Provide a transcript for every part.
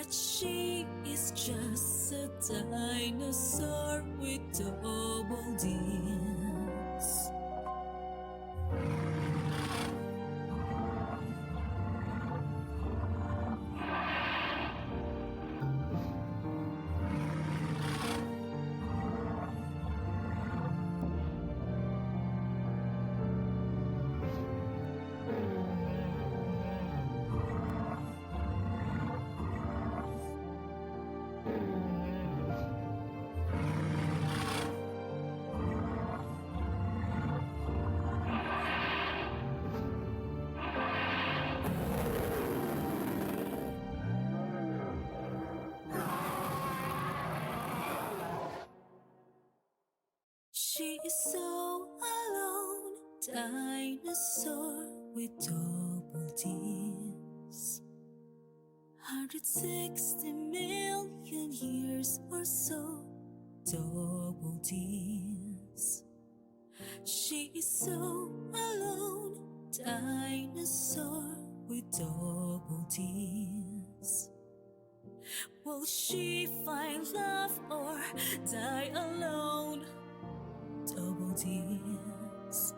that she is just a dinosaur with double D's. She is so alone, dinosaur with double D's. 160 million years or so, double D's. She is so alone, dinosaur with double D's. Will she find love or die alone? Double D's.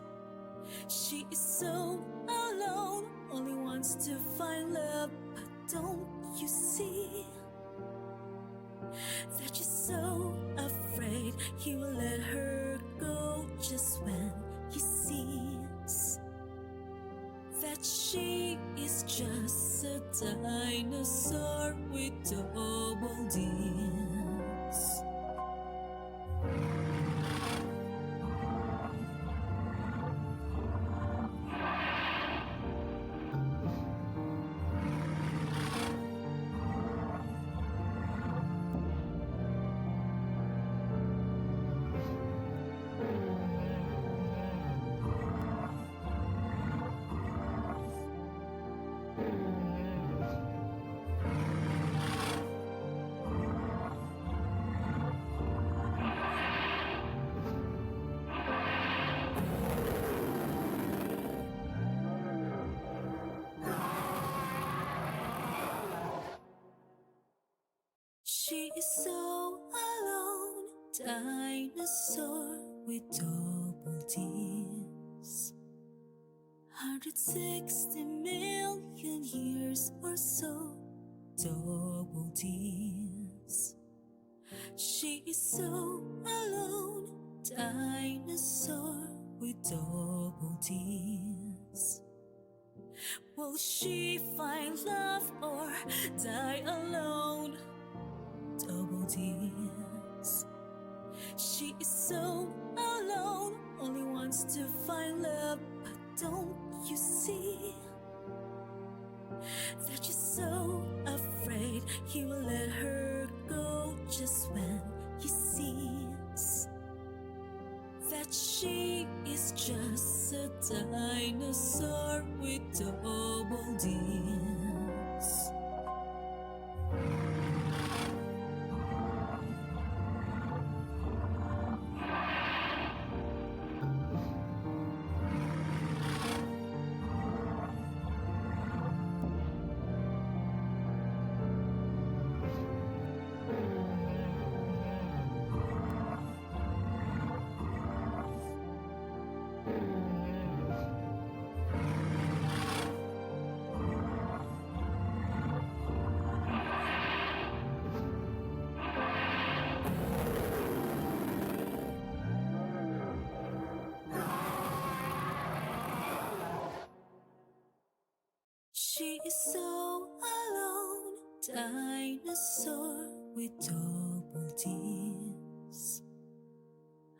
She is so alone, only wants to find love, but don't you see that she's so afraid he will let her go just when he sees that she is just a dinosaur with double D's. She is so alone, dinosaur with double D's. 160 million years or so, double D's. She is so alone, dinosaur with double D's. Will she find love or die alone? Double D's. She is so alone, only wants to find love, but don't you see that she's so afraid he will let her go just when he sees that she is just a dinosaur with double D's. She is so alone, dinosaur with double D's.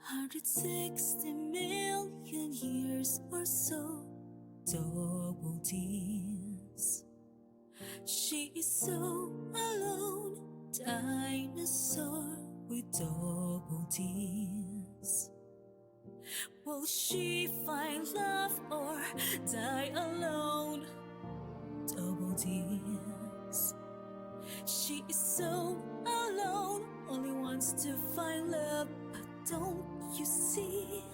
160 million years or so, double D's. She is so alone, dinosaur with double D's. Will she find love or die alone? Double D's. She is so alone, only wants to find love, but don't you see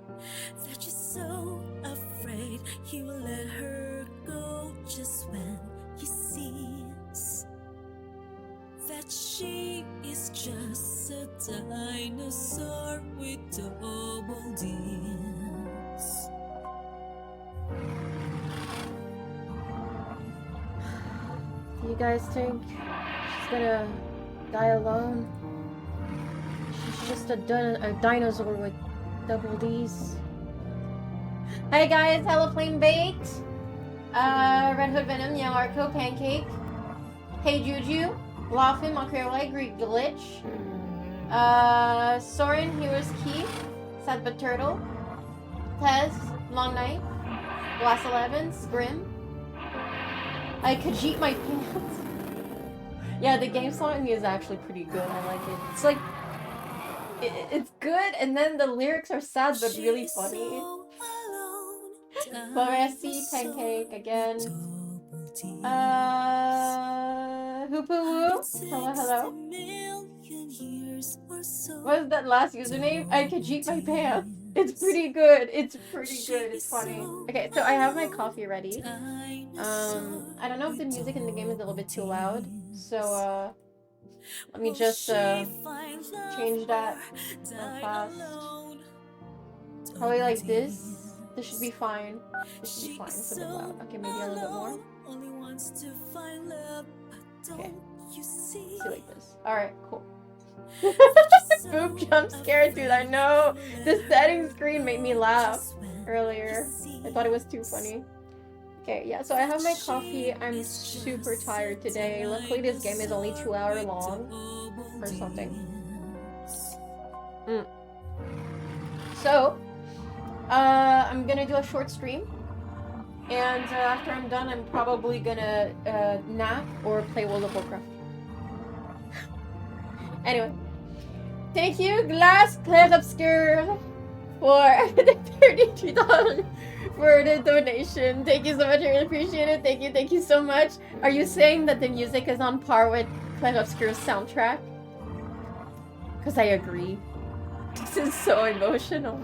that she's so afraid he will let her go just when he sees She's just a dinosaur with double D's. Do you guys think she's gonna die alone? She's just a dinosaur with double D's. Hey guys, Hello Flame Baked, Red Hood Venom, Yellow Arco, Pancake, Hey Juju, Laughin, Montreal, Greek Glitch, Soren, Heroes Key, Sad But Turtle, Tez, Long Night, Glass 11, Grim. I could eat my pants. Yeah, the game song is actually pretty good. I like it. It's like it's good, and then the lyrics are sad but really funny. Floresi, Pancake again. Hoopoo Woo. Hello, hello. What is that last username? I could eat my pants. It's pretty good. It's pretty good. It's funny. Okay, so I have my coffee ready. I don't know if the music in the game is a little bit too loud, so let me just change that real fast. Probably like this. This should be fine. This should be fine. It's a bit loud. Okay, maybe a little bit more. Okay. See like this. Alright, cool. Boop jump scare, dude. I know. The settings screen made me laugh earlier. I thought it was too funny. Okay, yeah, so I have my coffee. I'm super tired today. Luckily, this game is only 2 hours long or something. So, I'm gonna do a short stream. And after I'm done, I'm probably gonna nap or play World of Warcraft. Anyway, thank you, Glass Claire Obscure, for the $32 for the donation. Thank you so much, I really appreciate it. Thank you so much. Are you saying that the music is on par with Claire Obscure's soundtrack? Because I agree. This is so emotional.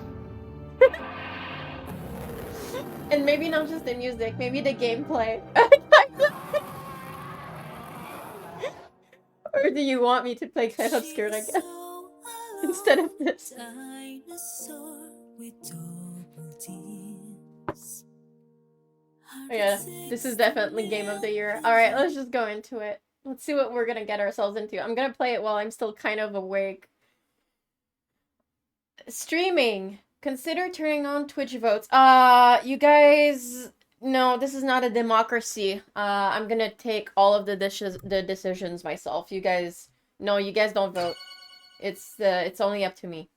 And maybe not just the music, maybe the gameplay. Or do you want me to play Claire Obscure again? Instead of this? Oh yeah, this is definitely game of the year. Alright, let's just go into it. Let's see what we're gonna get ourselves into. I'm gonna play it while I'm still kind of awake. Streaming. Consider turning on Twitch votes. You guys... No, this is not a democracy. I'm gonna take all of the decisions myself. You guys... No, you guys don't vote. It's only up to me.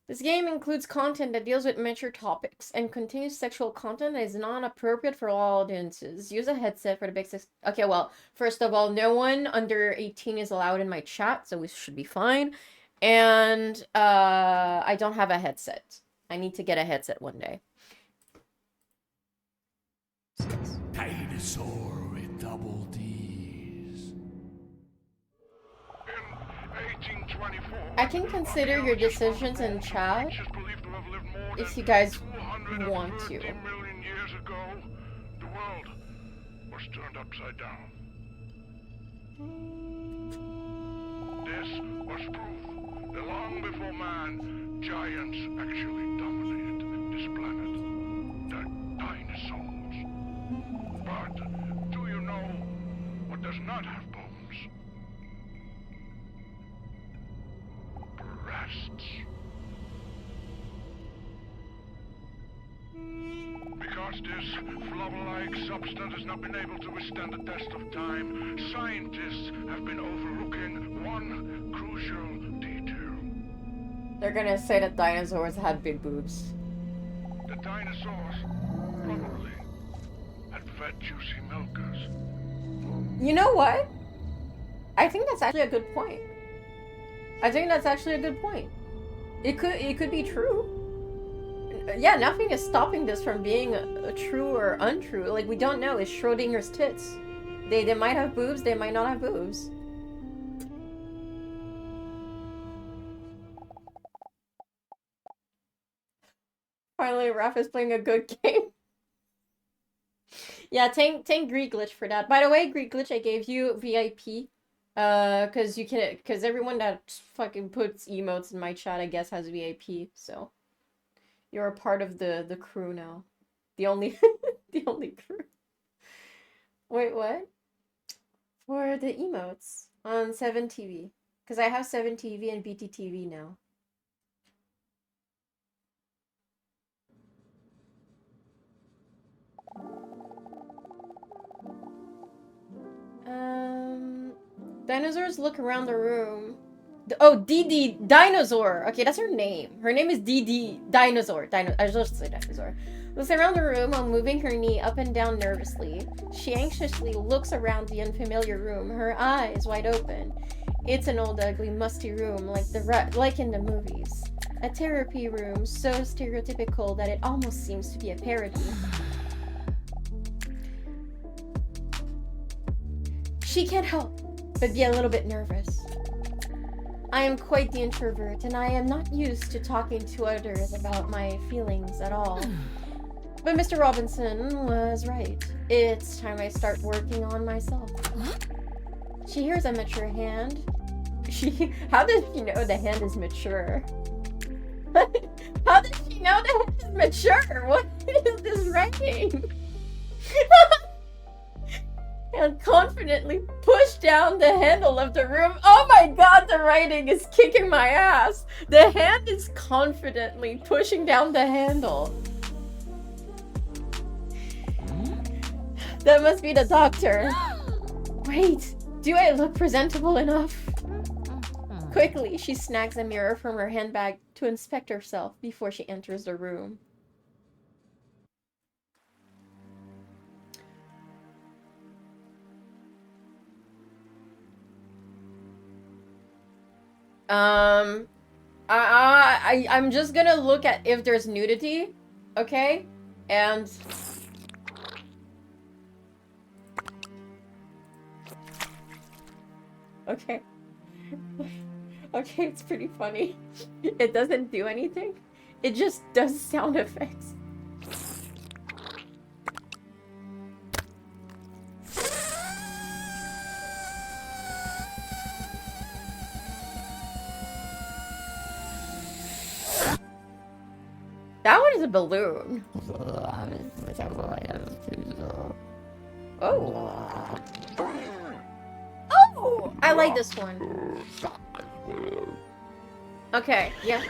This game includes content that deals with mature topics and contains sexual content that is not appropriate for all audiences. Use a headset for the basics. Okay, well, first of all, no one under 18 is allowed in my chat, so we should be fine. And I don't have a headset. I need to get a headset one day. Dinosaur with double D's. I can consider your decisions in chat if you guys want to. Years ago, the world was turned upside down. This was proof that long before man, giants actually dominated this planet. The dinosaurs. But do you know what does not have bones? Breasts. Because this flubber-like substance has not been able to withstand the test of time, scientists have been overlooking one crucial detail. They're gonna say that dinosaurs had big boobs. The dinosaurs probably had fat, juicy milkers. You know what? I think that's actually a good point. It could be true. Yeah, nothing is stopping this from being a true or untrue. Like, we don't know. It's Schrodinger's tits. They might have boobs, they might not have boobs. Finally, Raph is playing a good game. Yeah, thank Greek Glitch for that. By the way, Greek Glitch, I gave you VIP Cause everyone that fucking puts emotes in my chat, I guess, has VIP, so you're a part of the crew now. The only the only crew. Wait, what? For the emotes on 7TV. Because I have 7TV and BTTV now. Dinosaurs look around the room. Oh, DDinosaur. Okay, that's her name. Her name is DDinosaur. I just say dinosaur. Looks around the room while moving her knee up and down nervously. She anxiously looks around the unfamiliar room, her eyes wide open. It's an old, ugly, musty room like in the movies. A therapy room so stereotypical that it almost seems to be a parody. She can't help but be a little bit nervous. I am quite the introvert, and I am not used to talking to others about my feelings at all. But Mr. Robinson was right. It's time I start working on myself. She hears a mature hand. How does she know the hand is mature? How does she know the hand is mature? What is this writing? And confidently push down the handle of the room. Oh my god, the writing is kicking my ass. The hand is confidently pushing down the handle. That must be the doctor. Wait, do I look presentable enough? Quickly, she snags a mirror from her handbag to inspect herself before she enters the room. I'm just gonna look at if there's nudity, okay? And okay. Okay, it's pretty funny. It doesn't do anything. It just does sound effects. That one is a balloon. Oh. Oh! I like this one. Okay, yeah.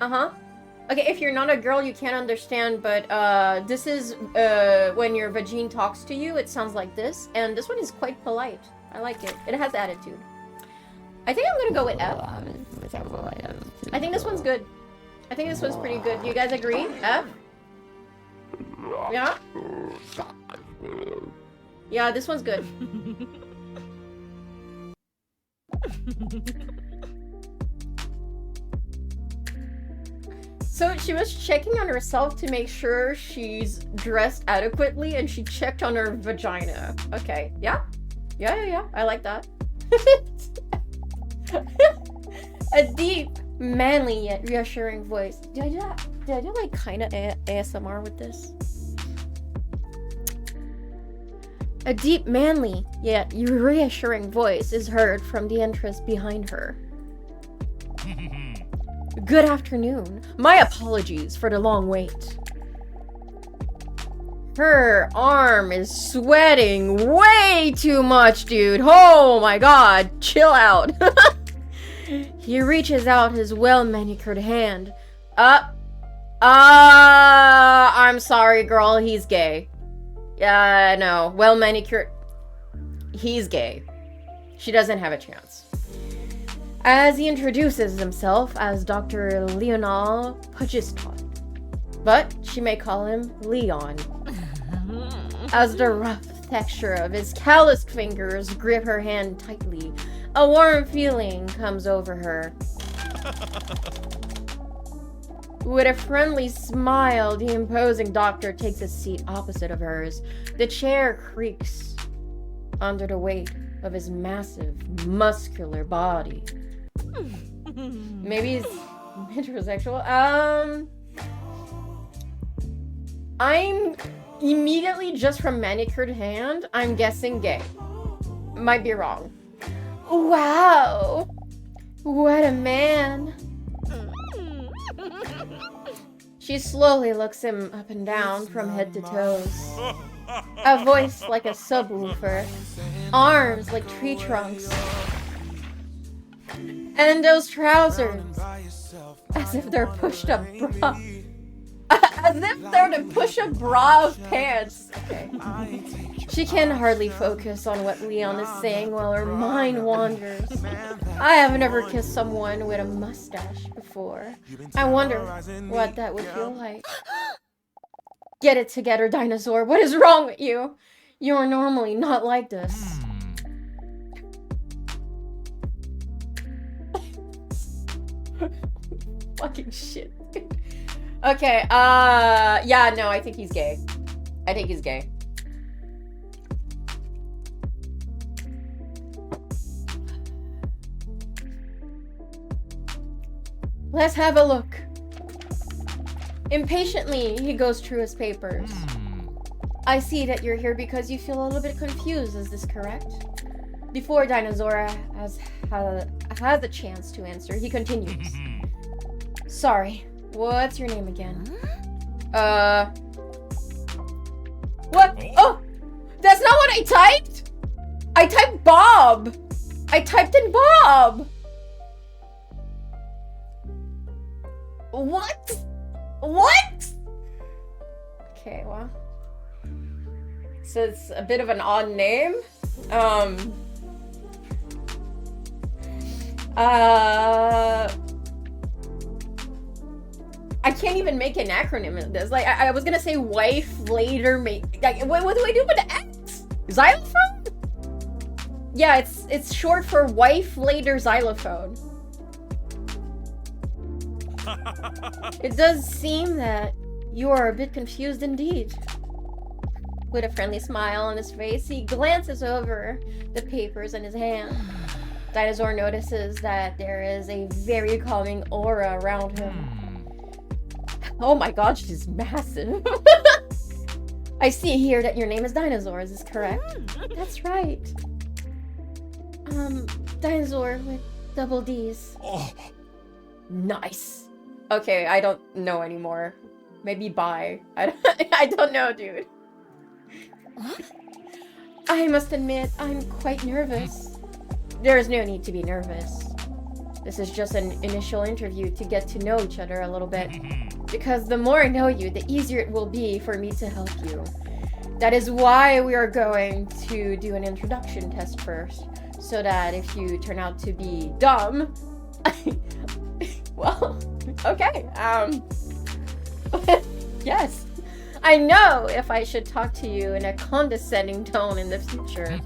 Uh-huh. Okay, if you're not a girl, you can't understand, but this is when your vagine talks to you, it sounds like this. And this one is quite polite. I like it. It has attitude. I think I'm gonna go with F. I think this one's good. I think this one's pretty good. You guys agree? F? Yeah? Yeah, this one's good. So she was checking on herself to make sure she's dressed adequately, and she checked on her vagina. Okay, yeah? Yeah. I like that. A deep, manly yet reassuring voice. Did I do that? Did I do like kind of ASMR with this? A deep, manly yet reassuring voice is heard from the entrance behind her. Good afternoon. My apologies for the long wait. Her arm is sweating way too much, dude. Oh my god. Chill out. He reaches out his well-manicured hand. I'm sorry, girl. He's gay. No. Well-manicured. He's gay. She doesn't have a chance. As he introduces himself as Dr. Leonel Pagistot. But she may call him Leon. As the rough texture of his calloused fingers grip her hand tightly, a warm feeling comes over her. With a friendly smile, the imposing doctor takes a seat opposite of hers. The chair creaks under the weight of his massive, muscular body. Maybe he's heterosexual. I'm immediately, just from manicured hand, I'm guessing gay. might be wrong. Wow! What a man! She slowly looks him up and down from head to toes. A voice like a subwoofer. Arms like tree trunks. And those trousers. As if they're pushed-up bra. As if they're the push-up bra of pants. Okay. She can hardly focus on what Leon is saying while her mind wanders. I have never kissed someone with a mustache before. I wonder what that would feel like. Get it together, Dinosaur. What is wrong with you? You're normally not like this. Fucking shit. Okay, yeah, no, I think he's gay. I think he's gay. Let's have a look. Impatiently, he goes through his papers. I see that you're here because you feel a little bit confused, is this correct? Before Dinosaur has a chance to answer, he continues. Sorry, what's your name again? What? Oh! That's not what I typed! I typed Bob! I typed in Bob! What? What? Okay, well. So it's a bit of an odd name. I can't even make an acronym of this. Like, I was gonna say wife, later, mate. Like, what do I do with the X? Xylophone? Yeah, it's short for wife, later, xylophone. It does seem that you are a bit confused indeed. With a friendly smile on his face, he glances over the papers in his hand. Dinosaur notices that there is a very calming aura around him. Oh my god, she's massive. I see here that your name is Dinosaur, is this correct? That's right. Dinosaur with double D's. Oh. Nice. Okay, I don't know anymore. Maybe bye. I don't know, dude. I must admit, I'm quite nervous. There is no need to be nervous. This is just an initial interview to get to know each other a little bit. Because the more I know you, the easier it will be for me to help you. That is why we are going to do an introduction test first. So that if you turn out to be dumb... well, okay. Yes. I know if I should talk to you in a condescending tone in the future.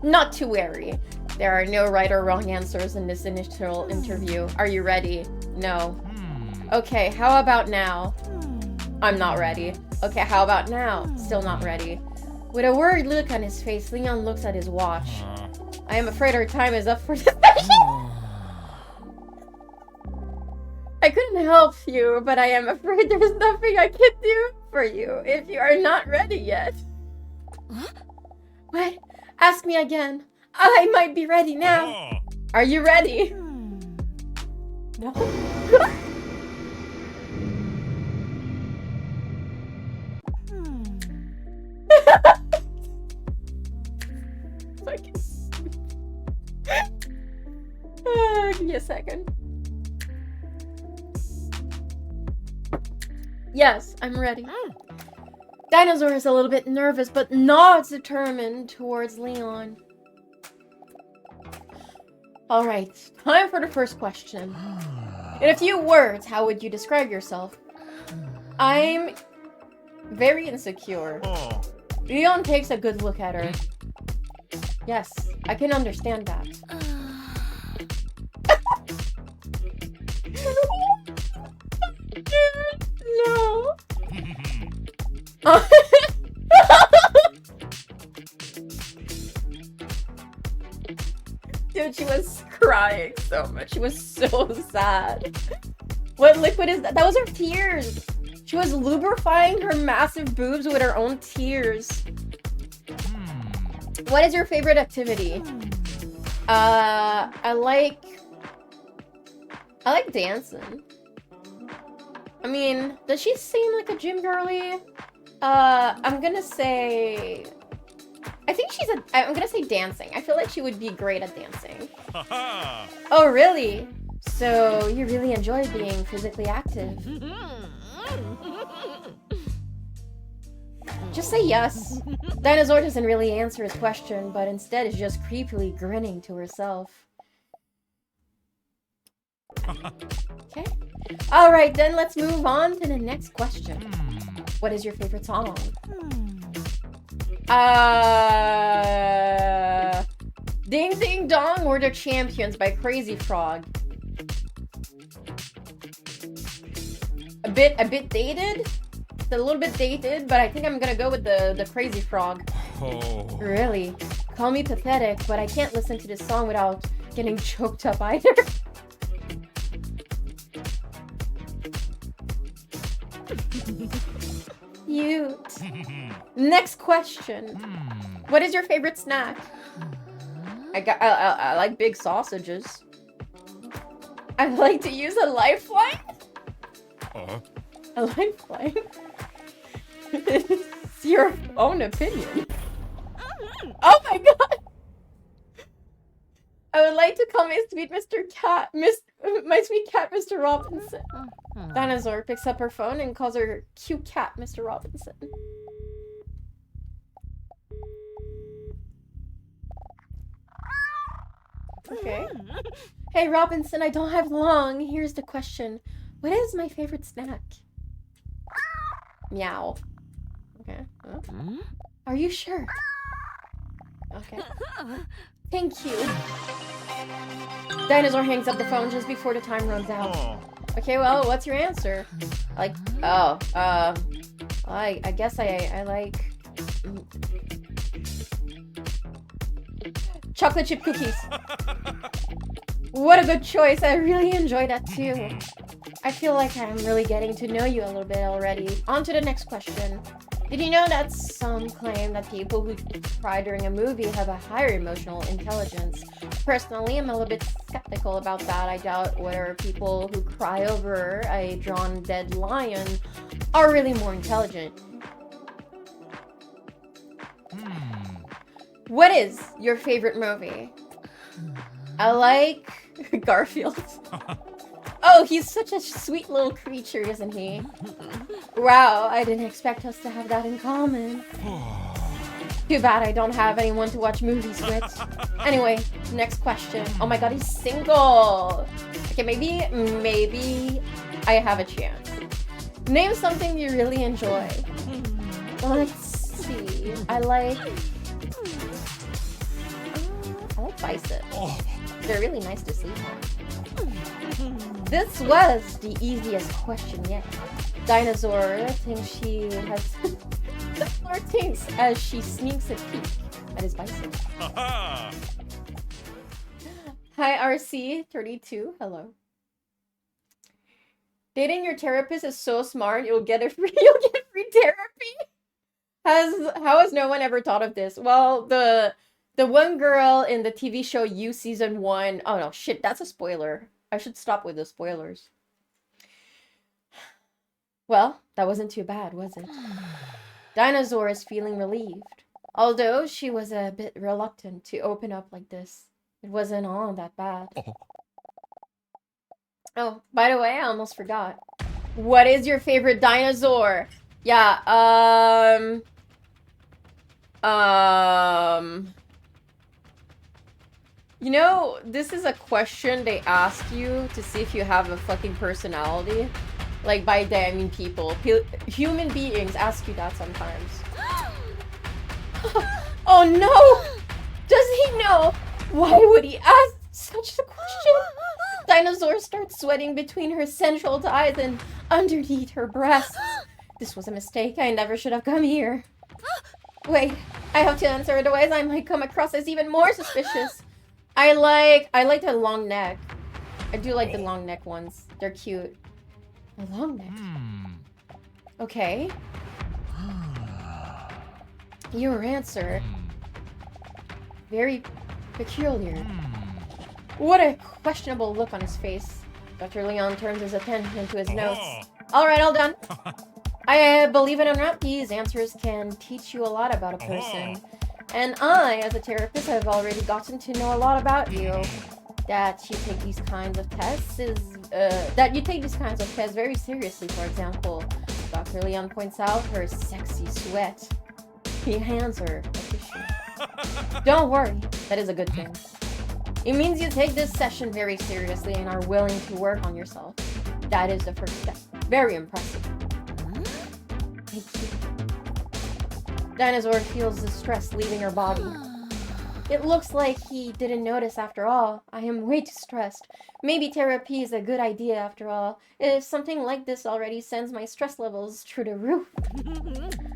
Not to worry. There are no right or wrong answers in this initial interview. Are you ready? No. Okay, how about now? I'm not ready. Okay, how about now? Still not ready. With a worried look on his face, Leon looks at his watch. I am afraid our time is up for this session. I couldn't help you, but I am afraid there's nothing I can do for you if you are not ready yet. What? Ask me again. I might be ready now. Are you ready? No. Give me a second. Yes, I'm ready. Dinosaur is a little bit nervous, but not determined towards Leon. Alright, time for the first question. In a few words, how would you describe yourself? I'm very insecure. Leon takes a good look at her. Yes, I can understand that. No. Dude, she was crying so much. She was so sad. What liquid is that? That was her tears. She was lubrifying her massive boobs with her own tears. What is your favorite activity? I like dancing. I mean, does she seem like a gym girly? I'm gonna say... I'm gonna say dancing. I feel like she would be great at dancing. Oh, really? So, you really enjoy being physically active? Just say yes. Dinosaur doesn't really answer his question, but instead is just creepily grinning to herself. Okay. Alright, then let's move on to the next question. What is your favorite song? Ding Ding Dong or The Champions by Crazy Frog. A bit dated? It's a little bit dated, but I think I'm gonna go with the Crazy Frog. Oh. Really? Call me pathetic, but I can't listen to this song without getting choked up either. Cute. Next question. What is your favorite snack? I like big sausages. I like to use a lifeline. A lifeline? It's your own opinion. Oh my god! I would like to call my sweet my sweet cat, Mr. Robinson. Dinosaur picks up her phone and calls her cute cat, Mr. Robinson. Okay. Hey Robinson, I don't have long. Here's the question. What is my favorite snack? Meow. Okay. Huh? Are you sure? Okay. Thank you. Dinosaur hangs up the phone just before the time runs out. Okay, well, what's your answer? I guess I like... chocolate chip cookies. What a good choice. I really enjoy that too. I feel like I'm really getting to know you a little bit already. On to the next question. Did you know that some claim that people who cry during a movie have a higher emotional intelligence? Personally, I'm a little bit skeptical about that. I doubt whether people who cry over a drawn dead lion are really more intelligent. What is your favorite movie? I like Garfield. Oh, he's such a sweet little creature, isn't he? Wow, I didn't expect us to have that in common. Too bad I don't have anyone to watch movies with. Anyway, next question. Oh my god, he's single! Okay, maybe I have a chance. Name something you really enjoy. Let's see. I like bicycles. They're really nice to sleep on. This was the easiest question yet. Dinosaur thinks she has... Dinosaur thinks as she sneaks a peek at his bicycle. Hi RC32, hello. Dating your therapist is so smart, you'll get free therapy. How has no one ever thought of this? Well, the one girl in the TV show You Season 1... Oh no, shit, that's a spoiler. I should stop with the spoilers. Well, that wasn't too bad, was it? Dinosaur is feeling relieved. Although she was a bit reluctant to open up like this. It wasn't all that bad. Oh, by the way, I almost forgot. What is your favorite dinosaur? Yeah, you know, this is a question they ask you to see if you have a fucking personality. Like, by they, I mean people. Human beings ask you that sometimes. Oh no! Does he know? Why would he ask such a question? Dinosaur starts sweating between her central thighs and underneath her breasts. This was a mistake. I never should have come here. Wait, I have to answer, otherwise I might come across as even more suspicious. I like the long neck. I do like the long neck ones. They're cute. A long neck. Okay. Your answer. very peculiar. What a questionable look on his face. Dr. Leon turns his attention to his notes. Alright, all done. Believe it or not, these answers can teach you a lot about a person. And I, as a therapist, have already gotten to know a lot about you. That you take these kinds of tests very seriously. For example, Dr. Leon points out her sexy sweat. He hands her a tissue. Don't worry, that is a good thing. It means you take this session very seriously and are willing to work on yourself. That is the first step. Very impressive. Thank you. Dinosaur feels the stress leaving her body. It looks like he didn't notice after all. I am way too stressed. Maybe therapy is a good idea after all. If something like this already sends my stress levels through the roof.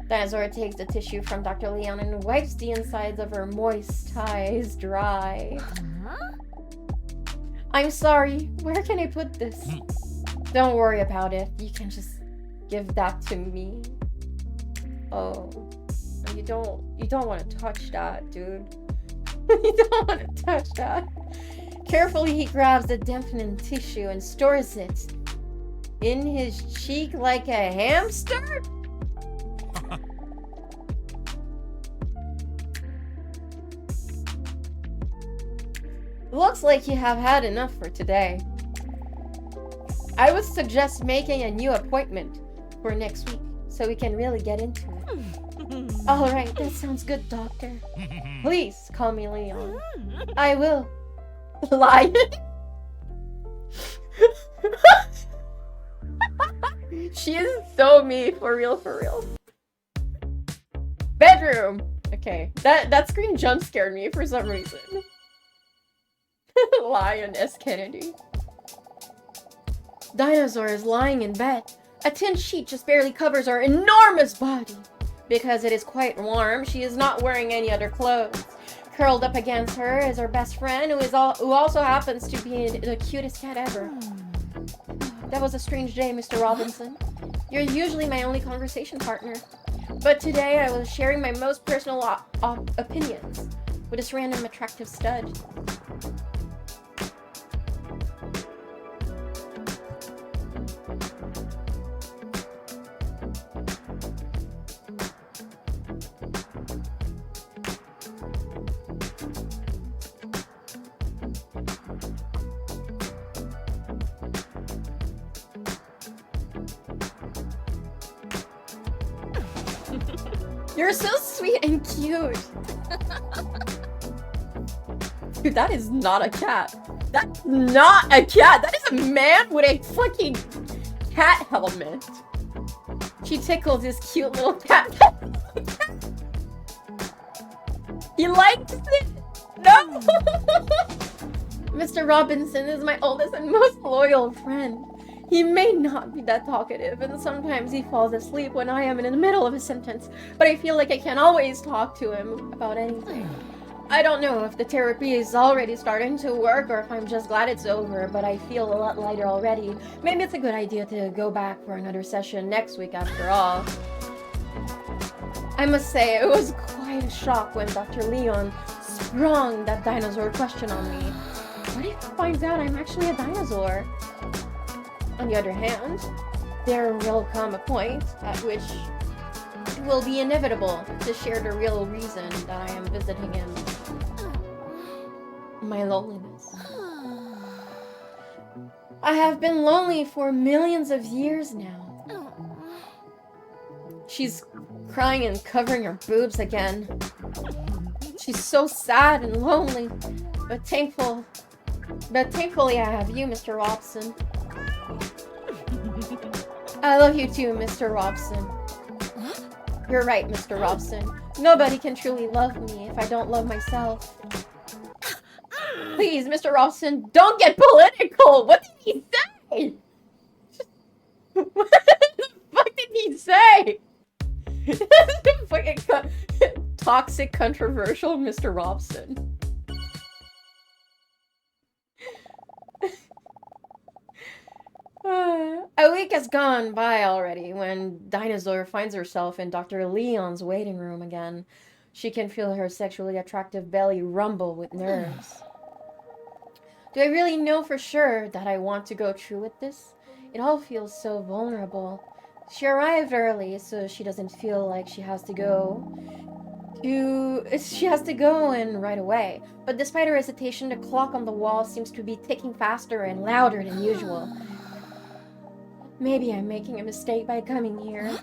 Dinosaur takes the tissue from Dr. Leon and wipes the insides of her moist eyes dry. I'm sorry. Where can I put this? Don't worry about it. You can just give that to me. Oh. You don't want to touch that, dude. You don't want to touch that. Carefully, he grabs the deafening tissue and stores it in his cheek like a hamster? Looks like you have had enough for today. I would suggest making a new appointment for next week so we can really get into it. Alright, that sounds good, doctor. Please call me Leon. I will. Lion? She is so me, for real, for real. Bedroom! Okay, that screen jump scared me for some reason. Lion S. Kennedy. Dinosaur is lying in bed. A tin sheet just barely covers her enormous body. Because it is quite warm, she is not wearing any other clothes. Curled up against her is her best friend, who also happens to be the cutest cat ever. That was a strange day, Mr. Robinson. You're usually my only conversation partner. But today I was sharing my most personal opinions with this random attractive stud. You're so sweet and cute. Dude, that is not a cat. That's not a cat. That is a man with a fucking cat helmet. She tickles his cute little cat. He likes it. No. Mr. Robinson is my oldest and most loyal friend. He may not be that talkative, and sometimes he falls asleep when I am in the middle of a sentence, but I feel like I can always talk to him about anything. I don't know if the therapy is already starting to work or if I'm just glad it's over, but I feel a lot lighter already. Maybe it's a good idea to go back for another session next week after all. I must say, it was quite a shock when Dr. Leon sprung that dinosaur question on me. What if he finds out I'm actually a dinosaur? On the other hand, there will come a point at which it will be inevitable to share the real reason that I am visiting him. My loneliness. I have been lonely for millions of years now. She's crying and covering her boobs again. She's so sad and lonely, but thankfully I have you, Mr. Robson. I love you too, Mr. Robson. You're right, Mr. Robson. Nobody can truly love me if I don't love myself. Please, Mr. Robson, don't get political! What did he say? What the fuck did he say? Fucking toxic, controversial Mr. Robson. A week has gone by already when Dinosaur finds herself in Dr. Leon's waiting room again. She can feel her sexually attractive belly rumble with nerves. Do I really know for sure that I want to go through with this? It all feels so vulnerable. She arrived early, so she doesn't feel like she has to go in right away. But despite her hesitation, the clock on the wall seems to be ticking faster and louder than usual. Maybe I'm making a mistake by coming here.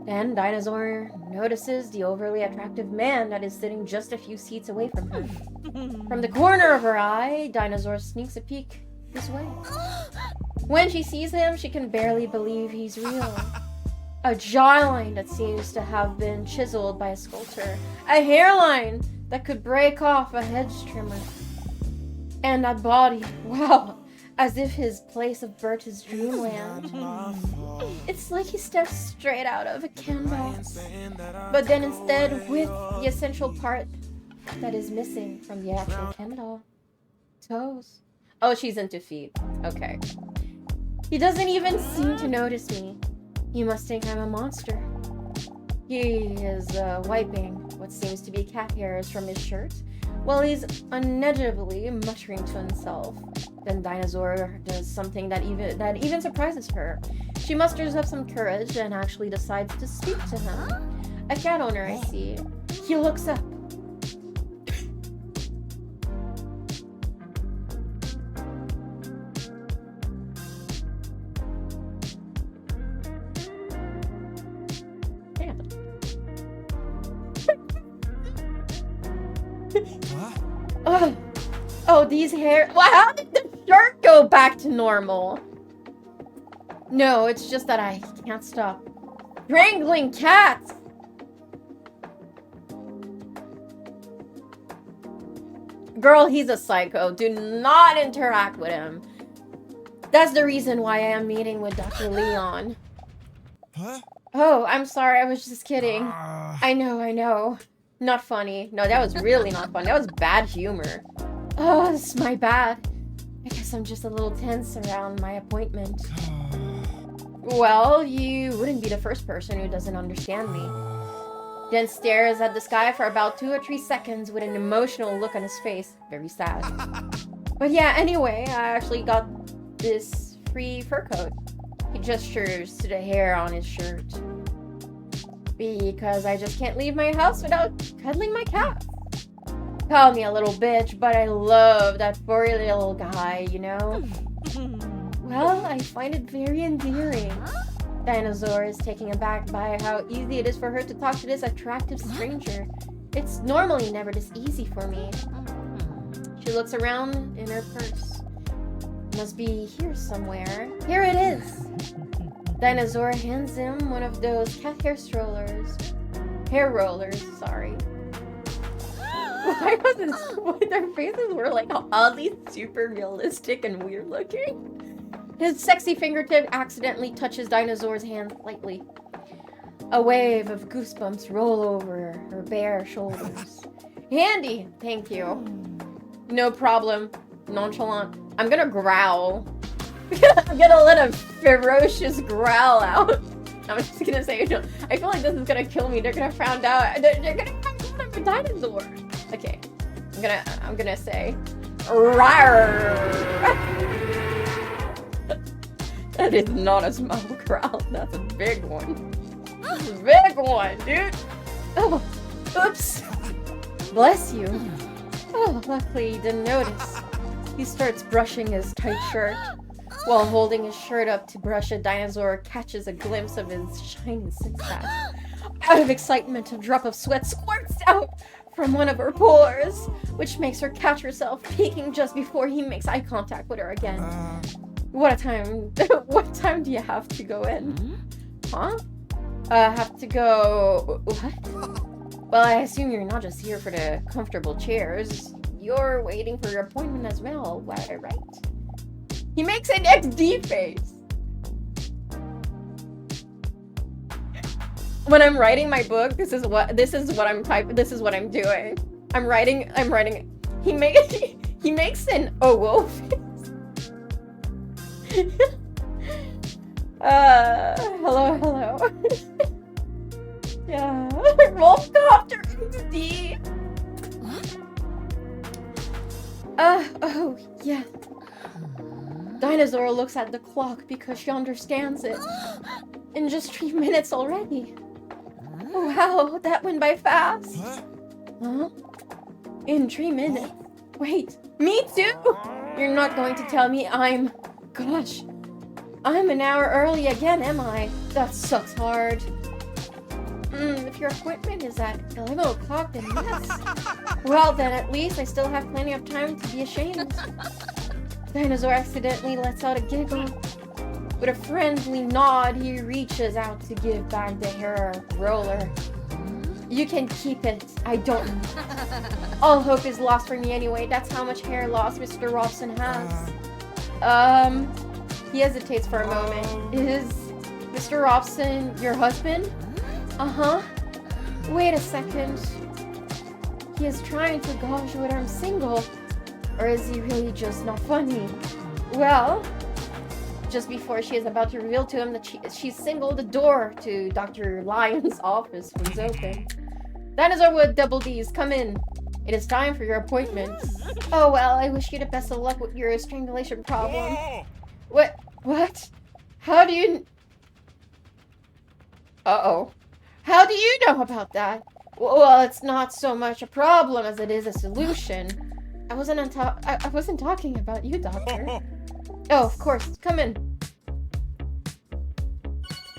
Then Dinosaur notices the overly attractive man that is sitting just a few seats away from her. From the corner of her eye, Dinosaur sneaks a peek this way. When she sees him, she can barely believe he's real. A jawline that seems to have been chiseled by a sculptor. A hairline that could break off a hedge trimmer. And that body, wow, as if his place of birth is dreamland. It's like he steps straight out of a Ken box. But then instead with the essential part that is missing from the actual Ken doll. Toes. Oh, she's into feet. Okay. He doesn't even seem to notice me. He must think I'm a monster. He is wiping what seems to be cat hairs from his shirt while he's unedibly muttering to himself. Then Dinosaur does something that even surprises her. She musters up some courage and actually decides to speak to him. A cat owner, I see. He looks up. Oh, these hair. Well, how did the shirt go back to normal? No, it's just that I can't stop strangling cats. Girl, he's a psycho. Do not interact with him. That's the reason why I am meeting with Dr. Leon. Huh? Oh, I'm sorry. I was just kidding. I know. Not funny. No, that was really not fun. That was bad humor. Oh, it's my bad. I guess I'm just a little tense around my appointment. Well, you wouldn't be the first person who doesn't understand me. Then stares at the sky for about 2 or 3 seconds with an emotional look on his face. Very sad. But yeah, anyway, I actually got this free fur coat. He gestures to the hair on his shirt. Because I just can't leave my house without cuddling my cat. Call me a little bitch, but I love that furry little guy, you know? Well, I find it very endearing. Dinosaur is taken aback by how easy it is for her to talk to this attractive stranger. It's normally never this easy for me. She looks around in her purse. Must be here somewhere. Here it is! Dinosaur hands him one of those cat hair strollers. Hair rollers, sorry. Why their faces were like oddly super realistic and weird looking? His sexy fingertip accidentally touches Dinosaur's hand lightly. A wave of goosebumps roll over her bare shoulders. Handy, thank you. No problem. Nonchalant. I'm gonna growl. I'm gonna let a ferocious growl out. I'm just gonna say, no, I feel like this is gonna kill me. They're gonna find out. They're gonna find out I'm a dinosaur. Okay, I'm gonna say, rawr. That is not a small growl. That's a big one. That's a big one, dude. Oh, oops. Bless you. Oh, luckily you didn't notice. He starts brushing his tight shirt. While holding his shirt up to brush, a dinosaur catches a glimpse of his shiny six-pack. Out of excitement, a drop of sweat squirts out from one of her pores, which makes her catch herself peeking just before he makes eye contact with her again. What time do you have to go in? Huh? Have to go... What? Well, I assume you're not just here for the comfortable chairs. You're waiting for your appointment as well, right? He makes an XD face. When I'm writing my book, this is what I'm doing. I'm writing. He makes an whoa face. Hello. Yeah. Wolfcopter. D. Oh, yeah. Dinosaur looks at the clock because she understands it. In just 3 minutes already. Wow, that went by fast. Huh? In 3 minutes? Wait, me too? You're not going to tell me Gosh, I'm an hour early again, am I? That sucks hard. If your appointment is at 11 o'clock, then yes. Well, then at least I still have plenty of time to be ashamed. Dinosaur accidentally lets out a giggle. With a friendly nod, he reaches out to give back the hair roller. You can keep it. I don't know. All hope is lost for me anyway. That's how much hair loss Mr. Robson has. He hesitates for a moment. Is Mr. Robson your husband? Uh-huh. Wait a second. He is trying to gauge whether I'm single. Or is he really just not funny? Well, just before she is about to reveal to him that she's single, the door to Dr. Lyon's office was open. Dinosaur with double D's, come in. It is time for your appointment. Oh well, I wish you the best of luck with your strangulation problem. What? How do you... Uh-oh. How do you know about that? Well, it's not so much a problem as it is a solution. I wasn't talking about you, Doctor. Oh, of course. Come in.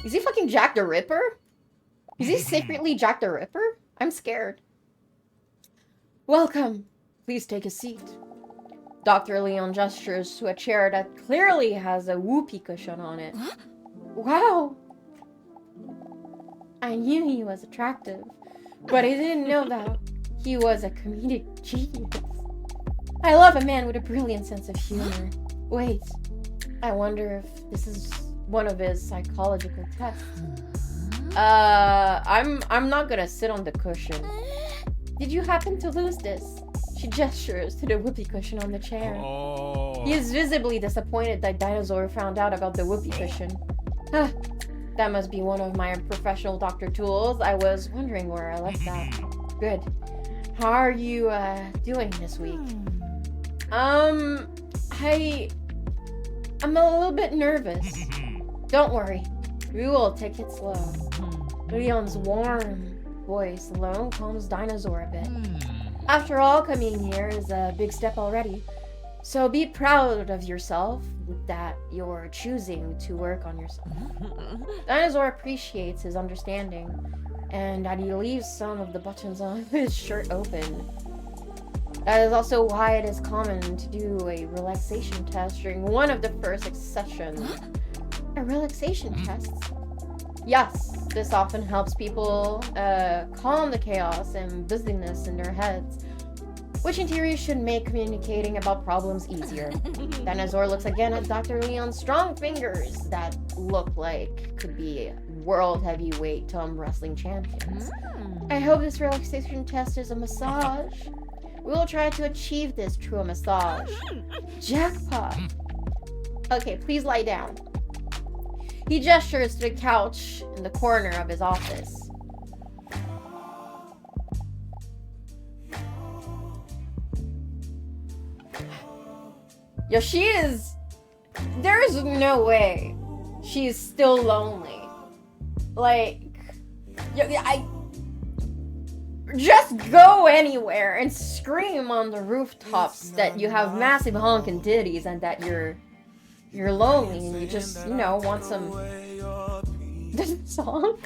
Is he fucking Jack the Ripper? Is he secretly Jack the Ripper? I'm scared. Welcome. Please take a seat. Dr. Leon gestures to a chair that clearly has a whoopee cushion on it. Wow. I knew he was attractive, but I didn't know that he was a comedic genius. I love a man with a brilliant sense of humor. Wait, I wonder if this is one of his psychological tests. I'm not gonna sit on the cushion. Did you happen to lose this? She gestures to the whoopee cushion on the chair. He is visibly disappointed that Dinosaur found out about the whoopee cushion. That must be one of my professional doctor tools. I was wondering where I left that. Good. How are you, doing this week? I'm a little bit nervous. Don't worry. We will take it slow. Leon's warm voice alone calms Dinosaur a bit. After all, coming here is a big step already. So be proud of yourself that you're choosing to work on yourself. Dinosaur appreciates his understanding and that he leaves some of the buttons on his shirt open. That is also why it is common to do a relaxation test during one of the first sessions. A relaxation test? Yes, this often helps people calm the chaos and busyness in their heads, which in theory should make communicating about problems easier. Dinosaur looks again at Dr. Leon's strong fingers that look like could be world heavyweight wrestling champions. I hope this relaxation test is a massage. We will try to achieve this through a massage. Jackpot! Okay, please lie down. He gestures to the couch in the corner of his office. Yo, she is... There is no way she's still lonely. Like... Just go anywhere and scream on the rooftops that you have massive honking titties and that you're lonely and you just, want some... This song?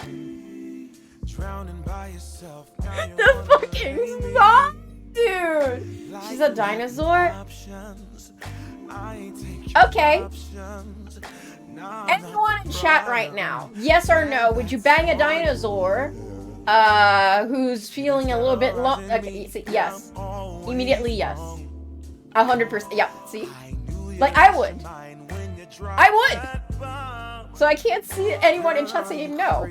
The fucking song, dude! She's a dinosaur? Okay. Anyone in chat right now, yes or no, would you bang a dinosaur who's feeling a little bit okay, yes. Immediately yes. 100%, yeah, see? Like, I would. So I can't see anyone in chat saying no.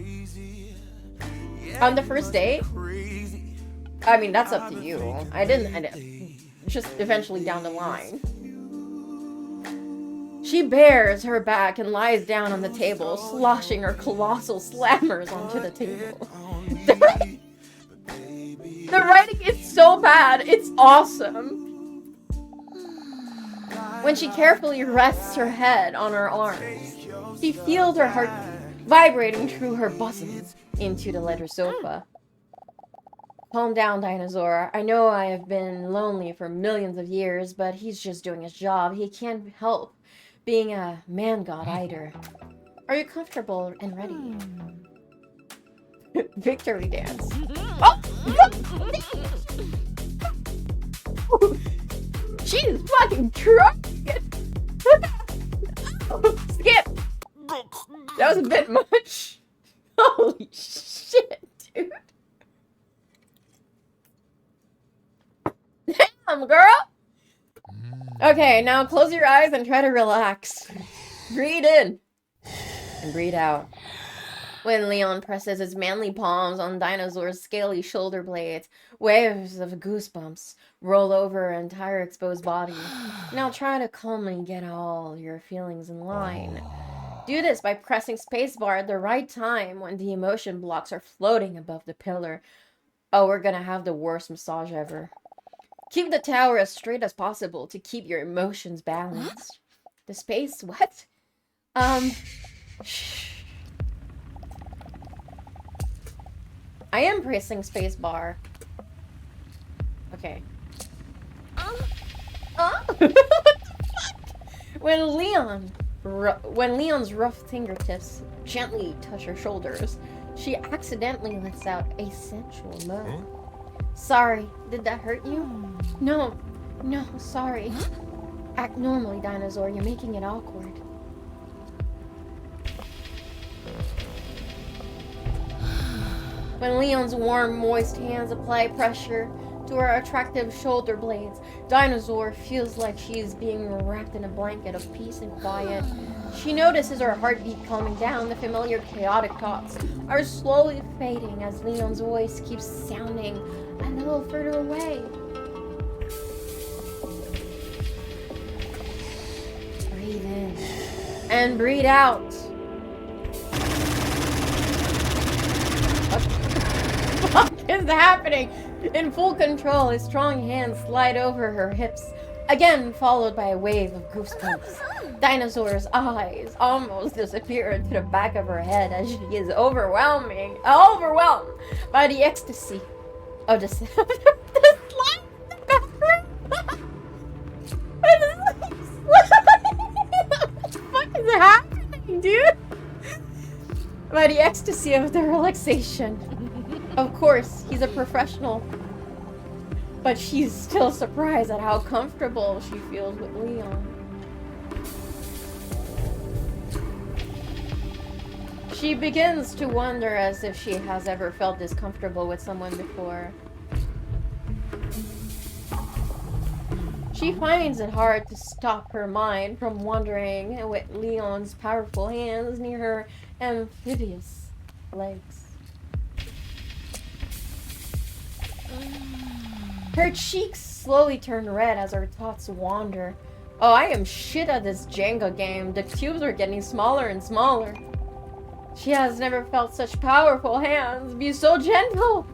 On the first date? I mean, that's up to you. I didn't. Just eventually down the line. She bares her back and lies down on the table, sloshing her colossal slammers onto the table. think it's so bad. It's awesome. When she carefully rests her head on her arms, she feels her heart vibrating through her bosom into the leather sofa. Calm down, Dinosaur. I know I have been lonely for millions of years, but he's just doing his job. He can't help being a man-god either. Are you comfortable and ready? Victory dance. Oh! She's fucking trying it! Skip! That was a bit much. Holy shit, dude. Damn, girl! Okay, now close your eyes and try to relax. Breathe in. And breathe out. When Leon presses his manly palms on Dinosaur's scaly shoulder blades, waves of goosebumps roll over her entire exposed body. Now try to calmly get all your feelings in line. Do this by pressing spacebar at the right time when the emotion blocks are floating above the pillar. Oh, we're gonna have the worst massage ever. Keep the tower as straight as possible to keep your emotions balanced. The space, what? Shh. I am pressing spacebar. Okay. What the fuck? When Leon's rough fingertips gently touch her shoulders, she accidentally lets out a sensual moan. Sorry, did that hurt you? No, sorry. Act normally, Dinosaur. You're making it awkward. When Leon's warm, moist hands apply pressure to her attractive shoulder blades, Dinosaur feels like she is being wrapped in a blanket of peace and quiet. She notices her heartbeat calming down. The familiar chaotic thoughts are slowly fading as Leon's voice keeps sounding a little further away. Breathe in and breathe out. What is happening? In full control, his strong hands slide over her hips, again followed by a wave of goosebumps. Dinosaur's eyes almost disappear into the back of her head as she is overwhelmed by the ecstasy of the slime in the background. What the fuck is happening, dude? By the ecstasy of the relaxation. Of course, he's a professional, but she's still surprised at how comfortable she feels with Leon. She begins to wonder as if she has ever felt this comfortable with someone before. She finds it hard to stop her mind from wandering with Leon's powerful hands near her amphibious legs. Her cheeks slowly turn red as her thoughts wander. Oh, I am shit at this Jenga game. The cubes are getting smaller and smaller. She has never felt such powerful hands be so gentle.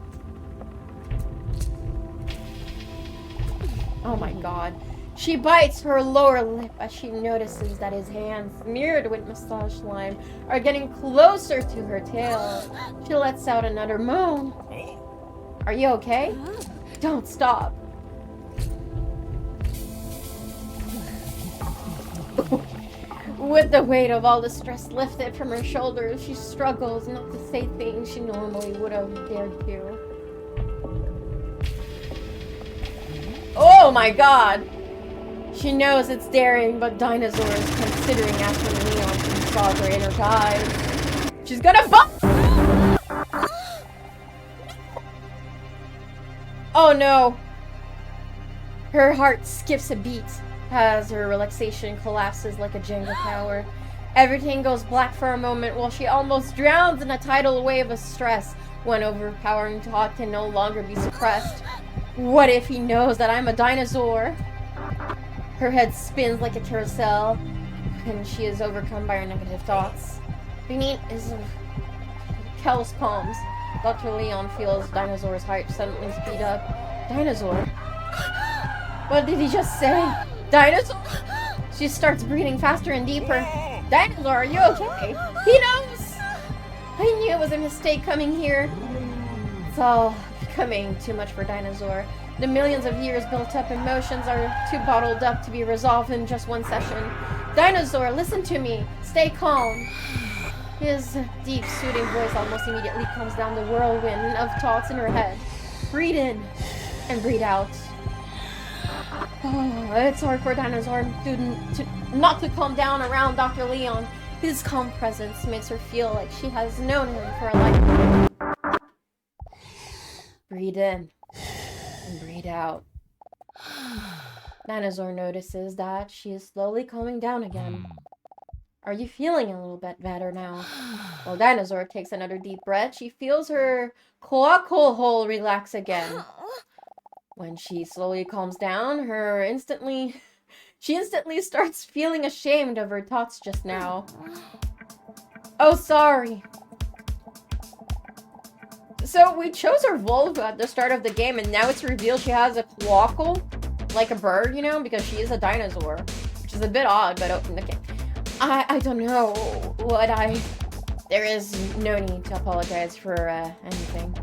Oh my god. She bites her lower lip as she notices that his hands, smeared with massage slime, are getting closer to her tail. She lets out another moan. Are you okay? Don't stop. With the weight of all the stress lifted from her shoulders, she struggles not to say things she normally would have dared to. Oh my god! She knows it's daring, but Dinosaur is considering asking Leon to massage her inner thighs. She's gonna bump! Oh no! Her heart skips a beat as her relaxation collapses like a Jenga tower. Everything goes black for a moment while she almost drowns in a tidal wave of stress. One overpowering thought can no longer be suppressed. What if he knows that I'm a dinosaur? Her head spins like a carousel, and she is overcome by her negative thoughts. Beneath is callous palms. Dr. Leon feels Dinosaur's heart suddenly speed up. Dinosaur? What did he just say? Dinosaur? She starts breathing faster and deeper. Dinosaur, are you okay? He knows! I knew it was a mistake coming here. It's all becoming too much for Dinosaur. The millions of years built up emotions are too bottled up to be resolved in just one session. Dinosaur, listen to me. Stay calm. His deep, soothing voice almost immediately calms down the whirlwind of thoughts in her head. Breathe in and breathe out. Oh, it's hard for Dinosaur not to calm down around Dr. Leon. His calm presence makes her feel like she has known him for a lifetime. Breathe in and breathe out. Dinosaur notices that she is slowly calming down again. Are you feeling a little bit better now? While Dinosaur takes another deep breath, she feels her cloacal hole relax again. When she slowly calms down, she instantly starts feeling ashamed of her thoughts just now. Oh, sorry. So we chose her vulva at the start of the game, and now it's revealed she has a cloacal, like a bird, you know, because she is a dinosaur, which is a bit odd, but okay. I don't know what there is no need to apologize for anything.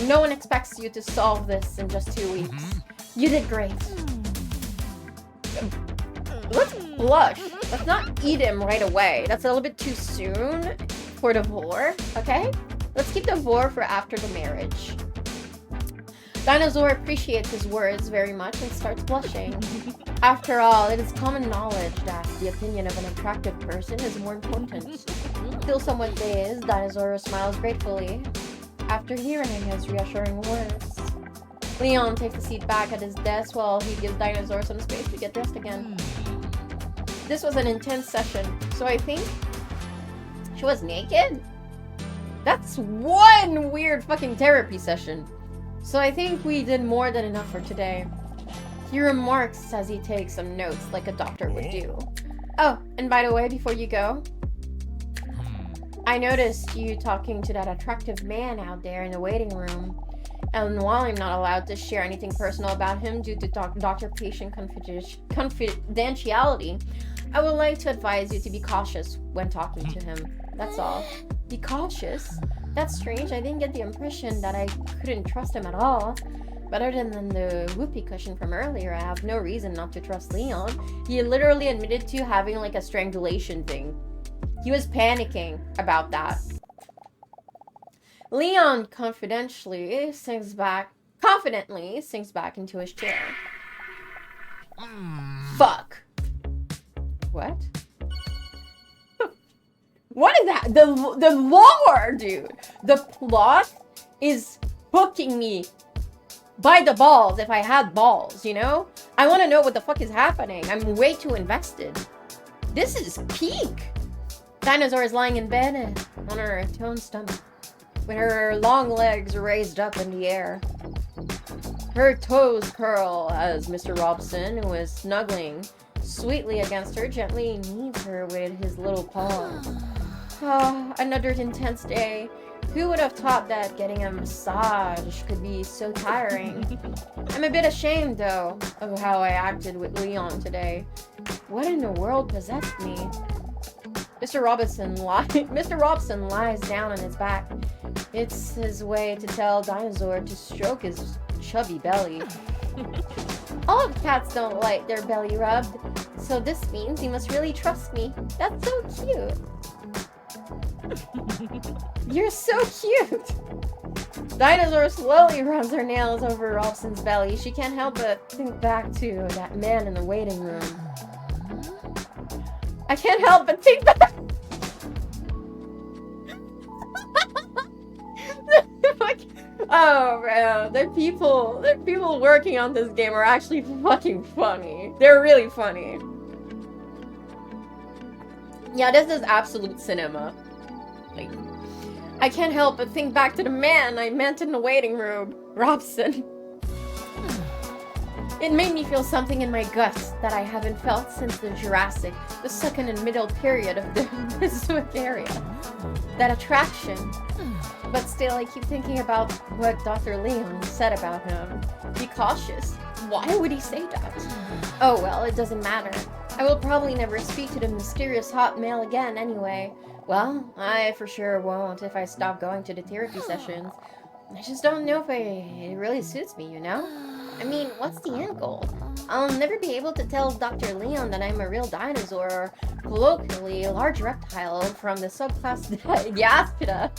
No one expects you to solve this in just 2 weeks. You did great. Let's blush. Let's not eat him right away. That's a little bit too soon for the vor, okay? Let's keep the vor for after the marriage. Dinosaur appreciates his words very much and starts blushing. After all, it is common knowledge that the opinion of an attractive person is more important. Still somewhat dazed, Dinosaur smiles gratefully after hearing his reassuring words. Leon takes a seat back at his desk while he gives Dinosaur some space to get dressed again. This was an intense session, so I think she was naked? That's one weird fucking therapy session. So I think we did more than enough for today. He remarks as he takes some notes like a doctor would do. Oh, and by the way, before you go, I noticed you talking to that attractive man out there in the waiting room. And while I'm not allowed to share anything personal about him due to doctor-patient confidentiality, I would like to advise you to be cautious when talking to him. That's all. Be cautious? That's strange. I didn't get the impression that I couldn't trust him at all. But other than the whoopee cushion from earlier, I have no reason not to trust Leon. He literally admitted to having like a strangulation thing. He was panicking about that. Leon confidently sinks back into his chair. Fuck. What? What is that? The lore, dude. The plot is hooking me by the balls if I had balls, you know? I want to know what the fuck is happening. I'm way too invested. This is peak. Dinosaur is lying in bed on her toned stomach, with her long legs raised up in the air. Her toes curl as Mr. Robson, who is snuggling sweetly against her, gently kneads her with his little paw. Oh, another intense day. Who would have thought that getting a massage could be so tiring? I'm a bit ashamed, though, of how I acted with Leon today. What in the world possessed me? Mr. Robson lies down on his back. It's his way to tell Dinosaur to stroke his chubby belly. All of cats don't like their belly rubbed, so this means he must really trust me. That's so cute. You're so cute! Dinosaur slowly runs her nails over Robson's belly. She can't help but think back to that man in the waiting room. I can't help but think back. Oh man, the people working on this game are actually fucking funny. They're really funny. Yeah, this is absolute cinema. Like, I can't help but think back to the man I met in the waiting room, Robson. It made me feel something in my guts that I haven't felt since the Jurassic, the second and middle period of the Mesozoic area. That attraction. But still, I keep thinking about what Dr. Leon said about him. Be cautious. Why would he say that? Oh well, it doesn't matter. I will probably never speak to the mysterious hot male again anyway. Well, I for sure won't if I stop going to the therapy sessions. I just don't know if it really suits me, you know? I mean, what's the end goal? I'll never be able to tell Dr. Leon that I'm a real dinosaur, or colloquially, a large reptile from the subclass Diaspida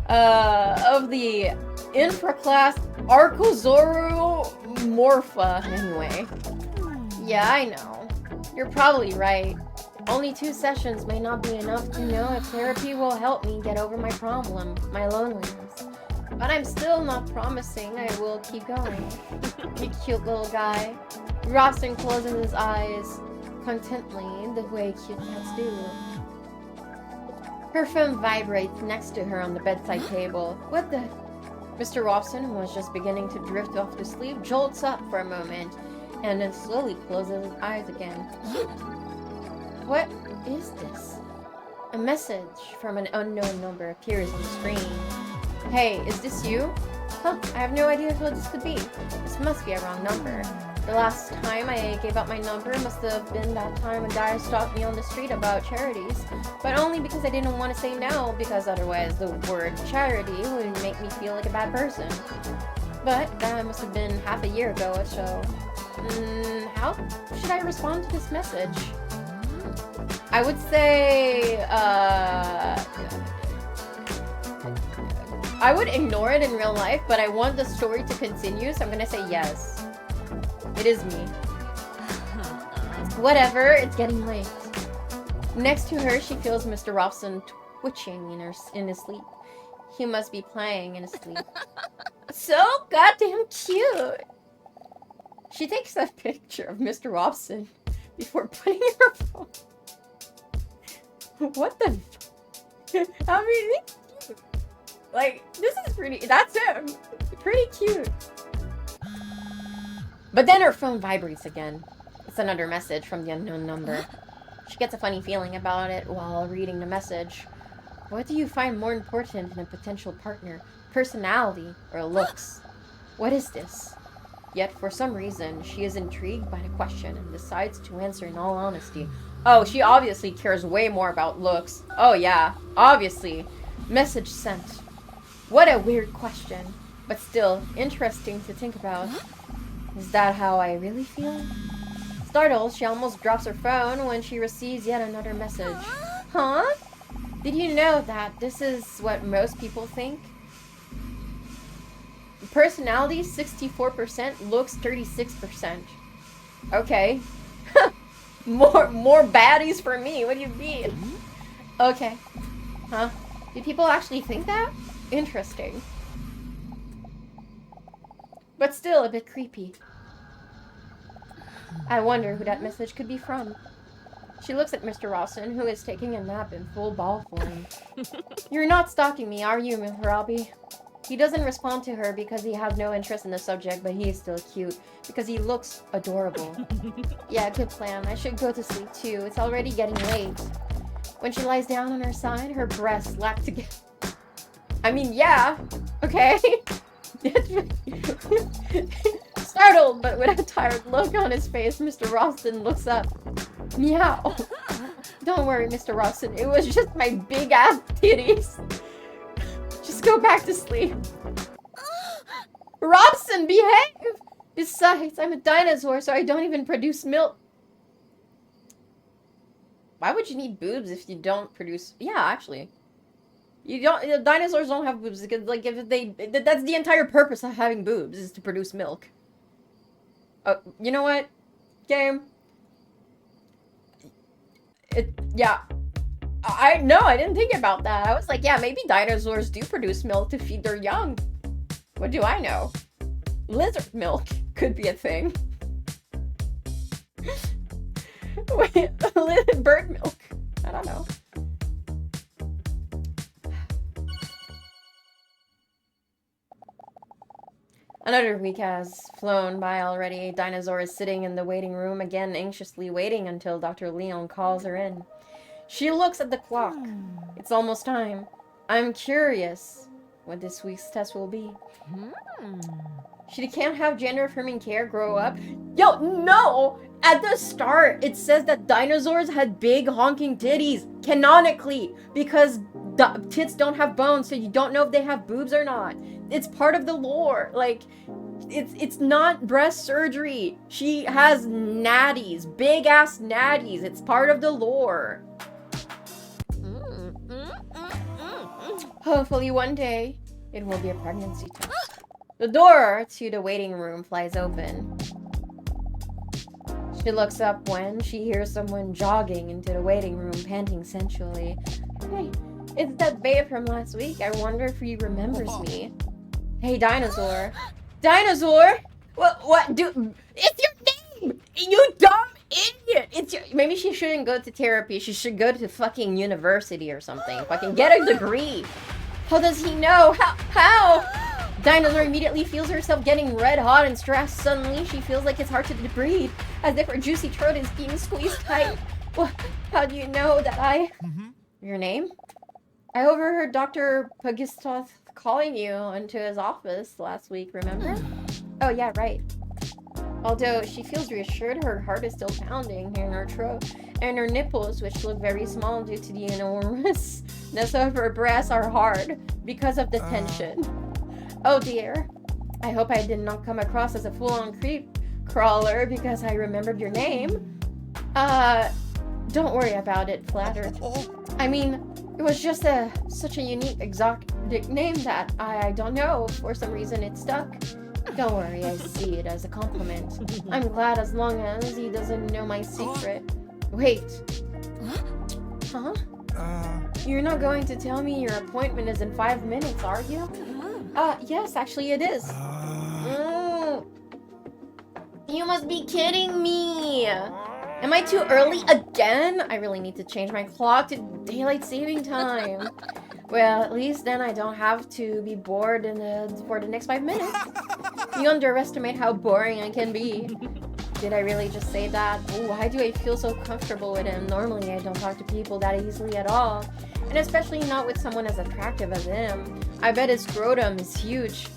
of the infraclass Archosauromorpha, anyway. Yeah, I know. You're probably right. Only 2 sessions may not be enough to know if therapy will help me get over my problem, my loneliness. But I'm still not promising I will keep going. You cute little guy. Robson closes his eyes contently the way cute cats do. Her phone vibrates next to her on the bedside table. What the... Mr. Robson, who was just beginning to drift off to sleep, jolts up for a moment and then slowly closes his eyes again. What is this? A message from an unknown number appears on the screen. Hey, is this you? Huh, I have no idea who this could be. This must be a wrong number. The last time I gave out my number must have been that time a guy stopped me on the street about charities. But only because I didn't want to say no, because otherwise the word charity would make me feel like a bad person. But that must have been half a year ago or so. How should I respond to this message? I would say, I would ignore it in real life, but I want the story to continue, so I'm gonna say yes. It is me. Whatever, it's getting late. Next to her, she feels Mr. Robson twitching in his sleep. He must be playing in his sleep. So goddamn cute! She takes a picture of Mr. Robson before putting her phone. What the? I mean, like, this is pretty. That's him. Pretty cute. But then her phone vibrates again. It's another message from the unknown number. She gets a funny feeling about it while reading the message. What do you find more important in a potential partner? Personality or looks? What is this? Yet, for some reason, she is intrigued by the question and decides to answer in all honesty. Oh, she obviously cares way more about looks. Oh yeah, obviously. Message sent. What a weird question, but still interesting to think about. Is that how I really feel? Startled, she almost drops her phone when she receives yet another message. Huh? Did you know that this is what most people think? Personality 64%, looks 36%. Okay. More baddies for me. What do you mean? Okay. Huh? Do people actually think that? Interesting. But still a bit creepy. I wonder who that message could be from. She looks at Mr. Rawson, who is taking a nap in full ball form. You're not stalking me, are you, Miss Robbie? He doesn't respond to her because he has no interest in the subject, but he is still cute, because he looks adorable. Yeah, good plan. I should go to sleep too. It's already getting late. When she lies down on her side, her breasts lap together. I mean, yeah. Okay. Startled, but with a tired look on his face, Mr. Rawson looks up. Meow. Don't worry, Mr. Rawson. It was just my big-ass titties. Just go back to sleep. Robson, behave! Besides, I'm a dinosaur, so I don't even produce milk. Why would you need boobs if you don't produce... Yeah, actually. You don't... Dinosaurs don't have boobs. Because, like, if they... That's the entire purpose of having boobs, is to produce milk. Oh, you know what? Game. Yeah. I didn't think about that. I was like, yeah, maybe dinosaurs do produce milk to feed their young. What do I know? Lizard milk could be a thing. Wait, bird milk. I don't know. Another week has flown by already. Dinosaur is sitting in the waiting room again, anxiously waiting until Dr. Leon calls her in. She looks at the clock. It's almost time. I'm curious. what this week's test will be. She can't have gender-affirming care grow up. Yo, no! At the start, it says that dinosaurs had big honking titties, canonically, because tits don't have bones, so you don't know if they have boobs or not. It's part of the lore. Like, it's not breast surgery. She has natties, big-ass natties. It's part of the lore. Hopefully one day, it will be a pregnancy test. The door to the waiting room flies open. She looks up when she hears someone jogging into the waiting room, panting sensually. Hey, it's that babe from last week. I wonder if he remembers me. Hey, Dinosaur. Dinosaur? What, dude? It's your name! You dumb idiot! It's your... Maybe she shouldn't go to therapy. She should go to fucking university or something. Fucking get a degree. How does he know? How? Dinosaur immediately feels herself getting red hot and stressed. Suddenly, she feels like it's hard to breathe, as if her juicy throat is being squeezed tight. Well, how do you know that I... Your name? I overheard Dr. Pagistoth calling you into his office last week, remember? Oh, yeah, right. Although she feels reassured, her heart is still pounding in her throat, and her nipples, which look very small due to the enormousness of her breasts, are hard because of the tension. Oh dear. I hope I did not come across as a full-on creep crawler because I remembered your name. Don't worry about it, flattered. I mean, it was just such a unique, exotic name that I don't know, for some reason it stuck. Don't worry, I see it as a compliment. I'm glad as long as he doesn't know my secret. Wait. Huh? You're not going to tell me your appointment is in 5 minutes, are you? Yes, actually it is. You must be kidding me! Am I too early again? I really need to change my clock to daylight saving time. Well, at least then I don't have to be bored for the next 5 minutes. You underestimate how boring I can be. Did I really just say that? Ooh, why do I feel so comfortable with him? Normally I don't talk to people that easily at all. And especially not with someone as attractive as him. I bet his scrotum is huge.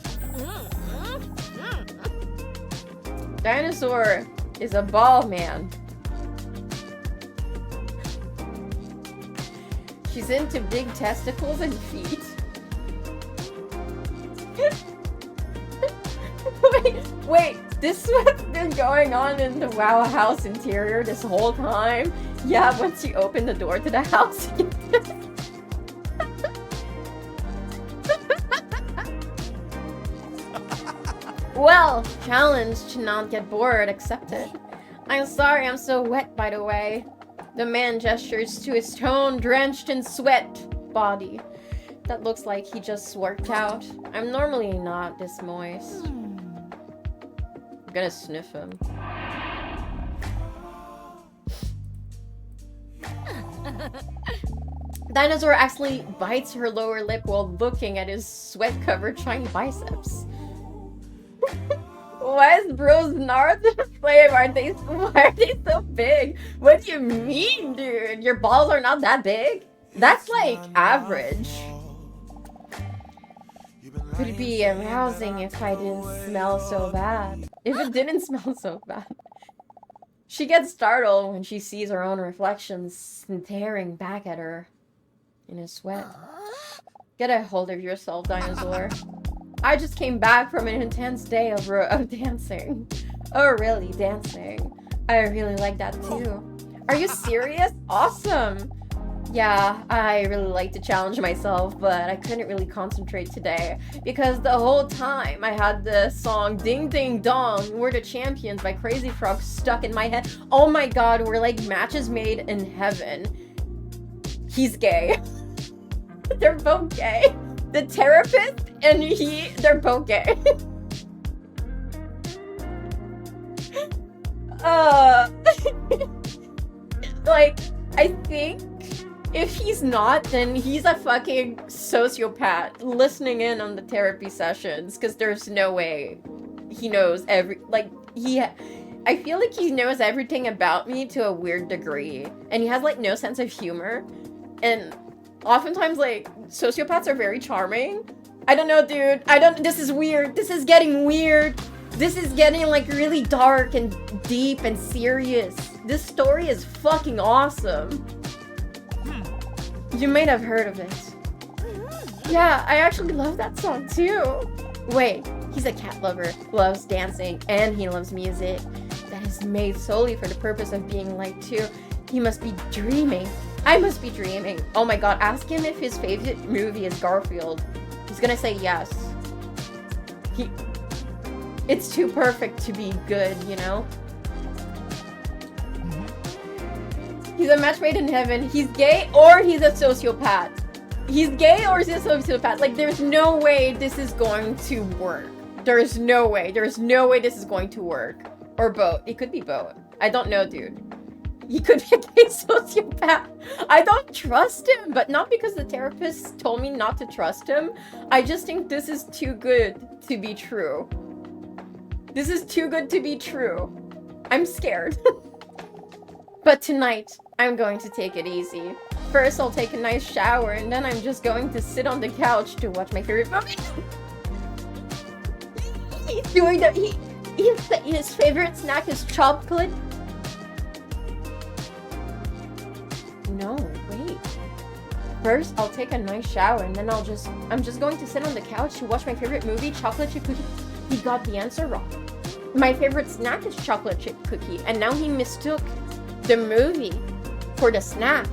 Dinosaur is a ball man. She's into big testicles and feet. wait, this is what's been going on in the WoW house interior this whole time? Yeah, once you open the door to the house, you get this. Well, challenge to not get bored accepted. I'm sorry I'm so wet, by the way. The man gestures to his tone-drenched in sweat body. That looks like he just worked out. I'm normally not this moist. I'm gonna sniff him. Dinosaur actually bites her lower lip while looking at his sweat-covered shiny biceps. Why is Bro's Narth flame? Why are they so big? What do you mean, dude? Your balls are not that big? That's like average. Could be arousing if I didn't smell so bad. If it didn't smell so bad. She gets startled when she sees her own reflection staring back at her in his sweat. Get a hold of yourself, Dinosaur. I just came back from an intense day of dancing. Oh, really? Dancing? I really like that too. Are you serious? Awesome! Yeah, I really like to challenge myself, but I couldn't really concentrate today because the whole time I had the song Ding Ding Dong, We're the Champions by Crazy Frog stuck in my head. Oh my god, we're like matches made in heaven. He's gay. They're both gay. The therapist and they're both gay. Like, I think if he's not, then he's a fucking sociopath listening in on the therapy sessions, because there's no way he knows I feel like he knows everything about me to a weird degree, and he has like no sense of humor, and oftentimes like sociopaths are very charming, I don't know, dude. This is weird. This is getting weird. This is getting, like, really dark and deep and serious. This story is fucking awesome. You might have heard of it. Yeah, I actually love that song, too. Wait, he's a cat lover, loves dancing, and he loves music. That is made solely for the purpose of being liked, too. He must be dreaming. I must be dreaming. Oh my god, ask him if his favorite movie is Garfield. He's gonna say yes. It's too perfect to be good, you know? He's a match made in heaven. He's gay or he's a sociopath. He's gay or he's a sociopath. Like, there's no way this is going to work. There's no way. There's no way this is going to work. Or both. It could be both. I don't know, dude. He could be a gay sociopath. I don't trust him, but not because the therapist told me not to trust him. I just think this is too good to be true. This is too good to be true. I'm scared. But tonight, I'm going to take it easy. First, I'll take a nice shower, and then I'm just going to sit on the couch to watch my favorite movie. He's doing that. His favorite snack is chocolate. No, wait. First, I'll take a nice shower, and then I'm just going to sit on the couch to watch my favorite movie, chocolate chip cookie. He got the answer wrong. My favorite snack is chocolate chip cookie, and now he mistook the movie for the snack.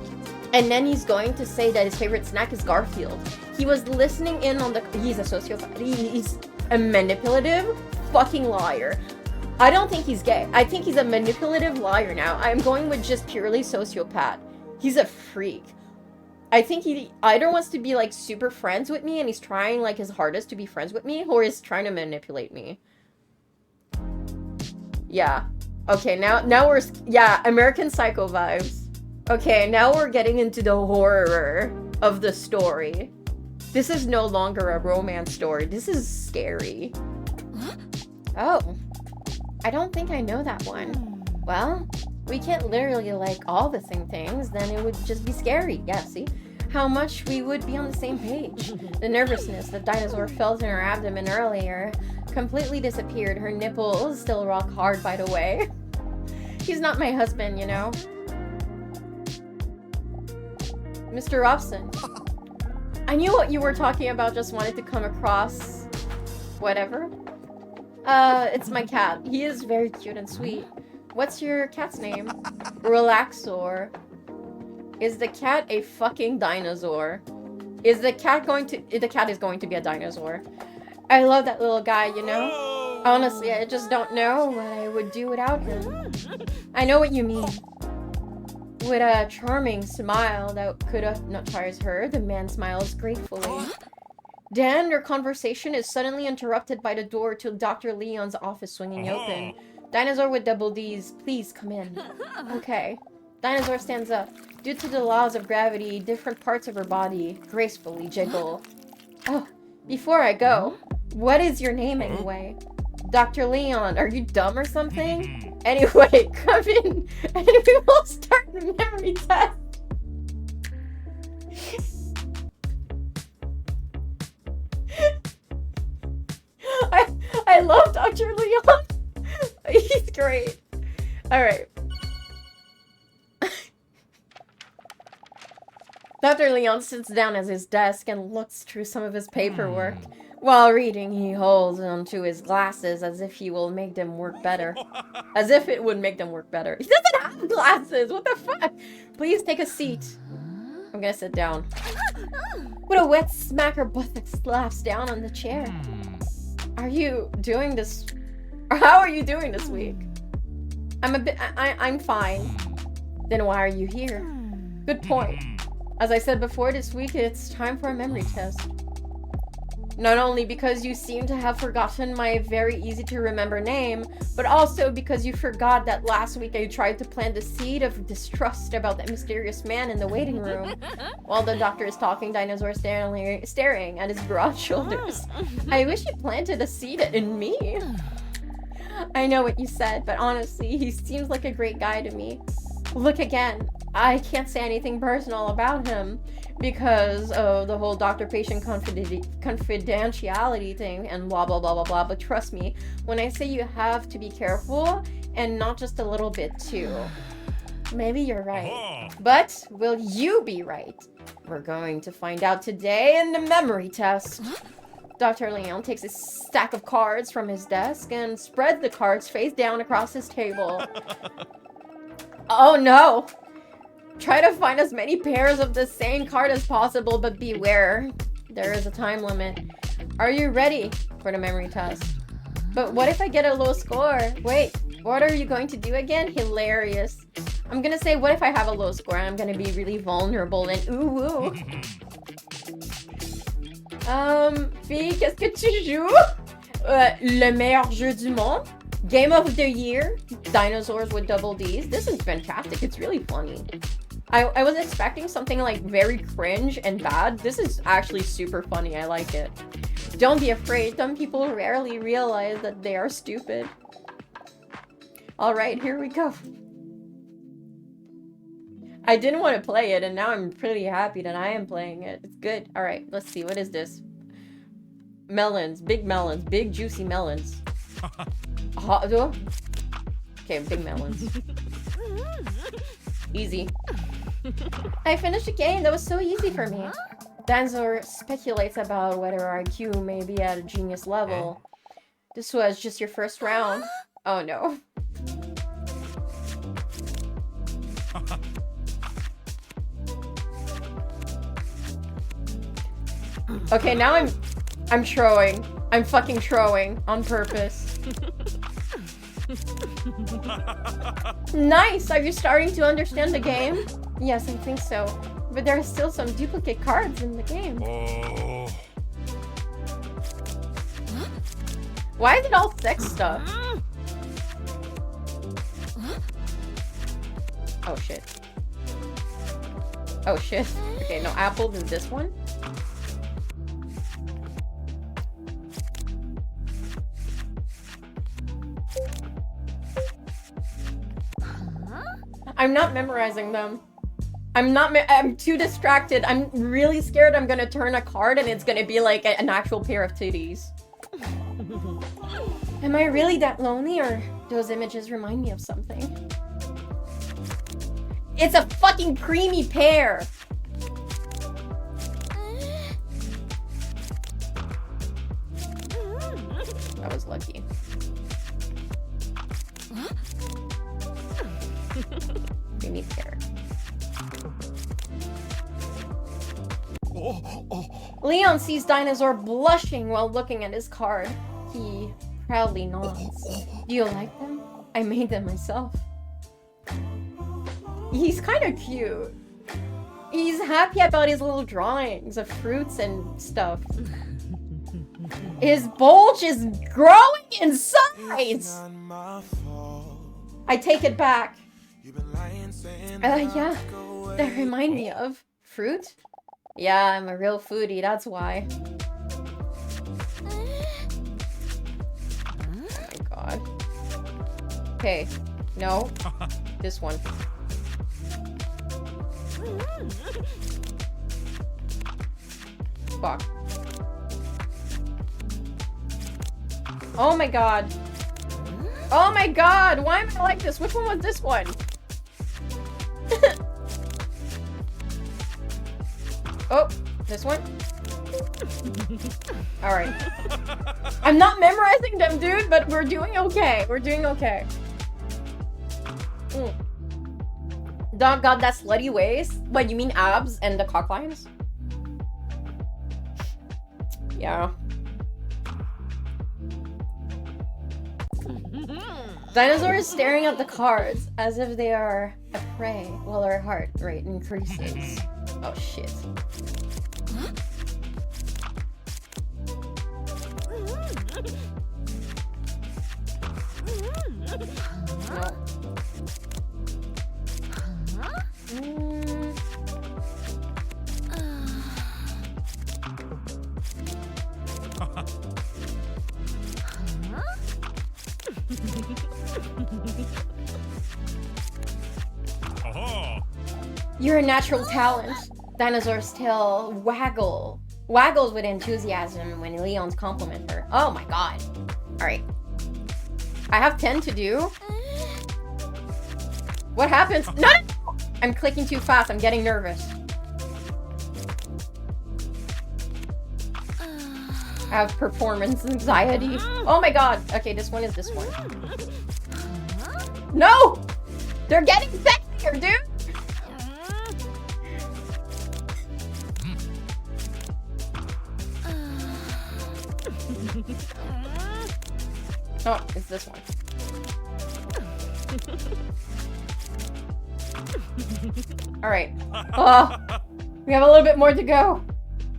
And then he's going to say that his favorite snack is Garfield. He was listening in on the... He's a sociopath. He's a manipulative fucking liar. I don't think he's gay. I think he's a manipulative liar now. I'm going with just purely sociopath. He's a freak. I think he either wants to be, like, super friends with me and he's trying, like, his hardest to be friends with me, or he's trying to manipulate me. Yeah. Okay, now we're... Yeah, American Psycho vibes. Okay, now we're getting into the horror of the story. This is no longer a romance story. This is scary. Oh. I don't think I know that one. Well, we can't literally like all the same things, then it would just be scary. Yeah, see? How much we would be on the same page. The nervousness the dinosaur felt in her abdomen earlier completely disappeared. Her nipples still rock hard, by the way. He's not my husband, you know? Mr. Robson. I knew what you were talking about, just wanted to come across... whatever. It's my cat. He is very cute and sweet. What's your cat's name? Relaxor. Is the cat a fucking dinosaur? Is the cat going to... The cat is going to be a dinosaur. I love that little guy, you know? Honestly, I just don't know what I would do without him. I know what you mean. With a charming smile that could hypnotize her, the man smiles gratefully. Then their conversation is suddenly interrupted by the door to Dr. Leon's office swinging open. Dinosaur with double D's, please come in. Okay. Dinosaur stands up. Due to the laws of gravity, different parts of her body gracefully jiggle. Oh, before I go, what is your name anyway? Dr. Leon, are you dumb or something? Anyway, come in and we will start the memory test. I love Dr. Leon. He's great. Alright. Dr. Leon sits down at his desk and looks through some of his paperwork. While reading, he holds onto his glasses as if he will make them work better. As if it would make them work better. He doesn't have glasses! What the fuck? Please take a seat. I'm gonna sit down. With a wet smack, her buttock slaps down on the chair. Are you doing this... Or how are you doing this week? I'm fine. Then why are you here? Good point. As I said before, this week it's time for a memory test. Not only because you seem to have forgotten my very easy to remember name, but also because you forgot that last week I tried to plant the seed of distrust about that mysterious man in the waiting room. While the doctor is talking, Dinosaur staring at his broad shoulders. I wish you planted a seed in me. I know what you said, but honestly, he seems like a great guy to me. Look again. I can't say anything personal about him, because of the whole doctor-patient confidentiality thing and blah blah blah blah blah. But trust me, when I say you have to be careful and not just a little bit too. Maybe you're right. But will you be right? We're going to find out today in the memory test. Dr. Leon takes a stack of cards from his desk and spreads the cards face down across his table. Oh no! Try to find as many pairs of the same card as possible, but beware. There is a time limit. Are you ready for the memory test? But what if I get a low score? Wait, what are you going to do again? Hilarious. I'm gonna say, what if I have a low score? I'm gonna be really vulnerable and ooh. Fille, qu'est-ce que tu joues? Le meilleur jeu du monde? Game of the year? Dinosaurs with double Ds? This is fantastic. It's really funny. I was expecting something like very cringe and bad. This is actually super funny. I like it. Don't be afraid. Some people rarely realize that they are stupid. Alright, here we go. I didn't want to play it, and now I'm pretty happy that I am playing it. It's good. Alright, let's see. What is this? Melons. Big juicy melons. Okay, big melons. Easy. I finished the game. That was so easy for me. Dinosaur speculates about whether our IQ may be at a genius level. This was just your first round. Oh no. Okay, now I'm trolling. I'm fucking trolling on purpose. Nice! Are you starting to understand the game? Yes, I think so. But there are still some duplicate cards in the game. Oh. Why is it all sex stuff? Oh shit. Oh shit. Okay, no, apples is this one? I'm not memorizing them. I'm too distracted. I'm really scared I'm gonna turn a card and it's gonna be like an actual pair of titties. Am I really that lonely, or those images remind me of something? It's a fucking creamy pear! I was lucky. Creamy pear. Leon sees Dinosaur blushing while looking at his card. He proudly nods. Do you like them? I made them myself. He's kind of cute. He's happy about his little drawings of fruits and stuff. His bulge is growing in size! I take it back. Yeah. That remind me of fruit? Yeah, I'm a real foodie, that's why. Oh my god. Okay. No. This one. Fuck. Oh my god. Oh my god! Why am I like this? Which one was this one? Oh, this one? Alright. I'm not memorizing them, dude, but we're doing okay. We're doing okay. Dog got that slutty waist? What, you mean abs and the cock lines? Yeah. Dinosaur is staring at the cards as if they are a prey while her heart rate increases. Oh shit. You're a natural talent. Dinosaur's tail waggles with enthusiasm when Leon's compliment her. Oh my god. Alright. I have 10 to do. What happens? No! I'm clicking too fast. I'm getting nervous. I have performance anxiety. Oh my god. Okay, this one is this one. No! They're getting sexier, dude! Oh, it's this one. Alright. Oh, we have a little bit more to go.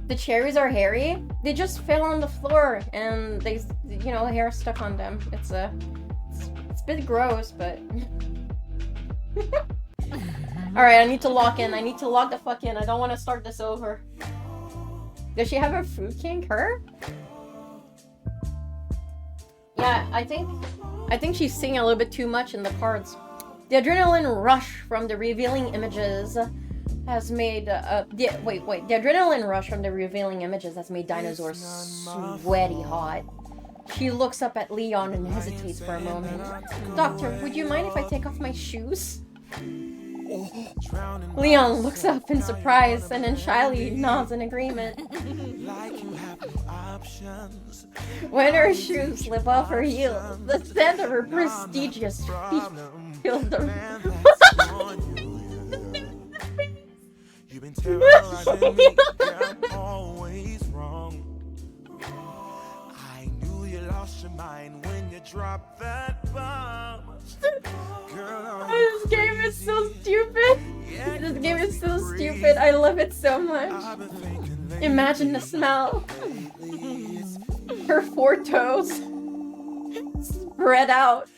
The cherries are hairy. They just fell on the floor and they, you know, hair stuck on them. It's a bit gross, but... Alright, I need to lock in. I need to lock the fuck in. I don't want to start this over. Does she have a fruit kink? Her? Yeah, I think she's seeing a little bit too much in the cards. The adrenaline rush from the revealing images has made the adrenaline rush from the revealing images has made Dinosaur sweaty hot. She looks up at Leon and hesitates for a moment. Doctor, would you mind if I take off my shoes? Leon looks up in surprise and then shyly nods in agreement. When her shoes slip off her heels, the scent of her prestigious feet fills the room. You've been terrorizing me, I'm always wrong. I knew you lost your mind when you dropped that bomb. Girl, this game is so stupid. This game is so stupid. I love it so much. Imagine the smell. Her 4 toes spread out.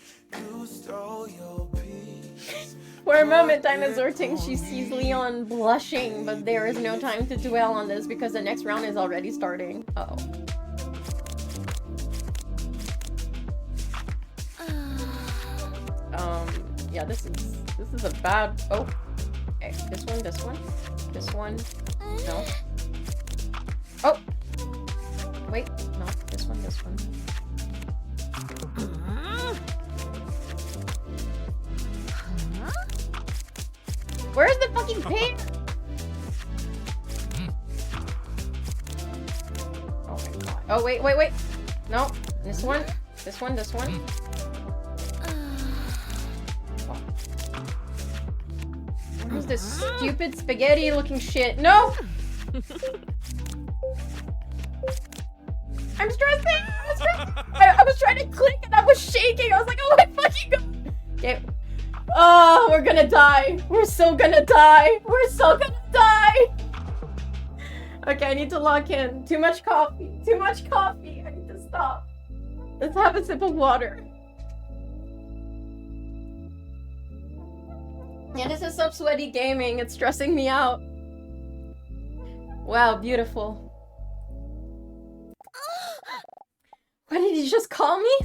For a moment, Dinosaur thinks she sees Leon blushing, but there is no time to dwell on this because the next round is already starting. Uh-oh. Yeah, this is a bad... Oh. Okay, this one. No. Oh! Wait, no, this one. Where's the fucking paper? Oh my god. Oh, wait. No, this one. Where's this stupid spaghetti looking shit? No! I'm stressing! I was trying to click and I was shaking. I was like, oh my fucking god. Okay. Oh, we're gonna die. We're so gonna die. Okay, I need to lock in. Too much coffee. I need to stop. Let's have a sip of water. Yeah, this is some sweaty gaming. It's stressing me out. Wow, beautiful. What did he just call me?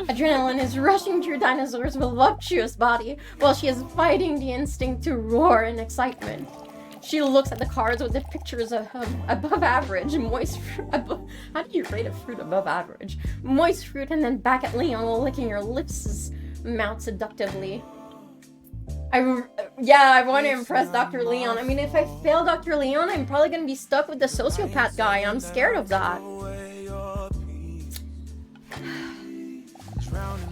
Adrenaline is rushing through Dinosaur's voluptuous body while she is fighting the instinct to roar in excitement. She looks at the cards with the pictures of above average, moist fruit. How do you rate a fruit above average? Moist fruit, and then back at Leon while licking her lips' mouth seductively. I want to impress Dr. Leon. I mean, if I fail Dr. Leon, I'm probably going to be stuck with the sociopath guy. I'm scared of that.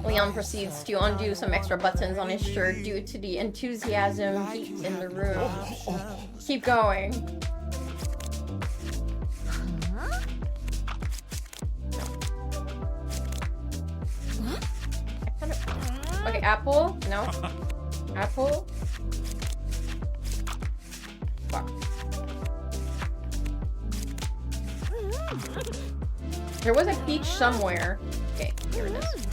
Leon proceeds to undo some extra buttons on his shirt due to the enthusiasm heat in the room. Keep going. Okay, apple? No. Apple? Fuck. There was a peach somewhere. Okay, here it is.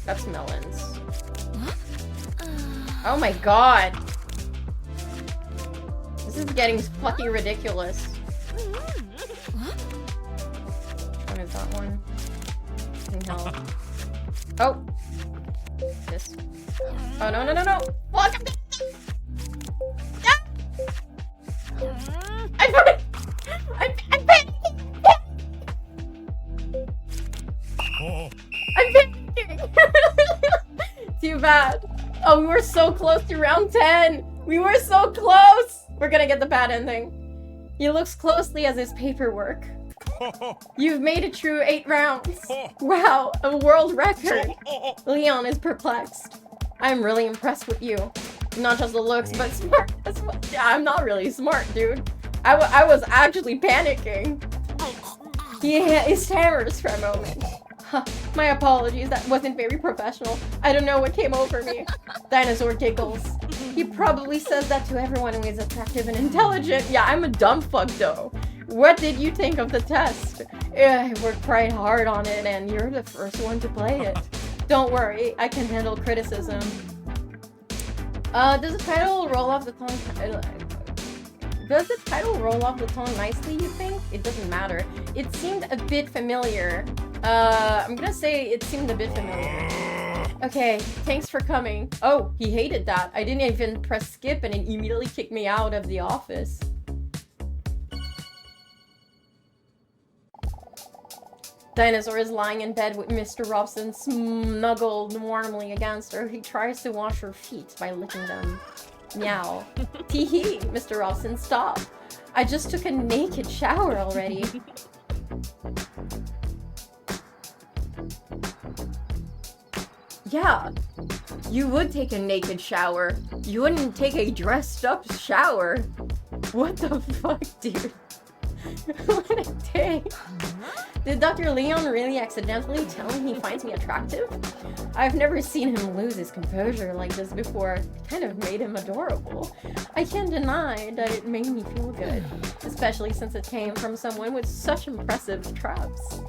That's melons. Oh my god! This is getting fucking ridiculous. Which one is that one? No. Oh! This. Oh no. Fuck! I'm panicking! Too bad. Oh, we were so close to round 10! We were so close! We're gonna get the bad ending. He looks closely at his paperwork. You've made it through 8 rounds. Wow, a world record. Leon is perplexed. I'm really impressed with you. Not just the looks, but smart as well. Yeah, I'm not really smart, dude. I was actually panicking. He stammers for a moment. Huh, my apologies, that wasn't very professional. I don't know what came over me. Dinosaur giggles. He probably says that to everyone who is attractive and intelligent. Yeah, I'm a dumb fuck though. What did you think of the test? I worked quite hard on it and you're the first one to play it. Don't worry, I can handle criticism. Does the title roll off the tongue? Does the title roll off the tongue nicely, you think? It doesn't matter. It seemed a bit familiar. I'm gonna say it seemed a bit familiar. Okay, thanks for coming. Oh, he hated that. I didn't even press skip and it immediately kicked me out of the office. Dinosaur is lying in bed with Mr. Robson snuggled warmly against her. He tries to wash her feet by licking them. Meow. Tee-hee, Mr. Robson, stop. I just took a naked shower already. Yeah, you would take a naked shower. You wouldn't take a dressed up shower. What the fuck, dude? What a day. Did Dr. Leon really accidentally tell me he finds me attractive? I've never seen him lose his composure like this before. It kind of made him adorable. I can't deny that it made me feel good, especially since it came from someone with such impressive traps.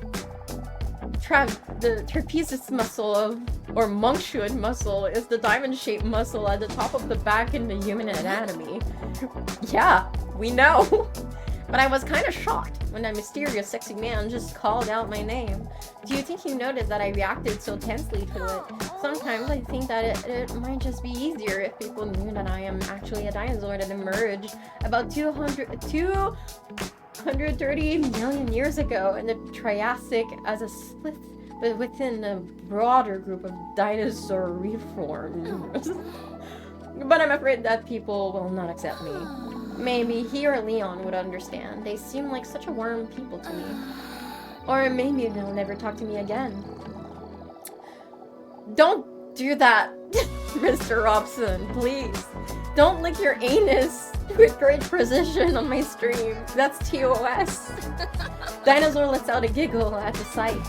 The trapezius muscle or monkshood muscle is the diamond-shaped muscle at the top of the back in the human anatomy. Yeah, we know. But I was kind of shocked when that mysterious sexy man just called out my name. Do you think you noticed that I reacted so tensely to it? Sometimes I think that it might just be easier if people knew that I am actually a dinosaur that emerged about 230 million years ago in the Triassic as a split but within a broader group of dinosaur reforms. But I'm afraid that people will not accept me. Maybe he or Leon would understand. They seem like such a warm people to me. Or maybe they'll never talk to me again. Don't do that, Mr. Robson, please. Don't lick your anus with great precision on my stream. That's TOS. Dinosaur lets out a giggle at the sight.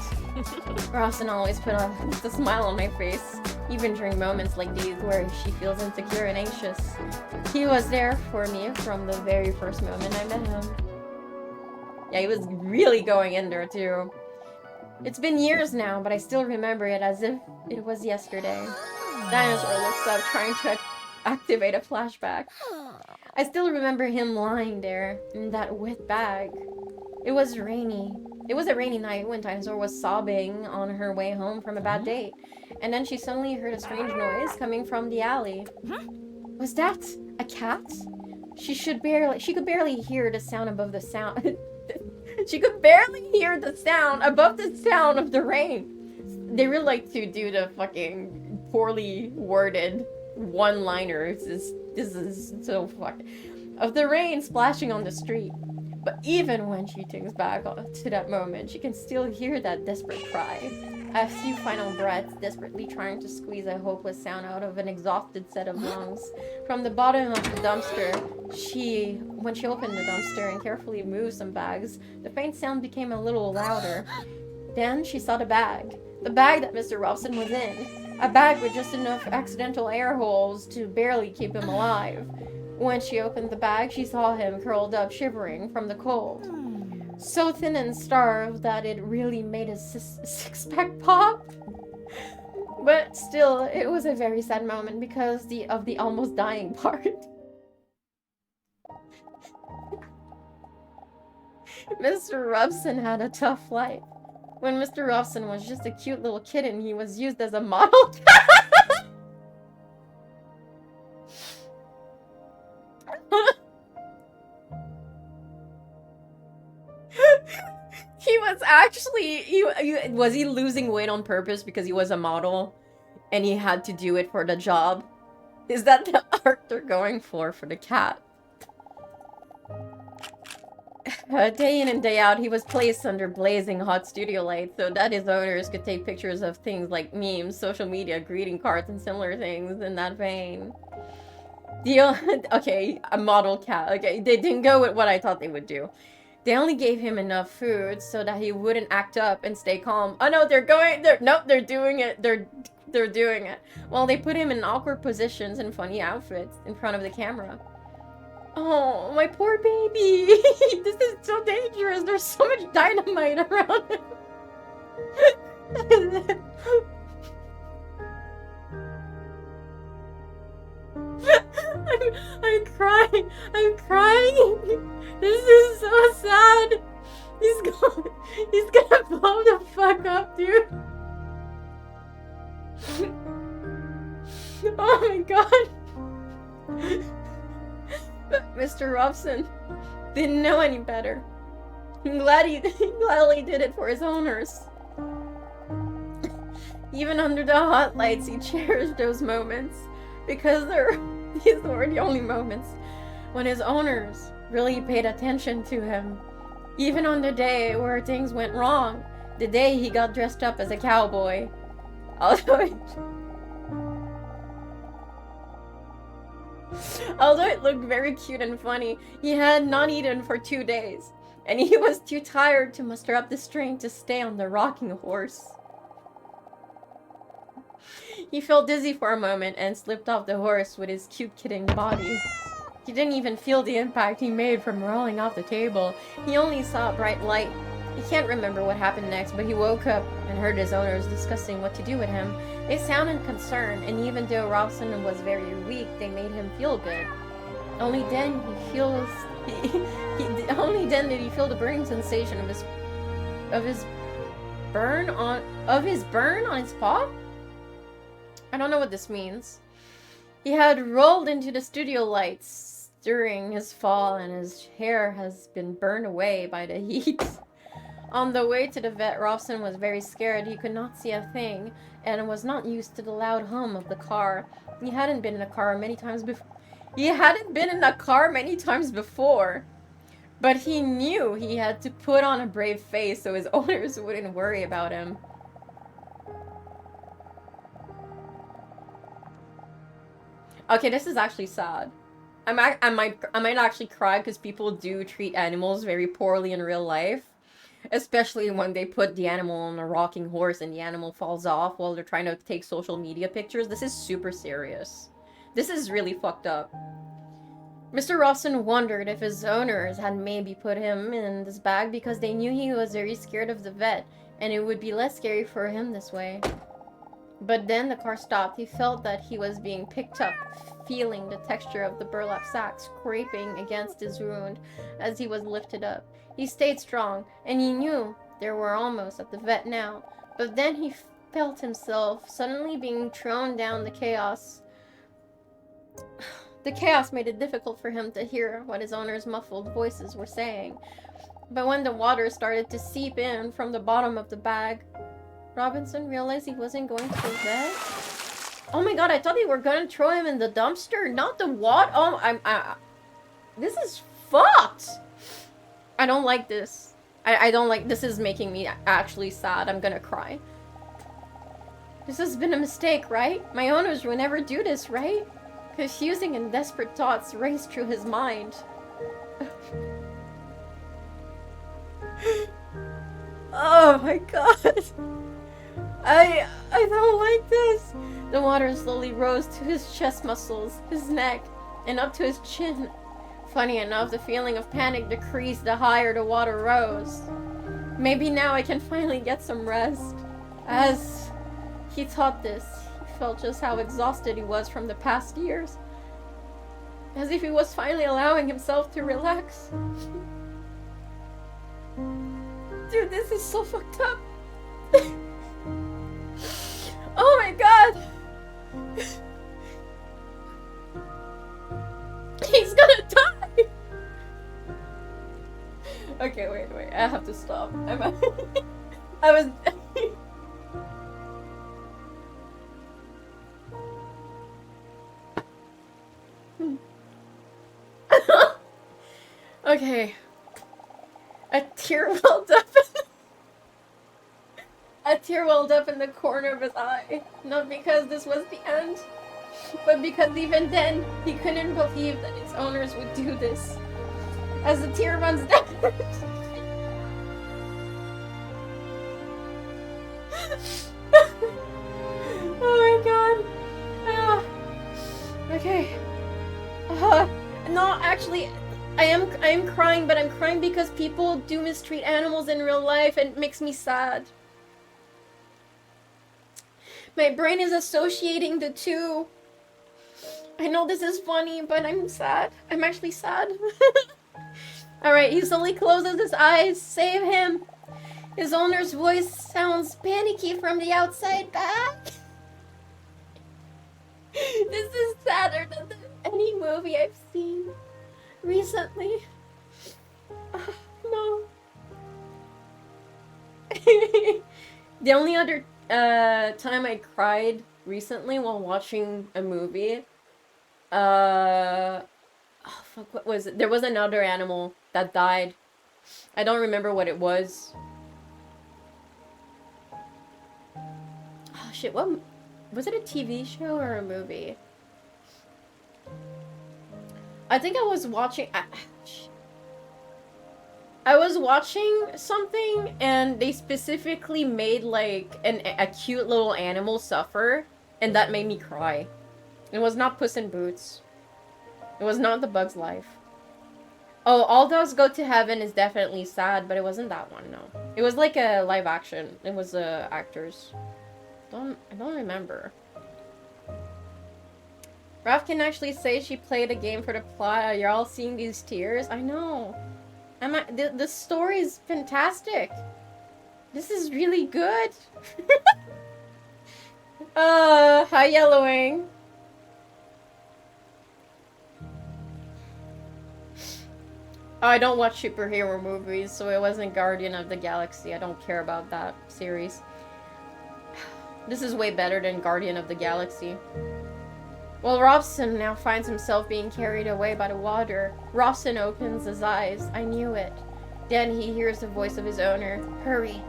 Robson always put a smile on my face, even during moments like these where she feels insecure and anxious. He was there for me from the very first moment I met him. Yeah, he was really going in there too. It's been years now, but I still remember it as if it was yesterday. Dinosaur looks up, trying to activate a flashback. I still remember him lying there in that wet bag. It was rainy. It was a rainy night when Dinosaur was sobbing on her way home from a bad date. And then she suddenly heard a strange noise coming from the alley. Was that a cat? She could barely hear the sound above the sound. She could barely hear the sound above the sound of the rain. They really like to do the fucking poorly worded one-liners. This is so fucking... Of the rain splashing on the street. But even when she thinks back to that moment, she can still hear that desperate cry. A few final breaths, desperately trying to squeeze a hopeless sound out of an exhausted set of lungs. From the bottom of the dumpster, when she opened the dumpster and carefully moved some bags, the faint sound became a little louder. Then she saw the bag that Mr. Robson was in. A bag with just enough accidental air holes to barely keep him alive. When she opened the bag, she saw him curled up, shivering from the cold. So thin and starved that it really made his six-pack pop. But still, it was a very sad moment because of the almost dying part. Mr. Robson had a tough life. When Mr. Robson was just a cute little kitten, he was used as a model. actually, was he losing weight on purpose because he was a model and he had to do it for the job? Is that the art they're going for the cat? Day in and day out, he was placed under blazing hot studio lights so that his owners could take pictures of things like memes, social media, greeting cards, and similar things in that vein. Okay, a model cat. Okay, they didn't go with what I thought they would do. They only gave him enough food so that he wouldn't act up and stay calm. Oh no, they're doing it. They're doing it. Well, they put him in awkward positions and funny outfits in front of the camera. Oh, my poor baby. This is so dangerous. There's so much dynamite around him. I'm crying. I'm crying. This is so sad. He's gonna blow the fuck up, dude. Oh my god. But Mr. Robson didn't know any better. I'm glad he gladly did it for his owners. Even under the hot lights, he cherished those moments because these were the only moments when his owners really paid attention to him. Even on the day where things went wrong, the day he got dressed up as a cowboy. Although it looked very cute and funny, he had not eaten for 2 days, and he was too tired to muster up the strength to stay on the rocking horse. He felt dizzy for a moment and slipped off the horse with his cute kidding body. He didn't even feel the impact he made from rolling off the table. He only saw a bright light. He can't remember what happened next, but he woke up and heard his owners discussing what to do with him. They sounded concerned, and even though Robson was very weak, they made him feel good. Only then only then did he feel the burning sensation of his burn on his paw. I don't know what this means. He had rolled into the studio lights during his fall, and his hair has been burned away by the heat. On the way to the vet, Robson was very scared. He could not see a thing, and was not used to the loud hum of the car. He hadn't been in a car many times before. But he knew he had to put on a brave face so his owners wouldn't worry about him. Okay, this is actually sad. I might actually cry because people do treat animals very poorly in real life. Especially when they put the animal on a rocking horse and the animal falls off while they're trying to take social media pictures. This is super serious. This is really fucked up. Mr. Robson wondered if his owners had maybe put him in this bag because they knew he was very scared of the vet, and it would be less scary for him this way. But then the car stopped. He felt that he was being picked up, feeling the texture of the burlap sack scraping against his wound as he was lifted up. He stayed strong, and he knew they were almost at the vet now. But then he felt himself suddenly being thrown down the chaos. The chaos made it difficult for him to hear what his owner's muffled voices were saying. But when the water started to seep in from the bottom of the bag, Robinson realized he wasn't going to the vet. Oh my god, I thought they were going to throw him in the dumpster, not the water. Oh, this is fucked. I don't like this. I don't like this. Is making me actually sad. I'm gonna cry. This has been a mistake, right? My owners will never do this, right? Confusing and desperate thoughts raced through his mind. Oh my god. I don't like this. The water slowly rose to his chest muscles, his neck, and up to his chin. Funny enough, the feeling of panic decreased the higher the water rose. Maybe now I can finally get some rest. As he thought this, he felt just how exhausted he was from the past years. As if he was finally allowing himself to relax. Dude, this is so fucked up. Oh my god! He's gonna die! Okay, wait, I have to stop. Okay. A tear welled up. A tear welled up in the corner of his eye. Not because this was the end, but because even then, he couldn't believe that his owners would do this. As the tear runs down. Oh my god. Okay. No, actually, I am crying, but I'm crying because people do mistreat animals in real life and it makes me sad. My brain is associating the two. I know this is funny, but I'm sad. I'm actually sad. Alright, he slowly closes his eyes. Save him. His owner's voice sounds panicky from the outside back. This is sadder than any movie I've seen recently. No. The only other time I cried recently while watching a movie, oh fuck, what was it? There was another animal that died. I don't remember what it was. Oh shit, what was it, a TV show or a movie? I think I was watching I was watching something and they specifically made like a cute little animal suffer, and that made me cry. It was not Puss in Boots. It was not The Bug's Life. Oh, All Dogs Go to Heaven is definitely sad, but it wasn't that one, no. It was like a live action. It was actors. I don't remember. Raph can actually say she played a game for the plot. You're all seeing these tears? I know. The story is fantastic. This is really good. Hi, Yellowing. Oh, I don't watch superhero movies, so it wasn't Guardian of the Galaxy. I don't care about that series. This is way better than Guardian of the Galaxy. Well, Robson now finds himself being carried away by the water. Robson opens his eyes. I knew it. Then he hears the voice of his owner. Hurry.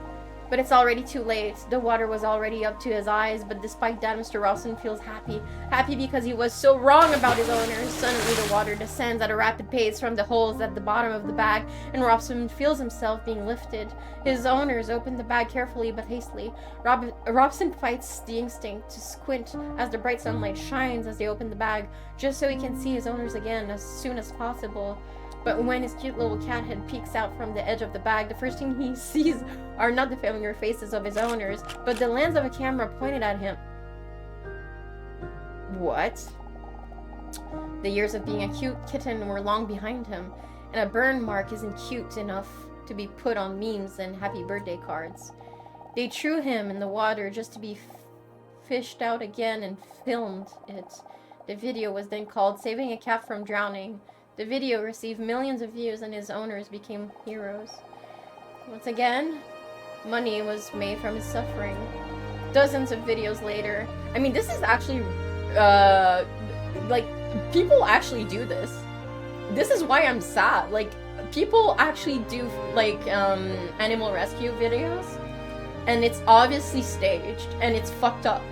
But it's already too late. The water was already up to his eyes, but despite that, Mr. Robson feels happy. Happy because he was so wrong about his owners. Suddenly, the water descends at a rapid pace from the holes at the bottom of the bag, and Robson feels himself being lifted. His owners open the bag carefully but hastily. Robson fights the instinct to squint as the bright sunlight shines as they open the bag, just so he can see his owners again as soon as possible. But when his cute little cat head peeks out from the edge of the bag, the first thing he sees are not the familiar faces of his owners, but the lens of a camera pointed at him. What? The years of being a cute kitten were long behind him, and a burn mark isn't cute enough to be put on memes and happy birthday cards. They threw him in the water just to be fished out again and filmed it. The video was then called Saving a Cat from Drowning. The video received millions of views and his owners became heroes. Once again, money was made from his suffering. Dozens of videos later. I mean, this is actually, like, people actually do this. This is why I'm sad. Like, people actually do, like, animal rescue videos. And it's obviously staged. And it's fucked up.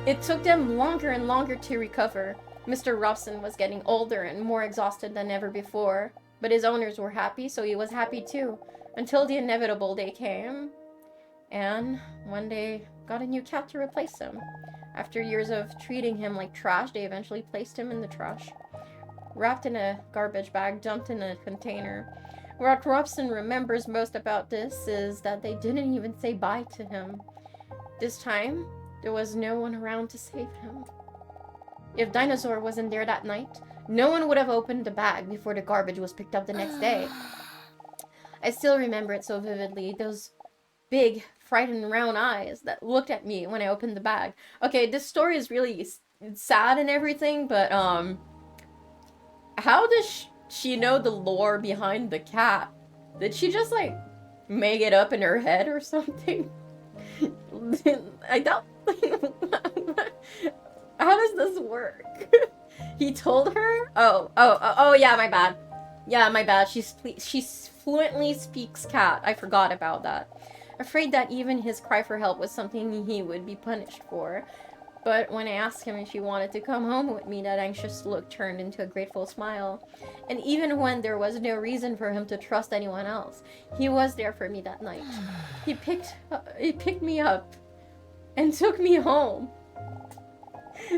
It took them longer and longer to recover. Mr. Robson was getting older and more exhausted than ever before, but his owners were happy, so he was happy too, until the inevitable day came. And one day got a new cat to replace him. After years of treating him like trash, they eventually placed him in the trash. Wrapped in a garbage bag, dumped in a container. What Robson remembers most about this is that they didn't even say bye to him. This time, there was no one around to save him. If Dinosaur wasn't there that night, no one would have opened the bag before the garbage was picked up the next day. I still remember it so vividly, those big, frightened round eyes that looked at me when I opened the bag. Okay, this story is really sad and everything, but, how does she know the lore behind the cat? Did she just, like, make it up in her head or something? I don't... How does this work? He told her? Oh, yeah, my bad. Yeah, my bad. She fluently speaks cat. I forgot about that. Afraid that even his cry for help was something he would be punished for. But when I asked him if he wanted to come home with me, that anxious look turned into a grateful smile. And even when there was no reason for him to trust anyone else, he was there for me that night. He picked me up and took me home.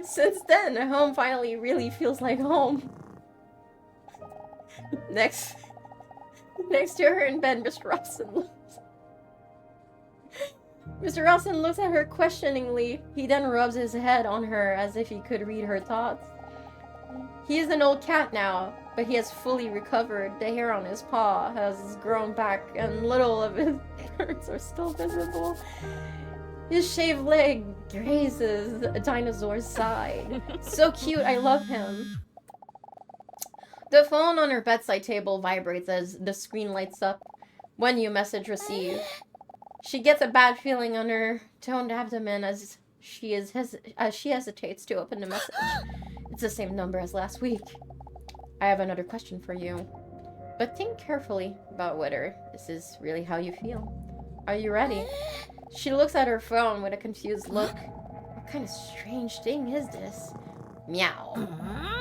Since then, home finally really feels like home. Next to her in bed, Mr. Robson looks at her questioningly. He then rubs his head on her as if he could read her thoughts. He is an old cat now, but he has fully recovered. The hair on his paw has grown back and little of his hairs are still visible. His shaved leg grazes a dinosaur's side. So cute, I love him. The phone on her bedside table vibrates as the screen lights up. One new message received. She gets a bad feeling on her toned abdomen as she hesitates to open the message. It's the same number as last week. I have another question for you. But think carefully about whether this is really how you feel. Are you ready? She looks at her phone with a confused look. What kind of strange thing is this? Meow.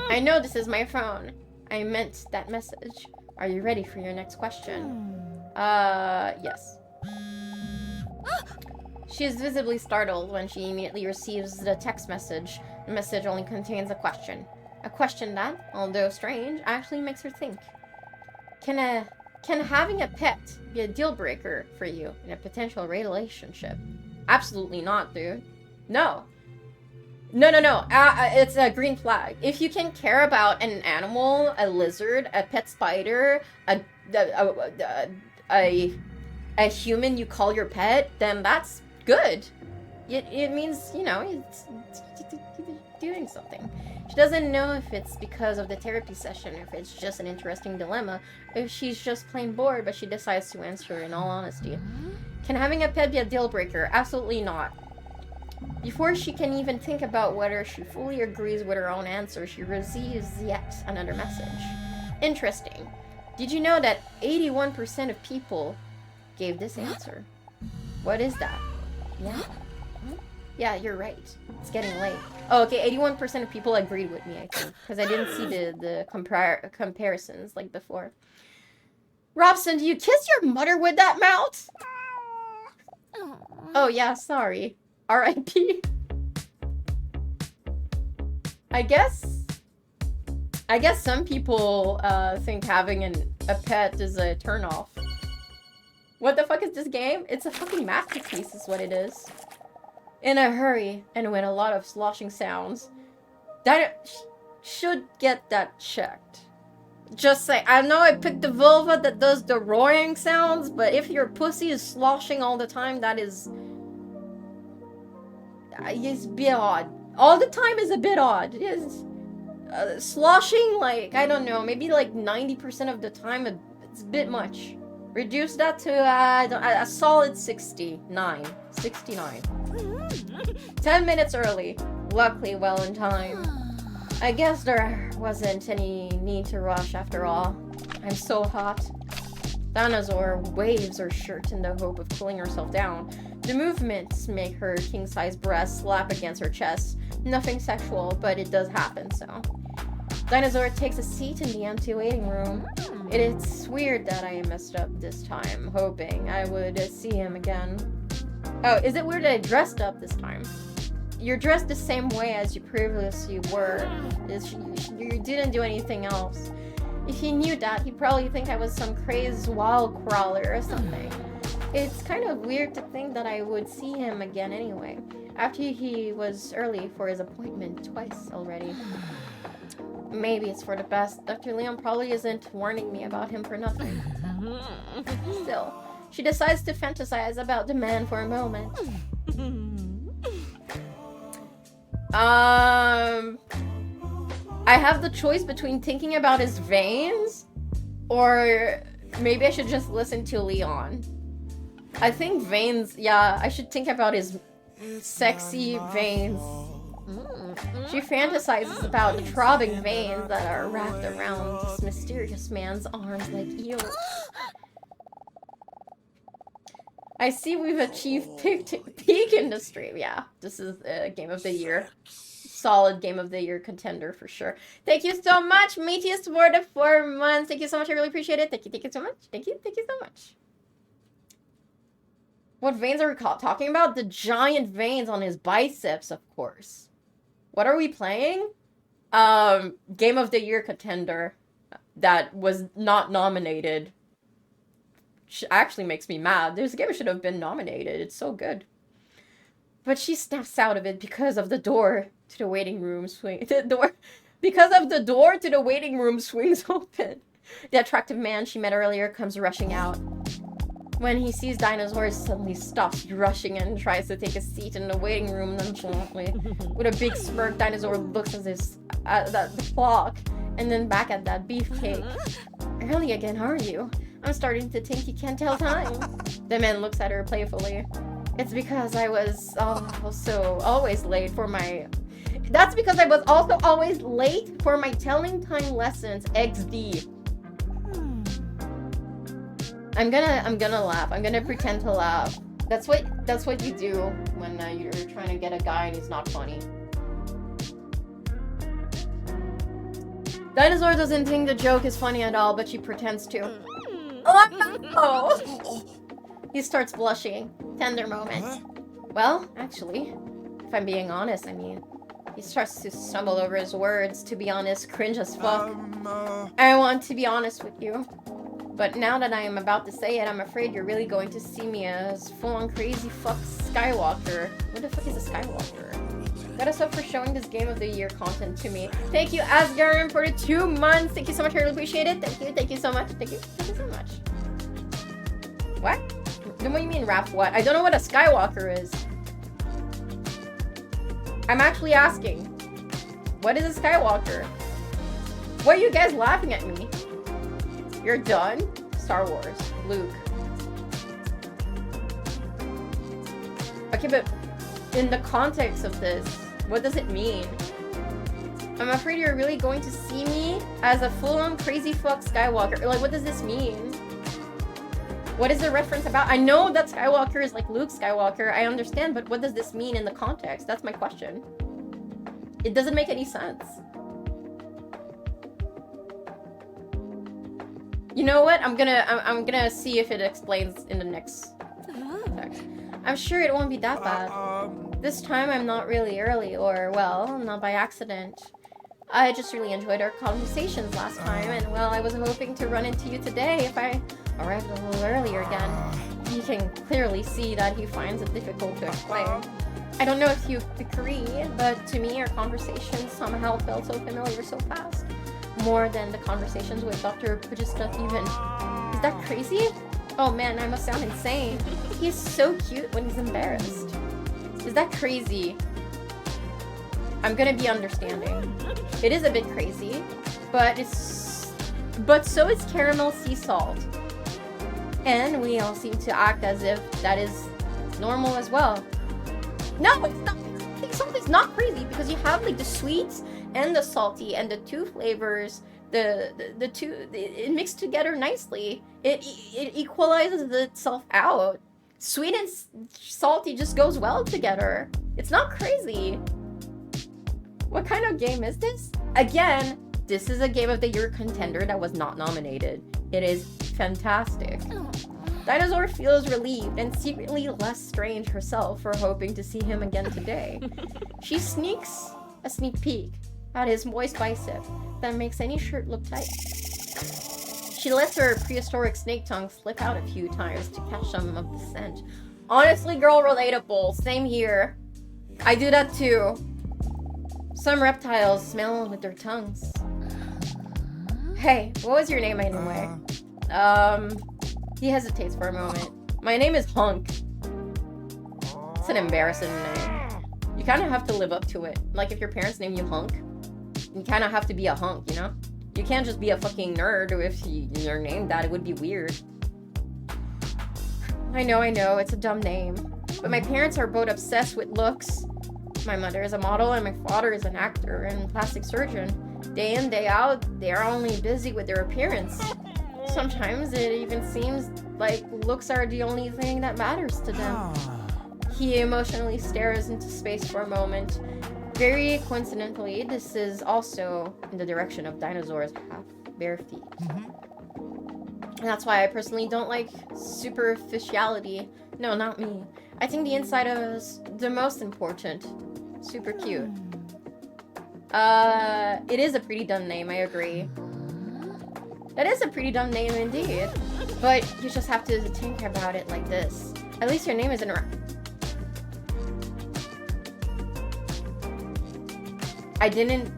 I know this is my phone. I meant that message. Are you ready for your next question? Yes. She is visibly startled when she immediately receives the text message. The message only contains a question. A question that, although strange, actually makes her think. Can having a pet be a deal breaker for you in a potential relationship? Absolutely not, dude. No. No. It's a green flag. If you can care about an animal, a lizard, a pet spider, a human you call your pet, then that's good. It means, you know, it's doing something. She doesn't know if it's because of the therapy session, or if it's just an interesting dilemma, or if she's just plain bored, but she decides to answer in all honesty. Can having a pet be a deal breaker? Absolutely not. Before she can even think about whether she fully agrees with her own answer, she receives yet another message. Interesting. Did you know that 81% of people gave this answer? What is that? Yeah? Yeah, you're right. It's getting late. Oh, okay, 81% of people agreed with me, I think. Because I didn't see the comparisons like before. Robson, do you kiss your mother with that mouth? Oh, yeah, sorry. R.I.P. I guess some people think having a pet is a turnoff. What the fuck is this game? It's a fucking masterpiece is what it is. In a hurry, and with a lot of sloshing sounds. That should get that checked. Just say, I know I picked the vulva that does the roaring sounds, but if your pussy is sloshing all the time, that is... It's a bit odd. All the time is a bit odd. It's, sloshing, like, I don't know, maybe like 90% of the time, it's a bit much. Reduce that to a solid 69. 10 minutes early. Luckily well in time. I guess there wasn't any need to rush after all. I'm so hot. Dinosaur waves her shirt in the hope of cooling herself down. The movements make her king-size breasts slap against her chest. Nothing sexual, but it does happen, so. Dinosaur takes a seat in the empty waiting room. It's weird that I messed up this time, hoping I would see him again. Oh, is it weird that I dressed up this time? You're dressed the same way as you previously were. You didn't do anything else. If he knew that, he'd probably think I was some crazed wall crawler or something. It's kind of weird to think that I would see him again anyway, after he was early for his appointment twice already. Maybe it's for the best. Dr. Leon probably isn't warning me about him for nothing. Still, she decides to fantasize about the man for a moment. I have the choice between thinking about his veins, or maybe I should just listen to Leon. I think veins, yeah, I should think about his sexy veins. She fantasizes about throbbing veins that are wrapped around this mysterious man's arms like eels. I see we've achieved peak in the stream. Yeah, this is a game of the year. Solid game of the year contender for sure. Thank you so much, Meteus, for the 4 months. Thank you so much. I really appreciate it. Thank you so much. Thank you so much. What veins are we talking about? The giant veins on his biceps, of course. What are we playing? Game of the year contender that was not nominated. Actually makes me mad. This game should have been nominated. It's so good. But she snaps out of it because of the door to the waiting room because of the door to the waiting room swings open. The attractive man she met earlier comes rushing out. When he sees Dinosaur, he suddenly stops rushing and tries to take a seat in the waiting room nonchalantly. With a big smirk, Dinosaur looks at the clock and then back at that beefcake. Early again, are you? I'm starting to think you can't tell time. The man looks at her playfully. It's because I was also always late for my... That's because I was also always late for my telling time lessons, XD. I'm gonna laugh. I'm gonna pretend to laugh. That's what you do when you're trying to get a guy and he's not funny. Dinosaur doesn't think the joke is funny at all, but she pretends to. Oh! He starts blushing. Tender moment. Well, actually, if I'm being honest, I mean, he starts to stumble over his words. To be honest, cringe as fuck. I want to be honest with you. But now that I am about to say it, I'm afraid you're really going to see me as full-on crazy fuck Skywalker. What the fuck is a Skywalker? Got us up for showing this game of the year content to me. Thank you, Asgarim, for the 2 months. Thank you so much. I really appreciate it. Thank you so much. Thank you so much. What? What do you mean rap what? I don't know what a Skywalker is. I'm actually asking. What is a Skywalker? Why are you guys laughing at me? You're done? Star Wars. Luke. Okay, but in the context of this, what does it mean? I'm afraid you're really going to see me as a full-on crazy fuck Skywalker. Like, what does this mean? What is the reference about? I know that Skywalker is like Luke Skywalker. I understand, but what does this mean in the context? That's my question. It doesn't make any sense. You know what? I'm gonna see if it explains in the next text. I'm sure it won't be that bad. This time I'm not really early, or well, not by accident. I just really enjoyed our conversations last time, and well, I was hoping to run into you today if I arrived a little earlier again. You can clearly see that he finds it difficult to explain. I don't know if you agree, but to me our conversations somehow felt so familiar so fast. More than the conversations with Dr. Pujista even. Is that crazy? Oh man, I must sound insane. He's so cute when he's embarrassed. Is that crazy? I'm gonna be understanding. It is a bit crazy, but so is caramel sea salt. And we all seem to act as if that is normal as well. No, it's not. Something's not crazy because you have like the sweets and the salty and the two flavors, the two, it mixed together nicely. It equalizes itself out. Sweet and salty just goes well together. It's not crazy. What kind of game is this? Again, this is a game of the year contender that was not nominated. It is fantastic. Dinosaur feels relieved and secretly less strange herself for hoping to see him again today. She sneaks a sneak peek at his moist bicep that makes any shirt look tight. She lets her prehistoric snake tongue slip out a few times to catch some of the scent. Honestly, girl, relatable. Same here. I do that too. Some reptiles smell with their tongues. Hey, what was your name anyway? He hesitates for a moment. My name is Hunk. It's an embarrassing name. You kind of have to live up to it. Like if your parents name you Hunk, you kind of have to be a hunk, you know? You can't just be a fucking nerd if you're named that. It would be weird. I know, it's a dumb name. But my parents are both obsessed with looks. My mother is a model and my father is an actor and plastic surgeon. Day in, day out, they are only busy with their appearance. Sometimes it even seems like looks are the only thing that matters to them. He emotionally stares into space for a moment. Very coincidentally, this is also in the direction of dinosaurs have bare feet. And that's why I personally don't like superficiality. No, not me. I think the inside is the most important. Super cute. It is a pretty dumb name, I agree. That is a pretty dumb name indeed. But you just have to think about it like this. At least your name isn't I didn't...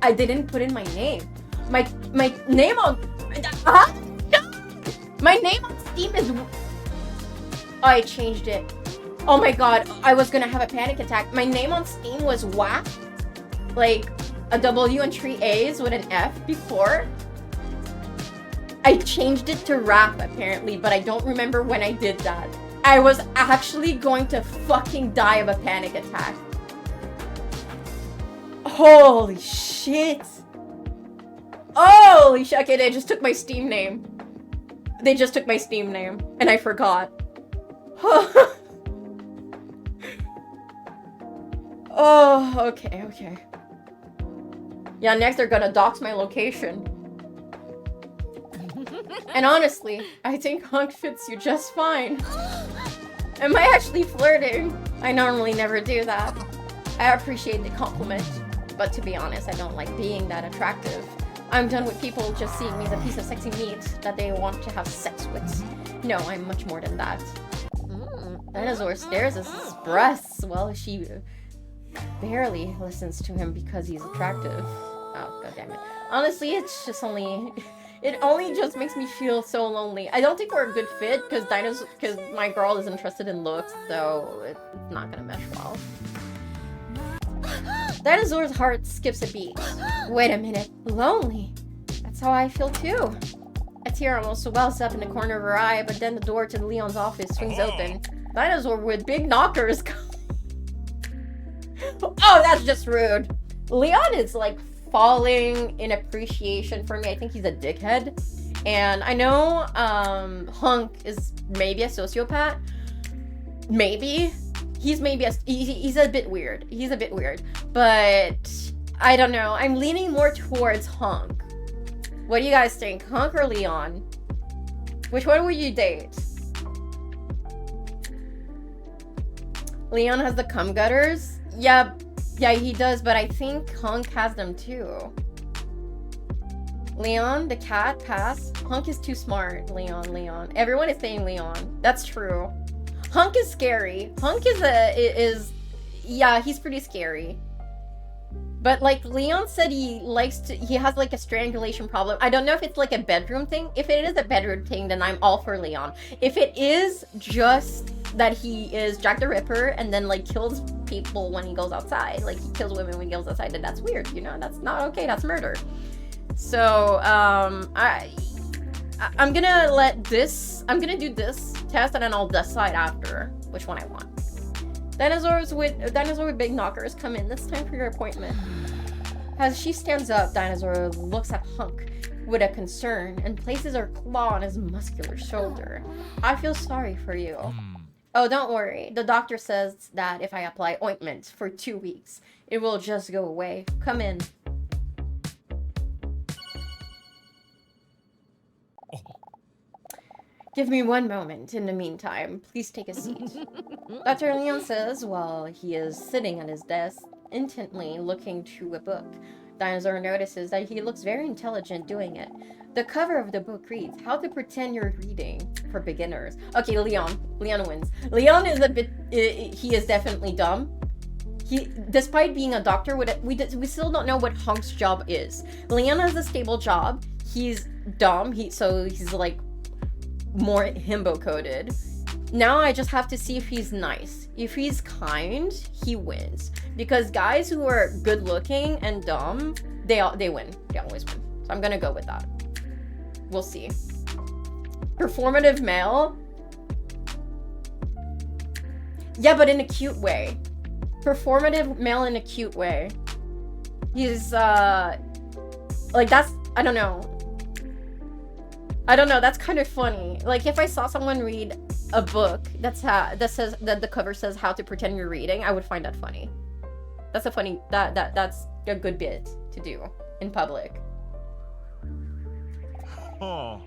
I didn't put in my name. My name on... Huh? No! My name on Steam is... Oh, I changed it. Oh my god, I was gonna have a panic attack. My name on Steam was WAP. Like, a W and 3 A's with an F before. I changed it to rap, apparently, but I don't remember when I did that. I was actually going to fucking die of a panic attack. Holy shit. Holy shit. Okay, they just took my Steam name. They just took my Steam name, and I forgot. Oh, okay. Yeah, next they're gonna dox my location. And honestly, I think Hunk fits you just fine. Am I actually flirting? I normally never do that. I appreciate the compliment, but to be honest, I don't like being that attractive. I'm done with people just seeing me as a piece of sexy meat that they want to have sex with. No, I'm much more than that. Dinosaur stares at his breasts while she barely listens to him because he's attractive. Oh, god damn it. Honestly, it's just only... It only just makes me feel so lonely. I don't think we're a good fit because my girl is interested in looks, so it's not gonna mesh well. Dinosaur's heart skips a beat. Wait a minute. Lonely? That's how I feel too. A tear almost wells up in the corner of her eye, but then the door to Leon's office swings open. Dinosaur with big knockers. Oh, that's just rude. Leon is like falling in appreciation for me. I think he's a dickhead. And I know Hunk is maybe a sociopath. Maybe. He's a bit weird. He's a bit weird. But I don't know. I'm leaning more towards Hunk. What do you guys think? Hunk or Leon? Which one would you date? Leon has the cum gutters? Yeah, he does, but I think Hunk has them too. Leon, the cat, pass. Hunk is too smart. Leon. Everyone is saying Leon. That's true. Hunk is scary. Hunk yeah, he's pretty scary. But like Leon said, he has like a strangulation problem. I don't know if it's like a bedroom thing. If it is a bedroom thing, then I'm all for Leon. If it is just that he is Jack the Ripper and then like kills people when he goes outside, like he kills women when he goes outside, then that's weird, you know? That's not okay, that's murder. So, I'm gonna do this test and then I'll decide after which one I want. Dinosaur with big knockers, come in. It's time for your appointment. As she stands up, Dinosaur looks at Hunk with a concern and places her claw on his muscular shoulder. I feel sorry for you. Oh, don't worry. The doctor says that if I apply ointment for 2 weeks, it will just go away. Come in. Give me one moment. In the meantime, please take a seat. Dr. Leon says while he is sitting at his desk, intently looking through a book. Dinosaur notices that he looks very intelligent doing it. The cover of the book reads, How to Pretend You're Reading for Beginners. Okay, Leon wins. Leon is he is definitely dumb. Despite being a doctor, we still don't know what Hunk's job is. Leon has a stable job. He's dumb. He's like more himbo coded. Now I just have to see if he's nice. If he's kind, he wins. Because guys who are good looking and dumb, they win. They always win. So I'm gonna go with that. We'll see. Performative male. Yeah, but in a cute way. Performative male in a cute way. He's, like, that's, I don't know. That's kind of funny. Like, if I saw someone read a book that says that the cover says how to pretend you're reading, I would find that funny. That's a funny, that's a good bit to do in public. Huh.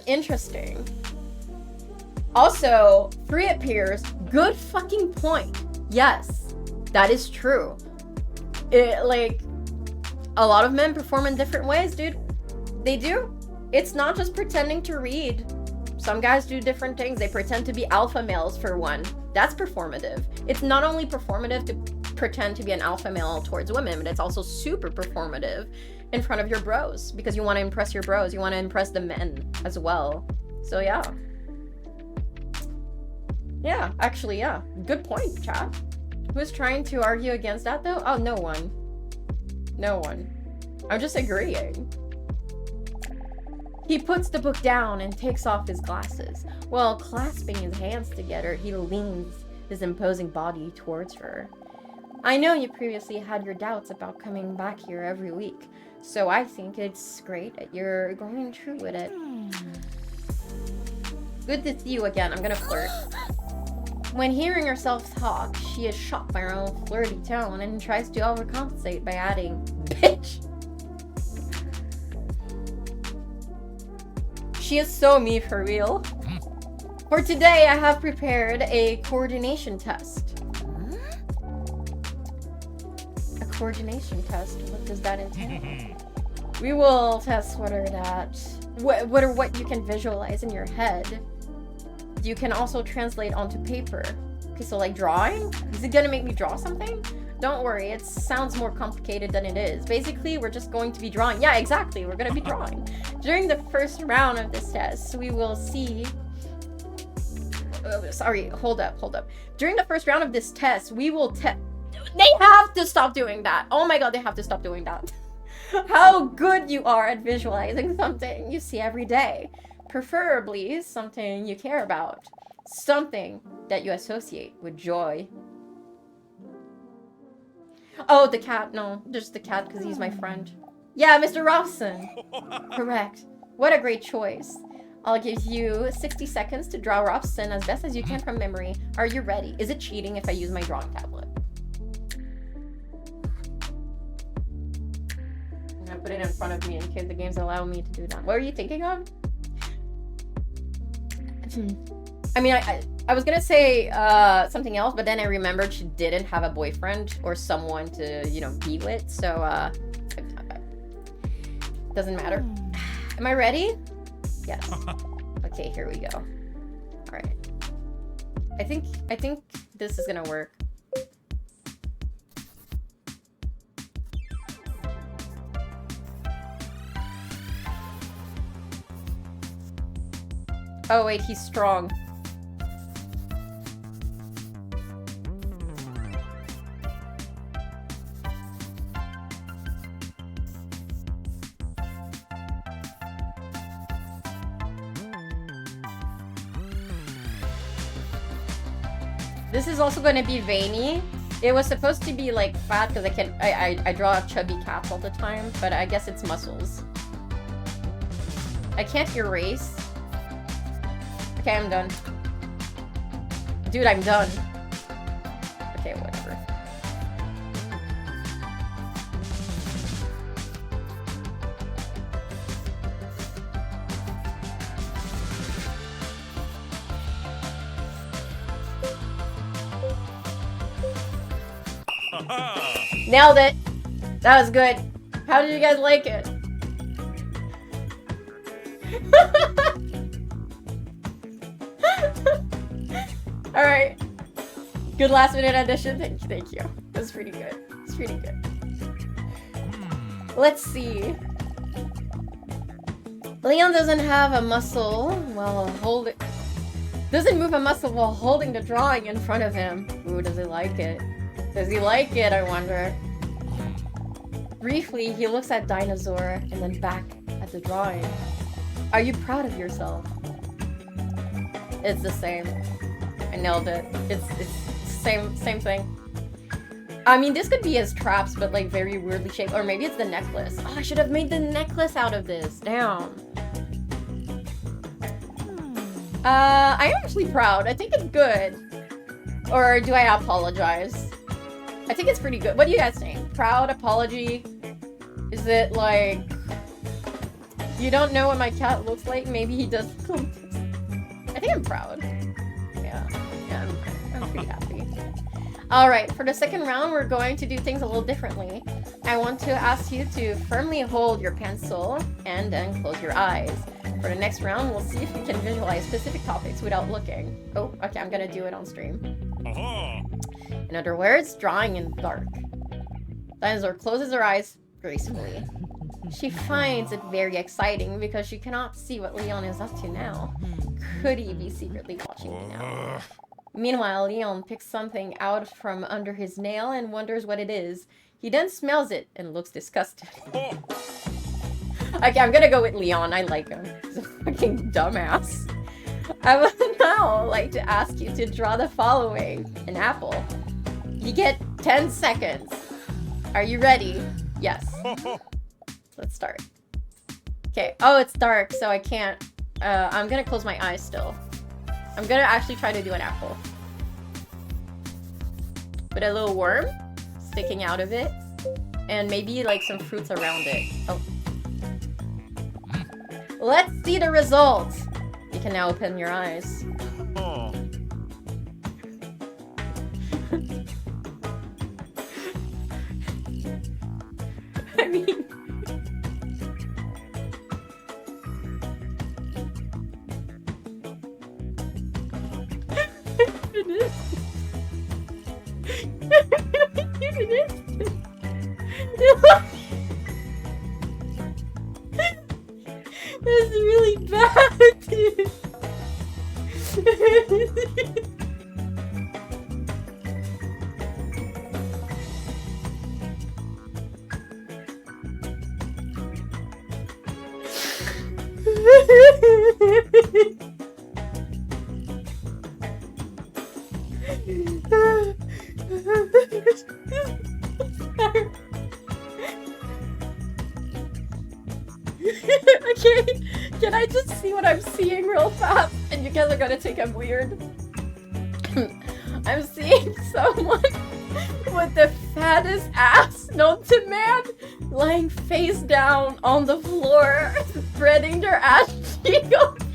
Interesting. Also, 3 appears. Good fucking point. Yes, that is true. Like, a lot of men perform in different ways, dude. They do. It's not just pretending to read. Some guys do different things. They pretend to be alpha males, for one. That's performative. It's not only performative to pretend to be an alpha male towards women, but it's also super performative in front of your bros, because you want to impress your bros. You want to impress the men as well. So yeah. Yeah, actually, yeah. Good point, chat. Who's trying to argue against that, though? Oh, no one. No one. I'm just agreeing. He puts the book down and takes off his glasses. While clasping his hands together, he leans his imposing body towards her. I know you previously had your doubts about coming back here every week, so I think it's great that you're going true with it. Good to see you again. I'm gonna flirt. When hearing herself talk, she is shocked by her own flirty tone and tries to overcompensate by adding, "Bitch!" She is so me for real. For today, I have prepared a coordination test. A coordination test? What does that entail? We will test whether what you can visualize in your head, you can also translate onto paper. Okay, so like drawing? Is it gonna make me draw something? Don't worry, it sounds more complicated than it is. Basically, we're just going to be drawing. Yeah, exactly, we're gonna be drawing. During the first round of this test, we will see... sorry, hold up. During the first round of this test, we will They have to stop doing that. Oh my god, they have to stop doing that. How good you are at visualizing something you see every day. Preferably something you care about. Something that you associate with joy. Oh, the cat. No, just the cat because he's my friend. Yeah, Mr. Robson. Correct. What a great choice. I'll give you 60 seconds to draw Robson as best as you can from memory. Are you ready? Is it cheating if I use my drawing tablet? I'm gonna put it in front of me in case the games allow me to do that. What are you thinking of? I mean, I was gonna say something else, but then I remembered she didn't have a boyfriend or someone to, you know, be with, so doesn't matter. Am I ready? Yes. Okay, here we go. All right. I think this is gonna work. Oh wait, he's strong. This is also going to be veiny. It was supposed to be like fat because I draw chubby cats all the time, but I guess it's muscles. I can't erase. Okay, I'm done. Dude, I'm done. Okay, whatever. Nailed it. That was good. How did you guys like it? All right. Good last minute addition. Thank you. That's pretty good. It's pretty good. Let's see. Leon doesn't have a muscle while holding. Doesn't move a muscle while holding the drawing in front of him. Ooh, does he like it? Does he like it, I wonder? Briefly, he looks at Dinosaur and then back at the drawing. Are you proud of yourself? It's the same. I nailed it. It's same thing. I mean, this could be as traps, but like very weirdly shaped. Or maybe it's the necklace. Oh, I should have made the necklace out of this. Damn. I'm actually proud. I think it's good. Or do I apologize? I think it's pretty good. What do you guys think? Proud, apology? Is it like... You don't know what my cat looks like? Maybe he does... I think I'm proud. Yeah, I'm pretty happy. Alright, for the second round, we're going to do things a little differently. I want to ask you to firmly hold your pencil and then close your eyes. For the next round, we'll see if you can visualize specific topics without looking. Oh, okay, I'm gonna do it on stream. In other words, drawing in the dark. Dinosaur closes her eyes gracefully. She finds it very exciting because she cannot see what Leon is up to now. Could he be secretly watching me now? Meanwhile, Leon picks something out from under his nail and wonders what it is. He then smells it and looks disgusted. Okay, I'm gonna go with Leon. I like him. He's a fucking dumbass. I would now like to ask you to draw the following. An apple. You get 10 seconds. Are you ready? Yes. Let's start. Okay. Oh, it's dark, so I can't. I'm gonna close my eyes still. I'm gonna actually try to do an apple. With a little worm sticking out of it. And maybe like some fruits around it. Oh. Let's see the results. You can now open your eyes. I mean... This is really bad, dude. Okay, can I just see what I'm seeing real fast? And you guys are gonna think I'm weird. I'm seeing someone with the fattest ass known to man lying face down on the floor, spreading their ass cheek open.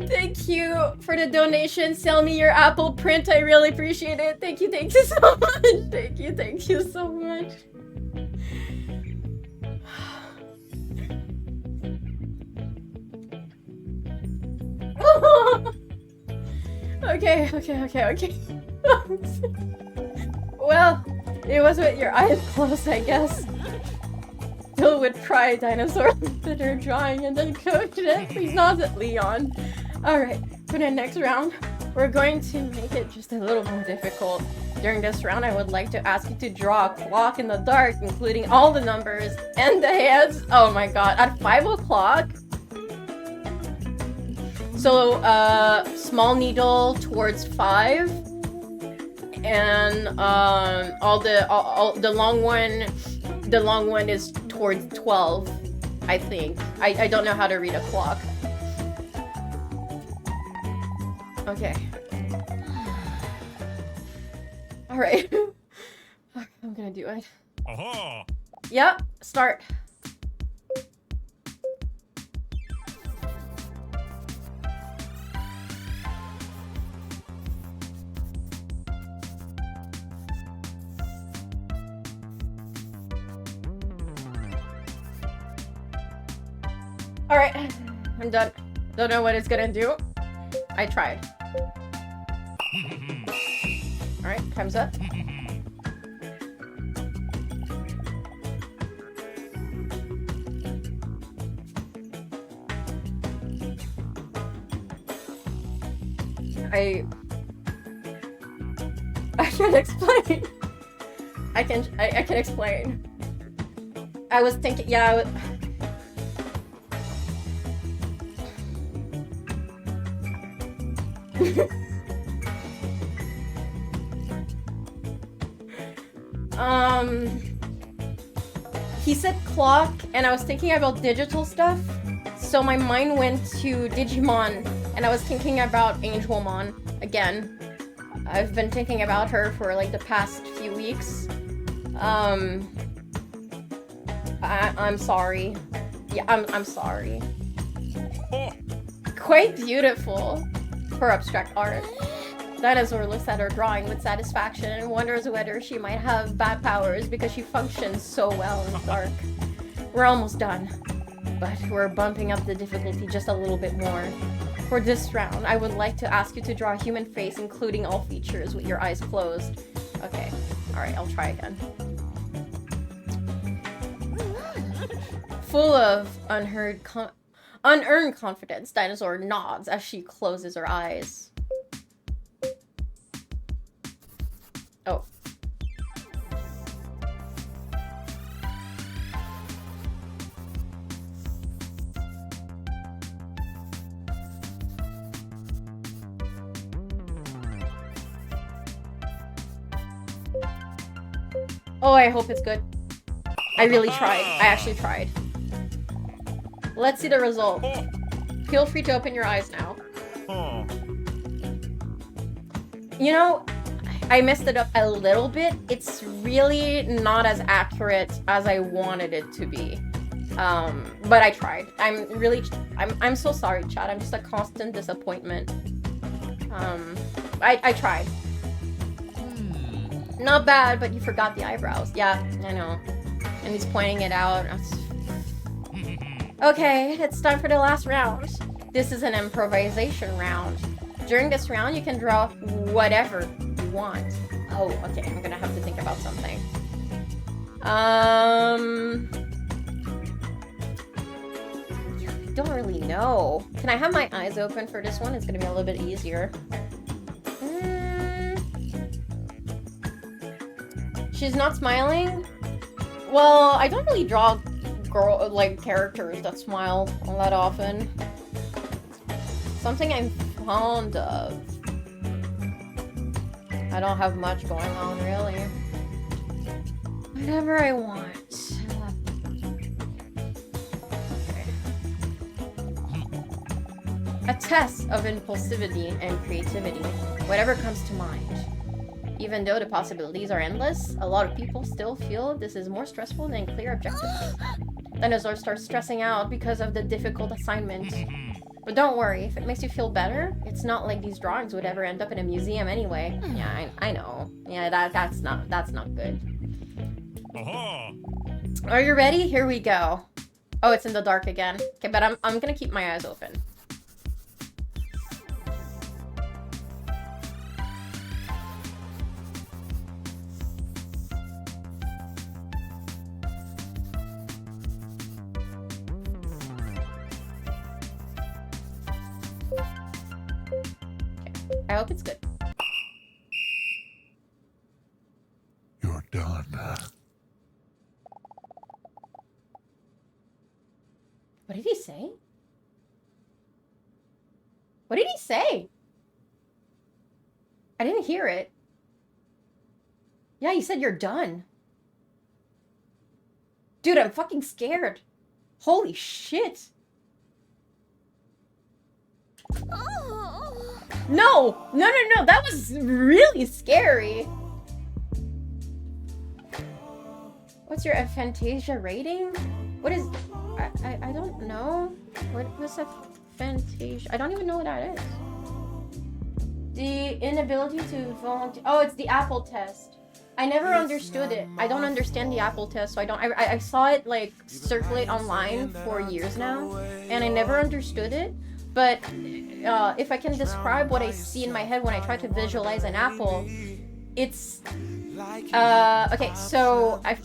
Thank you for the donation. Sell me your Apple print. I really appreciate it. Thank you so much. Thank you so much. Okay. Well, it was with your eyes closed, I guess. Filled with pride, Dinosaur did her drawing and then coached it. Please not at Leon. Alright, for the next round, we're going to make it just a little more difficult. During this round, I would like to ask you to draw a clock in the dark, including all the numbers and the hands. Oh my god, at 5 o'clock? So, small needle towards 5. And, the long one is towards 12, I think. I don't know how to read a clock. Okay. Alright. I'm gonna do it. Yep, start. Alright, I'm done. Don't know what it's gonna do. I tried. Alright, time's up. I can't explain. I can explain. I was thinking, yeah. He said clock, and I was thinking about digital stuff, so my mind went to Digimon, and I was thinking about Angelmon again. I've been thinking about her for like the past few weeks. I'm sorry. Yeah, I'm sorry. Quite beautiful for abstract art. Dinosaur looks at her drawing with satisfaction and wonders whether she might have bad powers because she functions so well in the dark. We're almost done, but we're bumping up the difficulty just a little bit more. For this round, I would like to ask you to draw a human face, including all features, with your eyes closed. Okay, alright, I'll try again. Full of unearned confidence, Dinosaur nods as she closes her eyes. Oh. Oh, I hope it's good. I really tried. I actually tried. Let's see the result. Feel free to open your eyes now. You know, I messed it up a little bit. It's really not as accurate as I wanted it to be. But I tried. I'm so sorry, chat. I'm just a constant disappointment. I tried. Not bad, but you forgot the eyebrows. Yeah, I know. And he's pointing it out. Okay, it's time for the last round. This is an improvisation round. During this round, you can draw whatever you want. Oh, okay, I'm gonna have to think about something. I don't really know. Can I have my eyes open for this one? It's gonna be a little bit easier. She's not smiling? Well, I don't really draw characters that smile all that often. Something I'm fond of. I don't have much going on, really. Whatever I want. Okay. A test of impulsivity and creativity. Whatever comes to mind. Even though the possibilities are endless, a lot of people still feel this is more stressful than clear objectives. Dinosaur starts stressing out because of the difficult assignment. But don't worry, if it makes you feel better, it's not like these drawings would ever end up in a museum anyway. Yeah, I know. Yeah, that's not good. Are you ready? Here we go. Oh, it's in the dark again. Okay, but I'm gonna keep my eyes open. I hope it's good. You're done. What did he say? What did he say? I didn't hear it. Yeah, he said you're done. Dude, I'm fucking scared. Holy shit. No! No, that was really scary. What's your Fantasia rating? What is... I don't know. What was a Fantasia? I don't even know what that is. The inability to volunteer... Oh, it's the Apple test. I never understood it. I don't understand the Apple test, so I don't... I saw it, like, circulate online for years now, and I never understood it. But if I can describe what I see in my head when I try to visualize an apple, it's okay. So I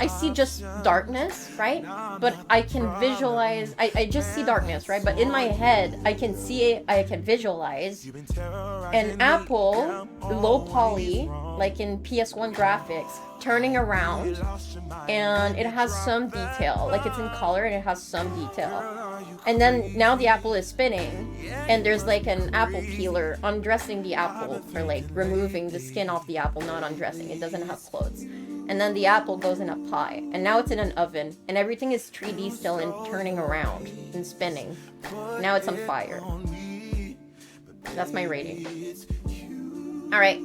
see just darkness, right? But I can visualize. I just see darkness, right? But in my head, I can see it. I can visualize an apple, low poly, like in PS1 graphics, turning around, and it has some detail. Like it's in color and it has some detail. And then now the apple is spinning, and there's like an apple peeler undressing the apple, or like removing the skin off the apple, not undressing. It doesn't have clothes. And then the apple goes in a pie, and now it's in an oven, and everything is 3D still and turning around and spinning. Now it's on fire. That's my rating. Alright.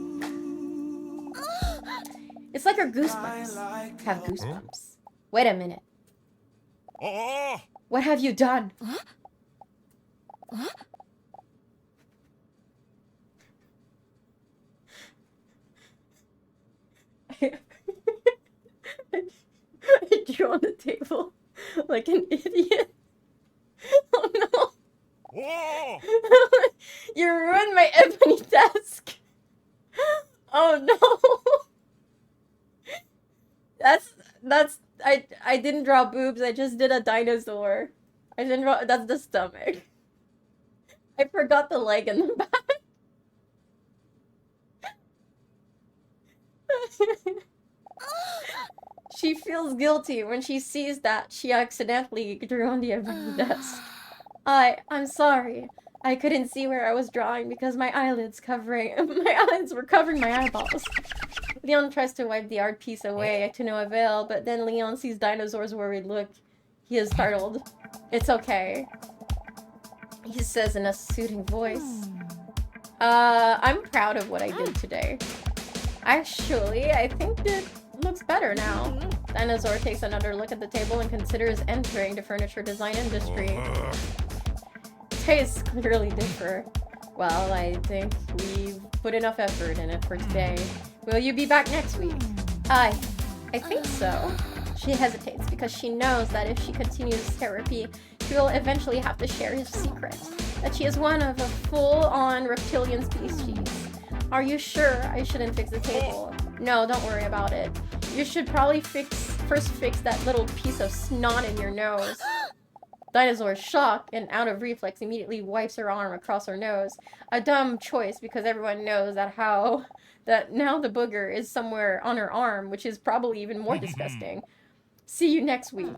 It's like her goosebumps. Have goosebumps. Wait a minute. Oh! What have you done? I drew on the table like an idiot. Oh no. Oh! You ruined my ebony desk. Oh no. I didn't draw boobs, I just did a dinosaur. I didn't draw, that's the stomach. I forgot the leg in the back. She feels guilty when she sees that she accidentally drew on the ebony desk. I'm sorry. I couldn't see where I was drawing because my eyelids were covering my eyeballs. Leon tries to wipe the art piece away to no avail, but then Leon sees Dinosaur's worried look. He is startled. It's okay, he says in a soothing voice. I'm proud of what I did today. Actually, I think it looks better now. Dinosaur takes another look at the table and considers entering the furniture design industry. Tastes clearly differ. Well, I think we've put enough effort in it for today. Will you be back next week? I think so. She hesitates because she knows that if she continues therapy, she will eventually have to share his secret. That she is one of a full-on reptilian species. Are you sure I shouldn't fix the table? No, don't worry about it. You should probably first fix that little piece of snot in your nose. Dinosaur, shocked and out of reflex, immediately wipes her arm across her nose. A dumb choice because everyone knows that now the booger is somewhere on her arm, which is probably even more disgusting. See you next week.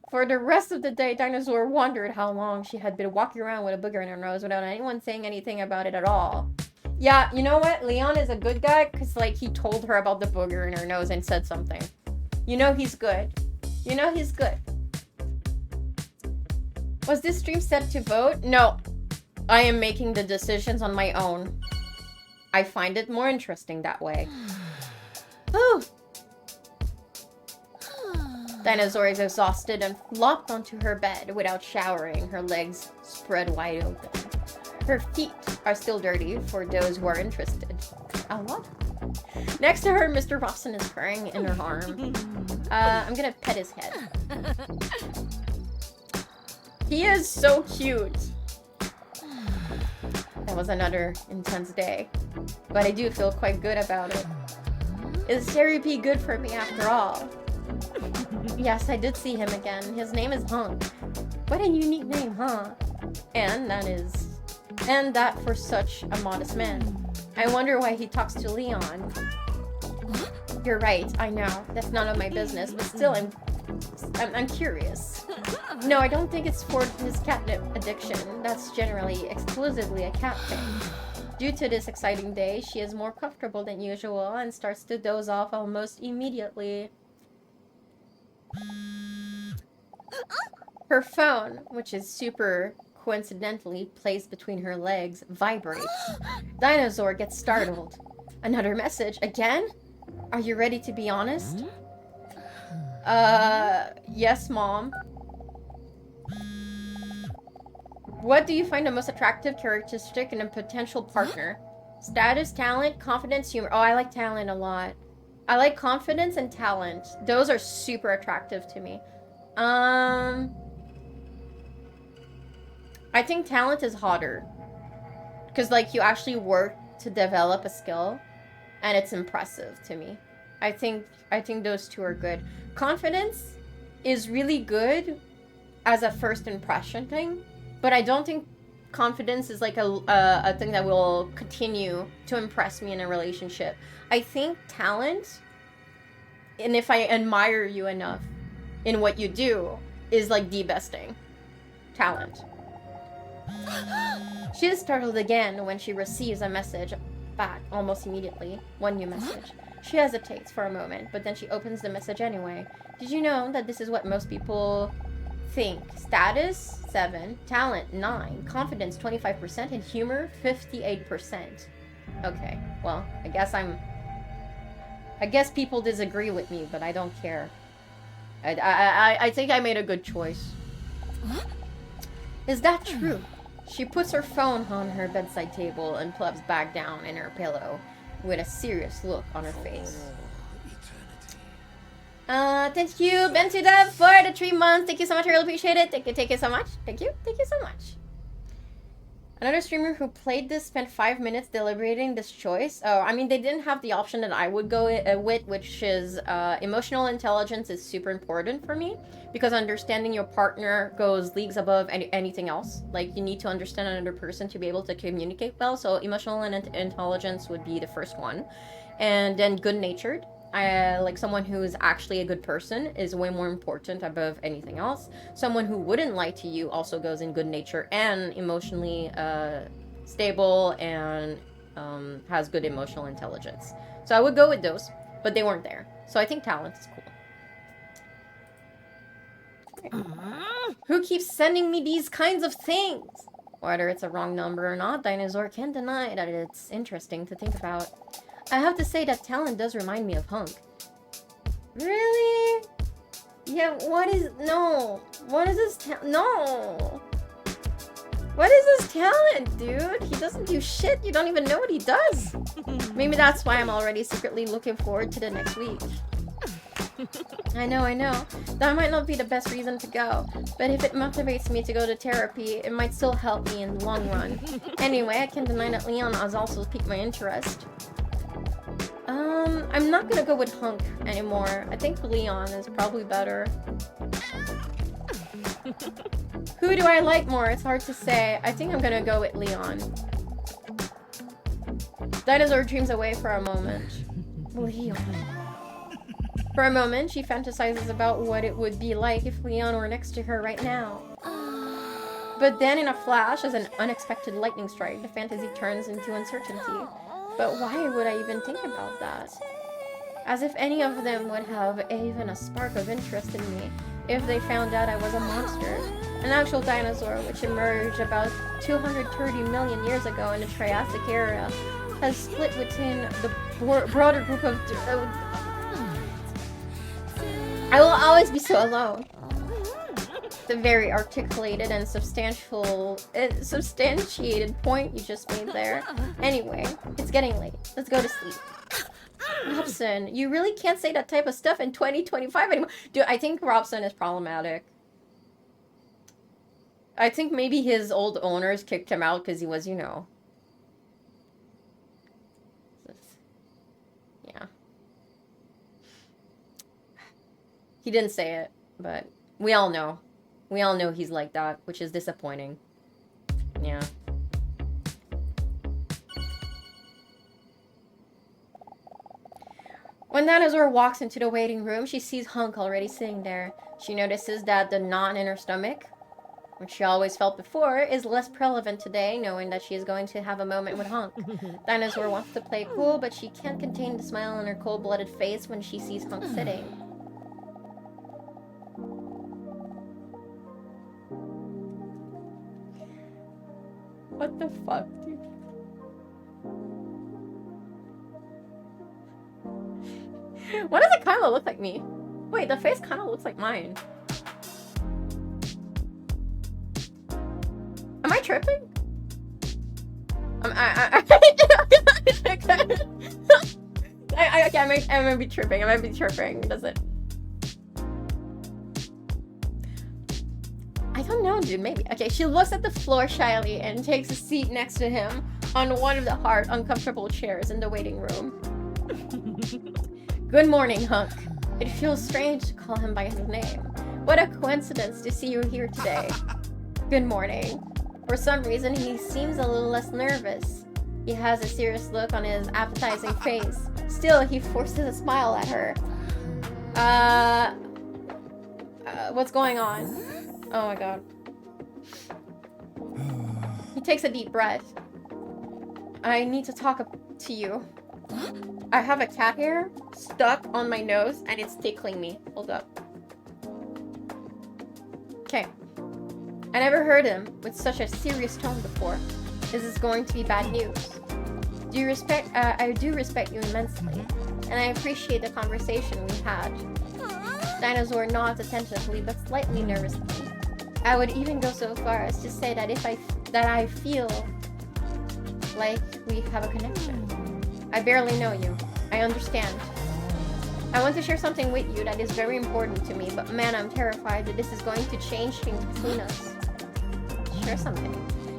For the rest of the day, Dinosaur wondered how long she had been walking around with a booger in her nose without anyone saying anything about it at all. Yeah, you know what? Leon is a good guy because, like, he told her about the booger in her nose and said something. You know he's good. You know he's good. Was this stream set to vote? No. I am making the decisions on my own. I find it more interesting that way. Whew. Dinosaur is exhausted and flopped onto her bed without showering, her legs spread wide open. Her feet are still dirty for those who are interested. What? Next to her, Mr. Robson is purring in her arm. I'm gonna pet his head. He is so cute. That was another intense day, but I do feel quite good about it. Is therapy good for me after all? Yes, I did see him again. His name is Hunk. What a unique name, huh? And that for such a modest man. I wonder why he talks to Leon. You're right, I know. That's none of my business, but still I'm curious. No, I don't think it's for his catnip addiction. That's generally exclusively a cat thing. Due to this exciting day, she is more comfortable than usual and starts to doze off almost immediately. Her phone, which is super coincidentally placed between her legs, vibrates. Dinosaur gets startled. Another message. Again? Are you ready to be honest? Yes, Mom. What do you find the most attractive characteristic in a potential partner? Status, talent, confidence, humor. Oh, I like talent a lot. I like confidence and talent. Those are super attractive to me. I think talent is hotter. Because, like, you actually work to develop a skill. And it's impressive to me. I think those two are good. Confidence is really good as a first impression thing. But I don't think confidence is like a thing that will continue to impress me in a relationship. I think talent, and if I admire you enough in what you do, is like the best thing. Talent. She is startled again when she receives a message back almost immediately. One new message. She hesitates for a moment, but then she opens the message anyway. Did you know that this is what most people think? Status, 7. Talent, 9. Confidence, 25%. And humor, 58%. Okay, well, I guess people disagree with me, but I don't care. I think I made a good choice. Is that true? She puts her phone on her bedside table and plops back down in her pillow with a serious look on her face. Thank you, Bentudev, for the 3 months. Thank you so much. I really appreciate it. Thank you so much. Thank you so much. Another streamer who played this spent 5 minutes deliberating this choice. Oh, I mean, they didn't have the option that I would go with, which is emotional intelligence is super important for me because understanding your partner goes leagues above anything else. Like, you need to understand another person to be able to communicate well. So emotional intelligence would be the first one. And then good-natured. Like someone who is actually a good person is way more important above anything else. Someone who wouldn't lie to you also goes in good nature and emotionally stable and has good emotional intelligence. So I would go with those, but they weren't there. So I think talent is cool. Who keeps sending me these kinds of things? Whether it's a wrong number or not, Dinosaur can't deny that it's interesting to think about. I have to say that talent does remind me of Hunk. Really? Yeah, no. What is this no. What is this talent, dude? He doesn't do shit. You don't even know what he does. Maybe that's why I'm already secretly looking forward to the next week. I know. That might not be the best reason to go, but if it motivates me to go to therapy, it might still help me in the long run. Anyway, I can't deny that Leon has also piqued my interest. I'm not gonna go with Hunk anymore. I think Leon is probably better. Who do I like more? It's hard to say. I think I'm gonna go with Leon. Dinosaur dreams away for a moment. Leon. For a moment, she fantasizes about what it would be like if Leon were next to her right now. But then in a flash, as an unexpected lightning strike, the fantasy turns into uncertainty. But why would I even think about that? As if any of them would have even a spark of interest in me if they found out I was a monster. An actual dinosaur, which emerged about 230 million years ago in the Triassic era, has split within the broader group of... I will always be so alone. The very articulated and substantiated point you just made there. Anyway, it's getting late. Let's go to sleep. Robson, you really can't say that type of stuff in 2025 anymore. Dude, I think Robson is problematic. I think maybe his old owners kicked him out because he was, yeah. He didn't say it, but we all know. We all know he's like that, which is disappointing. Yeah. When Dinosaur walks into the waiting room, she sees Hunk already sitting there. She notices that the knot in her stomach, which she always felt before, is less prevalent today, knowing that she is going to have a moment with Hunk. Dinosaur wants to play cool, but she can't contain the smile on her cold-blooded face when she sees Hunk sitting. What the fuck, dude? Why does it kind of look like me? Wait, the face kind of looks like mine. Am I tripping? I might be tripping. I might be tripping. Does it? I don't know, dude. Maybe. Okay, she looks at the floor shyly and takes a seat next to him on one of the hard, uncomfortable chairs in the waiting room. Good morning, Hunk. It feels strange to call him by his name. What a coincidence to see you here today. Good morning. For some reason, he seems a little less nervous. He has a serious look on his appetizing face. Still, he forces a smile at her. What's going on? Oh my god. He takes a deep breath. I need to talk to you. I have a cat hair stuck on my nose and it's tickling me. Hold up. Okay. I never heard him with such a serious tone before. Is this going to be bad news? I do respect you immensely, and I appreciate the conversation we had. Dinosaur nods attentively but slightly nervously. I would even go so far as to say that I feel like we have a connection. I barely know you. I understand. I want to share something with you that is very important to me, but man, I'm terrified that this is going to change things between us. Share something.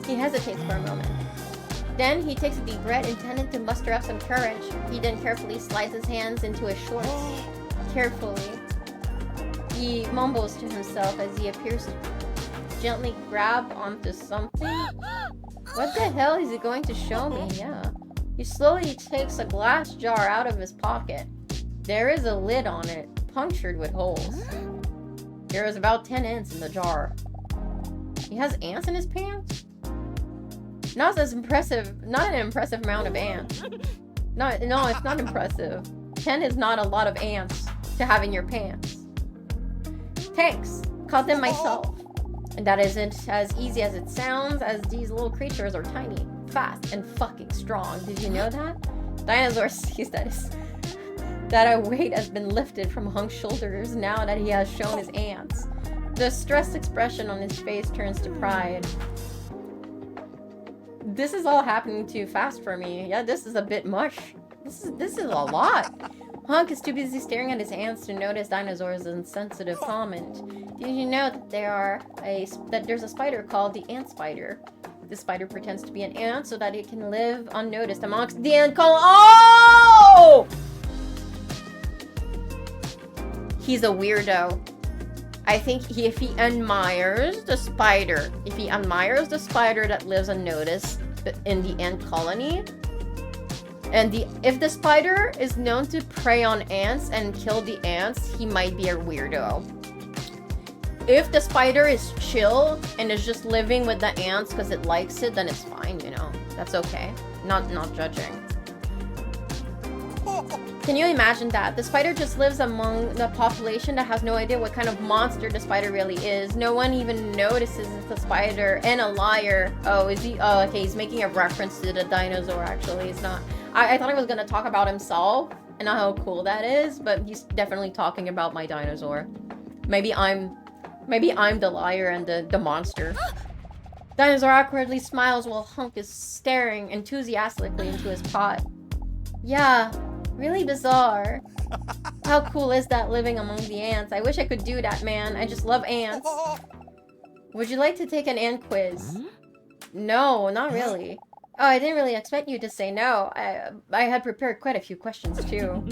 He hesitates for a moment. Then he takes a deep breath, intended to muster up some courage. He then carefully slides his hands into his shorts. Carefully. He mumbles to himself as he appears to gently grab onto something. What the hell is he going to show me? Yeah. He slowly takes a glass jar out of his pocket. There is a lid on it, punctured with holes. There is about 10 ants in the jar. He has ants in his pants? Not an impressive amount of ants. No, it's not impressive. 10 is not a lot of ants to have in your pants. Thanks. Caught them myself. And that isn't as easy as it sounds, as these little creatures are tiny, fast, and fucking strong. Did you know that? Dinosaur sees that a weight has been lifted from Hunk's shoulders now that he has shown his ants. The stressed expression on his face turns to pride. This is all happening too fast for me. Yeah, this is a bit much. This is a lot. Hunk is too busy staring at his ants to notice Dinosaur's insensitive comment. Did you know that there's a spider called the ant spider? This spider pretends to be an ant so that it can live unnoticed amongst the ant colony. Oh! He's a weirdo. I think if he admires the spider that lives unnoticed in the ant colony, and if the spider is known to prey on ants and kill the ants, he might be a weirdo. If the spider is chill and is just living with the ants because it likes it, then it's fine, you know. That's okay. Not judging. Can you imagine that? The spider just lives among the population that has no idea what kind of monster the spider really is. No one even notices it's a spider. And a liar. Oh, is he? Oh, okay, he's making a reference to the dinosaur, actually. He's not. I thought he was going to talk about himself and how cool that is, but he's definitely talking about my dinosaur. Maybe I'm the liar and the monster. Dinosaur awkwardly smiles while Hunk is staring enthusiastically into his pot. Yeah. Really bizarre. How cool is that living among the ants? I wish I could do that, man. I just love ants. Would you like to take an ant quiz? No, not really. Oh, I didn't really expect you to say no. I had prepared quite a few questions, too.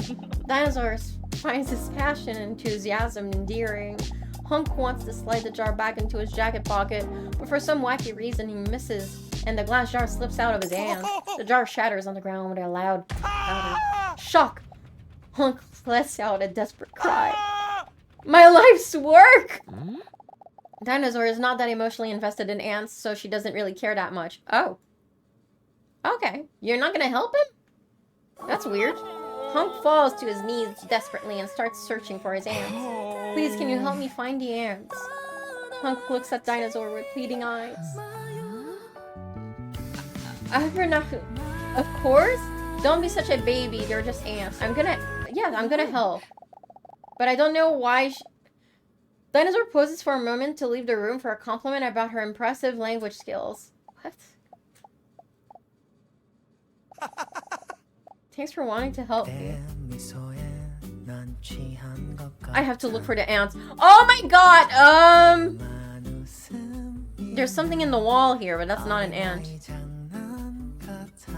Dinosaur finds his passion and enthusiasm endearing. Hunk wants to slide the jar back into his jacket pocket, but for some wacky reason he misses, and the glass jar slips out of his hand. The jar shatters on the ground with a loud shock. Hunk lets out a desperate cry. My life's work! Dinosaur is not that emotionally invested in ants, so she doesn't really care that much. Oh. Okay. You're not gonna help him? That's weird. Hunk falls to his knees desperately and starts searching for his ants. Please, can you help me find the ants? Hunk looks at Dinosaur with pleading eyes. Of course? Don't be such a baby, they're just ants. I'm gonna help. But I don't know why Dinosaur pauses for a moment to leave the room for a compliment about her impressive language skills. What? Thanks for wanting to help me. I have to look for the ants. Oh my god! There's something in the wall here, but that's not an ant.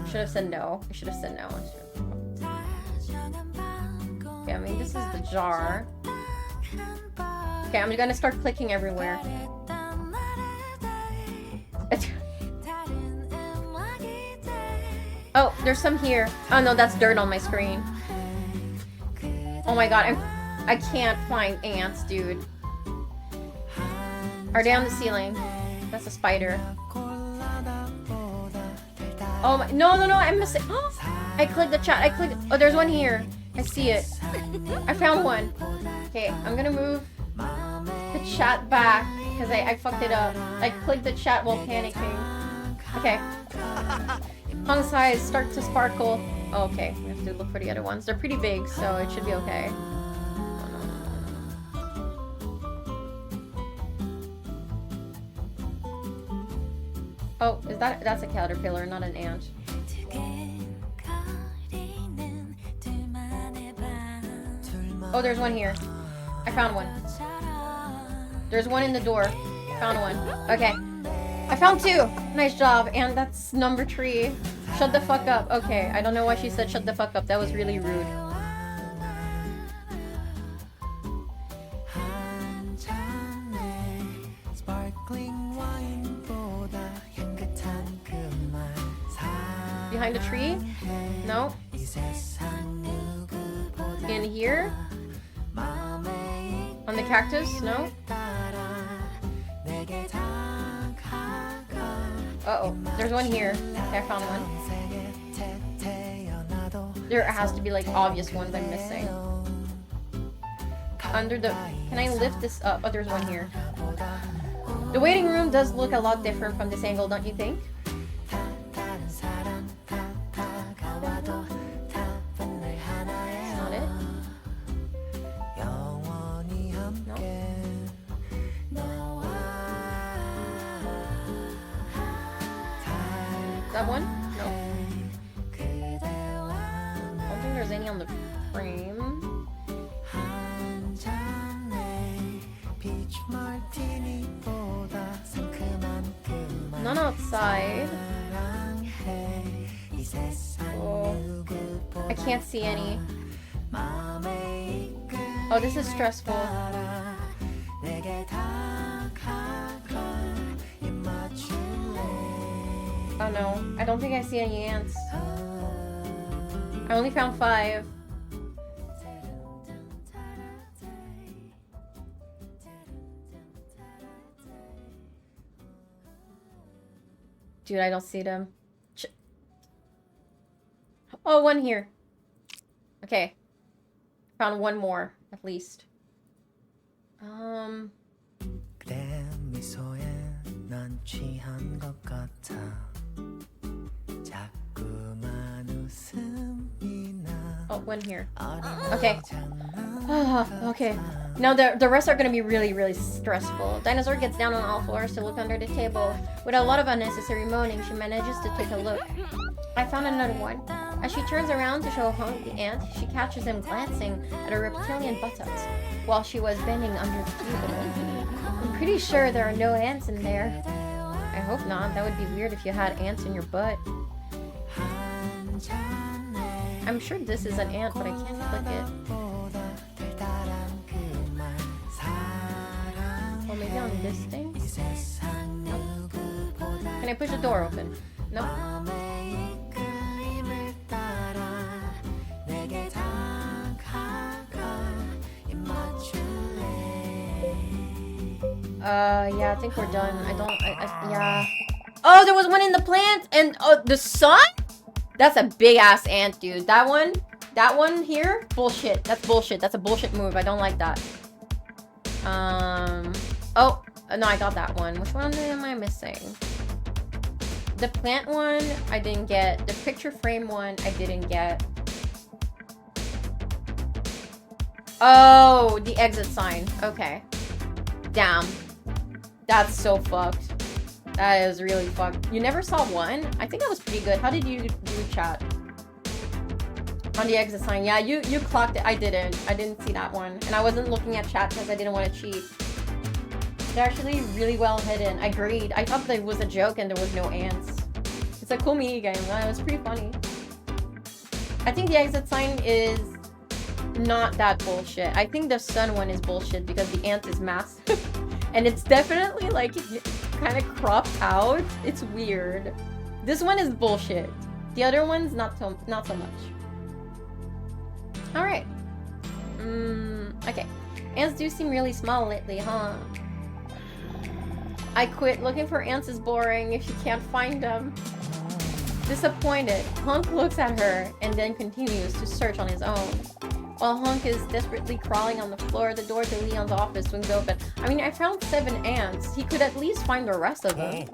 Should have said no. I should have said no. Okay, I mean, this is the jar. Okay, I'm gonna start clicking everywhere. Oh, there's some here. Oh no, that's dirt on my screen. Oh my god, I can't find ants, dude. Are they on the ceiling? That's a spider. Oh my, no, I'm missing. Oh, I clicked the chat. Oh, there's one here. I see it. I found one. Okay, I'm gonna move the chat back because I fucked it up. I clicked the chat while panicking. Okay. Font size start to sparkle. Oh, okay, we have to look for the other ones. They're pretty big, so it should be okay. Oh, that's a caterpillar, not an ant. Oh, there's one here. I found one. There's one in the door. Found one. Okay. I found two. Nice job. And that's number 3. Shut the fuck up. Okay. I don't know why she said shut the fuck up. That was really rude. Behind the tree? No. In here? On the cactus? No. Uh-oh. There's one here. Okay, I found one. There has to be like obvious ones I'm missing. Under the... Can I lift this up? Oh, there's one here. The waiting room does look a lot different from this angle, don't you think? Not it? No. That one? No. I don't think there's any on the frame. None outside. Oh, I can't see any. Oh, this is stressful. Oh no, I don't think I see any ants. I only found 5. Dude, I don't see them. Oh, one here. Okay. Found one more, at least. Oh, one here. Okay. Okay. Now the rest are gonna be really, really stressful. Dinosaur gets down on all fours to look under the table. With a lot of unnecessary moaning, she manages to take a look. I found another one. As she turns around to show Hunk the ant, she catches him glancing at her reptilian buttocks while she was bending under the table. I'm pretty sure there are no ants in there. I hope not. That would be weird if you had ants in your butt. I'm sure this is an ant, but I can't click it. Oh, maybe on this thing? Nope. Can I push the door open? Nope. Yeah, I think we're done. Yeah. Oh, there was one in the plant! And, the sun? That's a big-ass ant, dude. That one here? Bullshit. That's bullshit. That's a bullshit move. I don't like that. Oh, no, I got that one. Which one am I missing? The plant one, I didn't get. The picture frame one, I didn't get. Oh, the exit sign. Okay. Damn. That's so fucked. That is really fucked. You never saw one? I think that was pretty good. How did you do chat? On the exit sign. Yeah, you clocked it. I didn't see that one. And I wasn't looking at chat because I didn't want to cheat. They're actually really well hidden. I agreed. I thought that was a joke and there was no ants. It's a cool mini game. It was pretty funny. I think the exit sign is not that bullshit. I think the sun one is bullshit because the ant is massive. And it's definitely like kind of cropped out. It's weird. This one is bullshit. The other ones, not so much. Alright. Okay. Ants do seem really small lately, huh? I quit. Looking for ants is boring if you can't find them. Disappointed, Hunk looks at her and then continues to search on his own. While Hunk is desperately crawling on the floor, the door to Leon's office swings open. I mean, I found 7 ants. He could at least find the rest of them.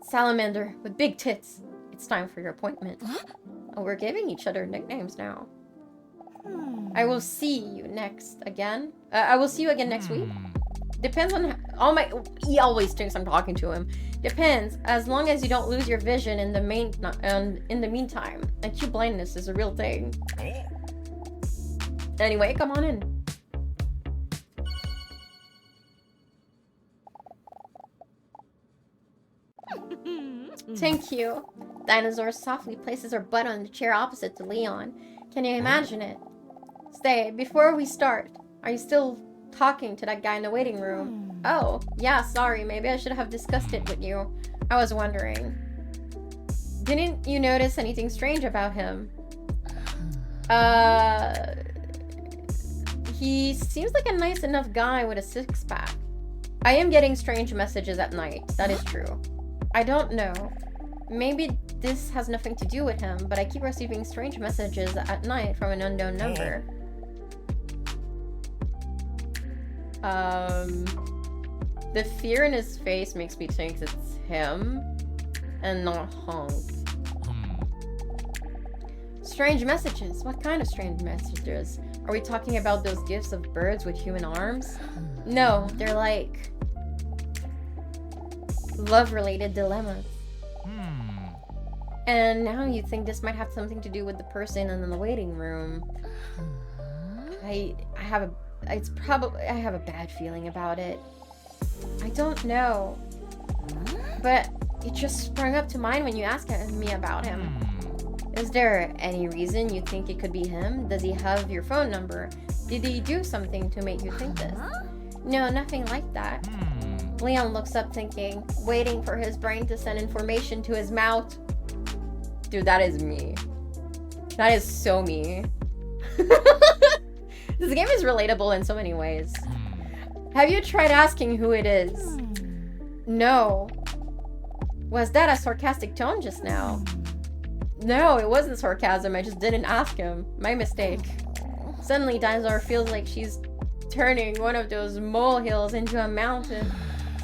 Salamander with big tits. It's time for your appointment. Oh, we're giving each other nicknames now. I will see you again next week. Depends on he always thinks I'm talking to him. Depends, as long as you don't lose your vision in the meantime. Acute blindness is a real thing. Anyway, come on in. Thank you. Dinosaur softly places her butt on the chair opposite to Leon. Can you imagine it? Stay, before we start, are you still talking to that guy in the waiting room? Oh, yeah, sorry, maybe I should have discussed it with you. I was wondering. Didn't you notice anything strange about him? He seems like a nice enough guy with a six-pack. I am getting strange messages at night, that is true. I don't know. Maybe this has nothing to do with him, but I keep receiving strange messages at night from an unknown number. The fear in his face makes me think it's him and not Hunk. Strange messages? What kind of strange messages? Are we talking about those gifts of birds with human arms? No, they're like love-related dilemmas. And now you think this might have something to do with the person in the waiting room. I have a bad feeling about it. I don't know. But it just sprung up to mind when you asked me about him. Is there any reason you think it could be him? Does he have your phone number? Did he do something to make you think this? No, nothing like that. Leon looks up thinking, waiting for his brain to send information to his mouth. Dude, that is me. That is so me. This game is relatable in so many ways. Have you tried asking who it is? No. Was that a sarcastic tone just now? No, it wasn't sarcasm. I just didn't ask him. My mistake. Suddenly, Dinosaur feels like she's turning one of those molehills into a mountain.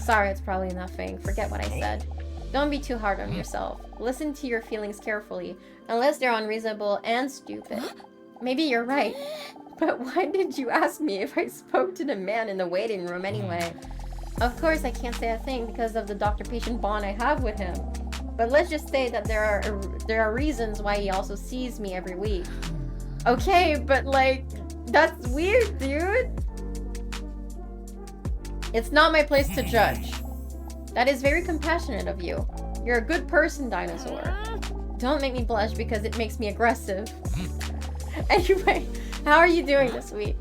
Sorry, it's probably nothing. Forget what I said. Don't be too hard on yourself. Listen to your feelings carefully, unless they're unreasonable and stupid. Maybe you're right. But why did you ask me if I spoke to the man in the waiting room anyway? Of course, I can't say a thing because of the doctor-patient bond I have with him. But let's just say that there are reasons why he also sees me every week. Okay, but like, that's weird, dude. It's not my place to judge. That is very compassionate of you. You're a good person, Dinosaur. Don't make me blush because it makes me aggressive. Anyway, how are you doing this week?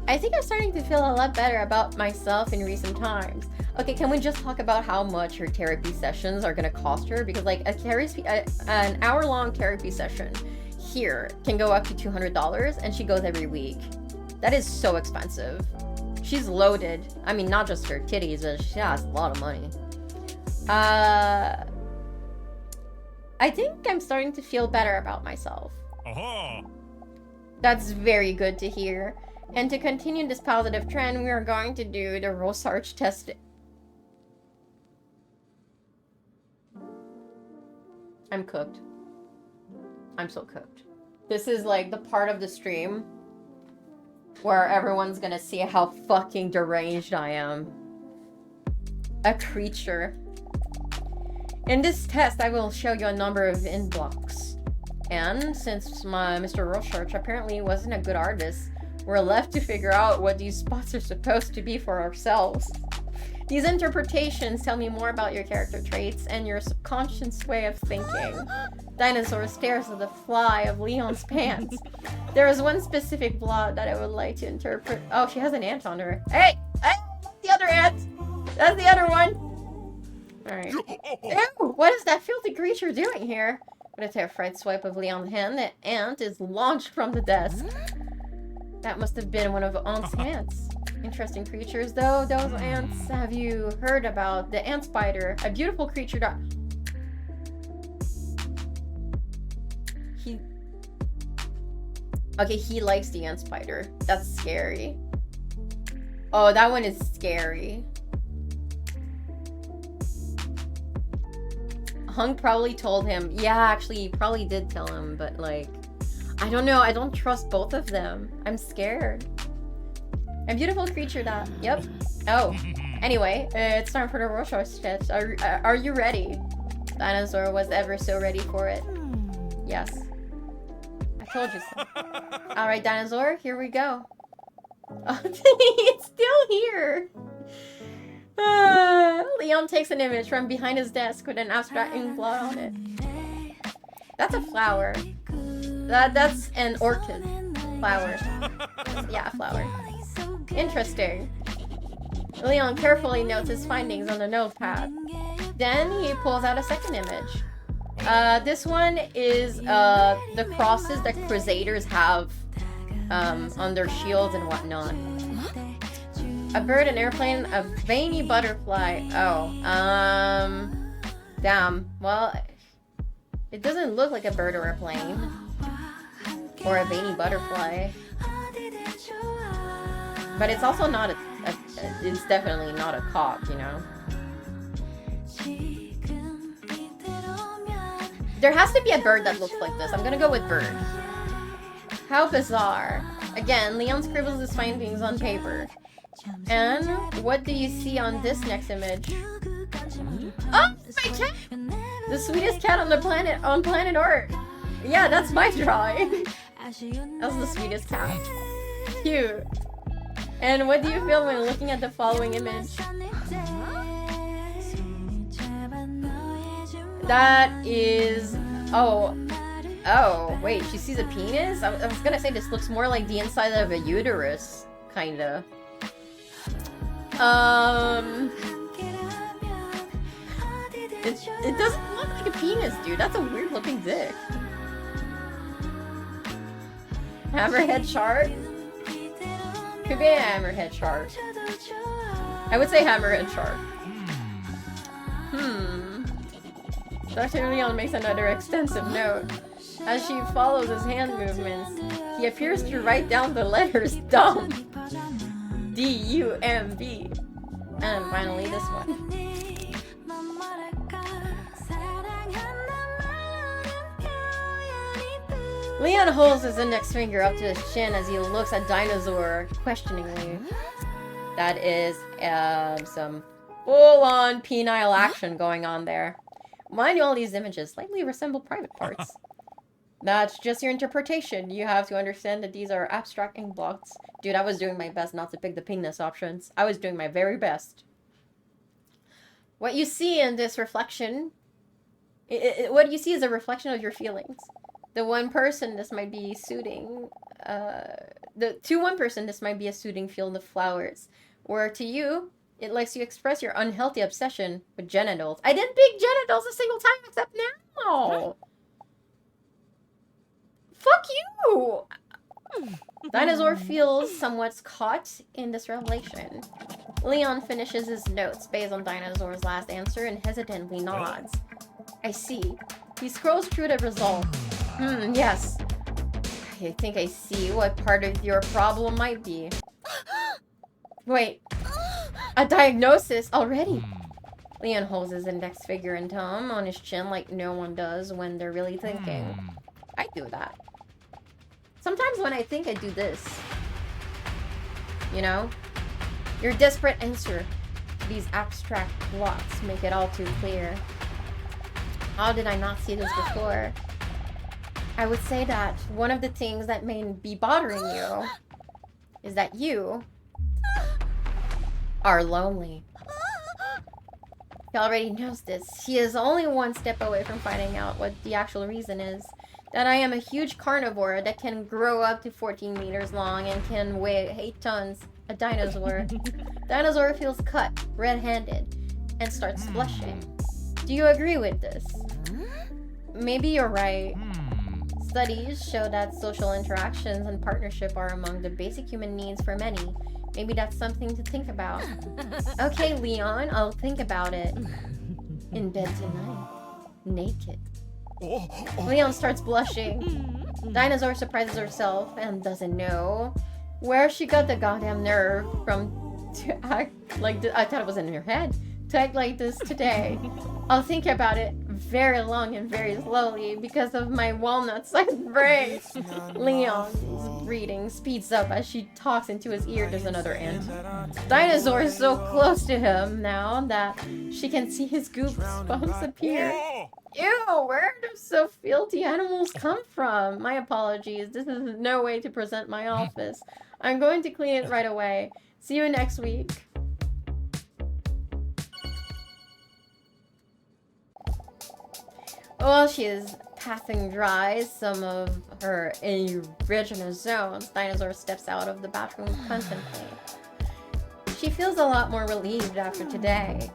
I think I'm starting to feel a lot better about myself in recent times. Okay, can we just talk about how much her therapy sessions are gonna cost her? Because like an hour-long therapy session here can go up to $200 and she goes every week. That is so expensive. She's loaded. I mean, not just her titties, but she has a lot of money. I think I'm starting to feel better about myself. That's very good to hear. And to continue this positive trend, we are going to do the Rorschach test. I'm cooked. I'm so cooked. This is like the part of the stream where everyone's gonna see how fucking deranged I am. A creature. In this test, I will show you a number of int blocks. And since Mr. Rorschach apparently wasn't a good artist, we're left to figure out what these spots are supposed to be for ourselves. These interpretations tell me more about your character traits and your subconscious way of thinking. Dinosaur stares at the fly of Leon's pants. There is one specific blot that I would like to interpret. Oh, she has an ant on her. Hey! Hey! The other ant! That's the other one! Alright. Ew! What is that filthy creature doing here? With a terrified swipe of Leon's hand, the ant is launched from the desk. That must have been one of Aunt's ants. Interesting creatures, though, those ants. Have you heard about the ant spider? A beautiful creature that... Okay, he likes the ant spider. That's scary. Oh, that one is scary. Hung probably told him. Yeah, actually, he probably did tell him, but like... I don't know, I don't trust both of them. I'm scared. A beautiful creature that... Yep. Oh. Anyway, it's time for the Rorschach sketch. Are you ready? Dinosaur was ever so ready for it. Yes. I told you so. Alright, Dinosaur, here we go. Oh, it's still here! Leon takes an image from behind his desk with an abstract ink blot on it. That's a flower. That's an orchid. Flower. Yeah, flower. Interesting. Leon carefully notes his findings on the notepad. Then he pulls out a second image. This one is the crosses that Crusaders have on their shields and whatnot. A bird, an airplane, a veiny butterfly. Oh, damn. Well, it doesn't look like a bird or a plane. Or a veiny butterfly. But it's also not it's definitely not a cock, you know? There has to be a bird that looks like this. I'm gonna go with bird. How bizarre. Again, Leon scribbles his findings on paper. And what do you see on this next image? Oh, my cat! The sweetest cat on the planet, on planet Earth. Yeah, that's my drawing. That's the sweetest cat. Cute. And what do you feel when looking at the following image? That is... Oh, wait, she sees a penis? I was gonna say this looks more like the inside of a uterus, kinda. It doesn't look like a penis, dude. That's a weird looking dick. Hammerhead shark? Could be a hammerhead shark. I would say hammerhead shark. Dr. Leon makes another extensive note. As she follows his hand movements, he appears to write down the letters dumb. D-U-M-B. And finally this one. Leon holds his index finger up to his chin as he looks at Dinosaur questioningly. That is some full-on penile action going on there. Mind you, all these images slightly resemble private parts. That's just your interpretation. You have to understand that these are abstract ink blots. Dude, I was doing my best not to pick the penis options. I was doing my very best. What you see in this reflection... what you see is a reflection of your feelings. The one person, this might be suiting... to one person, this might be a suiting field of flowers. Or to you, it lets you express your unhealthy obsession with genitals. I didn't pick genitals a single time except now! Fuck you! Dinosaur feels somewhat caught in this revelation. Leon finishes his notes based on Dinosaur's last answer and hesitantly nods. I see. He scrolls through the result. Yes. I think I see what part of your problem might be. Wait. A diagnosis already? Leon holds his index finger and thumb on his chin like no one does when they're really thinking. I do that. Sometimes when I think, I do this. You know? Your desperate answer to these abstract plots make it all too clear. How did I not see this before? I would say that one of the things that may be bothering you is that you are lonely. He already knows this. He is only one step away from finding out what the actual reason is. That I am a huge carnivore that can grow up to 14 meters long and can weigh 8 tons. A dinosaur. Dinosaur feels cut, red-handed, and starts blushing. Do you agree with this? maybe you're right. Studies show that social interactions and partnership are among the basic human needs for many. Maybe that's something to think about. Okay, Leon, I'll think about it. In bed tonight. Naked. Leon starts blushing. Dinosaur surprises herself and doesn't know where she got the goddamn nerve from to act like I thought it was in her head. To act like this today. I'll think about it very long and very slowly because of my walnut-sized brain. Leon's breathing speeds up as she talks into his ear. There's another ant. Dinosaur is so close to him now that she can see his goosebumps appear. Ew, where do so filthy animals come from? My apologies. This is no way to present my office. I'm going to clean it right away. See you next week. While she is passing dry some of her erogenous zones, Dinosaur steps out of the bathroom to contemplate. She feels a lot more relieved after today.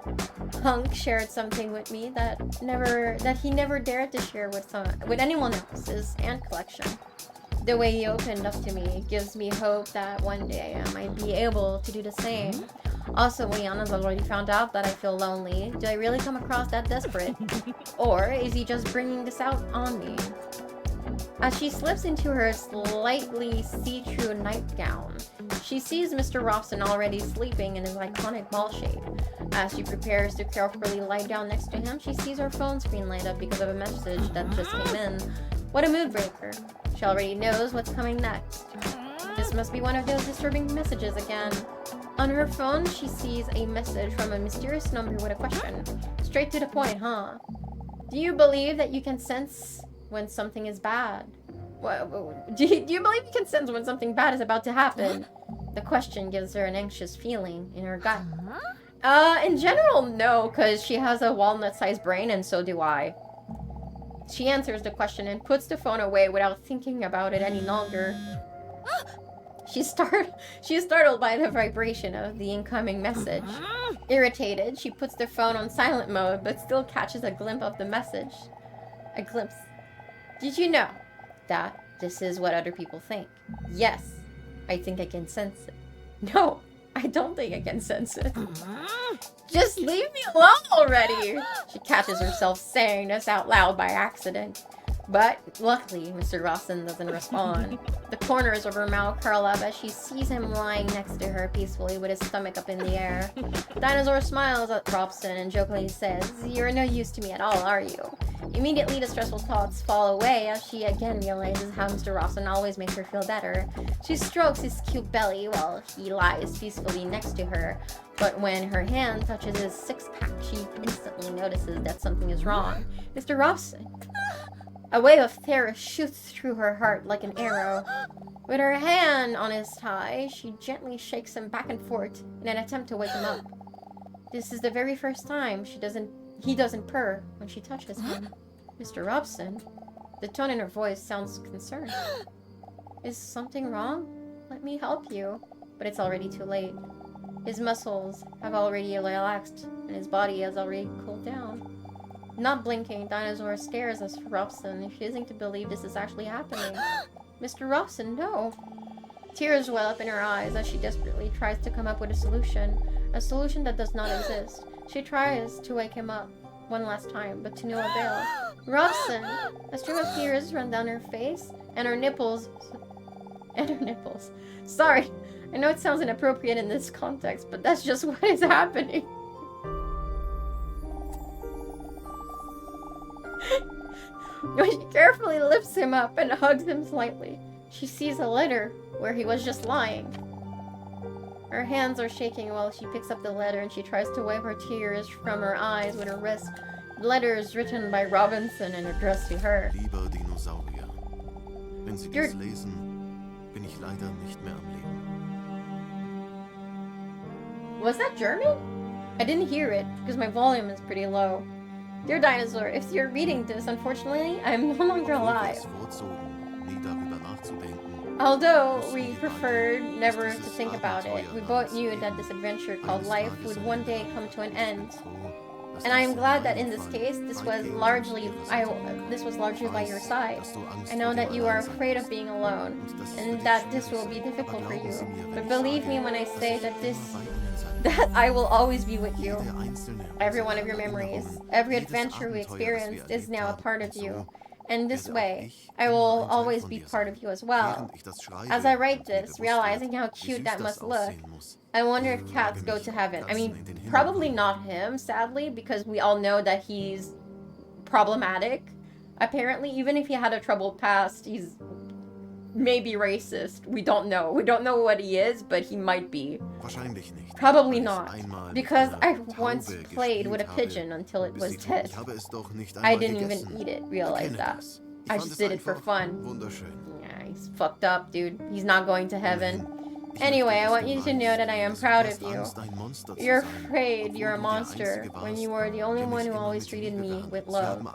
Hunk shared something with me that he never dared to share with anyone else, his ant collection. The way he opened up to me gives me hope that one day I might be able to do the same. Also, Leon has already found out that I feel lonely. Do I really come across that desperate? Or is he just bringing this out on me? As she slips into her slightly see-through nightgown, she sees Mr. Robson already sleeping in his iconic ball shape. As she prepares to carefully lie down next to him, she sees her phone screen light up because of a message that just came in. What a mood breaker. She already knows what's coming next. This must be one of those disturbing messages again. On her phone, she sees a message from a mysterious number with a question. Straight to the point, huh? Do you believe that you can sense when something is bad? Do you believe you can sense when something bad is about to happen? The question gives her an anxious feeling in her gut. In general, no, because she has a walnut-sized brain and so do I. She answers the question and puts the phone away without thinking about it any longer. She's startled by the vibration of the incoming message. Irritated, she puts the phone on silent mode, but still catches a glimpse of the message. A glimpse. Did you know that this is what other people think? Yes, I think I can sense it. No, I don't think I can sense it. Just leave me alone already! She catches herself saying this out loud by accident. But luckily, Mr. Rawson doesn't respond. The corners of her mouth curl up as she sees him lying next to her peacefully with his stomach up in the air. Dinosaur smiles at Robson and jokingly says, "You're no use to me at all, are you?" Immediately, the stressful thoughts fall away as she again realizes how Mr. Rawson always makes her feel better. She strokes his cute belly while he lies peacefully next to her. But when her hand touches his six-pack, she instantly notices that something is wrong. Mr. Robson! A wave of terror shoots through her heart like an arrow. With her hand on his thigh, she gently shakes him back and forth in an attempt to wake him up. This is the very first time he doesn't purr when she touches him. Mr. Robson? The tone in her voice sounds concerned. Is something wrong? Let me help you. But it's already too late. His muscles have already relaxed, and his body has already cooled down. Not blinking, Dinosaur stares at Robson, refusing to believe this is actually happening. Mr. Robson, no! Tears well up in her eyes as she desperately tries to come up with a solution that does not exist. She tries to wake him up one last time, but to no avail. Robson! A stream of tears run down her face, and her nipples. Sorry, I know it sounds inappropriate in this context, but that's just what is happening. When she carefully lifts him up and hugs him slightly, she sees a letter where he was just lying. Her hands are shaking while she picks up the letter and she tries to wipe her tears from her eyes with her wrist. The letter is written by Robinson and addressed to her. Lieber Dinosaurier, wenn Sie dies lesen, bin ich leider nicht mehr am Leben. Was that German? I didn't hear it because my volume is pretty low. Dear Dinosaur, if you're reading this, unfortunately, I'm no longer alive. Although we preferred never to think about it, we both knew that this adventure called life would one day come to an end. And I am glad that in this case, this was largely by your side. I know that you are afraid of being alone, and that this will be difficult for you. But believe me when I say that I will always be with you. Every one of your memories, every adventure we experienced is now a part of you. And this way, I will always be part of you as well. As I write this, realizing how cute that must look, I wonder if cats go to heaven. I mean, probably not him, sadly, because we all know that he's problematic. Apparently, even if he had a troubled past, he's maybe racist. We don't know. We don't know what he is, but he might be. Probably not, because I once played with a pigeon until it was dead. I didn't even eat it, realize that. I just did it for fun. Yeah, he's fucked up, dude. He's not going to heaven. Anyway, I want you to know that I am proud of you. You're afraid you're a monster when you were the only one who always treated me with love.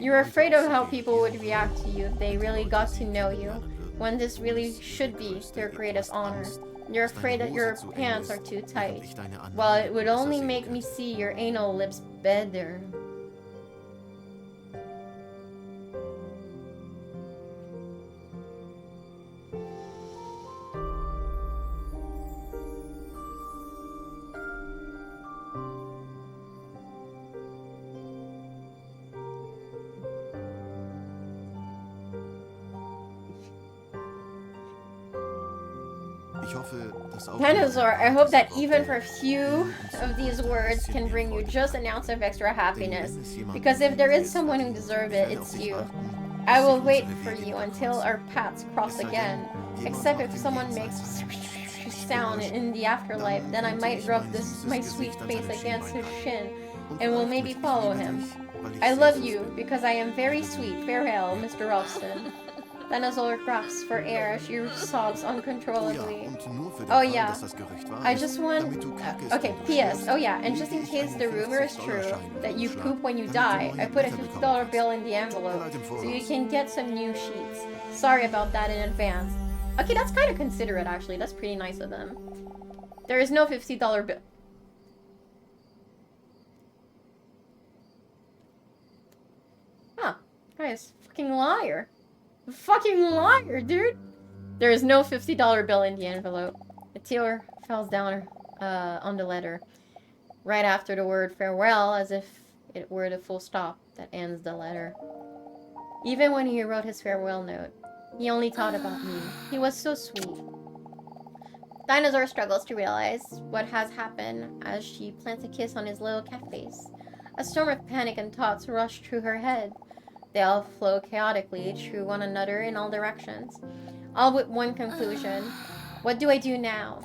You're afraid of how people would react to you if they really got to know you, when this really should be their greatest honor. You're afraid that your pants are too tight. Well, it would only make me see your anal lips better. Dinosaur, I hope that even for a few of these words can bring you just an ounce of extra happiness, because if there is someone who deserves it, it's you. I will wait for you until our paths cross again, except if someone makes sound in the afterlife, then I might rub my sweet face against his shin and will maybe follow him. I love you because I am very sweet. Farewell, Mr. Robson. Dinosaur grasps for air as she sobs uncontrollably. Oh yeah, I just want... okay, P.S. Oh yeah, and just in case the rumor is true that you poop when you die, I put a $50 bill in the envelope so you can get some new sheets. Sorry about that in advance. Okay, that's kind of considerate actually. That's pretty nice of them. There is no $50 bill. Huh. Guys, fucking liar. Fucking liar, dude! There is no $50 bill in the envelope. A tear falls down on the letter, right after the word farewell, as if it were the full stop that ends the letter. Even when he wrote his farewell note, he only thought about me. He was so sweet. Dinosaur struggles to realize what has happened as she plants a kiss on his little cat face. A storm of panic and thoughts rush through her head. They all flow chaotically through one another in all directions, all with one conclusion. What do I do now?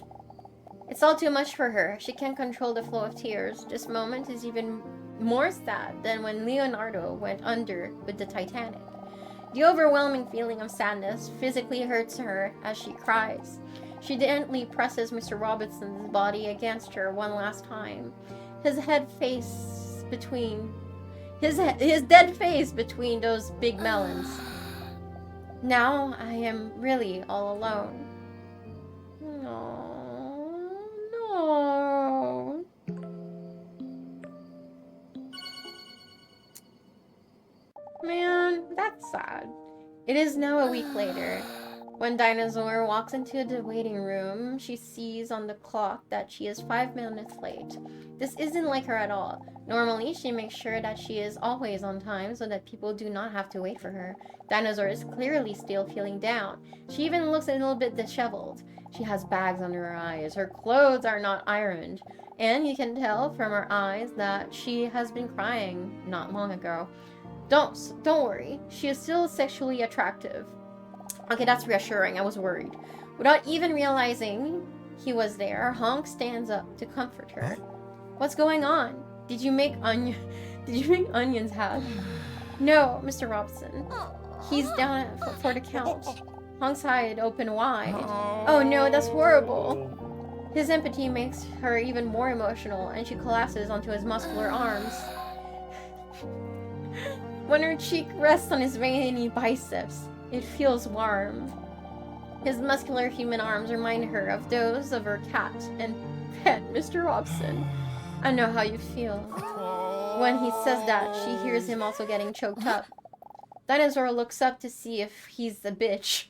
It's all too much for her. She can't control the flow of tears. This moment is even more sad than when Leonardo went under with the Titanic. The overwhelming feeling of sadness physically hurts her as she cries. She gently presses Mr. Robinson's body against her one last time. His dead face between those big melons. Now I am really all alone. No. Man, that's sad. It is now a week later. When Dinosaur walks into the waiting room, she sees on the clock that she is 5 minutes late. This isn't like her at all. Normally, she makes sure that she is always on time so that people do not have to wait for her. Dinosaur is clearly still feeling down. She even looks a little bit disheveled. She has bags under her eyes. Her clothes are not ironed. And you can tell from her eyes that she has been crying not long ago. Don't worry. She is still sexually attractive. Okay, that's reassuring. I was worried. Without even realizing he was there, Honk stands up to comfort her. What's going on? Did you make onions have? No, Mr. Robson. He's down for the count. Honk's eyes open wide. Oh no, that's horrible. His empathy makes her even more emotional, and she collapses onto his muscular arms. When her cheek rests on his veiny biceps, it feels warm. His muscular human arms remind her of those of her cat and pet, Mr. Robson. I know how you feel. When he says that, she hears him also getting choked up. Dinosaur looks up to see if he's a bitch.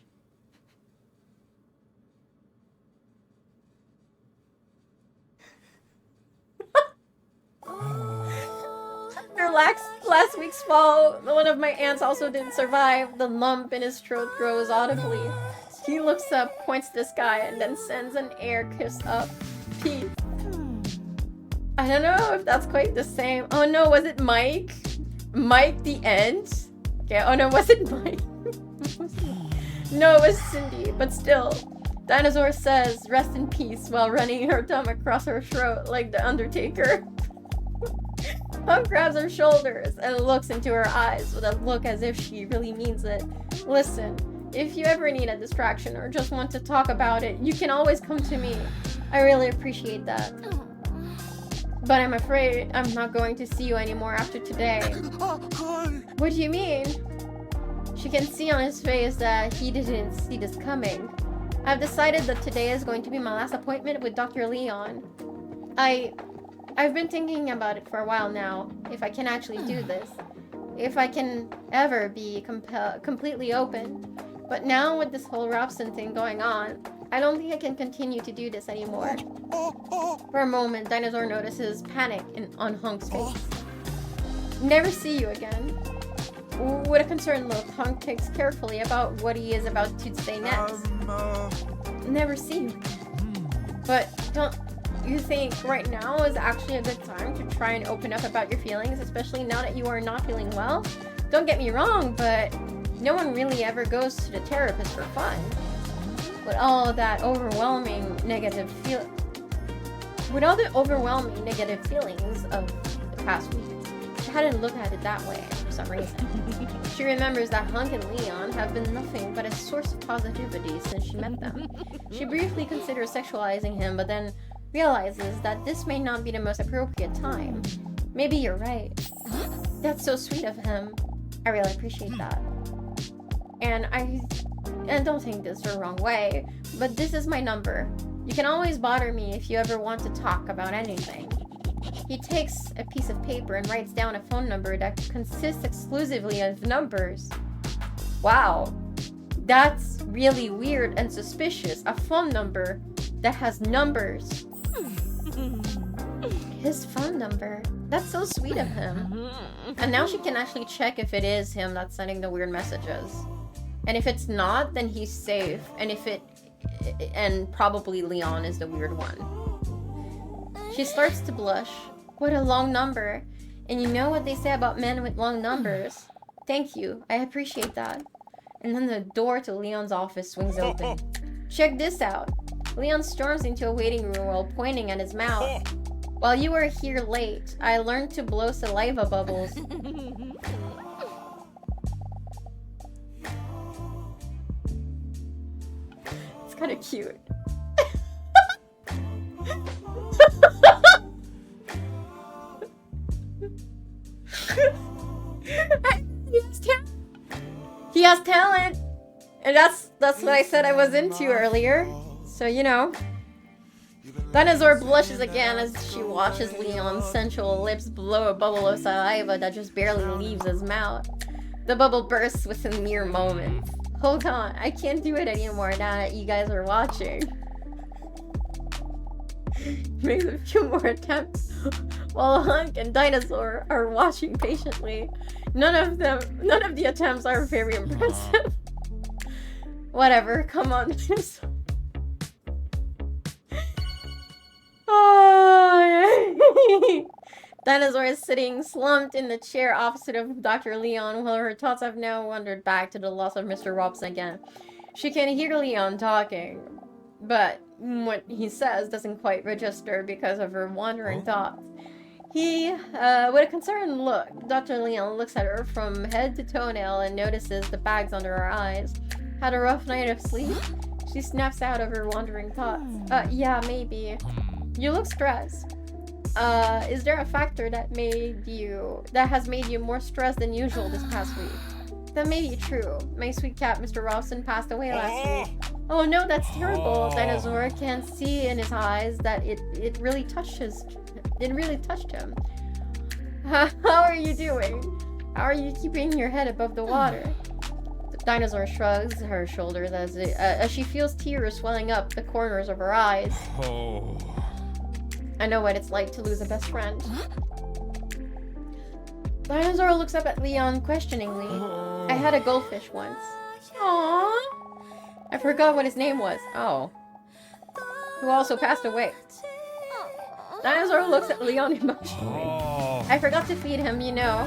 After last week's fall, one of my aunts also didn't survive. The lump in his throat grows audibly. He looks up, points to the sky, and then sends an air kiss up. Peace. I don't know if that's quite the same. Oh no, was it Mike? Mike the end? Okay, oh no, was it Mike? No, it was Cindy, but still. Dinosaur says, rest in peace, while running her thumb across her throat like the Undertaker. Hunk grabs her shoulders and looks into her eyes with a look as if she really means it. Listen, if you ever need a distraction or just want to talk about it, you can always come to me. I really appreciate that. But I'm afraid I'm not going to see you anymore after today. What do you mean? She can see on his face that he didn't see this coming. I've decided that today is going to be my last appointment with Dr. Leon. I've been thinking about it for a while now, if I can actually do this. If I can ever be completely open. But now with this whole Robson thing going on, I don't think I can continue to do this anymore. For a moment, Dinosaur notices panic on Hunk's face. Never see you again. With a concerned look, Hunk thinks carefully about what he is about to say next. Never see you again. But don't you think right now is actually a good time to try and open up about your feelings, especially now that you are not feeling well? Don't get me wrong, but no one really ever goes to the therapist for fun. With all that overwhelming negative feelings of the past week, she hadn't looked at it that way for some reason. She remembers that Hunk and Leon have been nothing but a source of positivity since she met them. She briefly considers sexualizing him, but then realizes that this may not be the most appropriate time. Maybe you're right. That's so sweet of him. I really appreciate that. And don't think this the wrong way, but this is my number. You can always bother me if you ever want to talk about anything. He takes a piece of paper and writes down a phone number that consists exclusively of numbers. Wow, that's really weird and suspicious. A phone number that has numbers. His phone number. That's so sweet of him. And now she can actually check if it is him that's sending the weird messages. And if it's not, then he's safe. And probably Leon is the weird one. She starts to blush. What a long number. And you know what they say about men with long numbers. Thank you. I appreciate that. And then the door to Leon's office swings open. Check this out. Leon storms into a waiting room while pointing at his mouth. While you were here late, I learned to blow saliva bubbles. It's kind of cute. He has talent, and that's what I said I was into earlier. So you know. Dinosaur blushes again as she watches Leon's sensual lips blow a bubble of saliva that just barely leaves his mouth. The bubble bursts within mere moments. Hold on, I can't do it anymore now that you guys are watching. Makes a few more attempts while Hunk and Dinosaur are watching patiently. None of the attempts are very impressive. Whatever, come on, Dinosaur. Oh, Dinosaur is sitting slumped in the chair opposite of Dr. Leon while her thoughts have now wandered back to the loss of Mr. Robson again. She can hear Leon talking, but what he says doesn't quite register because of her wandering thoughts. With a concerned look, Dr. Leon looks at her from head to toenail and notices the bags under her eyes. Had a rough night of sleep? She snaps out of her wandering thoughts. Yeah, maybe. You look stressed. Is there a factor that has made you more stressed than usual this past week? That may be true. My sweet cat, Mr. Robson, passed away last week. Oh no, that's terrible. Dinosaur can see in his eyes that it really touched him. How are you doing? How are you keeping your head above the water? The dinosaur shrugs her shoulders as she feels tears swelling up the corners of her eyes. Oh. I know what it's like to lose a best friend. Dinosaur looks up at Leon questioningly. I had a goldfish once. Aww. I forgot what his name was. Oh. Who also passed away. Dinosaur looks at Leon emotionally. I forgot to feed him, you know.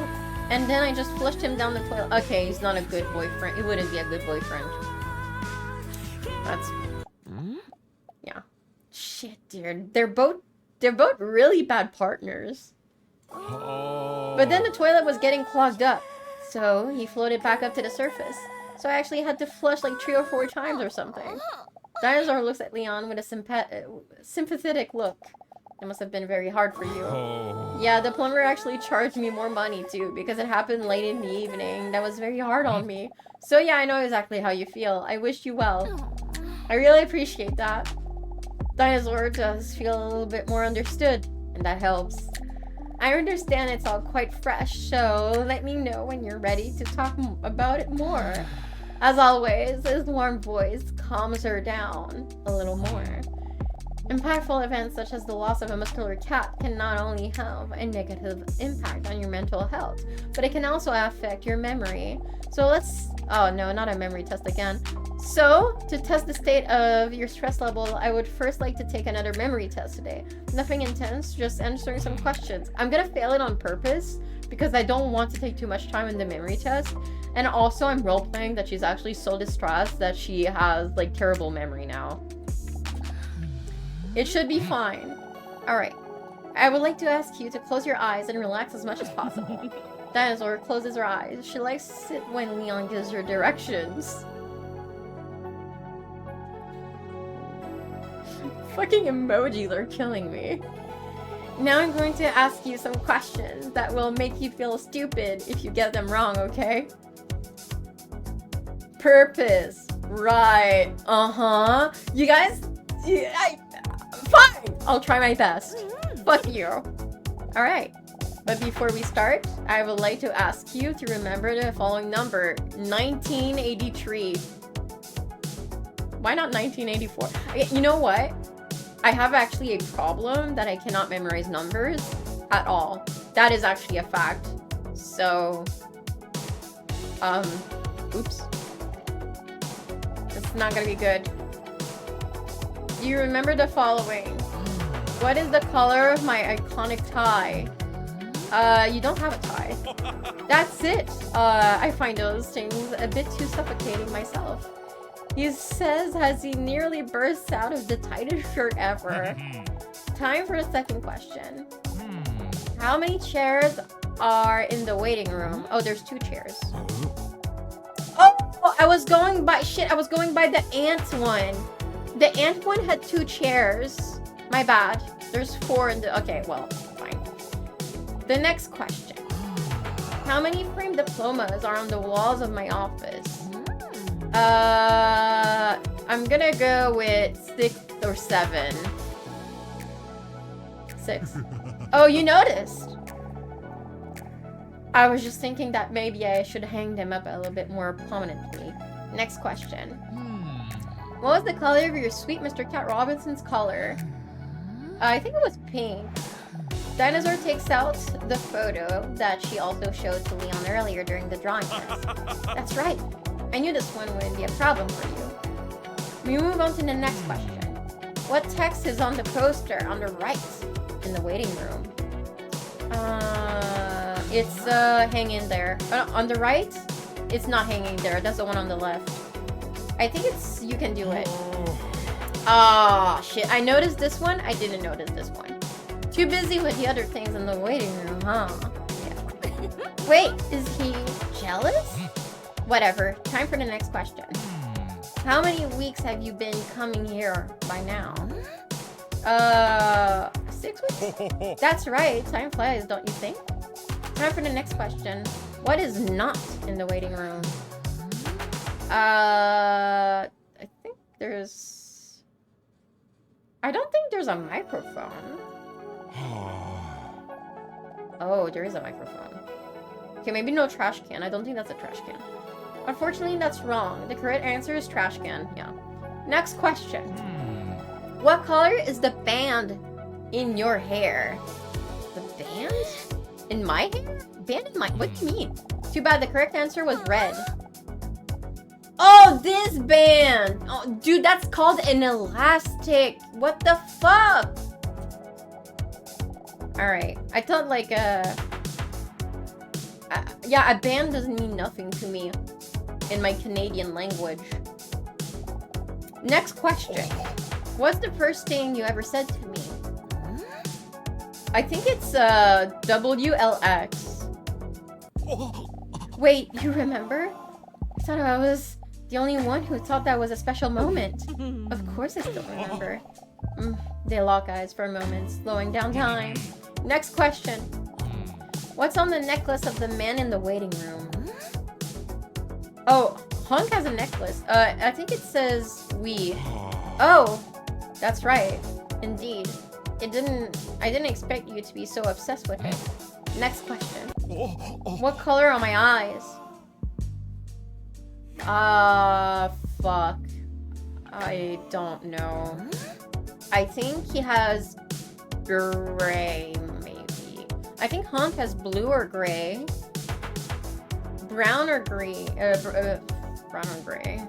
And then I just flushed him down the toilet. Okay, he's not a good boyfriend. He wouldn't be a good boyfriend. That's... Yeah. Shit, dude. They're both really bad partners. But then the toilet was getting clogged up. So he floated back up to the surface. So I actually had to flush like 3 or 4 times or something. Dinosaur looks at Leon with a sympathetic look. It must have been very hard for you. Yeah, the plumber actually charged me more money too, because it happened late in the evening. That was very hard on me. So yeah, I know exactly how you feel. I wish you well. I really appreciate that. Dinosaur does feel a little bit more understood, and that helps. I understand it's all quite fresh, so let me know when you're ready to talk about it more. As always, his warm voice calms her down a little more. Impactful events such as the loss of a muscular cat can not only have a negative impact on your mental health, but it can also affect your memory. So let's... Oh no, not a memory test again. So, to test the state of your stress level, I would first like to take another memory test today. Nothing intense, just answering some questions. I'm gonna fail it on purpose, because I don't want to take too much time in the memory test. And also, I'm role-playing that she's actually so distressed that she has, like, terrible memory now. It should be fine. Alright. I would like to ask you to close your eyes and relax as much as possible. Dinosaur closes her eyes. She likes it when Leon gives her directions. Fucking emojis are killing me. Now I'm going to ask you some questions that will make you feel stupid if you get them wrong, okay? Purpose. Right. Uh-huh. You guys... Fine! I'll try my best. Fuck you. Alright. But before we start, I would like to ask you to remember the following number. 1983. Why not 1984? You know what? I have actually a problem that I cannot memorize numbers at all. That is actually a fact. So... Oops. It's not gonna be good. Do you remember the following? What is the color of my iconic tie? You don't have a tie. That's it. I find those things a bit too suffocating myself. He says as he nearly bursts out of the tightest shirt ever. Time for the second question. How many chairs are in the waiting room? Oh, there's 2 chairs. Oh, I was going by the ant one. The ant one had 2 chairs. My bad. There's 4 in the... Okay, well, fine. The next question. How many framed diplomas are on the walls of my office? I'm gonna go with 6 or 7. 6. Oh, you noticed. I was just thinking that maybe I should hang them up a little bit more prominently. Next question. What was the color of your sweet Mr. Cat Robinson's collar? I think it was pink. Dinosaur takes out the photo that she also showed to Leon earlier during the drawing test. That's right. I knew this one wouldn't be a problem for you. We move on to the next question. What text is on the poster on the right in the waiting room? It's hanging there. On the right? It's not hanging there. That's the one on the left. I think it's... You can do it. Oh, shit. I noticed this one. I didn't notice this one. Too busy with the other things in the waiting room, huh? Yeah. Wait, is he jealous? Whatever. Time for the next question. How many weeks have you been coming here by now? 6 weeks? That's right. Time flies, don't you think? Time for the next question. What is not in the waiting room? I think there's... I don't think there's a microphone. Oh, there is a microphone. Okay, maybe no trash can. I don't think that's a trash can. Unfortunately, that's wrong. The correct answer is trash can. Yeah. Next question. What color is the band in your hair? The band? In my hair? Band in my... What do you mean? Too bad the correct answer was red. Oh, this band! Oh, dude, that's called an elastic. What the fuck? Alright. I thought like yeah, a band doesn't mean nothing to me in my Canadian language. Next question. What's the first thing you ever said to me? I think it's WLX. Wait, you remember? I thought I was the only one who thought that was a special moment. Of course I still remember. They lock eyes for a moment, slowing down time. Next question. What's on the necklace of the man in the waiting room? Oh, Hunk has a necklace. I think it says we. Oh, that's right. Indeed. I didn't expect you to be so obsessed with it. Next question. What color are my eyes? Fuck. I don't know. I think he has gray, maybe. I think Honk has blue or gray. Brown or green. Brown or gray.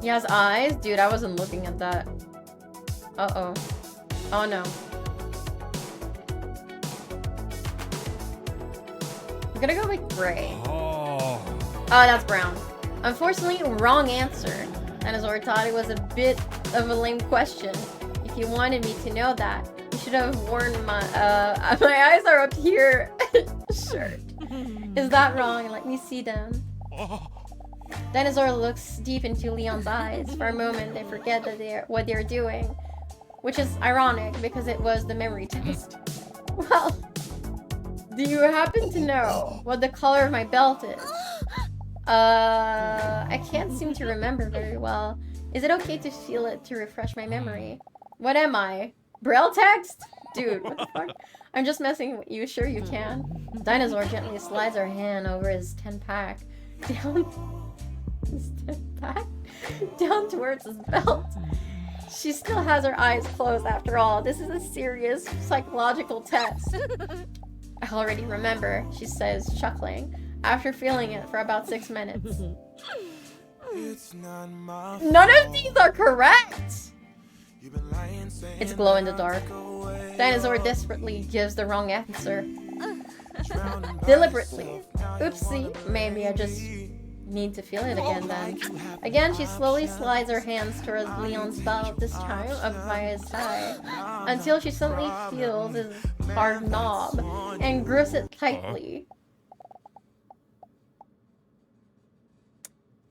He has eyes? Dude, I wasn't looking at that. Uh-oh. Oh no. I'm gonna go with gray. Oh, that's brown. Unfortunately, wrong answer. Dinosaur thought it was a bit of a lame question. If you wanted me to know that, you should have worn my eyes are up here shirt. Is that wrong? Let me see them. Dinosaur looks deep into Leon's eyes. For a moment, they forget that what they're doing. Which is ironic, because it was the memory test. Well, do you happen to know what the color of my belt is? I can't seem to remember very well. Is it okay to feel it to refresh my memory? What am I? Braille text? Dude, what the fuck? I'm just messing with you. Sure you can. Dinosaur gently slides her hand over his 10-pack. Down... His 10-pack? Down towards his belt. She still has her eyes closed after all. This is a serious psychological test. I already remember, she says, chuckling, after feeling it for about 6 minutes. None of these are correct! It's glow in the dark. Dinosaur desperately gives the wrong answer. Deliberately. Oopsie, maybe I just need to feel it again then. Again, she slowly slides her hands towards Leon's belt, this time up by his side, until she suddenly feels his hard knob and grips it tightly.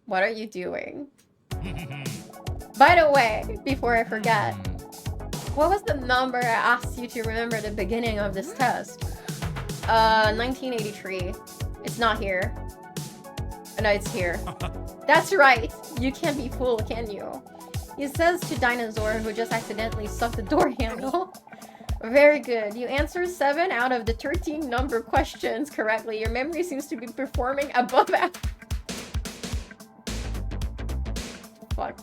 What are you doing? By the way, before I forget, what was the number I asked you to remember at the beginning of this test? 1983. It's not here. No, it's here. That's right. You can't be fooled, can you? He says to Dinosaur, who just accidentally sucked the door handle. Very good. You answered 7 out of the 13 number questions correctly. Your memory seems to be performing above average. Fuck.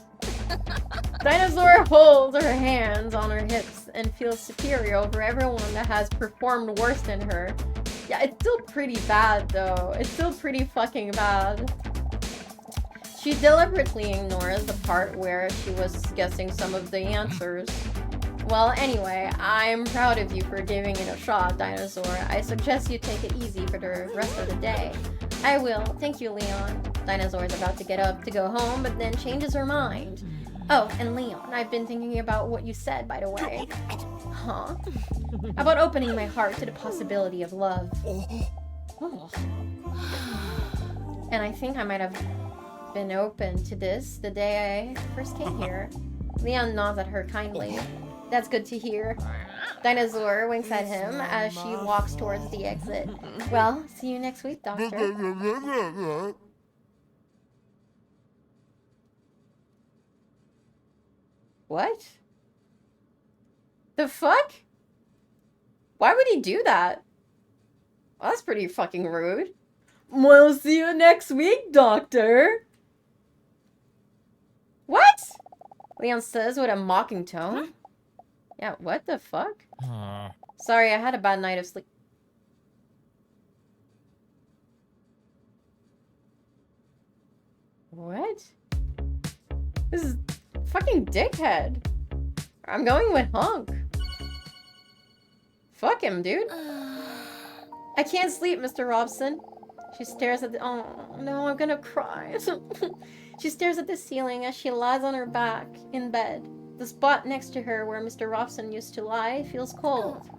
Dinosaur holds her hands on her hips and feels superior over everyone that has performed worse than her. Yeah, it's still pretty bad though. It's still pretty fucking bad. She deliberately ignores the part where she was guessing some of the answers. Well, anyway, I'm proud of you for giving it a shot, Dinosaur. I suggest you take it easy for the rest of the day. I will. Thank you, Leon. Dinosaur is about to get up to go home, but then changes her mind. Oh, and Leon, I've been thinking about what you said, by the way. Huh? About opening my heart to the possibility of love. Oh. And I think I might have been open to this the day I first came here. Leon nods at her kindly. That's good to hear. Dinosaur winks at him as she walks towards the exit. Well, see you next week, Doctor. What? The fuck? Why would he do that? Well, that's pretty fucking rude. We'll see you next week, Doctor. What? Leon says with a mocking tone. Yeah, what the fuck? Sorry, I had a bad night of sleep. What? This is fucking dickhead. I'm going with Hunk. Fuck him, dude. I can't sleep, Mr. Robson. She stares at the— oh no, I'm gonna cry. She stares at the ceiling as she lies on her back in bed. The spot next to her where Mr. Robson used to lie feels cold.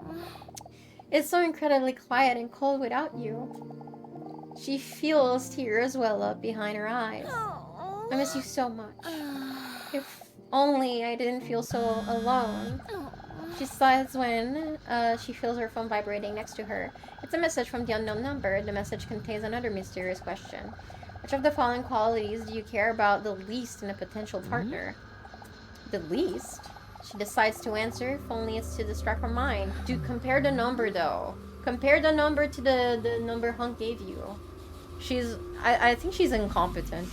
It's so incredibly quiet and cold without you. She feels tears well up behind her eyes. I miss you so much. If only I didn't feel so alone. She sighs when she feels her phone vibrating next to her. It's a message from the unknown number. The message contains another mysterious question. Which of the following qualities do you care about the least in a potential partner? The least? She decides to answer, if only it's to distract her mind. Dude, compare the number though. Compare the number to the number Hunk gave you. I think she's incompetent.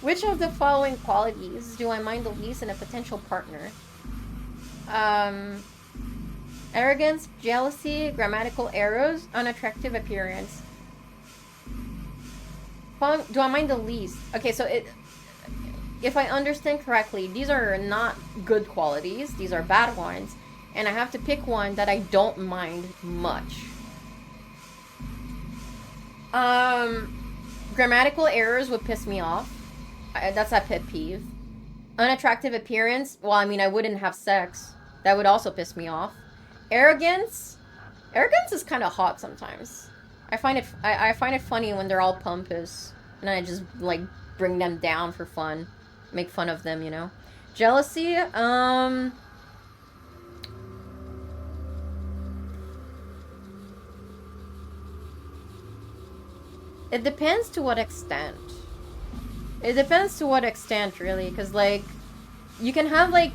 Which of the following qualities do I mind the least in a potential partner? Arrogance, jealousy, grammatical errors, unattractive appearance. Do I mind the least? Okay, so if I understand correctly, these are not good qualities. These are bad ones. And I have to pick one that I don't mind much. Grammatical errors would piss me off. That's a pet peeve. Unattractive appearance, well, I mean, I wouldn't have sex. That would also piss me off. Arrogance is kind of hot sometimes. I find it funny when they're all pompous, and I just like bring them down for fun, make fun of them, you know. Jealousy, it depends to what extent. It depends to what extent, really, because like you can have like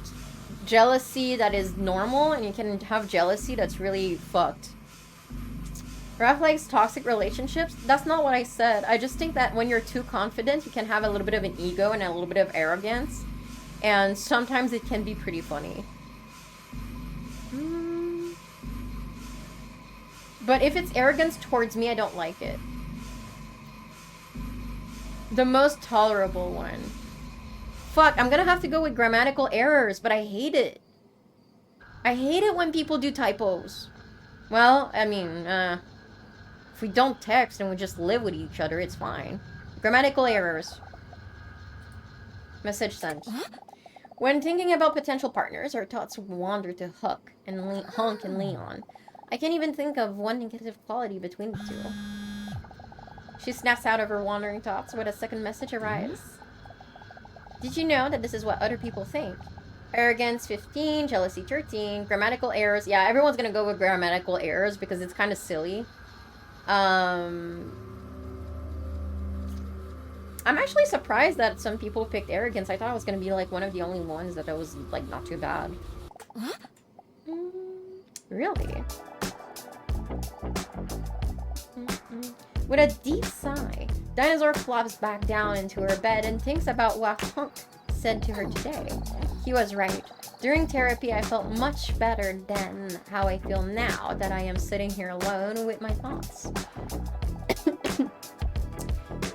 jealousy that is normal, and you can have jealousy that's really fucked. Raph likes toxic relationships. That's not what I said. I just think that when you're too confident, you can have a little bit of an ego and a little bit of arrogance. And sometimes it can be pretty funny. But if it's arrogance towards me, I don't like it. The most tolerable one. Fuck, I'm gonna have to go with grammatical errors, but I hate it. I hate it when people do typos. Well, I mean, if we don't text and we just live with each other, it's fine. Grammatical errors. Message sent. When thinking about potential partners, our thoughts wander to Hunk and Leon. I can't even think of one negative quality between the two. She snaps out of her wandering thoughts when a second message arrives. Did you know that this is what other people think? Arrogance 15, jealousy 13, grammatical errors. Yeah, everyone's gonna go with grammatical errors because it's kind of silly. I'm actually surprised that some people picked arrogance. I thought I was gonna be like one of the only ones that was like not too bad. Really? With a deep sigh, Dinosaur flops back down into her bed and thinks about what Hunk said to her today. He was right. During therapy, I felt much better than how I feel now that I am sitting here alone with my thoughts.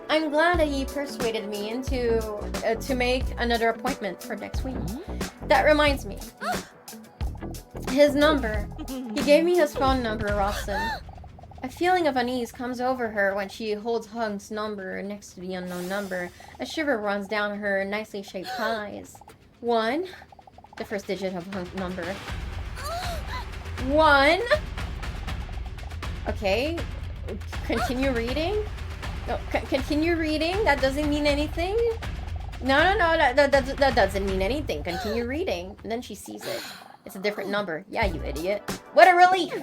I'm glad that he persuaded me into to make another appointment for next week. That reminds me. His number. He gave me his phone number, Robson. A feeling of unease comes over her when she holds Hunk's number next to the unknown number. A shiver runs down her nicely shaped thighs. 1. The first digit of Hunk's number. 1. Okay. Continue reading. No, continue reading. That doesn't mean anything. No. That doesn't mean anything. Continue reading. And then she sees it. It's a different number. Yeah, you idiot. What a relief!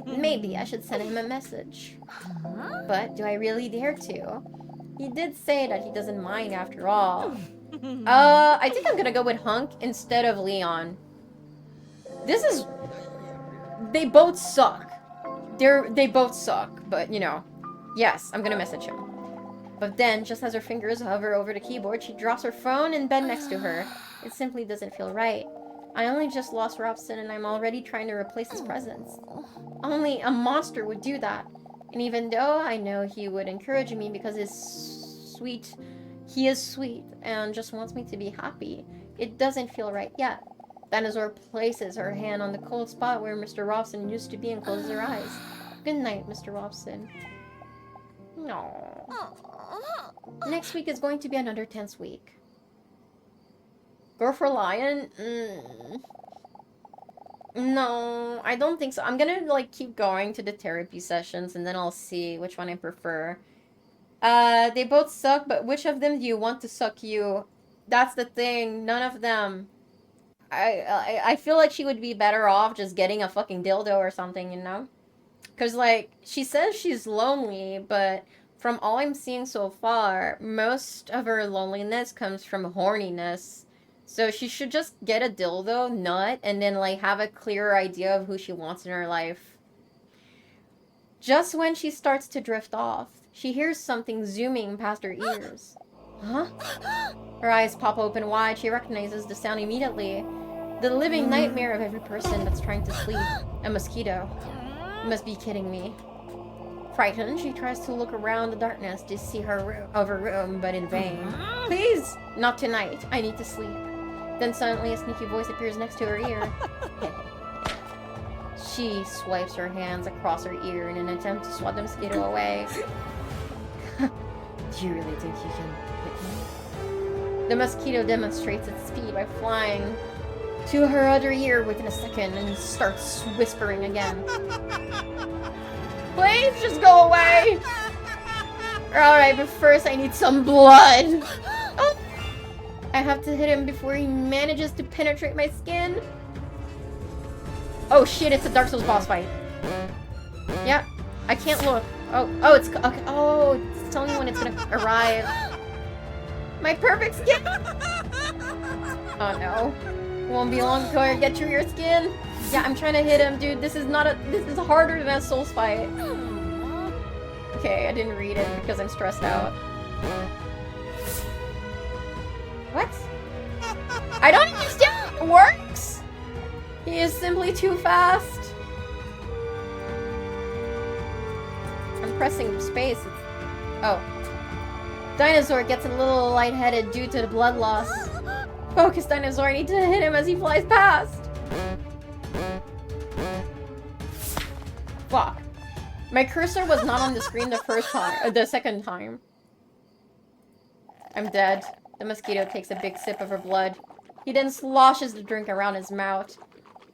Maybe I should send him a message. But do I really dare to? He did say that he doesn't mind after all. I think I'm gonna go with Hunk instead of Leon. They both suck. They both suck, but you know. Yes, I'm gonna message him. But then, just as her fingers hover over the keyboard, she drops her phone in bed next to her. It simply doesn't feel right. I only just lost Robson and I'm already trying to replace his presence. Only a monster would do that. And even though I know he would encourage me because he is sweet and just wants me to be happy, it doesn't feel right yet. Dinosaur places her hand on the cold spot where Mr. Robson used to be and closes her eyes. Good night, Mr. Robson. No. Next week is going to be another tense week. Go for lion? No, I don't think so. I'm gonna, like, keep going to the therapy sessions, and then I'll see which one I prefer. They both suck, but which of them do you want to suck you? That's the thing. None of them. I feel like she would be better off just getting a fucking dildo or something, you know? Because, like, she says she's lonely, but from all I'm seeing so far, most of her loneliness comes from horniness. So she should just get a dildo, nut, and then, like, have a clearer idea of who she wants in her life. Just when she starts to drift off, she hears something zooming past her ears. Huh? Her eyes pop open wide. She recognizes the sound immediately. The living nightmare of every person that's trying to sleep. A mosquito. You must be kidding me. Frightened, she tries to look around the darkness to see her room, but in vain. Please! Not tonight. I need to sleep. Then suddenly a sneaky voice appears next to her ear. She swipes her hands across her ear in an attempt to swat the mosquito away. Do you really think you can hit me? The mosquito demonstrates its speed by flying to her other ear within a second and starts whispering again. Please just go away! Alright, but first I need some blood! Oh. I have to hit him before he manages to penetrate my skin. Oh shit, it's a Dark Souls boss fight. Yeah, I can't look. Oh, it's okay. Oh, it's telling me when it's gonna arrive. My perfect skin! Oh no. Won't be long before I get through your skin. Yeah, I'm trying to hit him, dude. This is harder than a Souls fight. Okay, I didn't read it because I'm stressed out. What? I don't understand how it works! He is simply too fast. I'm pressing space. Oh. Dinosaur gets a little lightheaded due to the blood loss. Focus, Dinosaur. I need to hit him as he flies past. Fuck. My cursor was not on the screen the second time. I'm dead. The mosquito takes a big sip of her blood. He then sloshes the drink around his mouth.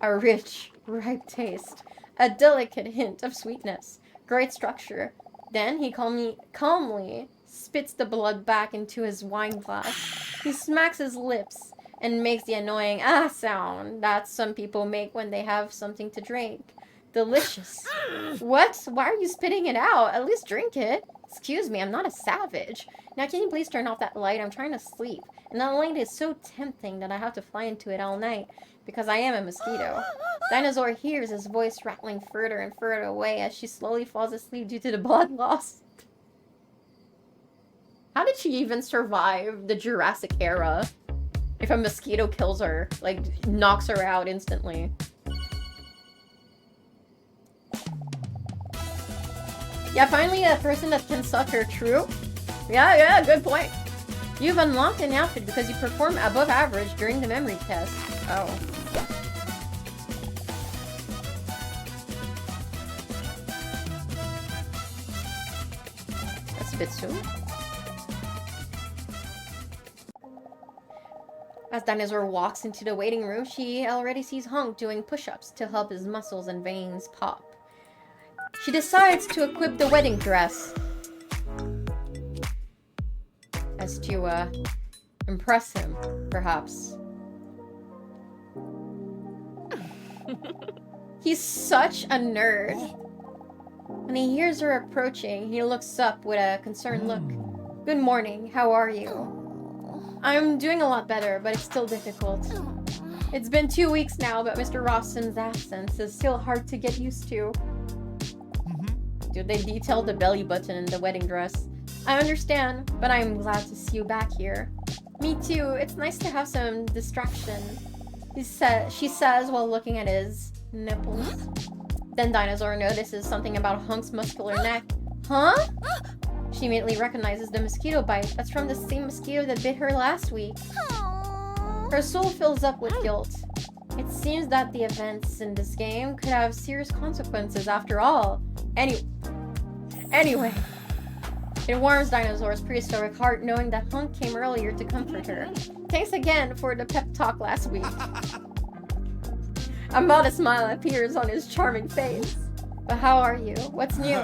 A rich, ripe taste. A delicate hint of sweetness. Great structure. Then he calmly spits the blood back into his wine glass. He smacks his lips and makes the annoying ah sound that some people make when they have something to drink. Delicious. What? Why are you spitting it out? At least drink it. Excuse me, I'm not a savage. Now can you please turn off that light? I'm trying to sleep. And that light is so tempting that I have to fly into it all night. Because I am a mosquito. Dinosaur hears his voice rattling further and further away as she slowly falls asleep due to the blood loss. How did she even survive the Jurassic era? If a mosquito kills her, like, knocks her out instantly. Yeah, finally a person that can suck her, true? Yeah, good point. You've unlocked an outfit because you perform above average during the memory test. Oh. That's a bit soon. As Dinosaur walks into the waiting room, she already sees Hunk doing push-ups to help his muscles and veins pop. She decides to equip the wedding dress. As to, impress him, perhaps. He's such a nerd. When he hears her approaching, he looks up with a concerned look. Good morning, how are you? I'm doing a lot better, but it's still difficult. It's been 2 weeks now, but Mr. Rawson's absence is still hard to get used to. Dude, they detailed the belly button in the wedding dress. I understand, but I'm glad to see you back here. Me too. It's nice to have some distraction. She says while looking at his nipples. Then Dinosaur notices something about Hunk's muscular neck. Huh? She immediately recognizes the mosquito bite. That's from the same mosquito that bit her last week. Her soul fills up with guilt. It seems that the events in this game could have serious consequences after all. Anyway. It warms Dinosaur's prehistoric heart knowing that Hunk came earlier to comfort her. Thanks again for the pep talk last week. A modest smile appears on his charming face. But how are you? What's new?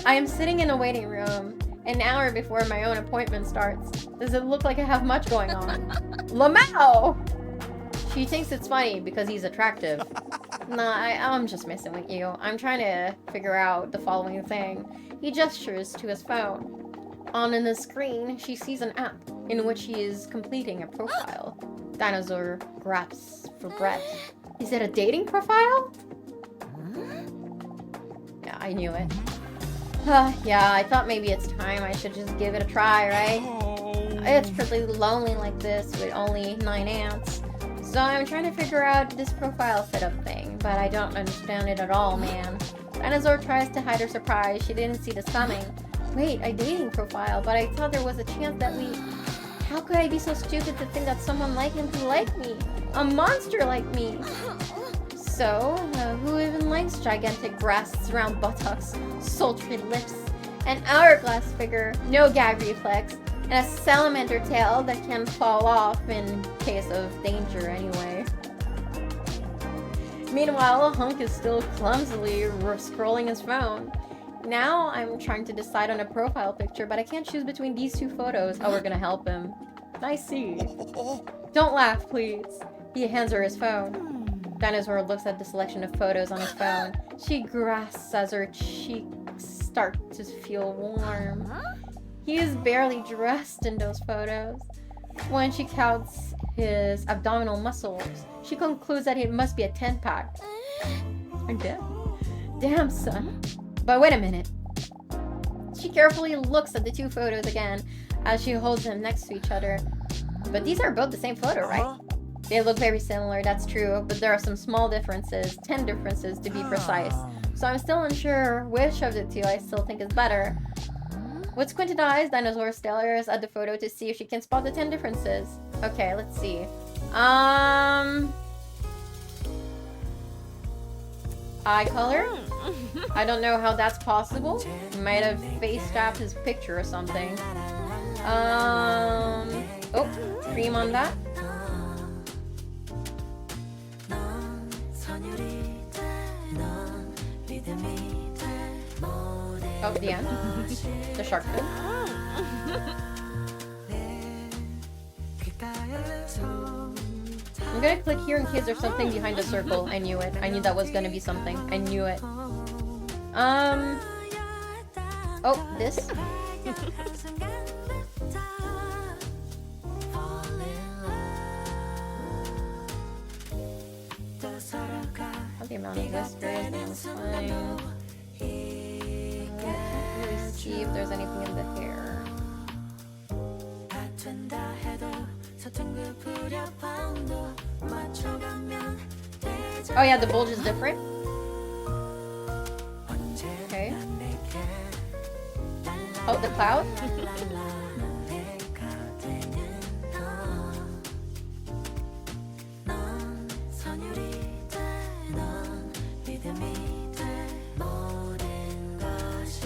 I am sitting in a waiting room an hour before my own appointment starts. Does it look like I have much going on? Lamau! She thinks it's funny because he's attractive. Nah, I'm just messing with you. I'm trying to figure out the following thing. He gestures to his phone. On the screen, she sees an app in which he is completing a profile. Dinosaur grasps for breath. Is it a dating profile? Yeah, I knew it. Yeah, I thought maybe it's time I should just give it a try, right? It's pretty lonely like this with only 9 ants. So I'm trying to figure out this profile setup thing, but I don't understand it at all, man. Dinosaur tries to hide her surprise. She didn't see this coming. Wait, a dating profile, but I thought there was a chance that we... How could I be so stupid to think that someone like him could like me? A monster like me! So, who even likes gigantic breasts, round buttocks, sultry lips, an hourglass figure, no gag reflex, and a salamander tail that can fall off in case of danger anyway. Meanwhile, Hunk is still clumsily scrolling his phone. Now I'm trying to decide on a profile picture, but I can't choose between these 2 photos. Oh, we're gonna help him. I see. Don't laugh, please. He hands her his phone. Dinosaur looks at the selection of photos on his phone. She grasps as her cheeks start to feel warm. He is barely dressed in those photos. When she counts his abdominal muscles, she concludes that it must be a 10-pack. I'm dead. Damn, son. But wait a minute. She carefully looks at the 2 photos again as she holds them next to each other. But these are both the same photo, right? They look very similar, that's true, but there are some small differences, 10 differences to be precise. So I'm still unsure which of the 2 I still think is better. With squinted eyes, Dinosaur stares at the photo to see if she can spot the 10 differences. Okay, let's see. Eye color? I don't know how that's possible. He might have face tapped his picture or something. Oh, cream on that. Oh, the end. The shark fin. I'm gonna click here in case there's something behind the circle. I knew it. I knew that was gonna be something. I knew it. Oh, this. Oh, the amount of whiskers. That's fine. Let's see if there's anything in the hair. Oh yeah, the bulge is different. Okay. Oh, the cloud.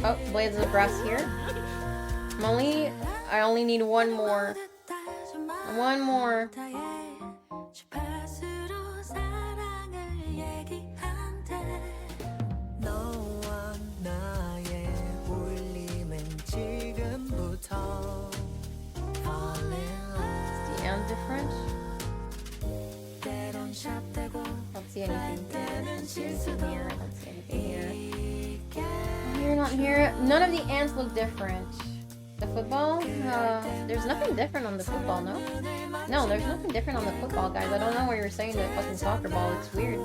Oh, blades of grass here. I only need one more. One more. Is the end different? I don't see anything here. I don't see anything here. I don't see anything here. Here, not here. None of the ants look different. The football? There's nothing different on the football, no? No, there's nothing different on the football, guys. I don't know what you're saying to the fucking soccer ball. It's weird.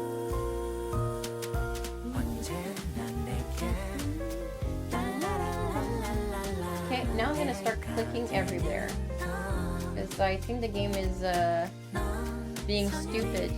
gonna start clicking everywhere. Because I think the game is being stupid.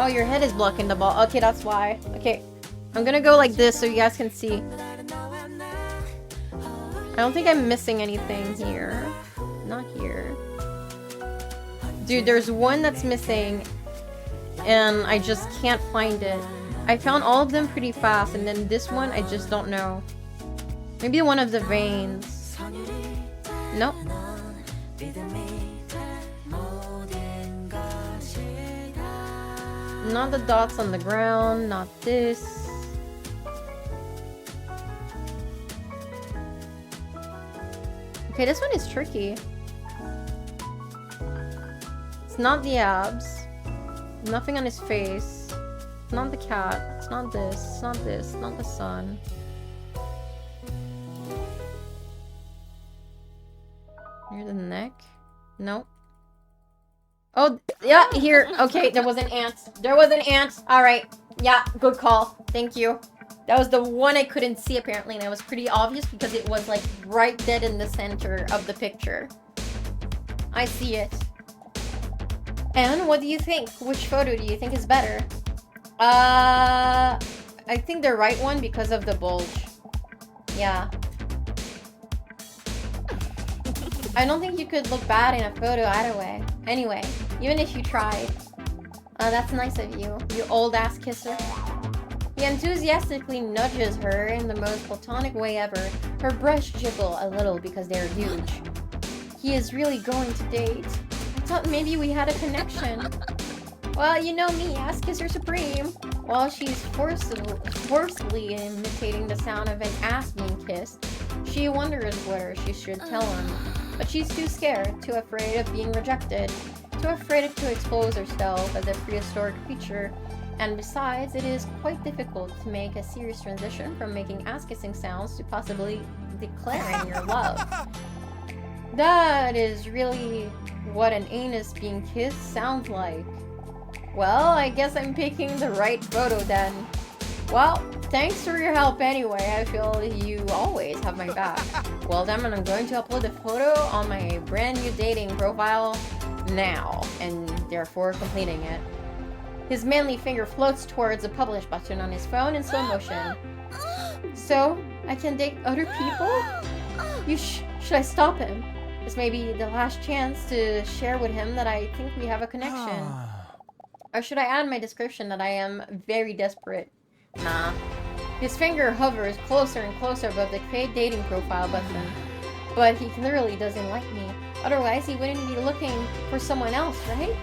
Oh, your head is blocking the ball. Okay, that's why. Okay, I'm gonna go like this so you guys can see. I don't think I'm missing anything here. Not here. Dude, there's one that's missing, and I just can't find it. I found all of them pretty fast, and then this one, I just don't know. Maybe one of the veins. Nope. Not the dots on the ground, not this. Okay, this one is tricky. It's not the abs. Nothing on his face. It's not the cat. It's not this. It's not this. It's not the sun. Near the neck? Nope. Oh, yeah, here. Okay, there was an ant. There was an ant. Alright. Yeah, good call. Thank you. That was the one I couldn't see, apparently, and it was pretty obvious because it was, like, right dead in the center of the picture. I see it. And what do you think? Which photo do you think is better? I think the right one because of the bulge. Yeah. I don't think you could look bad in a photo either way. Anyway, even if you tried. That's nice of you, you old-ass kisser. He enthusiastically nudges her in the most platonic way ever. Her breasts jiggle a little because they're huge. He is really going to date. I thought maybe we had a connection. Well, you know me, ass kisser supreme. While she's forcefully imitating the sound of an ass being kissed, she wonders whether she should tell him. But she's too scared, too afraid of being rejected, too afraid to expose herself as a prehistoric creature. And besides, it is quite difficult to make a serious transition from making ass-kissing sounds to possibly declaring your love. That is really what an anus being kissed sounds like. Well, I guess I'm picking the right photo then. Well, thanks for your help anyway. I feel you always have my back. Well then, I'm going to upload the photo on my brand new dating profile now, and therefore completing it. His manly finger floats towards the publish button on his phone in slow motion. So, I can date other people? Should I stop him? This may be the last chance to share with him that I think we have a connection. Or should I add my description that I am very desperate? Nah. His finger hovers closer and closer above the create dating profile button. But he clearly doesn't like me. Otherwise, he wouldn't be looking for someone else, right?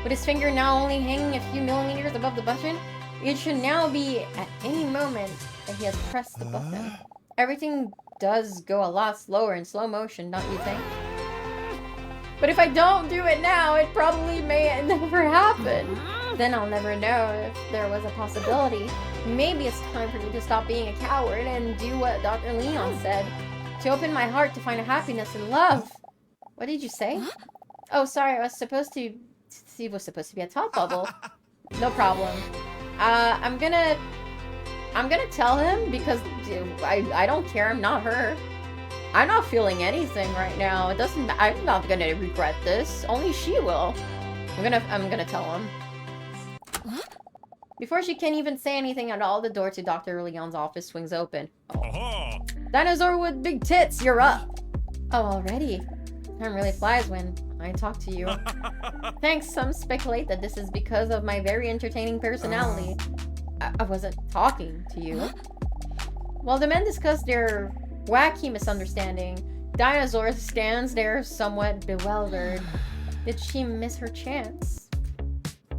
With his finger now only hanging a few millimeters above the button, it should now be at any moment that he has pressed the button. Everything does go a lot slower in slow motion, don't you think? But if I don't do it now, it probably may never happen. Then I'll never know if there was a possibility. Maybe it's time for me to stop being a coward and do what Dr. Leon said. To open my heart to find a happiness and love. What did you say? Oh, sorry, I was supposed to... It was supposed to be a thought bubble. No problem. I'm gonna tell him because I don't care. I'm not her. I'm not feeling anything right now. I'm not gonna regret this. Only she will. I'm gonna tell him. Before she can even say anything at all, the door to Dr. Leon's office swings open. Oh. Dinosaur with big tits, you're up. Oh, already? Time really flies when I talk to you. Thanks, some speculate that this is because of my very entertaining personality. I wasn't talking to you. While the men discuss their wacky misunderstanding, Dinosaur stands there somewhat bewildered. Did she miss her chance? I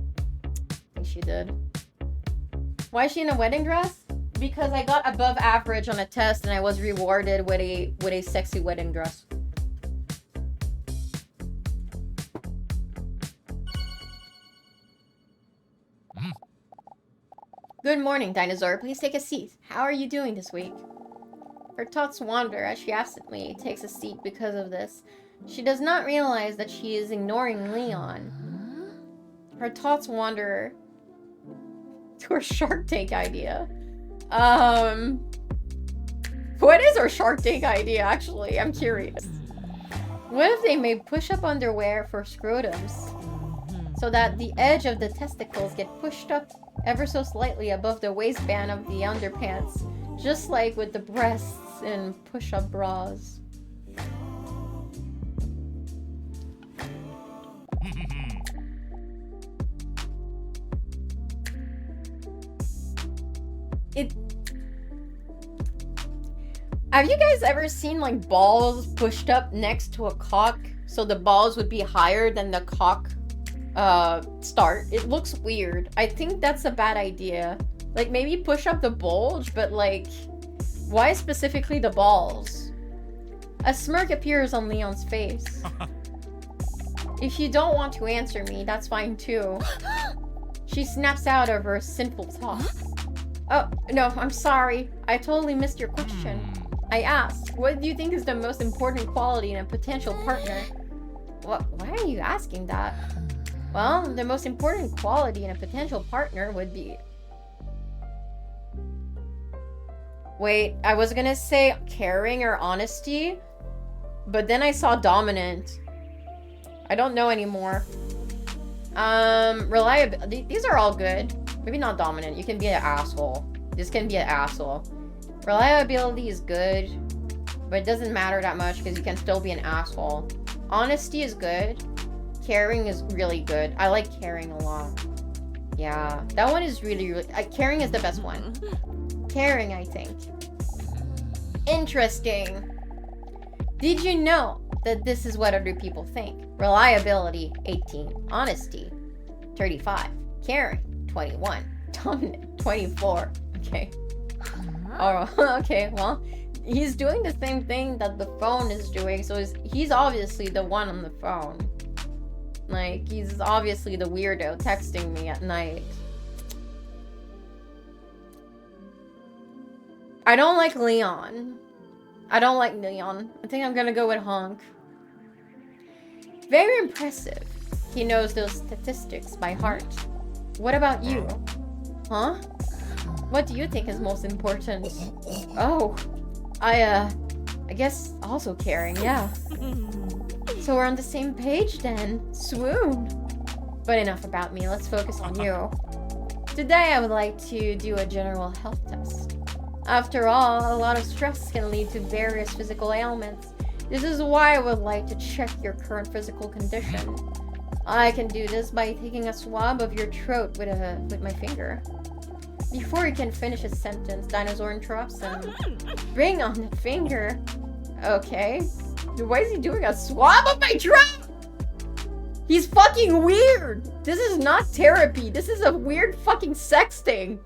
think she did. Why is she in a wedding dress? Because I got above average on a test and I was rewarded with a sexy wedding dress. Good morning, Dinosaur. Please take a seat. How are you doing this week? Her thoughts wander as she absently takes a seat because of this. She does not realize that she is ignoring Leon. Her thoughts wander to her Shark Tank idea. What is her Shark Tank idea, actually? I'm curious. What if they made push-up underwear for scrotums? So that the edge of the testicles get pushed up ever so slightly above the waistband of the underpants. Just like with the breasts in push-up bras. Have you guys ever seen like balls pushed up next to a cock so the balls would be higher than the cock start? It looks weird. I think that's a bad idea. Like maybe push up the bulge, but like why specifically the balls? A smirk appears on Leon's face. If you don't want to answer me, that's fine too. She snaps out of her sinful thought. Oh, no, I'm sorry. I totally missed your question. I asked, what do you think is the most important quality in a potential partner? Why are you asking that? Well, the most important quality in a potential partner would be... Wait, I was gonna say caring or honesty, but then I saw dominant. I don't know anymore. Reliability. These are all good. Maybe not dominant. You can be an asshole. This can be an asshole. Reliability is good, but it doesn't matter that much because you can still be an asshole. Honesty is good. Caring is really good. I like caring a lot. Yeah, that one is really caring is the best one. Caring, I think. Interesting. Did you know that this is what other people think? Reliability, 18. Honesty, 35. Caring, 21. Dominant, 24. Okay. Oh, okay, well, he's doing the same thing that the phone is doing, so he's obviously the one on the phone. Like, he's obviously the weirdo texting me at night. I don't like Leon. I don't like Leon. I think I'm gonna go with Honk. Very impressive. He knows those statistics by heart. What about you? Huh? What do you think is most important? Oh, I guess also caring, yeah. So we're on the same page then. Swoon. But enough about me, let's focus on you. Today I would like to do a general health test. After all, a lot of stress can lead to various physical ailments. This is why I would like to check your current physical condition. I can do this by taking a swab of your throat with my finger. Before he can finish his sentence, Dinosaur interrupts him. Bring on the finger. Okay. Why is he doing a swab of my throat? He's fucking weird. This is not therapy. This is a weird fucking sexting.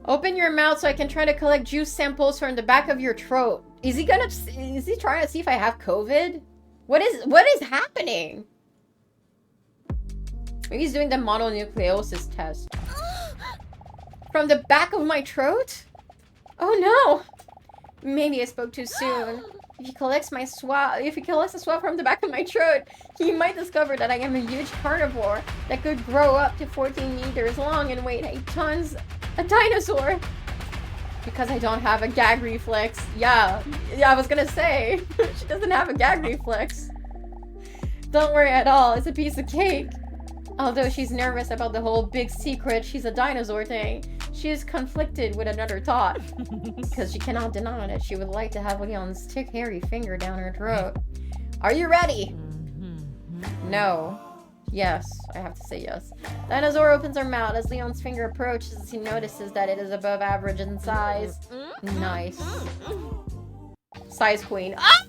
Open your mouth so I can try to collect juice samples from the back of your throat. Is he trying to see if I have COVID? What is happening? Maybe he's doing the mononucleosis test. From the back of my throat? Oh no! Maybe I spoke too soon. If he collects a swab from the back of my throat, he might discover that I am a huge carnivore that could grow up to 14 meters long and weigh 8 tons. A dinosaur! Because I don't have a gag reflex. Yeah, I was gonna say. She doesn't have a gag reflex. Don't worry at all, it's a piece of cake. Although she's nervous about the whole big secret she's a dinosaur thing, she is conflicted with another thought. Because she cannot deny that she would like to have Leon's thick hairy finger down her throat. Are you ready? No. Yes, I have to say yes. Dinosaur opens her mouth as Leon's finger approaches. He notices that it is above average in size. Nice. Size queen. Ah!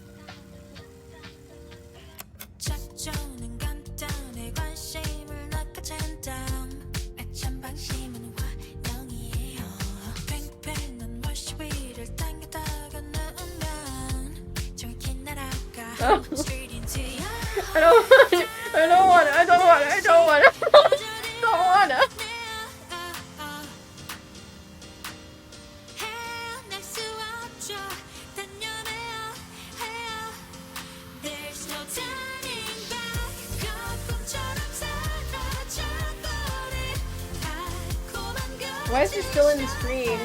Oh. I don't want it. Why is he still in the stream?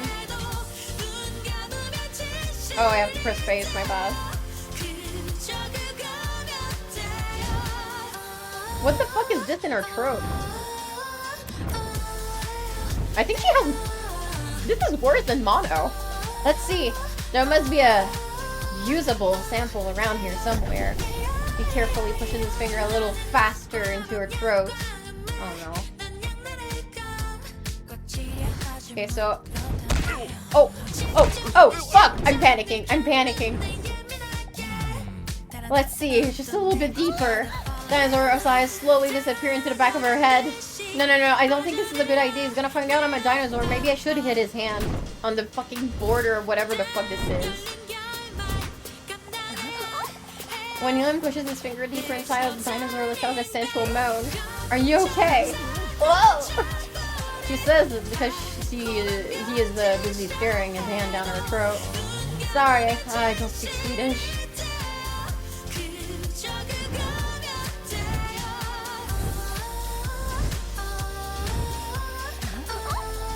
Oh, I have to press space, my bad. What the fuck is this in her throat? I think she has... This is worse than mono. Let's see. There must be a usable sample around here somewhere. He carefully pushes his finger a little faster into her throat. Oh no. Okay, so... Oh! Fuck! I'm panicking. Let's see, just a little bit deeper. Dinosaur's eyes slowly disappear into the back of her head. No, I don't think this is a good idea. He's gonna find out I'm a dinosaur. Maybe I should hit his hand on the fucking border or whatever the fuck this is. When Leon pushes his finger deeper inside of the dinosaur, lets out a sensual moan. Are you okay? Whoa! She says it because he is busy staring his hand down her throat. Sorry, I don't speak Swedish.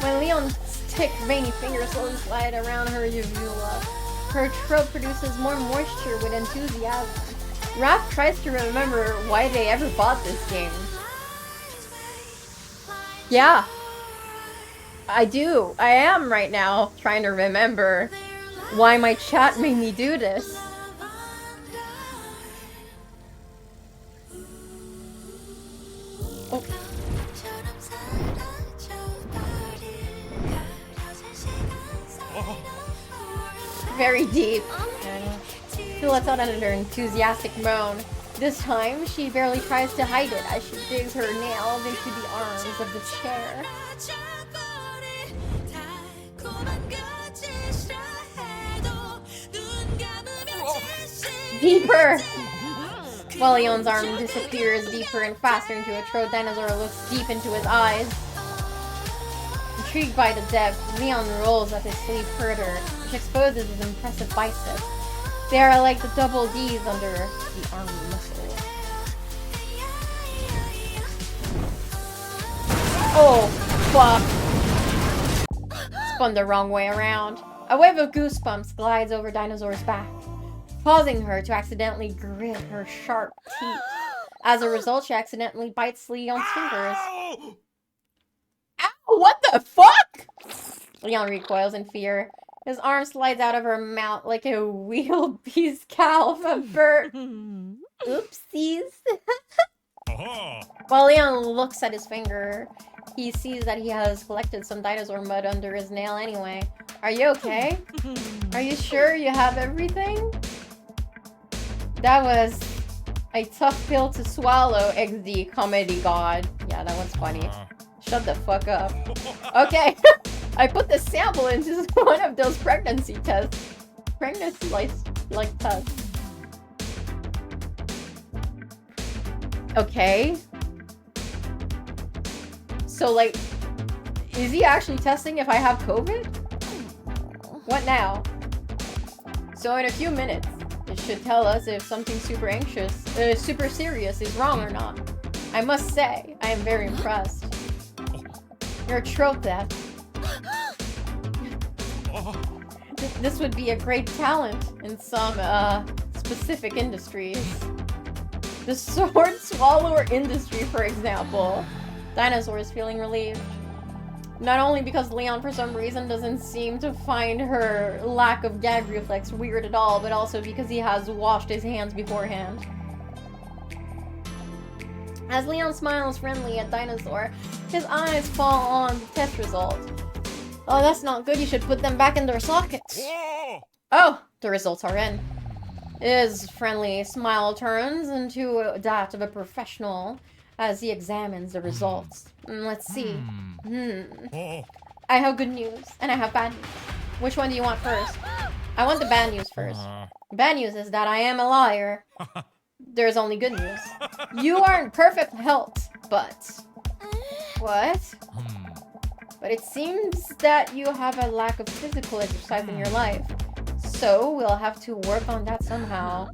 When Leon's thick, veiny fingers slowly slide around her uvula, her throat produces more moisture with enthusiasm. Raph tries to remember why they ever bought this game. Yeah. I do. I am right now trying to remember why my chat made me do this. Oh. Very deep. She lets out another enthusiastic moan. This time, she barely tries to hide it as she digs her nails into the arms of the chair. Deeper! While Leon's arm disappears deeper and faster into a throat, Dinosaur looks deep into his eyes. Intrigued by the depth, Leon rolls up his sleeve further, which exposes his impressive biceps. They are like the double D's under the arm muscle. Oh, fuck. Spun the wrong way around. A wave of goosebumps glides over Dinosaur's back, causing her to accidentally grit her sharp teeth. As a result, she accidentally bites Leon's fingers. Ow! What the fuck? Leon recoils in fear. His arm slides out of her mouth like a wheelbase cow of a bird. Oopsies. While Leon looks at his finger, he sees that he has collected some dinosaur mud under his nail anyway. Are you okay? Are you sure you have everything? That was a tough pill to swallow, XD comedy god. Yeah, that one's funny. Shut the fuck up. Okay. I put the sample into one of those pregnancy tests. Pregnancy like tests. Okay. So like, is he actually testing if I have COVID? What now? So in a few minutes, it should tell us if something super serious is wrong or not. I must say, I am very impressed. Your throat theft. This would be a great talent in some, specific industries. The sword swallower industry, for example. Dinosaur is feeling relieved. Not only because Leon, for some reason, doesn't seem to find her lack of gag reflex weird at all, but also because he has washed his hands beforehand. As Leon smiles friendly at Dinosaur, his eyes fall on the test result. Oh, that's not good. You should put them back in their sockets. Oh, the results are in. His friendly smile turns into that of a professional as he examines the results. Let's see. I have good news, and I have bad news. Which one do you want first? I want the bad news first. Bad news is that I am a liar. There's only good news. You are in perfect health, but... What? But it seems that you have a lack of physical exercise in your life. So we'll have to work on that somehow.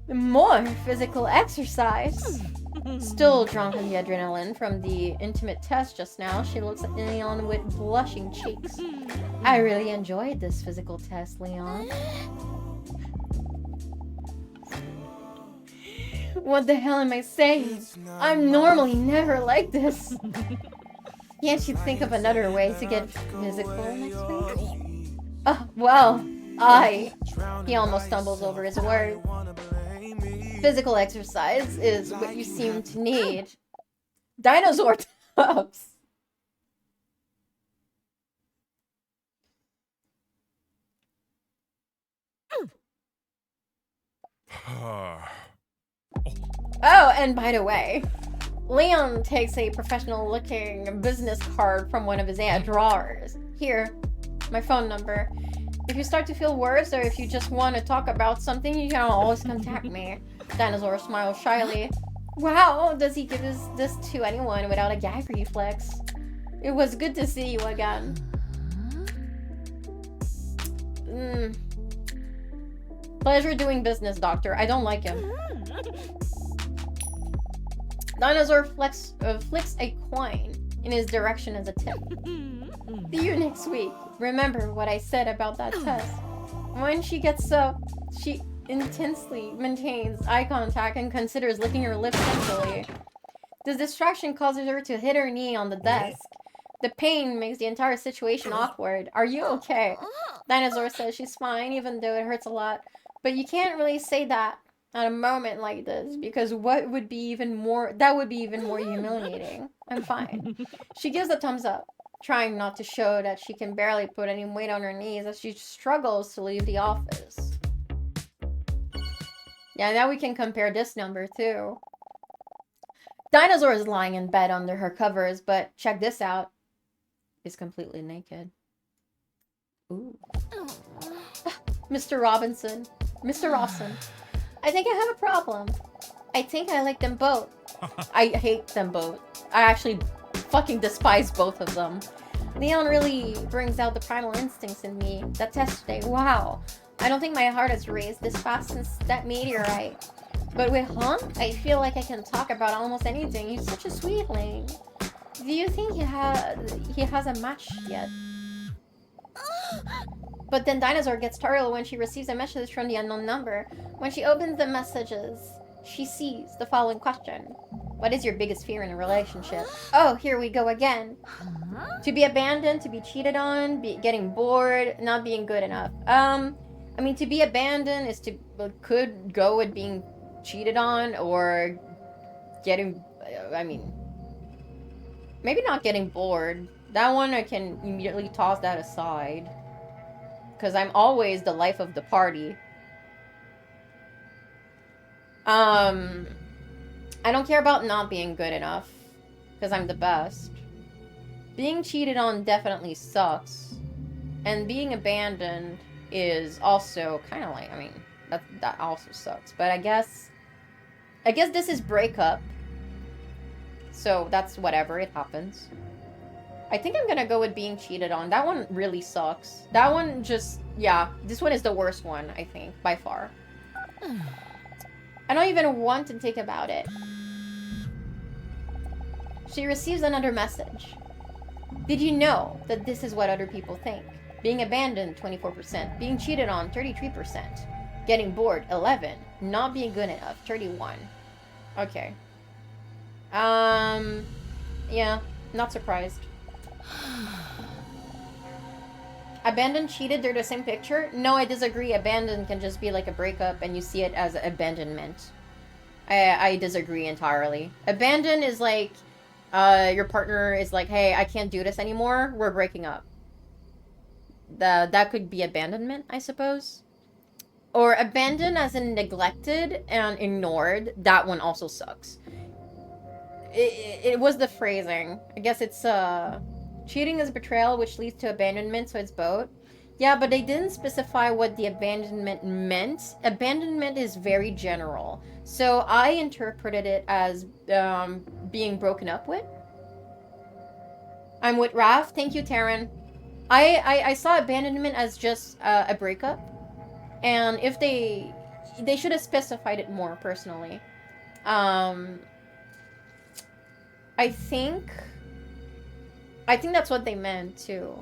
More physical exercise. Still drunk on the adrenaline from the intimate test just now, she looks at Leon with blushing cheeks. I really enjoyed this physical test, Leon. What the hell am I saying? I'm normally never like this. Can't you think of another way to get physical next week? Well, he almost stumbles over his words. Physical exercise is what you seem to need. Dinosaur tubs. Oh, and by the way, Leon takes a professional-looking business card from one of his drawers. Here, my phone number. If you start to feel worse or if you just want to talk about something, you can always contact me. Dinosaur smiles shyly. Wow, does he give this to anyone without a gag reflex? It was good to see you again. Pleasure doing business, Doctor. I don't like him. Dinosaur flicks a coin in his direction as a tip. See you next week. Remember what I said about that test. When she gets up, she intensely maintains eye contact and considers licking her lips sensually. This distraction causes her to hit her knee on the desk. The pain makes the entire situation awkward. Are you okay? Dinosaur says she's fine, even though it hurts a lot. But you can't really say that at a moment like this, because that would be even more humiliating. I'm fine. She gives a thumbs up, trying not to show that she can barely put any weight on her knees as she struggles to leave the office. Yeah, now we can compare this number too. Dinosaur is lying in bed under her covers, but check this out. He's completely naked. Ooh. Mr. Robinson. Mr. Rawson. I think I have a problem. I think I like them both. I hate them both. I actually fucking despise both of them. Leon really brings out the primal instincts in me. That test today, wow. I don't think my heart has raced this fast since that meteorite. But with Hunk, I feel like I can talk about almost anything. He's such a sweetling. Do you think he has a match yet? But then Dinosaur gets startled when she receives a message from the unknown number. When she opens the messages, she sees the following question. What is your biggest fear in a relationship? Oh, here we go again. To be abandoned, to be cheated on, getting bored, not being good enough. I mean, to be abandoned is could go with being cheated on or getting, maybe not getting bored. That one I can immediately toss that aside. Because I'm always the life of the party. I don't care about not being good enough. Because I'm the best. Being cheated on definitely sucks. And being abandoned is also kind of like, that also sucks. But I guess this is breakup. So that's whatever, it happens. I think I'm gonna go with being cheated on. That one really sucks. That one just, yeah, this one is the worst one, I think, by far. I don't even want to think about it. She receives another message. Did you know that this is what other people think? Being abandoned, 24%. Being cheated on, 33%. Getting bored, 11. Not being good enough, 31. Okay. Yeah, not surprised. Abandoned, cheated, they're the same picture? No, I disagree. Abandoned can just be like a breakup and you see it as abandonment. I disagree entirely. Abandon is like, your partner is like, hey, I can't do this anymore, we're breaking up. That could be abandonment, I suppose. Or abandoned as in neglected and ignored, that one also sucks. It was the phrasing. I guess it's, cheating is betrayal, which leads to abandonment, so it's both. Yeah, but they didn't specify what the abandonment meant. Abandonment is very general. So I interpreted it as being broken up with. I'm with Raph. Thank you, Taryn. I saw abandonment as just a breakup. And if they should have specified it more, personally. I think that's what they meant too.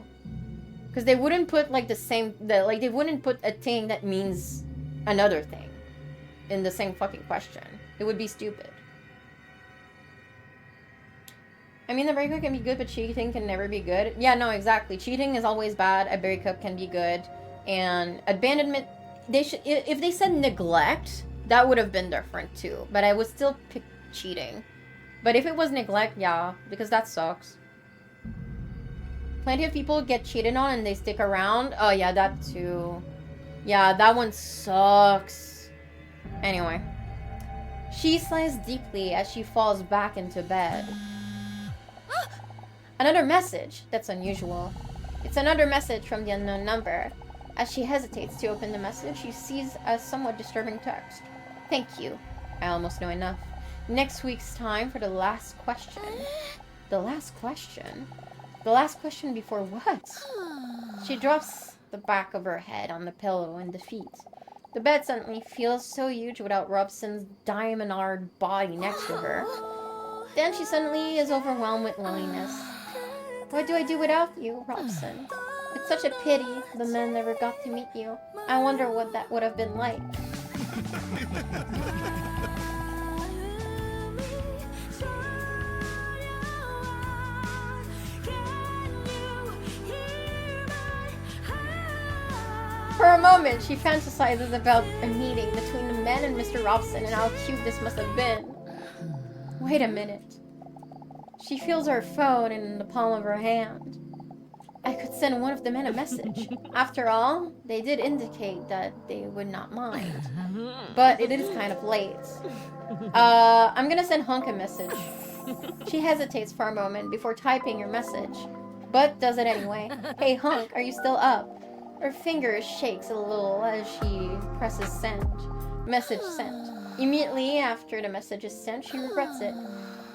Because they wouldn't put like they wouldn't put a thing that means another thing in the same fucking question. It would be stupid. I mean, the breakup can be good, but cheating can never be good. Yeah, no, exactly. Cheating is always bad. A breakup can be good. And abandonment, if they said neglect, that would have been different too. But I would still pick cheating. But if it was neglect, yeah, because that sucks. Plenty of people get cheated on and they stick around. Oh yeah, that too. Yeah, that one sucks. Anyway. She sighs deeply as she falls back into bed. Another message. That's unusual. It's another message from the unknown number. As she hesitates to open the message, she sees a somewhat disturbing text. Thank you. I almost know enough. Next week's time for the last question. The last question? The last question before what? She drops the back of her head on the pillow in defeat. The bed suddenly feels so huge without Robson's diamond-hard body next to her. Then she suddenly is overwhelmed with loneliness. What do I do without you, Robson? It's such a pity the men never got to meet you. I wonder what that would have been like. For a moment, she fantasizes about a meeting between the men and Mr. Robson and how cute this must have been. Wait a minute. She feels her phone in the palm of her hand. I could send one of the men a message. After all, they did indicate that they would not mind. But it is kind of late. I'm gonna send Hunk a message. She hesitates for a moment before typing her message, but does it anyway. Hey Hunk, are you still up? Her finger shakes a little as she presses send. Message sent. Immediately after the message is sent, she regrets it.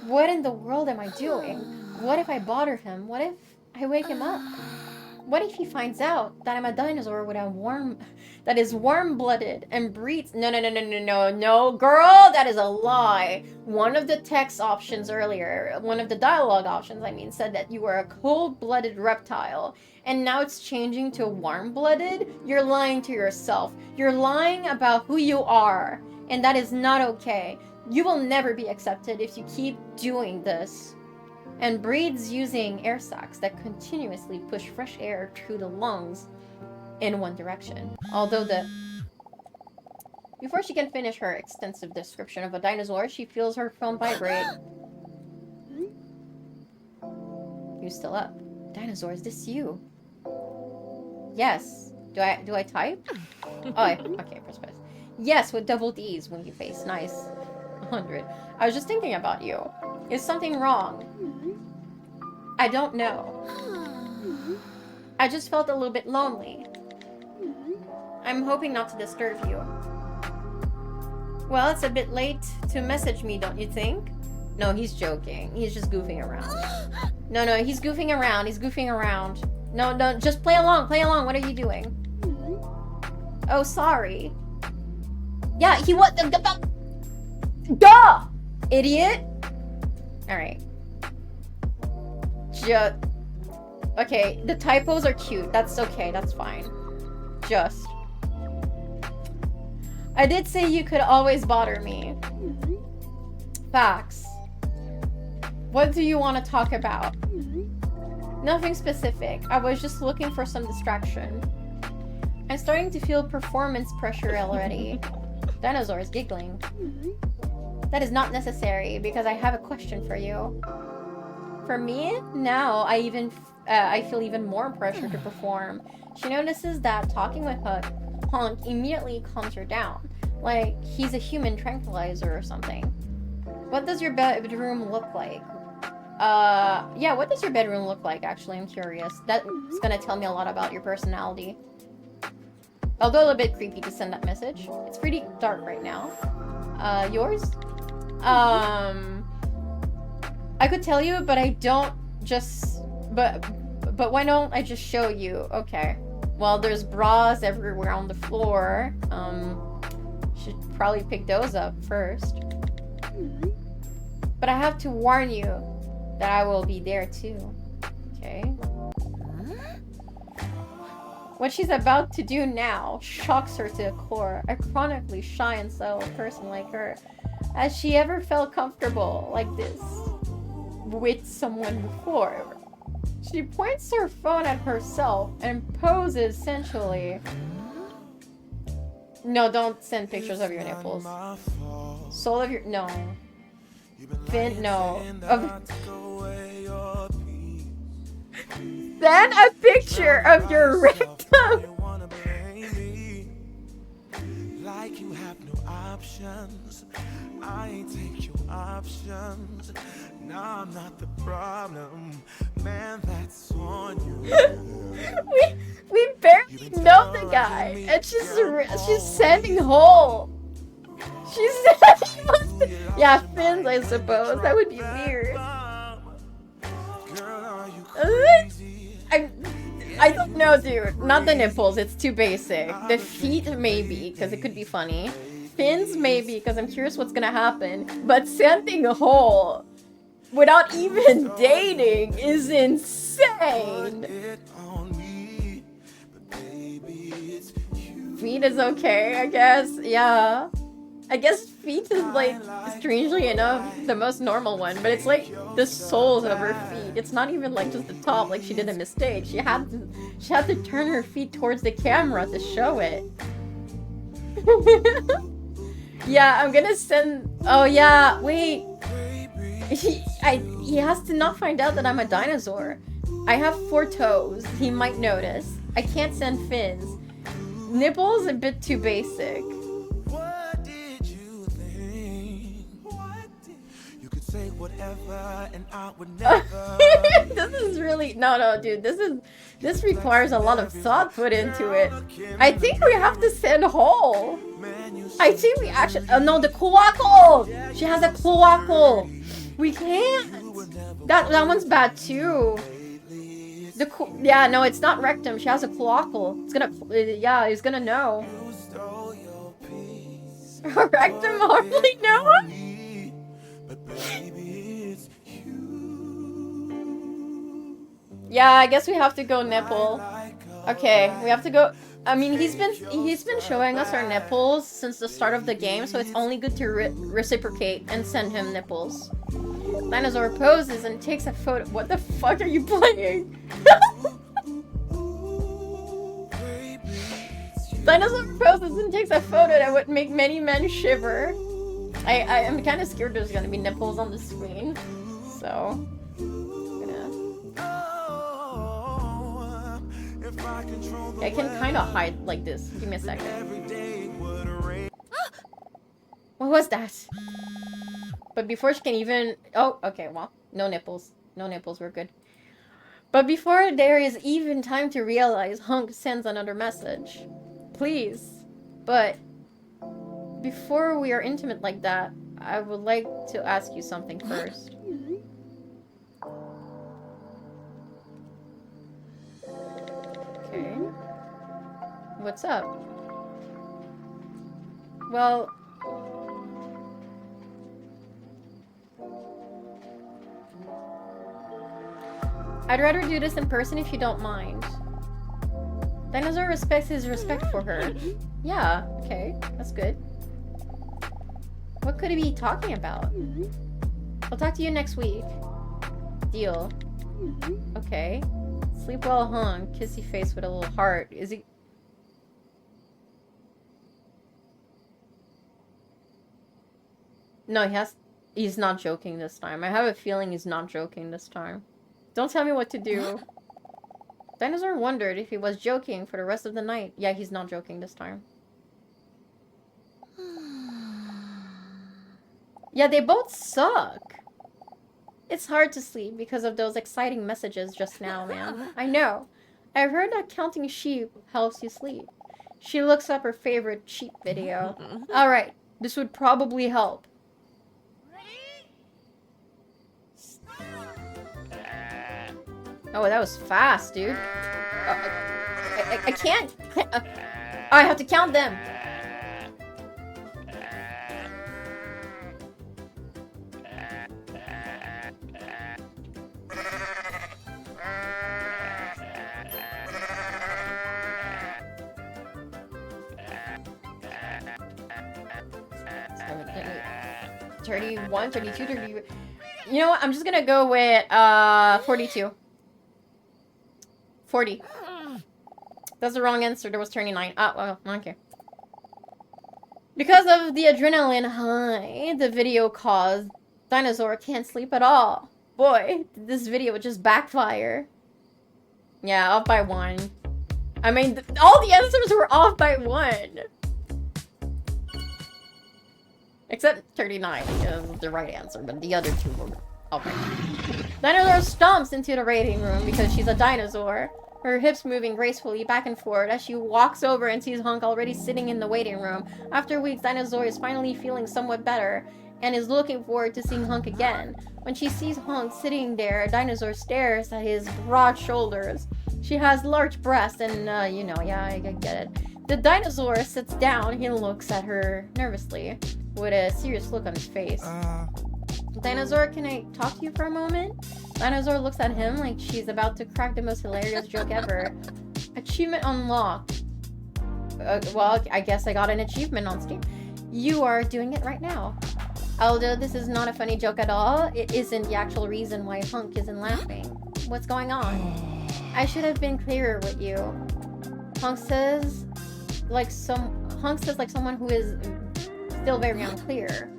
What in the world am I doing? What if I bother him? What if I wake him up? What if he finds out that I'm a dinosaur with that is warm-blooded and breeds? No, girl, that is a lie. One of the text options earlier, one of the dialogue options, I mean, said that you were a cold-blooded reptile. And now it's changing to warm-blooded? You're lying to yourself. You're lying about who you are. And that is not okay. You will never be accepted if you keep doing this. And breeds using air sacs that continuously push fresh air through the lungs in one direction. Although Before she can finish her extensive description of a dinosaur, she feels her phone vibrate. You still up? Dinosaur, is this you? Yes. Do I type? Oh, okay, press. Yes, with double D's when you face. Nice. 100. I was just thinking about you. Is something wrong? I don't know. I just felt a little bit lonely. I'm hoping not to disturb you. Well, it's a bit late to message me, don't you think? No, he's joking. He's just goofing around. No, he's goofing around. He's goofing around. No, just play along. Play along. What are you doing? Oh, sorry. Yeah, he what? Duh! Idiot! Alright. Okay, the typos are cute. That's okay. That's fine. Just. I did say you could always bother me. Facts. What do you want to talk about? Nothing specific. I was just looking for some distraction. I'm starting to feel performance pressure already. Dinosaur is giggling. That is not necessary because I have a question for you. For me, now I feel even more pressure to perform. She notices that talking with Hunk immediately calms her down, like he's a human tranquilizer or something. What does your bedroom look like? Yeah, what does your bedroom look like, actually? I'm curious. That's gonna tell me a lot about your personality. Although a little bit creepy to send that message. It's pretty dark right now. Yours? I could tell you, but I don't just... But why don't I just show you? Okay. Well, there's bras everywhere on the floor. Should probably pick those up first. But I have to warn you, that I will be there too. Okay. What she's about to do now shocks her to the core. A chronically shy and subtle person like her. Has she ever felt comfortable like this with someone before? She points her phone at herself and poses sensually. No, don't send pictures of your nipples. Soul of your... No. Fin... No. Send a picture of your rectum! Like you have no options. I ain't take your options. Now I'm not the problem. Man, that's on you. we barely know the guy, and she's sending whole. She's sending... Yeah, fins, I suppose. That would be weird. I don't know, dude. Not the nipples, it's too basic. The feet, maybe, because it could be funny. Fins, maybe, because I'm curious what's gonna happen. But sending a whole without even dating is insane. Feet is okay, I guess. Yeah. I guess feet is, like, strangely enough, the most normal one, but it's like the soles of her feet. It's not even like just the top, like she did a mistake. She had to turn her feet towards the camera to show it. Yeah, I'm gonna send... Oh yeah, wait. He has to not find out that I'm a dinosaur. I have 4 toes. He might notice. I can't send fins. Nipples a bit too basic. Say whatever and I would never. This is really no, dude. This requires a lot of thought put into it. I think we have to send whole. I think we actually. Oh no, the cloacal. She has a cloacal. We can't. That one's bad too. Yeah, no, it's not rectum. She has a cloacal. It's gonna. Yeah, he's gonna know. Rectum hardly know. Yeah, I guess we have to go nipple. Okay, we have to go. I mean, he's been showing us our nipples since the start of the game, so it's only good to reciprocate and send him nipples. Dinosaur poses and takes a photo. What the fuck are you playing? Dinosaur poses and takes a photo that would make many men shiver. I'm kind of scared there's gonna be nipples on the screen, so I can kind of hide like this. Give me a second. What was that? But before she can even... Oh, okay, well, no nipples. No nipples, we're good. But before there is even time to realize, Hunk sends another message. Please. But before we are intimate like that, I would like to ask you something first. Okay. What's up? Well... I'd rather do this in person if you don't mind. Dinosaur respects his respect for her. Yeah, okay, that's good. What could he be talking about? I'll talk to you next week. Deal. Okay. Sleep well, hung. Kissy face with a little heart. Is he... No, he's not joking this time. I have a feeling he's not joking this time. Don't tell me what to do. Dinosaur wondered if he was joking for the rest of the night. Yeah, he's not joking this time. Yeah, they both suck. It's hard to sleep because of those exciting messages just now, man. I know. I've heard that counting sheep helps you sleep. She looks up her favorite sheep video. Alright, this would probably help. Oh, that was fast, dude. I can't. Oh, I have to count them. 31, 32, 30. You know what? I'm just gonna go with 42. 40. That's the wrong answer. There was 39. Oh, well, okay. Because of the adrenaline high the video caused, Dinosaur can't sleep at all. Boy, did this video just backfire. Yeah, off by 1. I mean, all the answers were off by 1. Except 39 is the right answer, but the other 2 were off by 1. Dinosaur stomps into the waiting room because she's a dinosaur. Her hips moving gracefully back and forth as she walks over and sees Hunk already sitting in the waiting room. After weeks, Dinosaur is finally feeling somewhat better and is looking forward to seeing Hunk again. When she sees Hunk sitting there, Dinosaur stares at his broad shoulders. She has large breasts and, you know, yeah, I get it. The dinosaur sits down. He looks at her nervously with a serious look on his face. Dinosaur, can I talk to you for a moment? Dinosaur looks at him like she's about to crack the most hilarious joke ever. Achievement unlocked. Well, I guess I got an achievement on Steam. You are doing it right now. Although this is not a funny joke at all, it isn't the actual reason why Hunk isn't laughing. What's going on? I should have been clearer with you. Hunk says like someone who is still very unclear.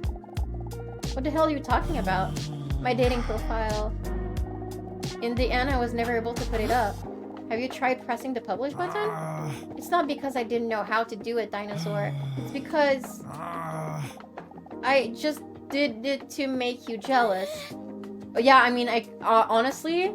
What the hell are you talking about? My dating profile. In the end, I was never able to put it up. Have you tried pressing the publish button? It's not because I didn't know how to do it, Dinosaur. It's because I just did it to make you jealous. Yeah, I mean, honestly,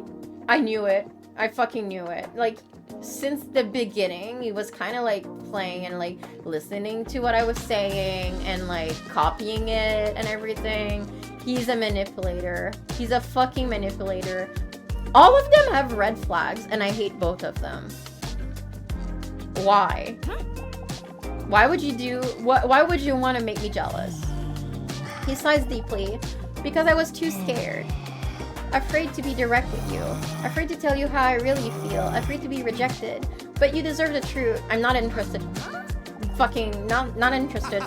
I knew it. I fucking knew it. Like, since the beginning, he was kind of like playing and like listening to what I was saying and like copying it and everything. He's a manipulator. He's a fucking manipulator. All of them have red flags and I hate both of them. Why? Why would you do why would you want to make me jealous? He sighs deeply. Because I was too scared. Afraid to be direct with you. Afraid to tell you how I really feel. Afraid to be rejected. But you deserve the truth. I'm not interested. Fucking not interested.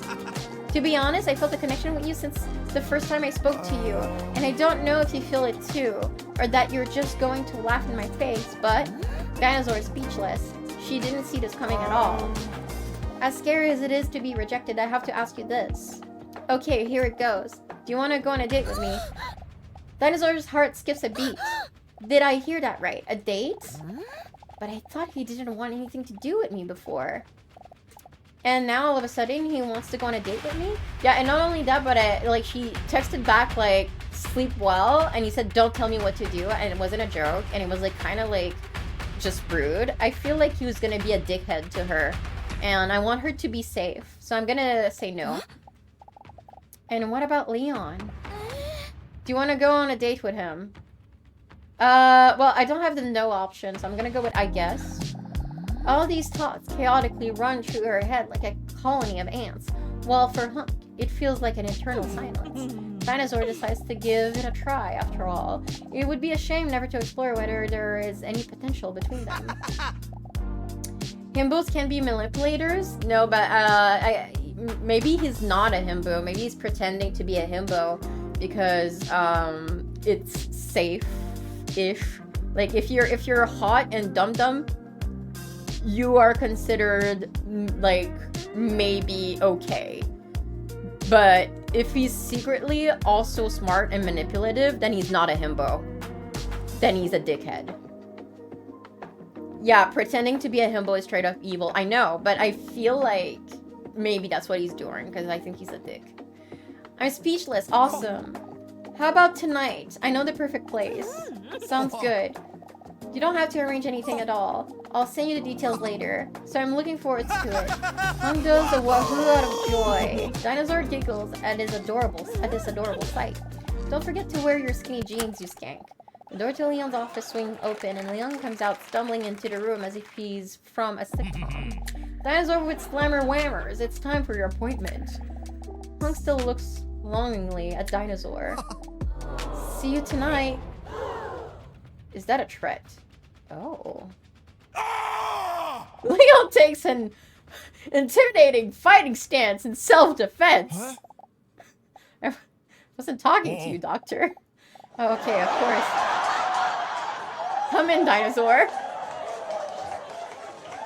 To be honest, I felt a connection with you since the first time I spoke to you. And I don't know if you feel it too. Or that you're just going to laugh in my face. But Dinosaur is speechless. She didn't see this coming at all. As scary as it is to be rejected, I have to ask you this. Okay, here it goes. Do you want to go on a date with me? Dinosaur's heart skips a beat. Did I hear that right? A date? But I thought he didn't want anything to do with me before. And now all of a sudden he wants to go on a date with me? Yeah, and not only that, but like she texted back like, sleep well, and he said, don't tell me what to do, and it wasn't a joke, and it was like kind of like just rude. I feel like he was gonna be a dickhead to her, and I want her to be safe, so I'm gonna say no. And what about Leon? Do you want to go on a date with him? Well, I don't have the no option, so I'm gonna go with I guess. All these thoughts chaotically run through her head like a colony of ants, while for Hunk, it feels like an eternal silence. Dinosaur decides to give it a try, after all. It would be a shame never to explore whether there is any potential between them. Himbos can be manipulators? No, but maybe he's not a himbo. Maybe he's pretending to be a himbo because it's safe-ish. Like if you're hot and dum-dum, you are considered like maybe okay. But if he's secretly also smart and manipulative, then he's not a himbo. Then he's a dickhead. Yeah, pretending to be a himbo is straight up evil. I know, but I feel like maybe that's what he's doing because I think he's a dick. I'm speechless. Awesome. How about tonight? I know the perfect place. Sounds good. You don't have to arrange anything at all. I'll send you the details later. So I'm looking forward to it. Hunk does a wahoo out of joy. Dinosaur giggles at this adorable sight. Don't forget to wear your skinny jeans, you skank. The door to Leon's office swings open and Leon comes out stumbling into the room as if he's from a sitcom. Dinosaur with slammer whammers. It's time for your appointment. Hunk still looks longingly at Dinosaur. See you tonight. Is that a threat? Oh. Leon takes an intimidating fighting stance in self-defense. Huh? wasn't talking to you, Doctor. Oh, okay, of course. Come in, dinosaur.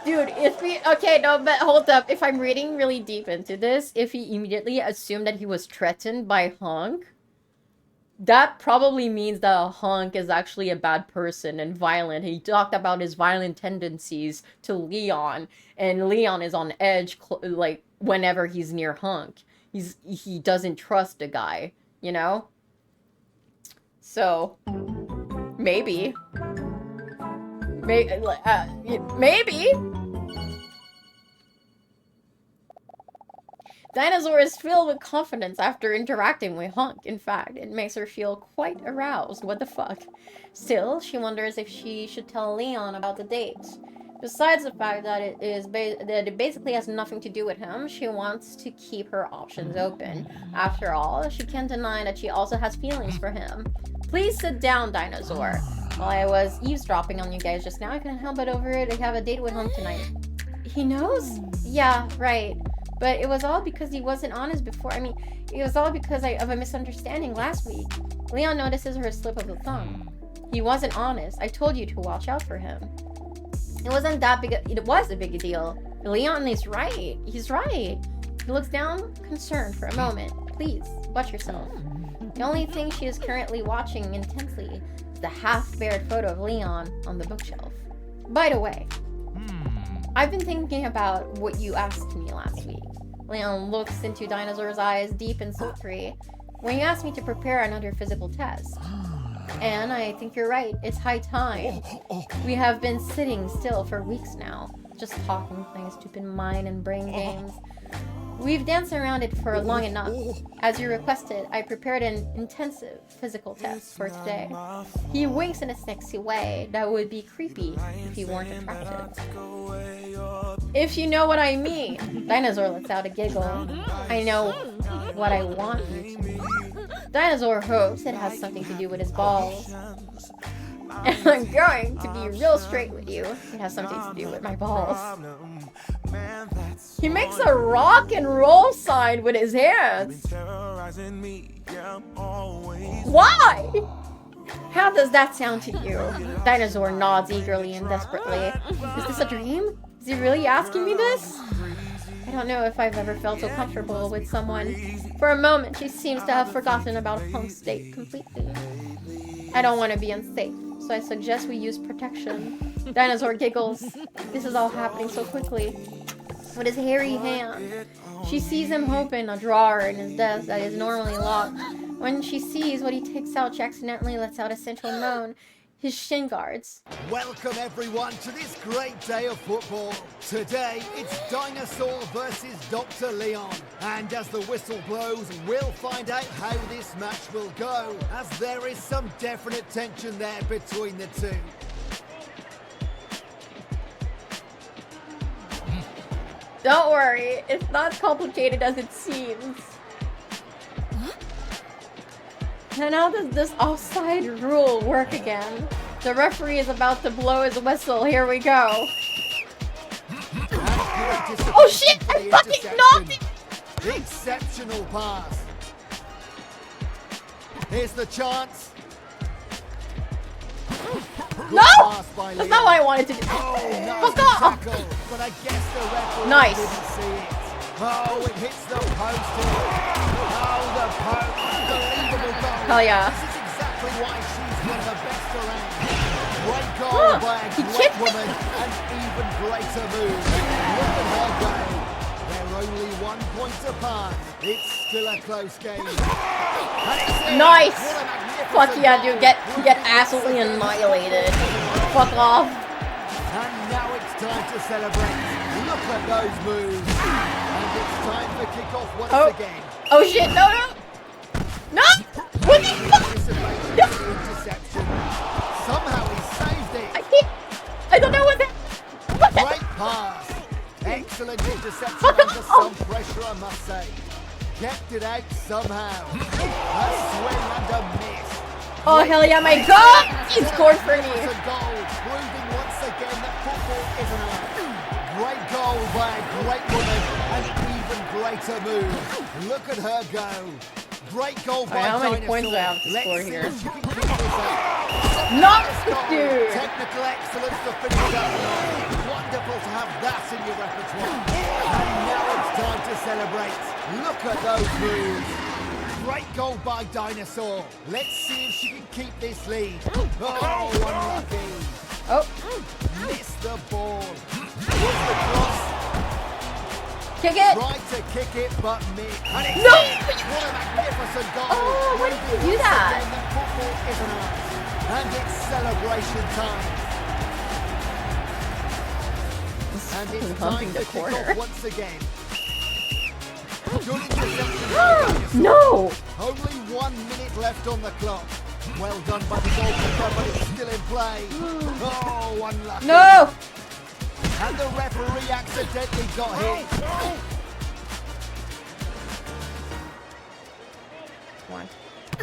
Dude, if we... Okay, no, but hold up. If I'm reading really deep into this, if he immediately assumed that he was threatened by Honk, that probably means that Honk is actually a bad person and violent. He talked about his violent tendencies to Leon, and Leon is on edge, like, whenever he's near Honk. He doesn't trust the guy, you know? So, maybe. Maybe? Dinosaur is filled with confidence after interacting with Honk. In fact, it makes her feel quite aroused. What the fuck? Still, she wonders if she should tell Leon about the date. Besides the fact that it basically has nothing to do with him, she wants to keep her options open. After all, she can't deny that she also has feelings for him. Please sit down, Dinosaur. While I was eavesdropping on you guys just now, I couldn't help but overhear they have a date with him tonight. He knows? Yeah, right. But it was all because he wasn't honest before. I mean, it was all because of a misunderstanding last week. Leon notices her slip of the thumb. He wasn't honest. I told you to watch out for him. It wasn't that big. It was a big deal. Leon is right. He's right. He looks down, concerned for a moment. Please, watch yourself. The only thing she is currently watching intensely is the half-bared photo of Leon on the bookshelf. By the way, I've been thinking about what you asked me last week. Leon looks into Dinosaur's eyes, deep and sultry, when you asked me to prepare another physical test. And I think you're right. It's high time. We have been sitting still for weeks now, just talking, playing stupid mind and brain games. We've danced around it for long enough. As you requested, I prepared an intensive physical test for today. He winks in a sexy way that would be creepy if he weren't attractive. If you know what I mean. Dinosaur lets out a giggle. I know what I want you to mean. Dinosaur hopes it has something to do with his balls. And I'm going to be real straight with you. It has something to do with my balls. He makes a rock and roll sign with his hands. Why? How does that sound to you? Dinosaur nods eagerly and desperately. Is this a dream? Is he really asking me this? I don't know if I've ever felt so comfortable with someone. For a moment, she seems to have forgotten about Hunk's date completely. I don't want to be unsafe, so I suggest we use protection. Dinosaur giggles. This is all happening so quickly. With his hairy hand, she sees him open a drawer in his desk that is normally locked. When she sees what he takes out, she accidentally lets out a central moan. His shin guards. Welcome everyone to this great day of football. Today it's Dinosaur versus Dr. Leon. And as the whistle blows, we'll find out how this match will go, as there is some definite tension there between the two. Don't worry, it's not as complicated as it seems. And how does this offside rule work again? The referee is about to blow his whistle. Here we go. Oh shit! I fucking knocked it! Exceptional pass. Here's the chance. No! That's not what I wanted to do. Fuck off! But I guess the referee Nice. didn't see it. Oh, it hits the post here. Oh, the post. Unbelievable goal. Hell yeah. This is exactly why she's one of the best around. Great goal by a He great kicked me. woman, and even greater move. Look at her go. They're only 1 point apart. It's still a close game. And it's in. Nice. What a magnificent Fuck yeah, goal. dude. Get absolutely annihilated. Fuck off. And now it's time to celebrate. Look at those moves. And it's time for kickoff once again. Oh shit, no! No! What the fuck? Anticipation of the interception. Somehow he saved it. I don't know what that... What the... Great pass. Excellent interception under some pressure, I must say. Kept it out somehow. A swing and a miss. Oh hell yeah, my god! He scored for me. It's a goal, proving once again that football isn't art. Great goal by a great woman, and even greater move. Look at her go. Great goal by Alright, how many Dinosaur. points do I have to Let's score see here? if she can keep this up. No, Goal. dude! Technical excellence to finish that line. Wonderful to have that in your repertoire. And now it's time to celebrate. Look at those moves. Great goal by Dinosaur. Let's see if she can keep this lead. Oh, unlucky. Oh, Missed the ball. Here's the cross. kick it! Tried to kick it, but missed. And it's No! in. What a magnificent goal. Oh, why did you do Once that? again, the football isn't ours. And it's celebration time. And it's time Bumping to the kick corner. off once again. Good interception by Dinosaur. No! Only 1 minute left on the clock. Well done by the goalkeeper, but it's still in play. Oh, unlucky. No! And the referee accidentally got hit. One.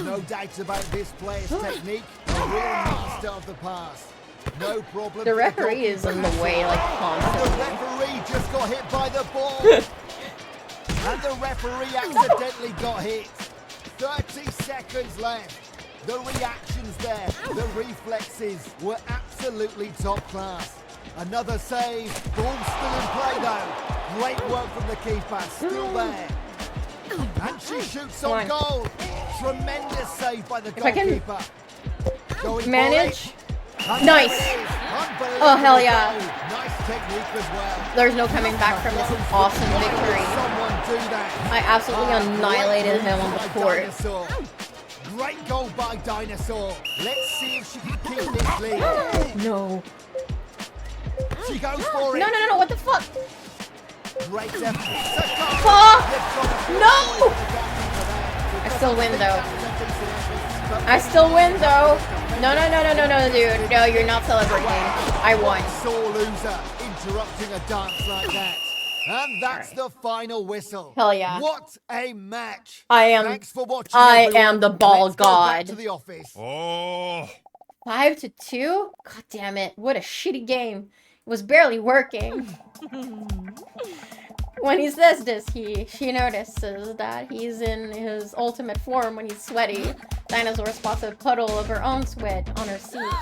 No doubt about this player's technique. A real master of the pass. No problem. The for referee is in the way, like, The constantly. referee just got hit by the ball. And the referee accidentally got hit. 30 seconds left. The reactions there, the reflexes were absolutely top class. Another save. Ball still in play though. Great work from the keeper. Still there. And she shoots on Come on. goal. Tremendous save by the If I can goalkeeper. Going for manage. it. And Nice. there it is. Unbelievable Oh, hell yeah. goal. Nice technique as well. There's no coming back from this awesome victory. Someone do that. I absolutely annihilated him on the Great court. Dinosaur. Great goal by Dinosaur. Let's see if she can keep this lead. No. She goes for it. No, no, no, no, what the fuck? Great effort. It's a goal. Fuck! You've got a No! goal for the goalkeeper there. I still win, think though. that was a decent effort, but I still win though. No, no, no, no, no, no, dude. No, you're not celebrating. I won. Sore loser interrupting a dance like that. And that's the final whistle. Hell yeah. What a match. I am- Thanks for watching. I everyone. am the ball Let's go back god. to the office. Oh. 5-2? God damn it. What a shitty game. It was barely working. When he says this, she notices that he's in his ultimate form when he's sweaty. Dinosaur spots a puddle of her own sweat on her seat.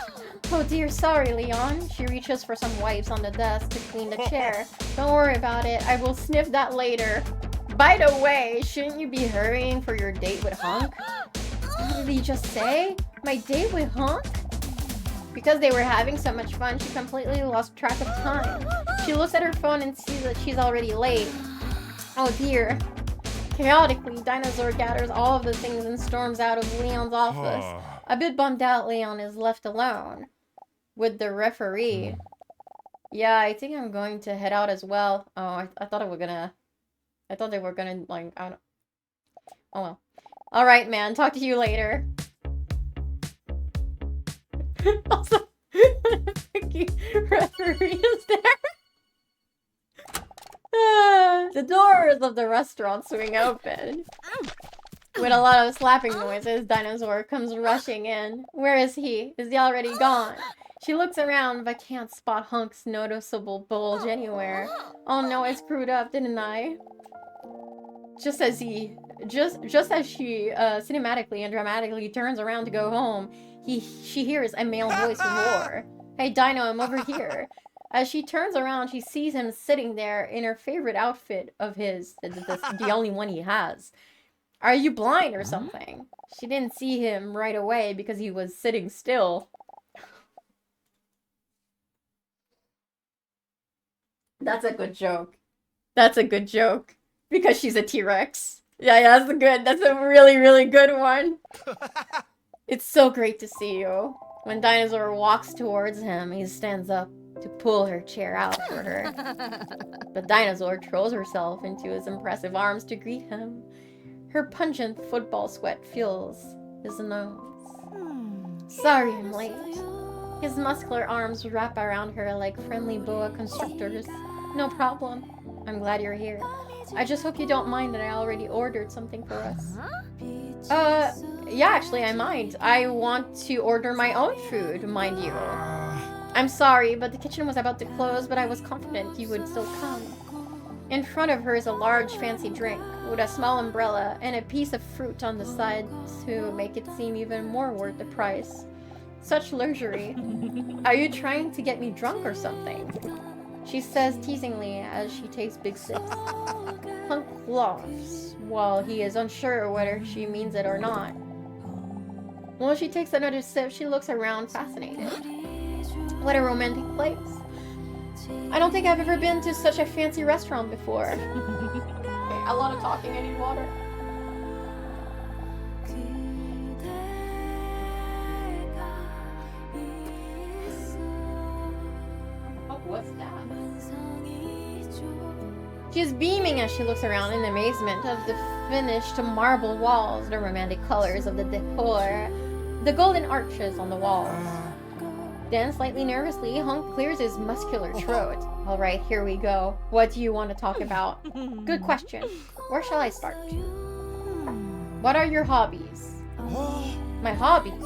Oh dear, sorry, Leon. She reaches for some wipes on the desk to clean the chair. Don't worry about it. I will sniff that later. By the way, shouldn't you be hurrying for your date with Hunk? What did he just say? My date with Hunk? Because they were having so much fun, she completely lost track of time. She looks at her phone and sees that she's already late. Oh dear. Chaotically, Dinosaur gathers all of the things and storms out of Leon's office. A bit bummed out, Leon is left alone with the referee. Yeah, I think I'm going to head out as well. Oh, I thought they were gonna, like, I don't... Oh well. Alright, man. Talk to you later. Also, the freaking referee is there. The doors of the restaurant swing open. With a lot of slapping noises, Dinosaur comes rushing in. Where is he? Is he already gone? She looks around but can't spot Hunk's noticeable bulge anywhere. Oh no, I screwed up, didn't I? Just as she cinematically and dramatically turns around to go home, she hears a male voice roar. Hey Dino, I'm over here. As she turns around, she sees him sitting there in her favorite outfit of his, the only one he has. Are you blind or something? She didn't see him right away because he was sitting still. That's a good joke. That's a good joke. Because she's a T-Rex. Yeah, that's a really, really good one. It's so great to see you. When Dinosaur walks towards him, he stands up to pull her chair out for her. But Dinosaur throws herself into his impressive arms to greet him. Her pungent football sweat fills his nose. Sorry I'm late. His muscular arms wrap around her like friendly boa constrictors. No problem. I'm glad you're here. I just hope you don't mind that I already ordered something for us. Yeah, actually, I mind. I want to order my own food, mind you. I'm sorry, but the kitchen was about to close, but I was confident you would still come. In front of her is a large fancy drink with a small umbrella and a piece of fruit on the side to make it seem even more worth the price. Such luxury. Are you trying to get me drunk or something? She says teasingly as she takes big sips. Hunk laughs while he is unsure whether she means it or not. While she takes another sip, she looks around fascinated. What a romantic place. I don't think I've ever been to such a fancy restaurant before. Okay, a lot of talking, I need water. What was that? She is beaming as she looks around in amazement of the finished marble walls, the romantic colors of the decor, the golden arches on the walls. Then, slightly nervously, Hunk clears his muscular throat. Alright, here we go. What do you want to talk about? Good question. Where shall I start? What are your hobbies? My hobbies?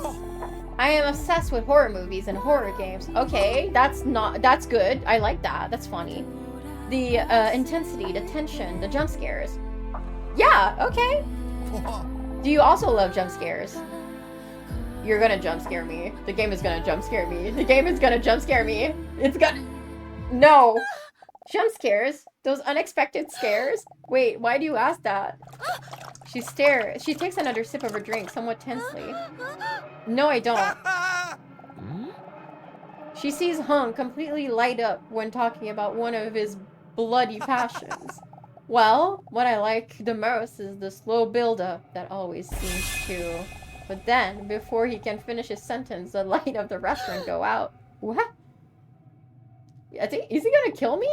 I am obsessed with horror movies and horror games. Okay, that's good. I like that. That's funny. The intensity, the tension, the jump scares. Yeah, okay. Do you also love jump scares? You're gonna jump scare me. The game is gonna jump scare me. The game is gonna jump scare me. It's gonna... No. Jump scares? Those unexpected scares? Wait, why do you ask that? She stares. She takes another sip of her drink, somewhat tensely. No, I don't. She sees Hunk completely light up when talking about one of his bloody passions. Well, what I like the most is the slow build-up that always seems to... But then, before he can finish his sentence, the light of the restaurant go out. What? Is he gonna kill me?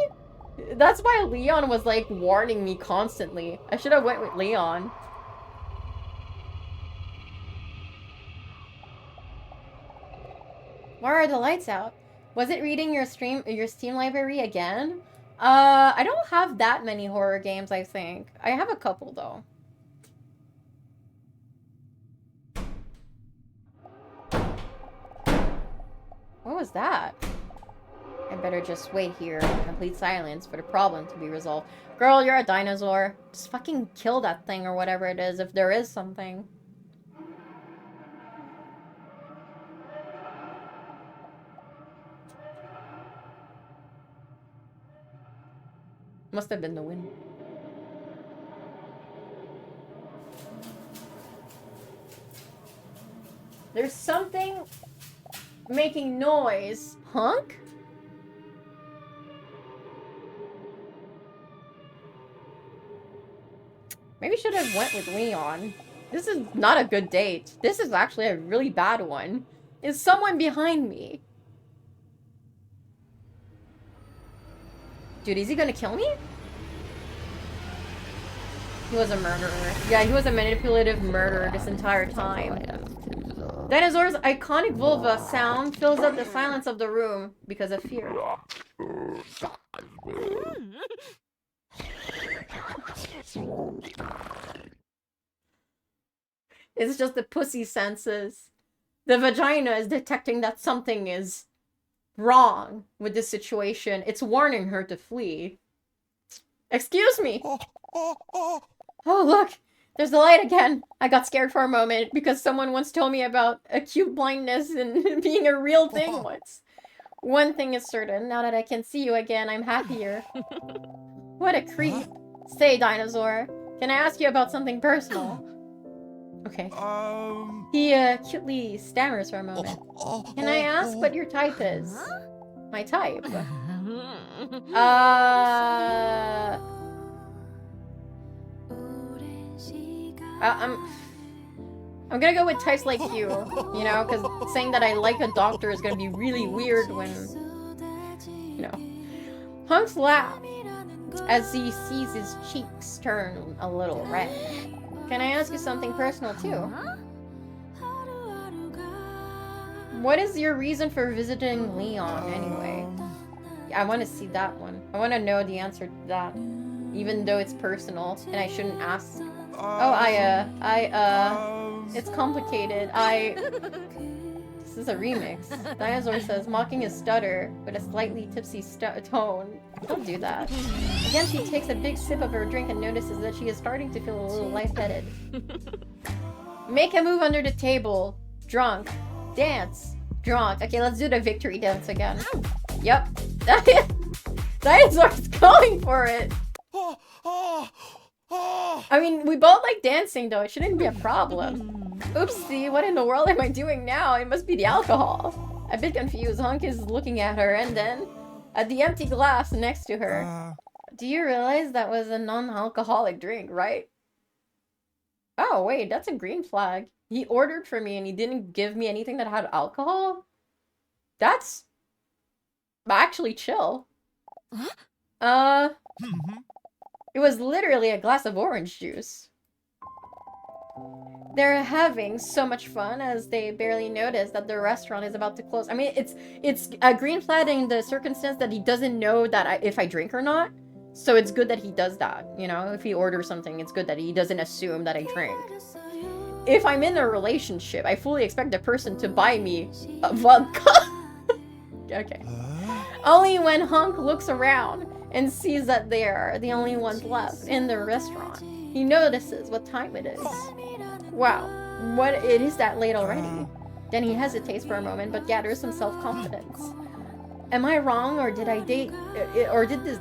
That's why Leon was like warning me constantly. I should have went with Leon. Why are the lights out? Was it reading your Steam library again? I don't have that many horror games, I think. I have a couple though. What was that? I better just wait here in complete silence for the problem to be resolved. Girl, you're a dinosaur. Just fucking kill that thing or whatever it is, if there is something. Must have been the wind. There's something making noise. Hunk? Maybe should have went with Leon. This is not a good date. This is actually a really bad one. Is someone behind me? Dude, is he gonna kill me? He was a murderer. Yeah, he was a manipulative murderer this entire time. Dinosaur's iconic vulva sound fills up the silence of the room because of fear. It's just the pussy senses. The vagina is detecting that something is wrong with this situation. It's warning her to flee. Excuse me! Oh, look! There's the light again! I got scared for a moment because someone once told me about acute blindness and being a real thing once. One thing is certain, now that I can see you again, I'm happier. What a creep. Say, dinosaur, can I ask you about something personal? Okay. He cutely stammers for a moment. Can I ask what your type is? My type? I'm gonna go with types like you know, because saying that I like a doctor is gonna be really weird when, you know. Hunks laughs as he sees his cheeks turn a little red. Can I ask you something personal too? What is your reason for visiting Leon anyway? I want to see that one. I want to know the answer to that, even though it's personal and I shouldn't ask. Oh, it's complicated. This is a remix. Dinosaur says, mocking his stutter with a slightly tipsy tone. Don't do that. Again, she takes a big sip of her drink and notices that she is starting to feel a little lightheaded. Make a move under the table. Drunk. Dance. Drunk. Okay, let's do the victory dance again. Yep. Dinosaur's going for it. I mean, we both like dancing though. It shouldn't be a problem. Oopsie, what in the world am I doing now? It must be the alcohol. A bit confused, Hunk is looking at her and then at the empty glass next to her. Do you realize that was a non-alcoholic drink, right? Oh, wait, that's a green flag. He ordered for me and he didn't give me anything that had alcohol? That's actually chill. It was literally a glass of orange juice. They're having so much fun as they barely notice that the restaurant is about to close. I mean, it's a green flag in the circumstance that he doesn't know that if I drink or not. So it's good that he does that, you know? If he orders something, it's good that he doesn't assume that I drink. If I'm in a relationship, I fully expect the person to buy me a vodka. Okay. Only when Hunk looks around and sees that they are the only ones left in the restaurant, he notices what time it is. Wow, what it is that late already? Then he hesitates for a moment but gathers some self-confidence. Am I wrong, or did this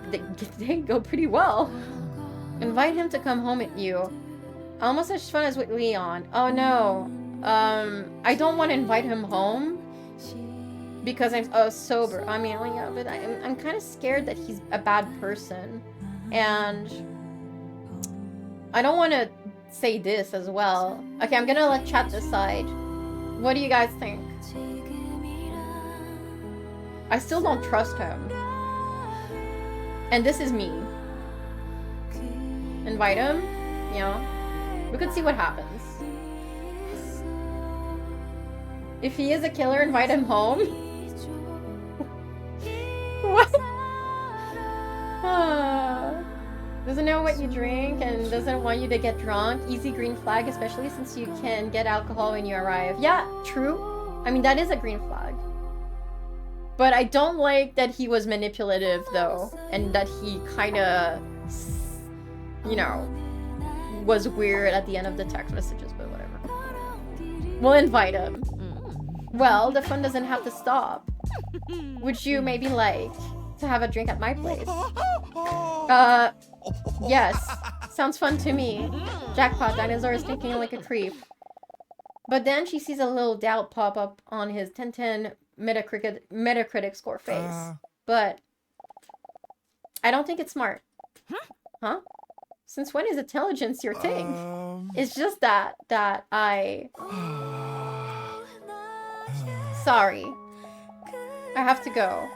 date go pretty well? Invite him to come home with you. Almost as fun as with Leon. Oh no. I don't want to invite him home because I'm sober. I mean, yeah, but I'm kind of scared that he's a bad person. And I don't want to say this as well. Okay, I'm gonna let chat decide. What do you guys think? I still don't trust him. And this is me. Invite him? Yeah. We could see what happens. If he is a killer, invite him home? What? Doesn't know what you drink and doesn't want you to get drunk. Easy green flag, especially since you can get alcohol when you arrive. Yeah, true. I mean, that is a green flag. But I don't like that he was manipulative, though. And that he kind of, you know, was weird at the end of the text messages, but whatever. We'll invite him. Well, the fun doesn't have to stop. Would you maybe like to have a drink at my place? Yes. Sounds fun to me. Jackpot, Dinosaur is thinking like a creep. But then she sees a little doubt pop up on his 10/10 Metacritic score face. But I don't think it's smart. Huh? Since when is intelligence your thing? It's just that I... Sorry. I have to go.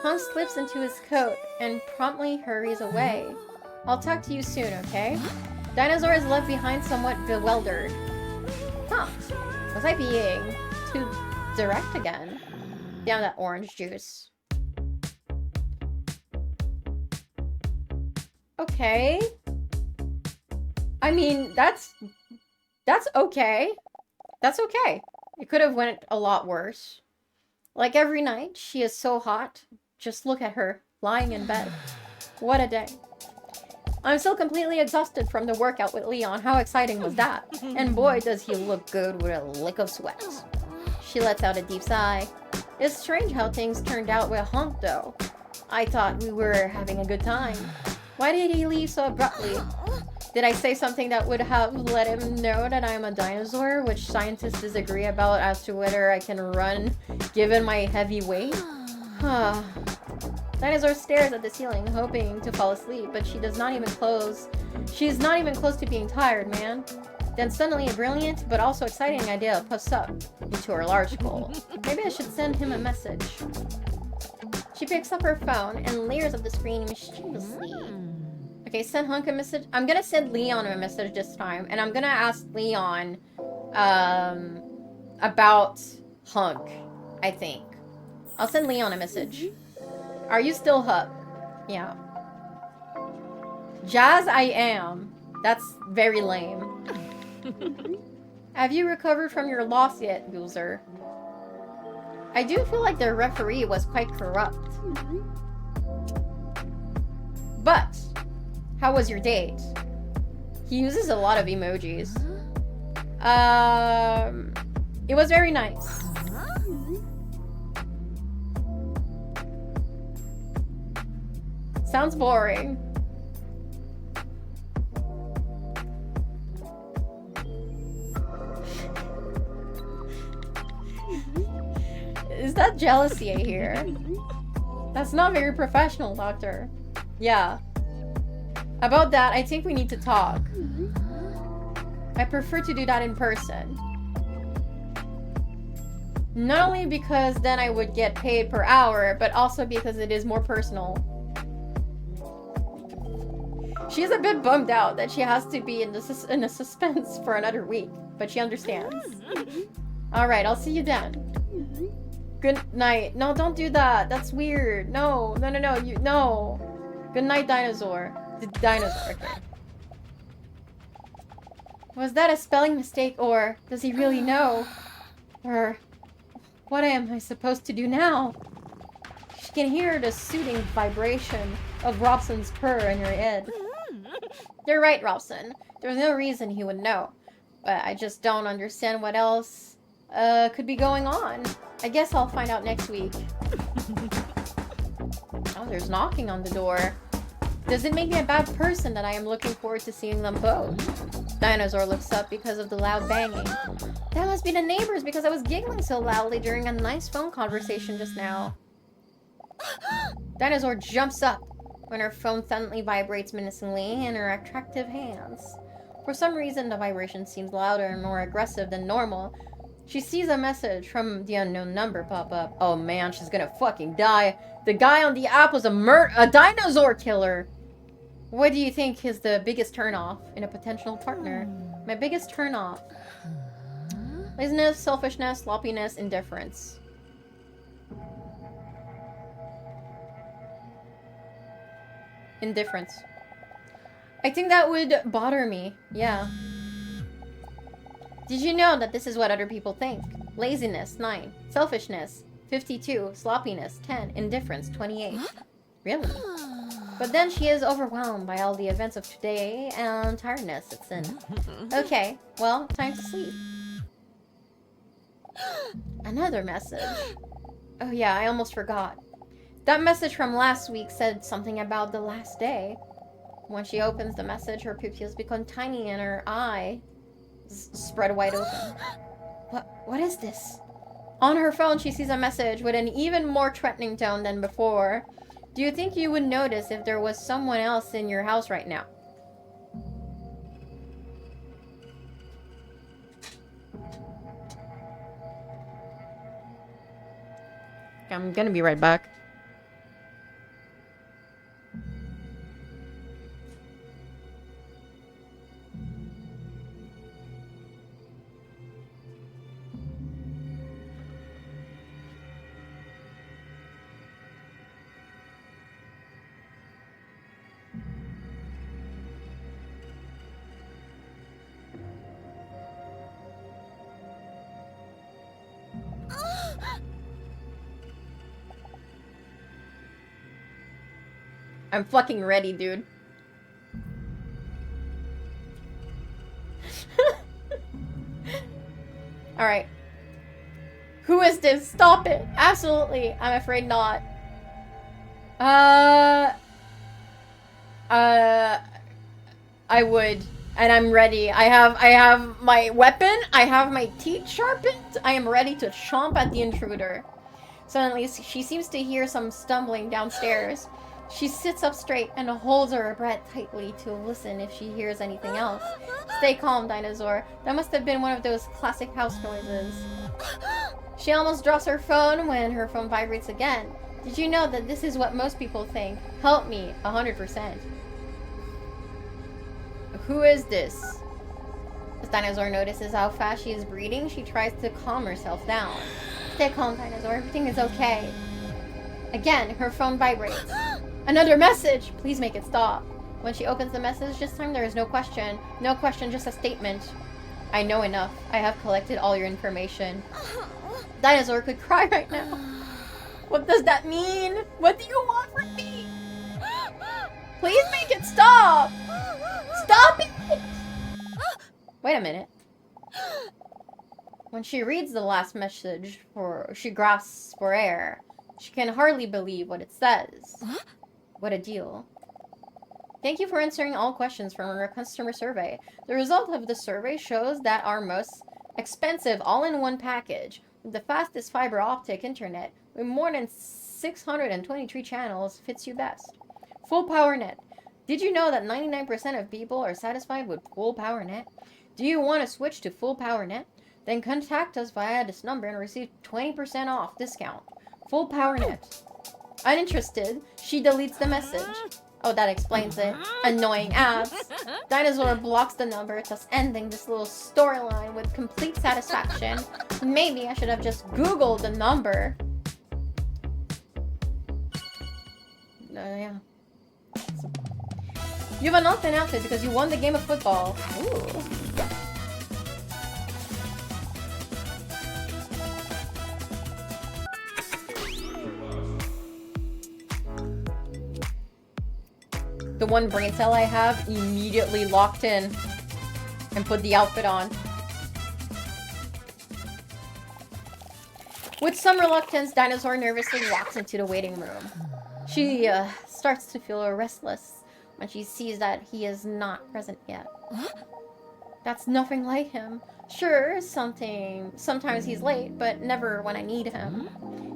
Hunk slips into his coat and promptly hurries away. I'll talk to you soon, okay? Dinosaur is left behind somewhat bewildered. Huh. Was I being too direct again? Down that orange juice. Okay. I mean, that's okay. That's okay. It could have went a lot worse. Like every night, she is so hot. Just look at her, lying in bed. What a day. I'm still completely exhausted from the workout with Leon. How exciting was that? And boy, does he look good with a lick of sweat. She lets out a deep sigh. It's strange how things turned out with Hunk, though. I thought we were having a good time. Why did he leave so abruptly? Did I say something that would have let him know that I'm a dinosaur, which scientists disagree about as to whether I can run given my heavy weight? Dinosaur stares at the ceiling, hoping to fall asleep, but she's not even close to being tired, man. Then suddenly a brilliant, but also exciting idea puffs up into her large skull. Maybe I should send him a message. She picks up her phone and leers at the screen mischievously. Okay, send Hunk a message. I'm gonna send Leon a message this time, and I'm gonna ask Leon, about Hunk, I think. I'll send Leon a message. Are you still up? Yeah. Jazz, I am. That's very lame. Have you recovered from your loss yet, loser? I do feel like the referee was quite corrupt. But, how was your date? He uses a lot of emojis. It was very nice. Sounds boring. Is that jealousy I hear? That's not very professional, Doctor. Yeah. About that, I think we need to talk. I prefer to do that in person. Not only because then I would get paid per hour, but also because it is more personal. She's a bit bummed out that she has to be in a suspense for another week, but she understands. Alright, I'll see you then. Good night. No, don't do that. That's weird. No. No. Good night, dinosaur. The dinosaur, okay. Was that a spelling mistake, or does he really know? Or what am I supposed to do now? She can hear the soothing vibration of Robson's purr in her head. You're right, Robson. There's no reason he would know. But I just don't understand what else could be going on. I guess I'll find out next week. Oh, there's knocking on the door. Does it make me a bad person that I am looking forward to seeing them both? Dinosaur looks up because of the loud banging. That must be the neighbors because I was giggling so loudly during a nice phone conversation just now. Dinosaur jumps up when her phone suddenly vibrates menacingly in her attractive hands. For some reason, the vibration seems louder and more aggressive than normal. She sees a message from the unknown number pop up. Oh man, she's gonna fucking die. The guy on the app was a dinosaur killer. What do you think is the biggest turnoff in a potential partner? My biggest turnoff. Laziness, selfishness, sloppiness, indifference. Indifference. I think that would bother me. Yeah. Did you know that this is what other people think? Laziness, 9. Selfishness, 52. Sloppiness, 10. Indifference, 28. Really? But then she is overwhelmed by all the events of today and tiredness sets in. Okay, well, time to sleep. Another message. Oh yeah, I almost forgot. That message from last week said something about the last day. When she opens the message, her pupils become tiny and her eye spread wide open. What is this? On her phone, she sees a message with an even more threatening tone than before. Do you think you would notice if there was someone else in your house right now? I'm gonna be right back. I'm fucking ready, dude. Alright. Who is this? Stop it. Absolutely. I'm afraid not. I would. And I'm ready. I have my weapon. I have my teeth sharpened. I am ready to chomp at the intruder. Suddenly, she seems to hear some stumbling downstairs. She sits up straight and holds her breath tightly to listen if she hears anything else. Stay calm, Dinosaur. That must have been one of those classic house noises. She almost drops her phone when her phone vibrates again. Did you know that this is what most people think? Help me, 100%. Who is this? As Dinosaur notices how fast she is breathing, she tries to calm herself down. Stay calm, Dinosaur. Everything is okay. Again, her phone vibrates. Another message! Please make it stop. When she opens the message, this time there is no question. No question, just a statement. I know enough. I have collected all your information. Dinosaur could cry right now. What does that mean? What do you want from me? Please make it stop! Stop it! Wait a minute. When she reads the last message, she grasps for air. She can hardly believe what it says. What a deal. Thank you for answering all questions from our customer survey. The result of the survey shows that our most expensive all-in-one package, with the fastest fiber optic internet, with more than 623 channels, fits you best. Full power net. Did you know that 99% of people are satisfied with full power net? Do you want to switch to full power net? Then contact us via this number and receive 20% off discount. Full power net. Uninterested, she deletes the message. Oh, that explains it. Annoying ass. Dinosaur blocks the number, thus ending this little storyline with complete satisfaction. Maybe I should have just Googled the number. Yeah. You've unlocked an outfit because you won the game of football. Ooh. The one brain cell I have immediately locked in and put the outfit on. With some reluctance, Dinosaur nervously walks into the waiting room. She starts to feel restless when she sees that he is not present yet. That's nothing like him. Sure, sometimes he's late, but never when I need him.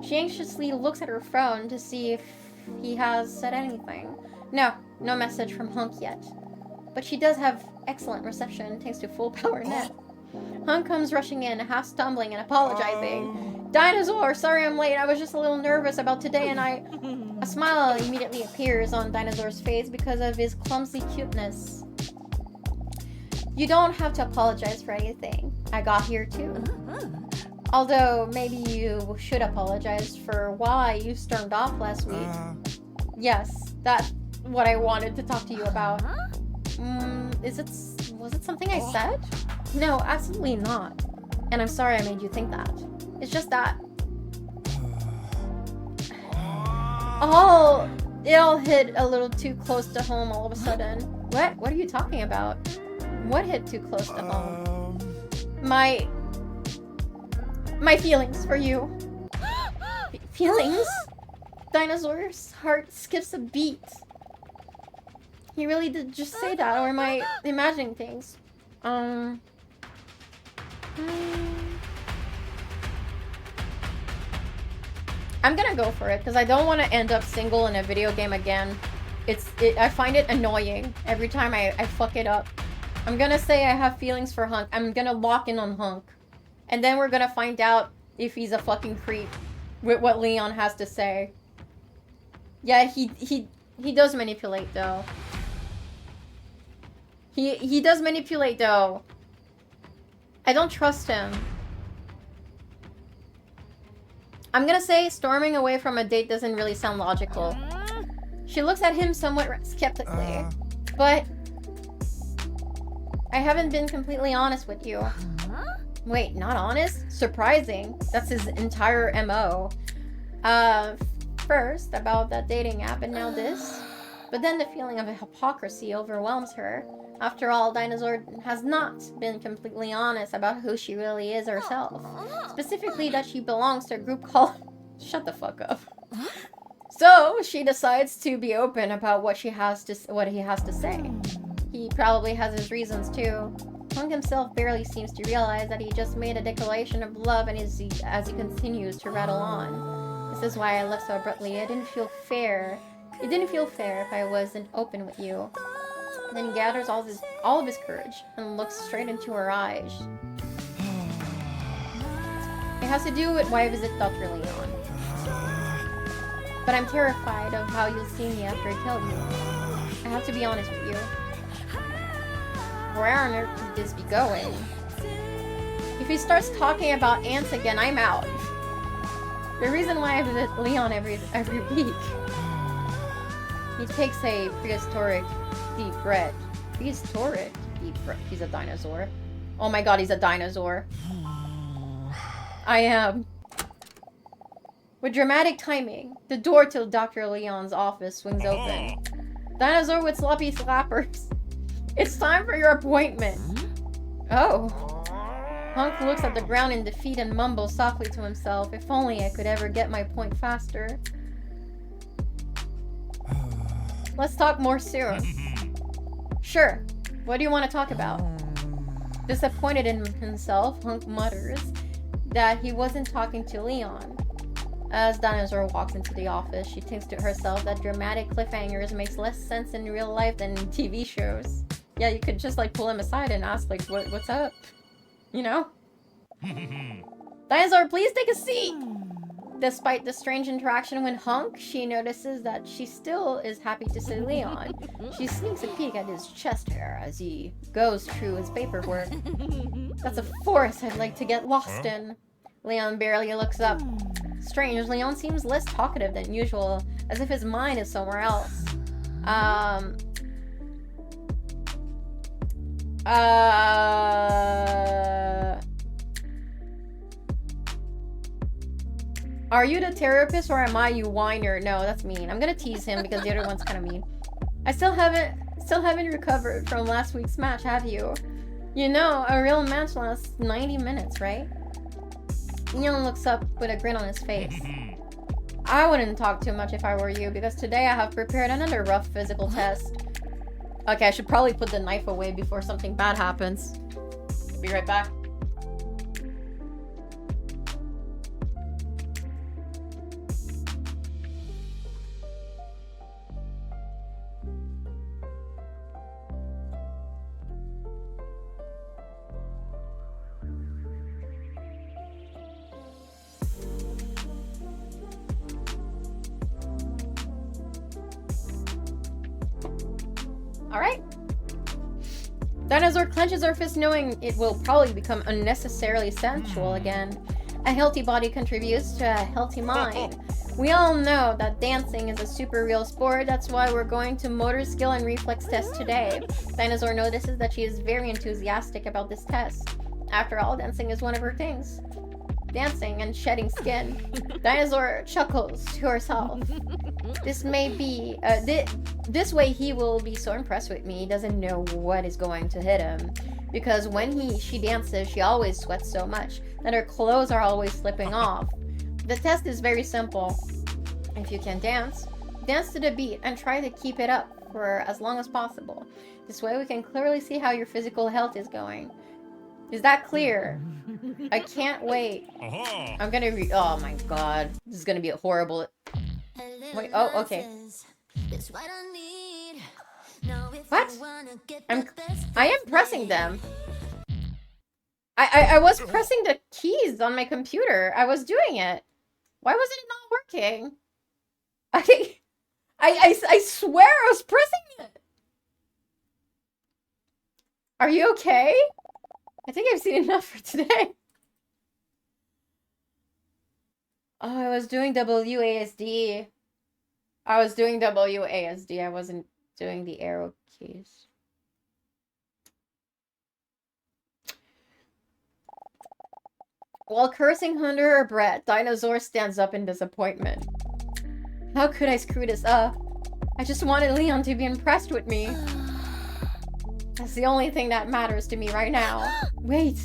She anxiously looks at her phone to see if he has said anything. No message from Hunk yet. But she does have excellent reception thanks to full power net. Hunk comes rushing in, half stumbling and apologizing. Dinosaur, sorry I'm late. I was just a little nervous about today and A smile immediately appears on Dinosaur's face because of his clumsy cuteness. You don't have to apologize for anything. I got here too. Although, maybe you should apologize for why you stormed off last week. Yes, that's what I wanted to talk to you about. Was it something I said? No, absolutely not. And I'm sorry I made you think that. It's just that... it all hit a little too close to home all of a sudden. What? What are you talking about? What hit too close to home? My feelings for you. Feelings? Dinosaur's heart skips a beat. He really did just say that, or am I imagining things? I'm gonna go for it, because I don't want to end up single in a video game again. I find it annoying every time I fuck it up. I'm gonna say I have feelings for Hunk. I'm gonna lock in on Hunk. And then we're gonna find out if he's a fucking creep with what Leon has to say. Yeah, he does manipulate, though. He does manipulate, though. I don't trust him. I'm gonna say storming away from a date doesn't really sound logical. She looks at him somewhat skeptically. But I haven't been completely honest with you. Wait, not honest? Surprising. That's his entire MO. First, about that dating app, and now this. But then the feeling of hypocrisy overwhelms her. After all, Dinosaur has not been completely honest about who she really is herself. Specifically that she belongs to a group called... Shut the fuck up. So, she decides to be open about what he has to say. He probably has his reasons too. Hunk himself barely seems to realize that he just made a declaration of love and as he continues to rattle on. This is why I left so abruptly. It didn't feel fair if I wasn't open with you. Then he gathers all of his courage and looks straight into her eyes. It has to do with why I visit Dr. Leon. But I'm terrified of how you'll see me after I kill you. I have to be honest with you. Where on earth could this be going? If he starts talking about ants again, I'm out. The reason why I visit Leon every week. He takes a prehistoric deep breath. Prehistoric deep breath. He's a dinosaur. Oh my god, he's a dinosaur. I am. With dramatic timing, the door to Dr. Leon's office swings open. Dinosaur with sloppy slappers. It's time for your appointment. Oh. Hunk looks at the ground in defeat and mumbles softly to himself, if only I could ever get my point faster. Let's talk more soon. Sure. What do you want to talk about? Disappointed in himself, Hunk mutters that he wasn't talking to Leon. As Dinosaur walks into the office, she thinks to herself that dramatic cliffhangers makes less sense in real life than in TV shows. Yeah, you could just like pull him aside and ask like, what's up? You know? Dinosaur, please take a seat! Despite the strange interaction with Hunk, she notices that she still is happy to see Leon. She sneaks a peek at his chest hair as he goes through his paperwork. That's a forest I'd like to get lost in. Leon barely looks up. Strange, Leon seems less talkative than usual, as if his mind is somewhere else. Are you the therapist or am I you whiner? No, that's mean. I'm gonna tease him because the other one's kind of mean. I still haven't recovered from last week's match, have you? You know, a real match lasts 90 minutes, right? Leon looks up with a grin on his face. I wouldn't talk too much if I were you, because today I have prepared another rough physical test. Okay, I should probably put the knife away before something bad happens. Be right back. Alright. Dinosaur clenches her fist knowing it will probably become unnecessarily sensual again. A healthy body contributes to a healthy mind. We all know that dancing is a super real sport, that's why we're going to motor skill and reflex test today. Dinosaur notices that she is very enthusiastic about this test. After all, dancing is one of her things. Dancing and shedding skin. Dinosaur chuckles to herself. This may be, this way he will be so impressed with me, he doesn't know what is going to hit him. Because when she dances, she always sweats so much that her clothes are always slipping off. The test is very simple. If you can dance, dance to the beat and try to keep it up for as long as possible. This way we can clearly see how your physical health is going. Is that clear? I can't wait. I'm gonna oh my god. This is gonna be horrible. Wait, oh, okay. What? I am pressing them. I was pressing the keys on my computer. I was doing it. Why was it not working? I swear I was pressing it. Are you okay? I think I've seen enough for today. Oh, I was doing WASD. I was doing WASD. I wasn't doing the arrow keys. While cursing under her breath, Dinosaur stands up in disappointment. How could I screw this up? I just wanted Leon to be impressed with me. That's the only thing that matters to me right now. Wait.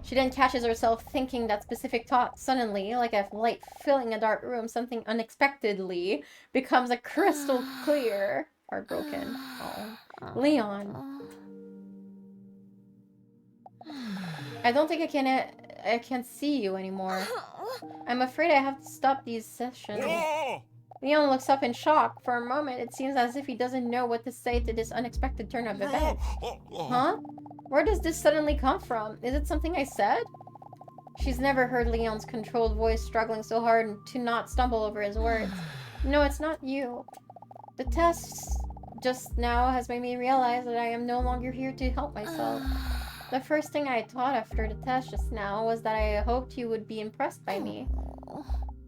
She then catches herself thinking that specific thought. Suddenly, like a light filling a dark room, something unexpectedly becomes a crystal clear. Heartbroken. Oh. Leon. I don't think I can see you anymore. I'm afraid I have to stop these sessions. Leon looks up in shock. For a moment, it seems as if he doesn't know what to say to this unexpected turn of events. Huh? Where does this suddenly come from? Is it something I said? She's never heard Leon's controlled voice struggling so hard to not stumble over his words. No, it's not you. The test just now has made me realize that I am no longer here to help myself. The first thing I thought after the test just now was that I hoped you would be impressed by me.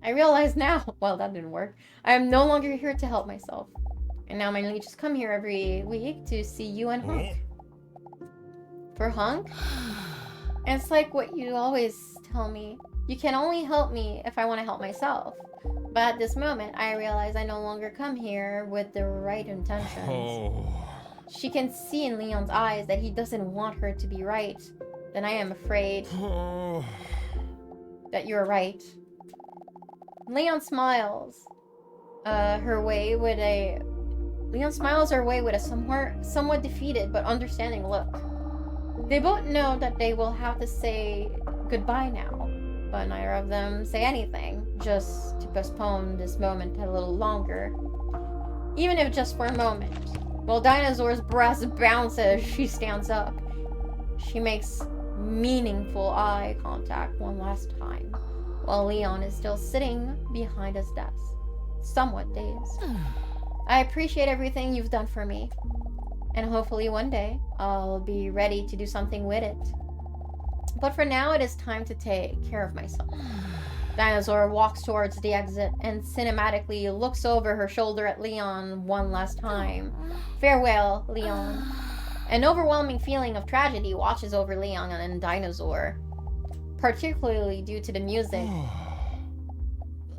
I realize now, well, that didn't work. I am no longer here to help myself. And now my leeches come here every week to see you and Hunk. For Hunk? It's like what you always tell me. You can only help me if I want to help myself. But at this moment, I realize I no longer come here with the right intentions. Oh. She can see in Leon's eyes that he doesn't want her to be right. Then I am afraid that you're right. Leon smiles. Leon smiles her way with a somewhat defeated but understanding look. They both know that they will have to say goodbye now, but neither of them say anything, just to postpone this moment a little longer. Even if just for a moment. While Dinosaur's breast bounces as she stands up, she makes meaningful eye contact one last time, while Leon is still sitting behind his desk, somewhat dazed. I appreciate everything you've done for me, and hopefully one day I'll be ready to do something with it. But for now, it is time to take care of myself. Dinosaur walks towards the exit and cinematically looks over her shoulder at Leon one last time. Farewell, Leon. An overwhelming feeling of tragedy washes over Leon and Dinosaur, particularly due to the music.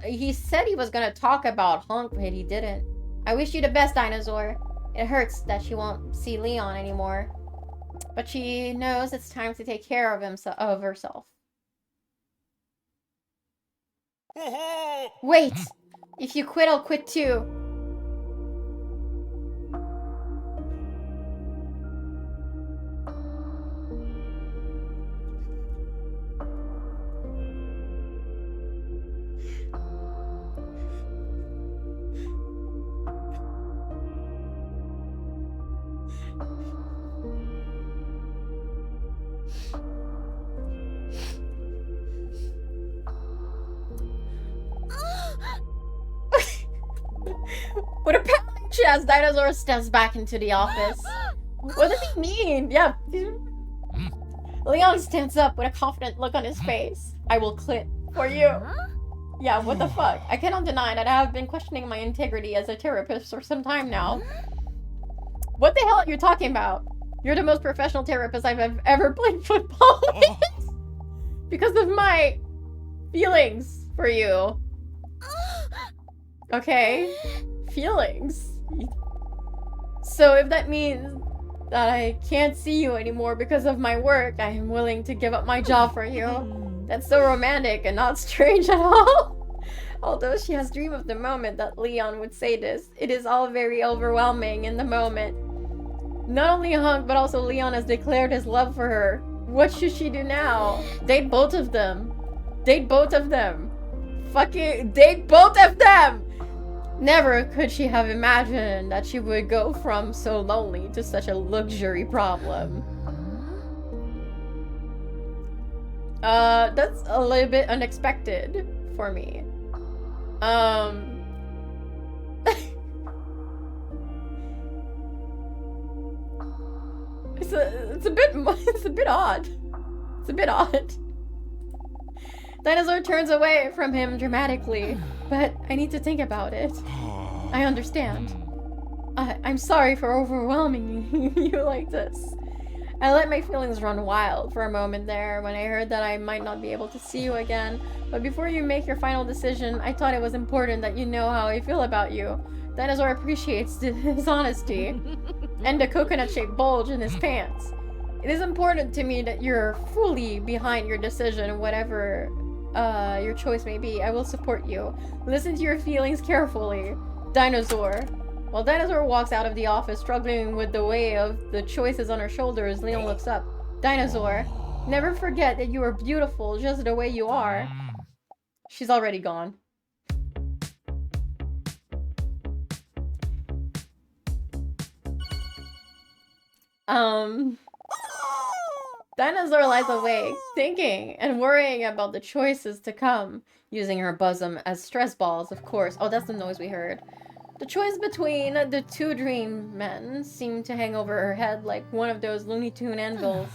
He said he was gonna talk about Hunk, but he didn't. I wish you the best, Dinosaur. It hurts that she won't see Leon anymore, but she knows it's time to take care of herself. Wait! If you quit, I'll quit too. With a pounding chest, Dinosaur steps back into the office. What does he mean? Yeah. Leon stands up with a confident look on his face. I will quit for you. Yeah, what the fuck? I cannot deny that I have been questioning my integrity as a therapist for some time now. What the hell are you talking about? You're the most professional therapist I've ever played football with. Because of my feelings for you. Okay? Feelings. So if that means that I can't see you anymore because of my work, I am willing to give up my job for you. That's so romantic and not strange at all. Although she has dreamed of the moment that Leon would say this, it is all very overwhelming in the moment. Not only Hunk, but also Leon has declared his love for her. What should she do now? Date both of them. Date both of them. Fucking date both of them! Never could she have imagined that she would go from so lonely to such a luxury problem. That's a little bit unexpected for me. It's a bit odd. It's a bit odd. Dinosaur turns away from him dramatically, but I need to think about it. I understand. I'm sorry for overwhelming you like this. I let my feelings run wild for a moment there when I heard that I might not be able to see you again, but before you make your final decision, I thought it was important that you know how I feel about you. Dinosaur appreciates his honesty and the coconut-shaped bulge in his pants. It is important to me that you're fully behind your decision, whatever your choice may be. I will support you. Listen to your feelings carefully. Dinosaur. While Dinosaur walks out of the office, struggling with the weight of the choices on her shoulders, Leon looks up. Dinosaur, never forget that you are beautiful just the way you are. She's already gone. Dinosaur lies awake, thinking and worrying about the choices to come, using her bosom as stress balls, of course. Oh, that's the noise we heard. The choice between the two dream men seemed to hang over her head like one of those Looney Tune anvils.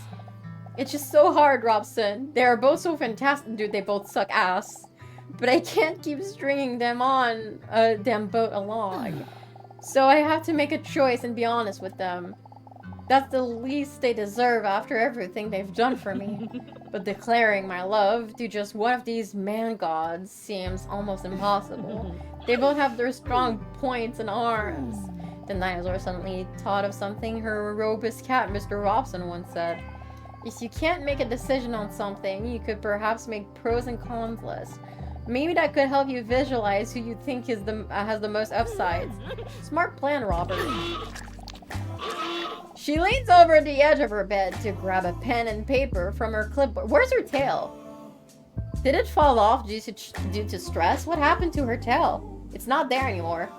It's just so hard, Robson. They are both so fantastic. Dude, they both suck ass. But I can't keep stringing them on a damn boat along. So I have to make a choice and be honest with them. That's the least they deserve after everything they've done for me. But declaring my love to just one of these man gods seems almost impossible. They both have their strong points and arms. The dinosaur suddenly thought of something her robust cat, Mr. Robson, once said. If you can't make a decision on something, you could perhaps make pros and cons list. Maybe that could help you visualize who you think has the most upsides. Smart plan, Robert. She leans over the edge of her bed to grab a pen and paper from her clipboard. Where's her tail? Did it fall off due to stress? What happened to her tail? It's not there anymore.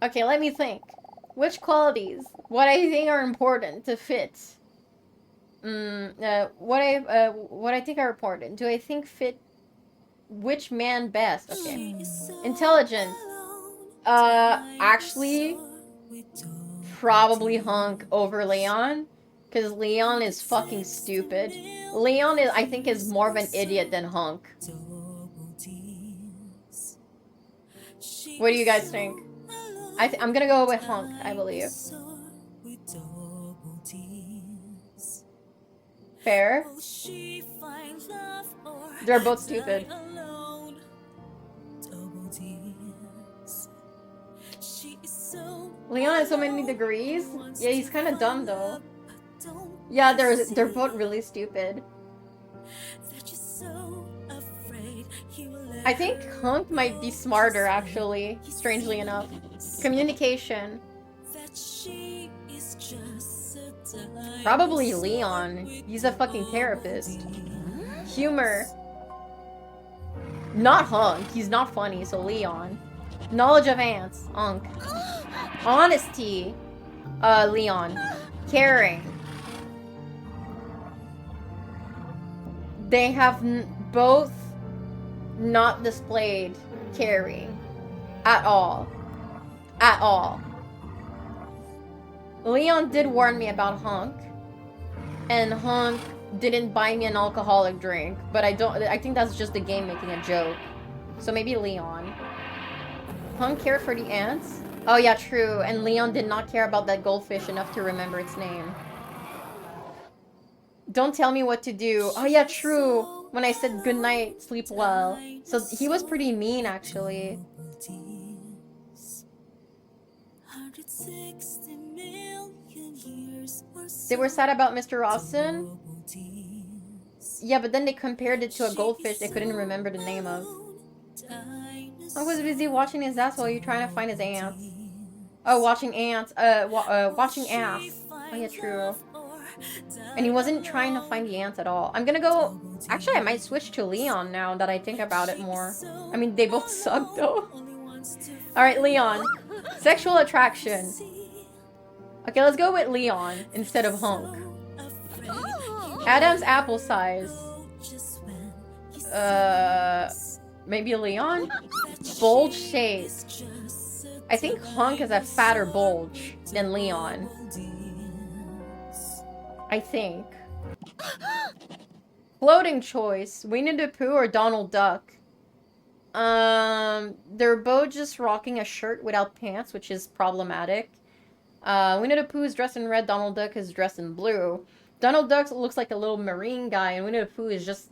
Okay, let me think. Which qualities? What I think are important to fit? What I think are important. Do I think fit which man best? Okay. Intelligence. Actually, probably Hunk over Leon, because Leon is fucking stupid. Leon is, I think, is more of an idiot than Hunk. What do you guys think? I'm gonna go with Hunk, I believe. Fair. They're both stupid. Leon has so many degrees. Yeah, he's kind of dumb though. Yeah, they're both really stupid. I think Hunk might be smarter, actually, strangely enough. Communication. Probably Leon. He's a fucking therapist. Humor. Not Hunk. He's not funny, so Leon. Knowledge of ants. Hunk. Honesty. Leon. Caring. They have both not displayed caring. At all. At all. Leon did warn me about Hunk. And Hunk didn't buy me an alcoholic drink. But I think that's just the game making a joke. So maybe Leon. Hunk cared for the ants? Oh yeah, true. And Leon did not care about that goldfish enough to remember its name. Don't tell me what to do. Oh yeah, true. When I said good night, sleep well. So he was pretty mean, actually. They were sad about Mr. Robson? Yeah, but then they compared it to a goldfish they couldn't remember the name of. I was busy watching his ass while you're trying to find his ants. Oh, watching ants. Watching ass. Oh yeah, true. And he wasn't trying to find the ants at all. I'm gonna go... Actually, I might switch to Leon now that I think about it more. I mean, they both suck, though. Alright, Leon. Sexual attraction. Okay, let's go with Leon instead of Hunk. Adam's apple size. Maybe Leon? Bulge shape. I think Hunk has a fatter bulge than Leon. I think. Floating choice. Winnie the Pooh or Donald Duck? They're both just rocking a shirt without pants, which is problematic. Winnie the Pooh is dressed in red, Donald Duck is dressed in blue. Donald Duck looks like a little marine guy, and Winnie the Pooh is just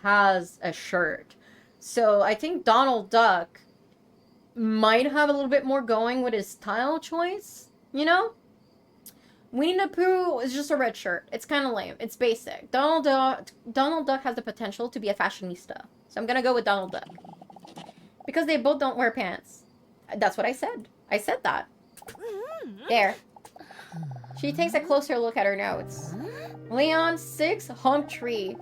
has a shirt. So I think Donald Duck might have a little bit more going with his style choice, you know? Winnie the Pooh is just a red shirt. It's kind of lame. It's basic. Donald Duck has the potential to be a fashionista. So I'm gonna go with Donald Duck. Because they both don't wear pants. That's what I said. I said that. There. She takes a closer look at her notes. Leon 6, Hunk tree.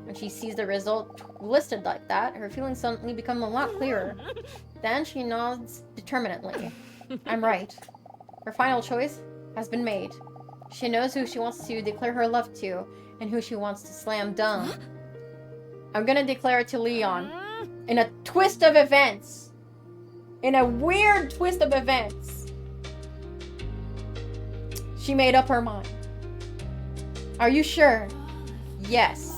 When she sees the result listed like that, her feelings suddenly become a lot clearer. Then she nods determinedly. I'm right. Her final choice has been made. She knows who she wants to declare her love to, and who she wants to slam dunk. I'm gonna declare it to Leon. In a twist of events. In a weird twist of events. She made up her mind. Are you sure? Yes.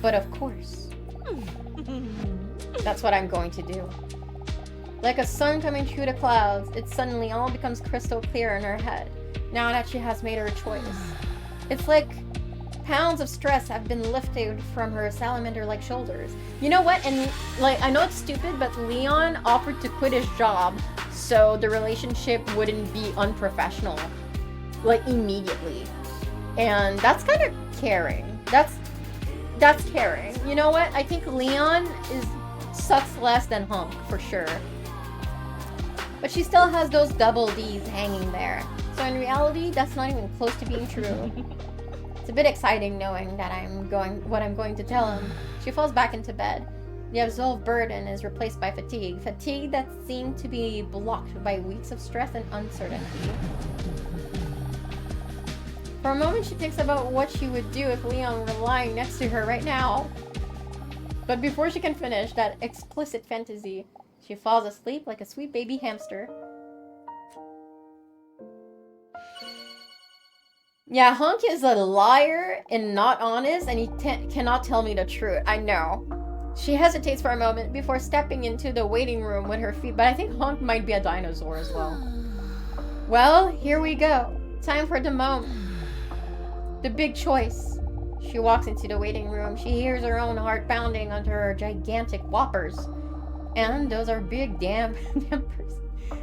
But of course. That's what I'm going to do. Like a sun coming through the clouds, it suddenly all becomes crystal clear in her head, now that she has made her choice. It's like pounds of stress have been lifted from her salamander-like shoulders. You know what? And, like, I know it's stupid, but Leon offered to quit his job so the relationship wouldn't be unprofessional, like, immediately. And that's kind of caring. That's caring. You know what? I think Leon sucks less than Hunk, for sure. But she still has those double D's hanging there. So in reality, that's not even close to being true. It's a bit exciting knowing that what I'm going to tell him. She falls back into bed. The absolved burden is replaced by fatigue. Fatigue that seemed to be blocked by weeks of stress and uncertainty. For a moment, she thinks about what she would do if Leon were lying next to her right now. But before she can finish that explicit fantasy, she falls asleep like a sweet baby hamster. Yeah, Hunk is a liar and not honest, and he cannot tell me the truth. I know. She hesitates for a moment before stepping into the waiting room with her feet, but I think Hunk might be a dinosaur as well. Well, here we go. Time for the moment. The big choice. She walks into the waiting room. She hears her own heart pounding under her gigantic whoppers. And those are big damn dampers.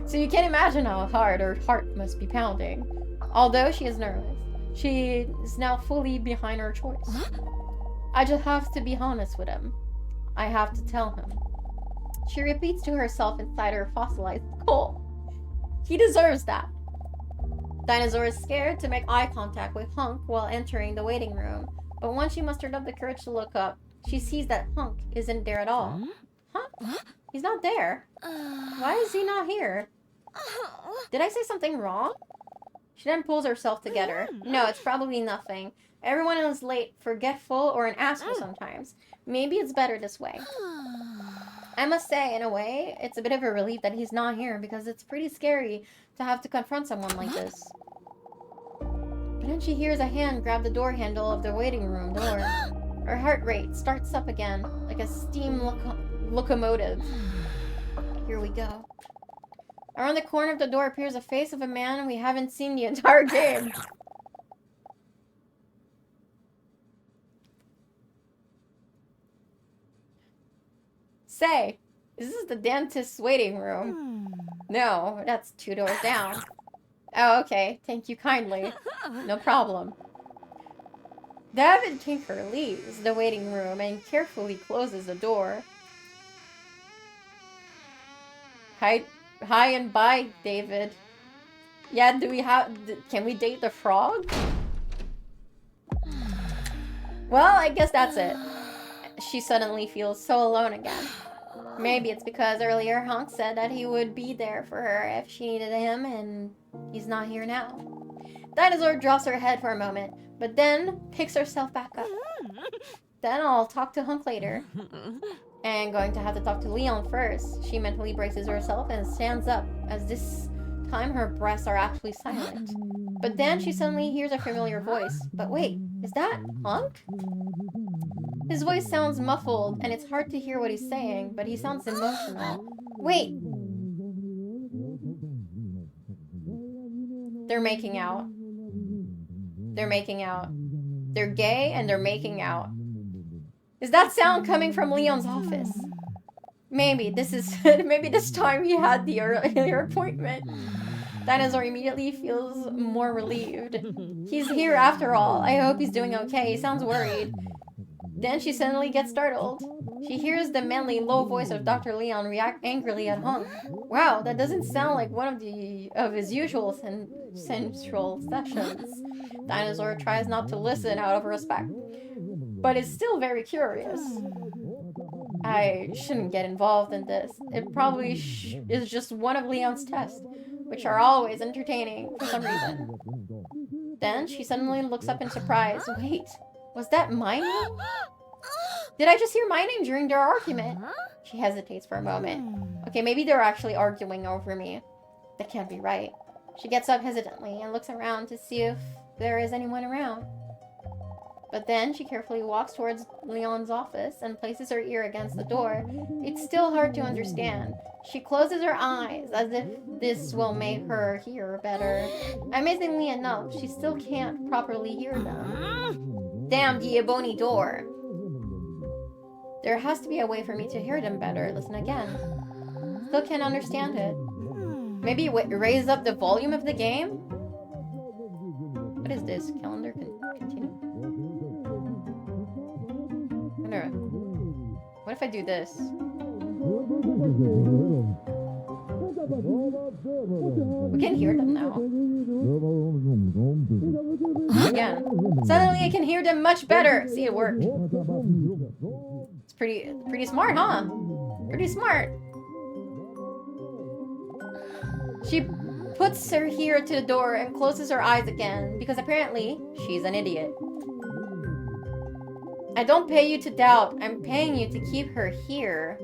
So you can imagine how hard her heart must be pounding. Although she is nervous, she is now fully behind her choice. I just have to be honest with him. I have to tell him. She repeats to herself inside her fossilized skull. He deserves that. Dinosaur is scared to make eye contact with Hunk while entering the waiting room, but once she mustered up the courage to look up, she sees that Hunk isn't there at all. Huh? He's not there. Why is he not here? Did I say something wrong? She then pulls herself together. No, it's probably nothing. Everyone is late, forgetful, or an asshole sometimes. Maybe it's better this way. I must say, in a way, it's a bit of a relief that he's not here because it's pretty scary to have to confront someone like this. But then she hears a hand grab the door handle of the waiting room door. Her heart rate starts up again, like a steam locomotive. Here we go. Around the corner of the door appears the face of a man we haven't seen the entire game. Say, is this the dentist's waiting room? No, that's 2 doors down. Oh, okay. Thank you kindly. No problem. David Tinker leaves the waiting room and carefully closes the door. Hi and bye, David. Yeah, can we date the frog? Well, I guess that's it. She suddenly feels so alone again. Maybe it's because earlier Hunk said that he would be there for her if she needed him, and he's not here now. Dinosaur drops her head for a moment, but then picks herself back up. Then I'll talk to Hunk later. And going to have to talk to Leon first. She mentally braces herself and stands up, as this time her breaths are actually silent. But then she suddenly hears a familiar voice. But wait, is that Hunk? His voice sounds muffled, and it's hard to hear what he's saying, but he sounds emotional. Wait! They're making out. They're making out. They're gay, and they're making out. Is that sound coming from Leon's office? Maybe this time he had the earlier appointment. Dinosaur immediately feels more relieved. He's here after all. I hope he's doing okay. He sounds worried. Then she suddenly gets startled. She hears the manly, low voice of Dr. Leon react angrily at Hunk. Wow, that doesn't sound like one of his usual sensual sessions. Dinosaur tries not to listen out of respect, but is still very curious. I shouldn't get involved in this. It probably is just one of Leon's tests, which are always entertaining for some reason. Then she suddenly looks up in surprise. Wait, was that my name? Did I just hear my name during their argument? She hesitates for a moment. Okay, maybe they're actually arguing over me. That can't be right. She gets up hesitantly and looks around to see if there is anyone around. But then she carefully walks towards Leon's office and places her ear against the door. It's still hard to understand. She closes her eyes as if this will make her hear better. Amazingly enough, she still can't properly hear them. Damn the ebony door. There has to be a way for me to hear them better. Listen again. Still can't understand it. Maybe raise up the volume of the game? What is this? Calendar continue? I don't know. What if I do this? We can hear them now. Again. Suddenly I can hear them much better. See, it worked. It's pretty smart, huh? Pretty smart. She puts her ear to the door and closes her eyes again because apparently she's an idiot. I don't pay you to doubt. I'm paying you to keep her here.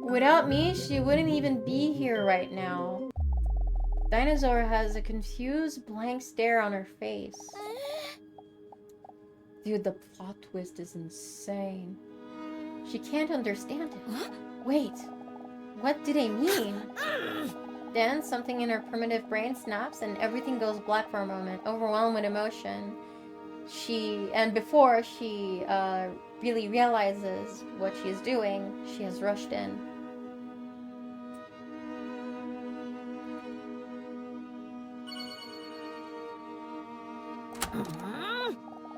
Without me, she wouldn't even be here right now. Dinosaur has a confused, blank stare on her face. Dude, the plot twist is insane. She can't understand it. Wait, what do they mean? Then something in her primitive brain snaps and everything goes black for a moment, overwhelmed with emotion. Before she really realizes what she's doing, she has rushed in.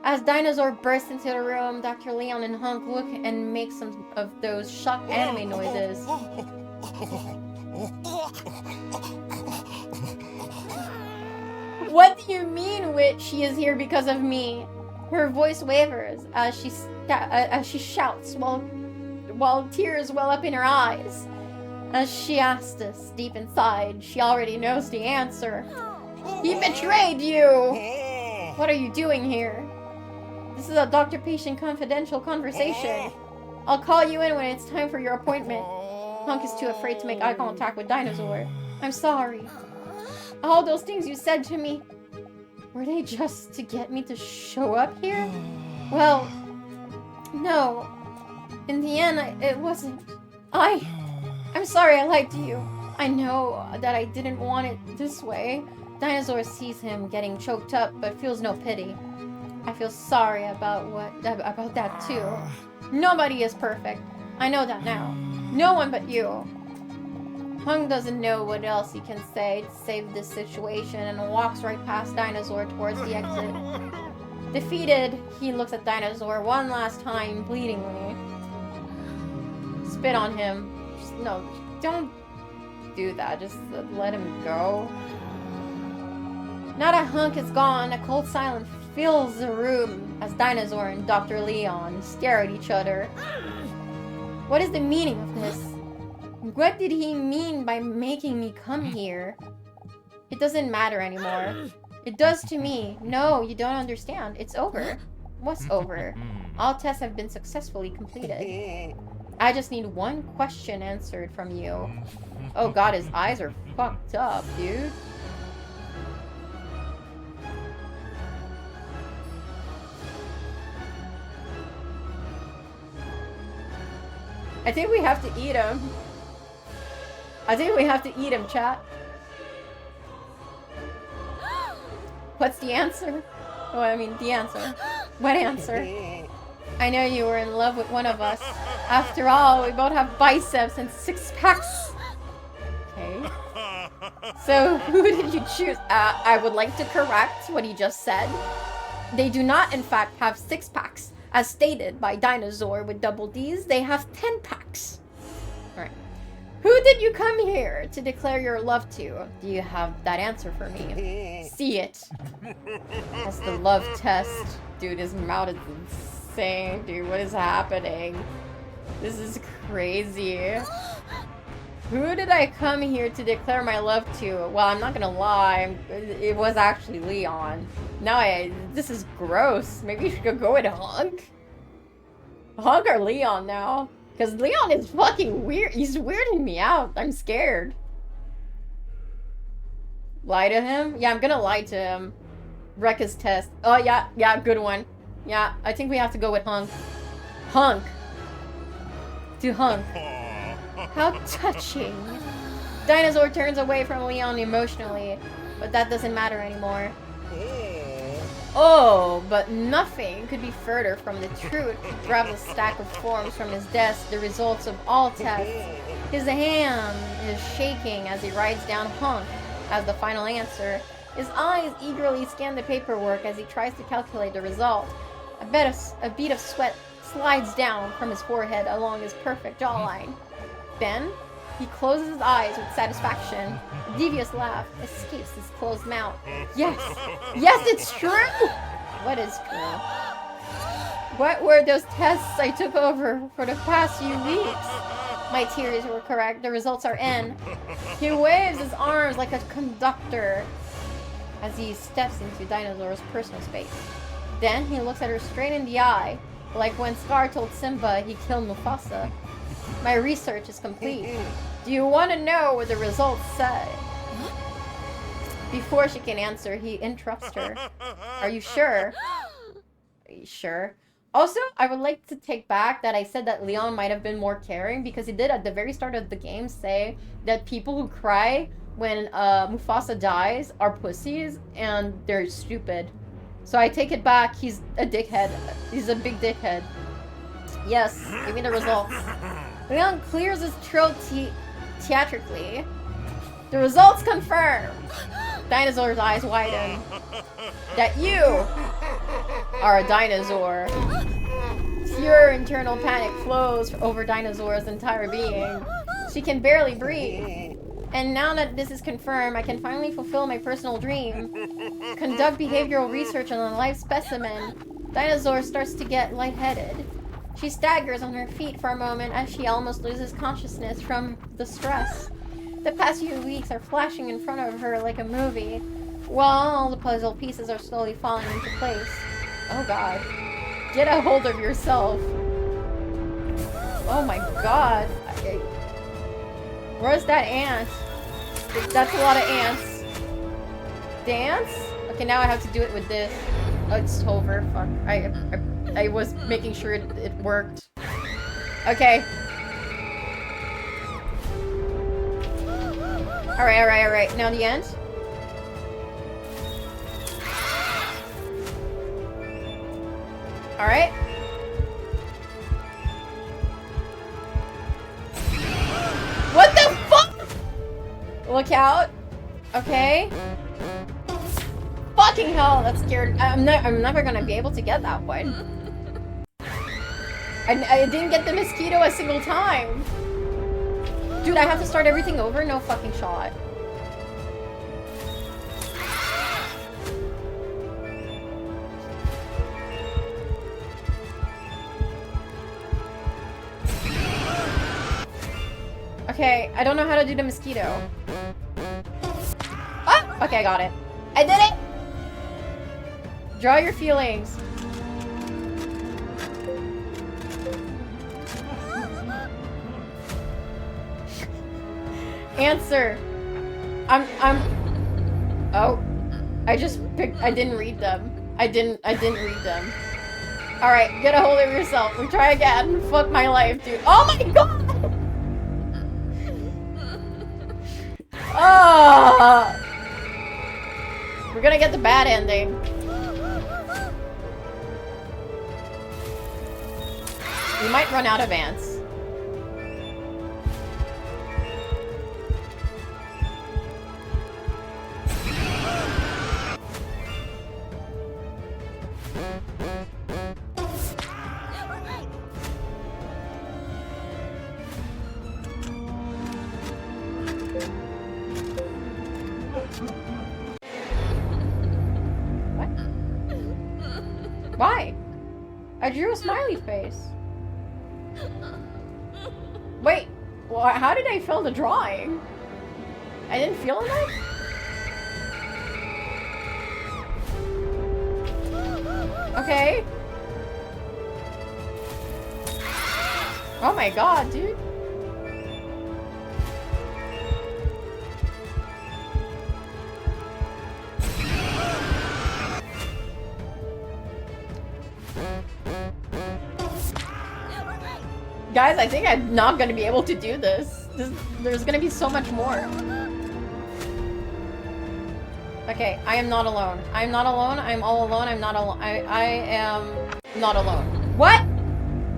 As Dinosaur bursts into the room, Dr. Leon and Hunk look and make some of those shocked anime noises. What do you mean, witch? She is here because of me. Her voice wavers as she shouts while tears well up in her eyes. As she asks this deep inside, she already knows the answer. He betrayed you! What are you doing here? This is a doctor-patient confidential conversation. I'll call you in when it's time for your appointment. Hunk is too afraid to make eye contact with Dinosaur. I'm sorry. All those things you said to me, were they just to get me to show up here? Well, no. In the end, it wasn't. I'm sorry I lied to you. I know that I didn't want it this way. Dinosaur sees him getting choked up, but feels no pity. I feel sorry about that too. Nobody is perfect. I know that now. No one but you. Hung doesn't know what else he can say to save this situation and walks right past Dinosaur towards the exit. Defeated, he looks at Dinosaur one last time, bleedingly. Spit on him. No, don't do that. Just let him go. Now that Hunk is gone, a cold silence fills the room as Dinosaur and Dr. Leon stare at each other. What is the meaning of this? What did he mean by making me come here? It doesn't matter anymore. It does to me. No, you don't understand. It's over. What's over? All tests have been successfully completed. I just need one question answered from you. Oh god, his eyes are fucked up, dude. I think we have to eat him. I think we have to eat him, chat. What's the answer? Oh, I mean, the answer. What answer? I know you were in love with one of us. After all, we both have biceps and six-packs. Okay. So, who did you choose? I would like to correct what he just said. They do not, in fact, have six-packs. As stated by Dinosaur with double D's, they have 10 packs. Alright. Who did you come here to declare your love to? Do you have that answer for me? See it. That's the love test. Dude, his mouth is insane. Dude, what is happening? This is crazy. Who did I come here to declare my love to? Well, I'm not gonna lie. It was actually Leon. Now this is gross. Maybe you should go with Hunk? Hunk or Leon now? Because Leon is fucking weird. He's weirding me out. I'm scared. Lie to him? Yeah, I'm gonna lie to him. Wreck his test. Oh, yeah, good one. Yeah, I think we have to go with Hunk. Hunk! To Hunk. How touching. Dinosaur turns away from Leon emotionally, but that doesn't matter anymore. Oh, but nothing could be further from the truth. He grabs a stack of forms from his desk, the results of all tests. His hand is shaking as he writes down Hunk as the final answer. His eyes eagerly scan the paperwork as he tries to calculate the result. A bead of sweat slides down from his forehead along his perfect jawline. Then, he closes his eyes with satisfaction. A devious laugh escapes his closed mouth. Yes! Yes, it's true! What is true? What were those tests I took over for the past few weeks? My theories were correct. The results are in. He waves his arms like a conductor as he steps into Dinosaur's personal space. Then he looks at her straight in the eye, like when Scar told Simba he killed Mufasa. My research is complete. Do you want to know what the results say? Before she can answer, he interrupts her. Are you sure? Are you sure? Also, I would like to take back that I said that Leon might have been more caring, because he did at the very start of the game say that people who cry when Mufasa dies are pussies and they're stupid. So I take it back. He's a dickhead. He's a big dickhead. Yes, give me the results. Leon clears his throat theatrically. The results confirm. Dinosaur's eyes widen. That you are a dinosaur. Pure internal panic flows over Dinosaur's entire being. She can barely breathe. And now that this is confirmed, I can finally fulfill my personal dream. Conduct behavioral research on a live specimen. Dinosaur starts to get lightheaded. She staggers on her feet for a moment as she almost loses consciousness from the stress. The past few weeks are flashing in front of her like a movie, while all the puzzle pieces are slowly falling into place. Oh god. Get a hold of yourself. Oh my god. Where's that ant? That's a lot of ants. Dance? Okay, now I have to do it with this. Oh, it's over. Fuck. I was making sure it worked. Okay. Alright. Now the end. Alright. What the fuck? Look out. Okay. Fucking hell, that scared. I'm never gonna be able to get that one. I didn't get the mosquito a single time. Dude, I have to start everything over? No fucking shot. Okay, I don't know how to do the mosquito. Ah! Okay, I got it. I did it! Draw your feelings. Answer. Oh. I didn't read them. I didn't read them. Alright, get a hold of yourself. We try again. Fuck my life, dude. Oh my god! Oh! We're gonna get the bad ending. We might run out of ants. Why? I drew a smiley face. Wait, well, how did I fail the drawing? I didn't feel enough? Okay. Oh my god, dude. Guys, I think I'm not gonna be able to do this. There's gonna be so much more. Okay, I am not alone. I'm not alone. I'm all alone. I'm not alone. I am not alone. What?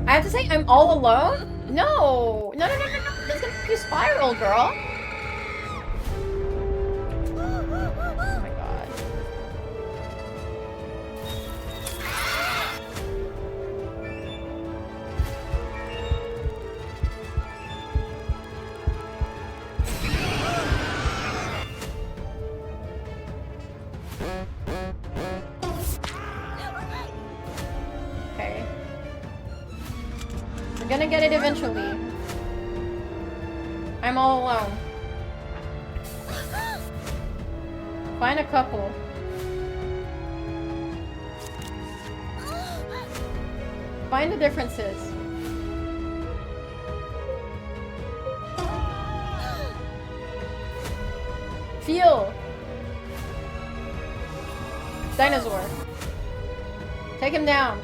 I have to say I'm all alone? No. No, no, no, no, no. That's gonna make you spiral, girl. Oh my god. Okay. We're gonna get it eventually. I'm all alone. Find a couple. Find the differences. Feel. Dinosaur. Take him down.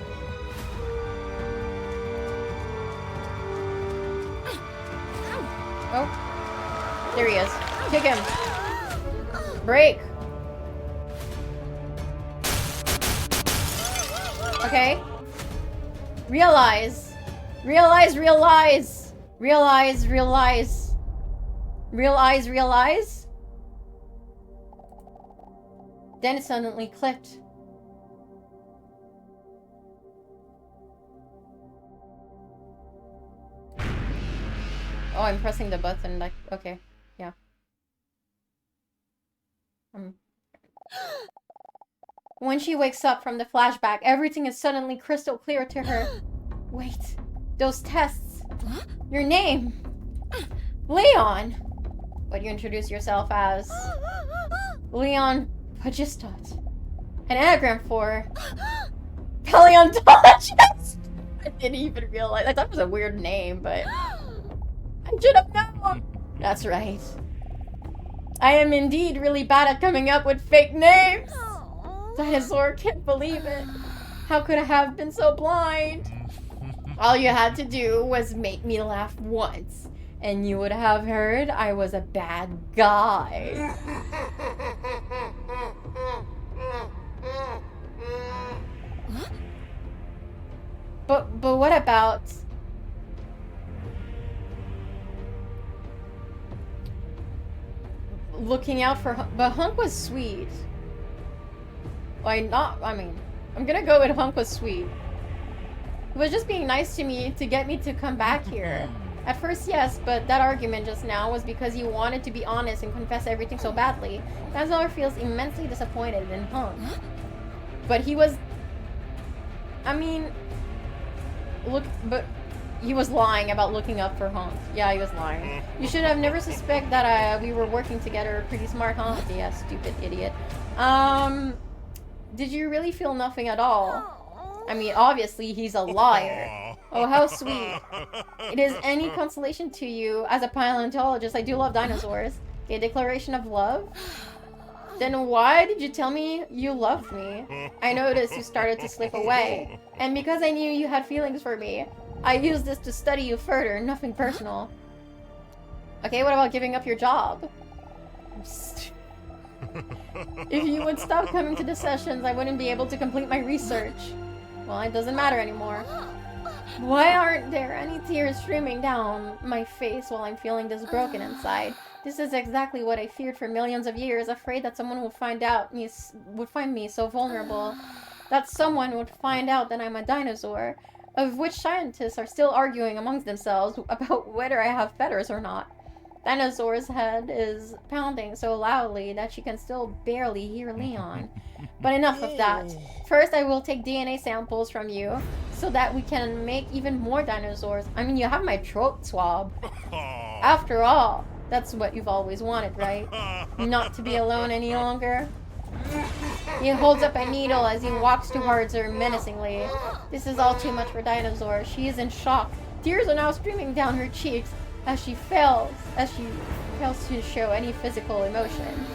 Oh. There he is. Kick him. Break. Okay. Realize. Realize, realize. Realize, realize. Realize, realize. Then it suddenly clicked. Oh, I'm pressing the button, like, okay, yeah. When she wakes up from the flashback, everything is suddenly crystal clear to her. Wait, those tests. Your name. Leon. What you introduce yourself as. Leon Pagistot. An anagram for paleontologist. I didn't even realize. I thought it was a weird name, but I should have known. That's right. I am indeed really bad at coming up with fake names. Dinosaur, can't believe it. How could I have been so blind? All you had to do was make me laugh once, and you would have heard I was a bad guy. But what about... looking out for Hunk? But Hunk was sweet. I mean, I'm gonna go with Hunk was sweet. He was just being nice to me to get me to come back here. At first, yes, but that argument just now was because you wanted to be honest and confess everything so badly. Dinosaur feels immensely disappointed in Hunk. But he was... I mean... but he was lying about looking up for Hunk. Yeah, he was lying. You should have never suspected that we were working together. Pretty smart, huh? Yeah, stupid idiot. Did you really feel nothing at all? I mean, obviously, he's a liar. Oh, how sweet. It is any consolation to you. As a paleontologist, I do love dinosaurs. A declaration of love? Then why did you tell me you loved me? I noticed you started to slip away. And because I knew you had feelings for me, I used this to study you further, nothing personal. Okay, what about giving up your job? If you would stop coming to the sessions, I wouldn't be able to complete my research. Well, it doesn't matter anymore. Why aren't there any tears streaming down my face while I'm feeling this broken inside? This is exactly what I feared for millions of years, afraid that someone would find me so vulnerable. That someone would find out that I'm a dinosaur, of which scientists are still arguing amongst themselves about whether I have feathers or not. Dinosaur's head is pounding so loudly that she can still barely hear Leon. But enough of that. First, I will take DNA samples from you so that we can make even more dinosaurs. I mean, you have my throat swab. After all, that's what you've always wanted, right? Not to be alone any longer. He holds up a needle as he walks towards her menacingly. This is all too much for Dinosaur. She is in shock. Tears are now streaming down her cheeks as she fails to show any physical emotion.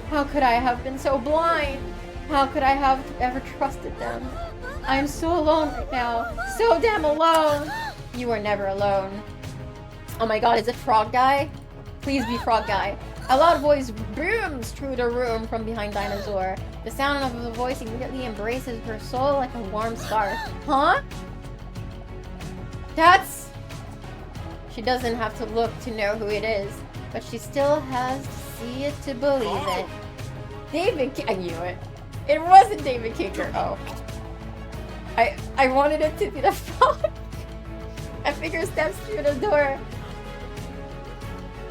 How could I have been so blind? How could I have ever trusted them? I am so alone right now. So damn alone. You are never alone. Oh my god, is it Frog Guy? Please be Frog Guy. A loud voice booms through the room from behind Dinosaur. The sound of the voice immediately embraces her soul like a warm scarf. Huh? That's... She doesn't have to look to know who it is, but she still has to see it to believe it. I knew it. It wasn't David Kinker. Oh. I wanted it to be the frog. I figure steps through the door.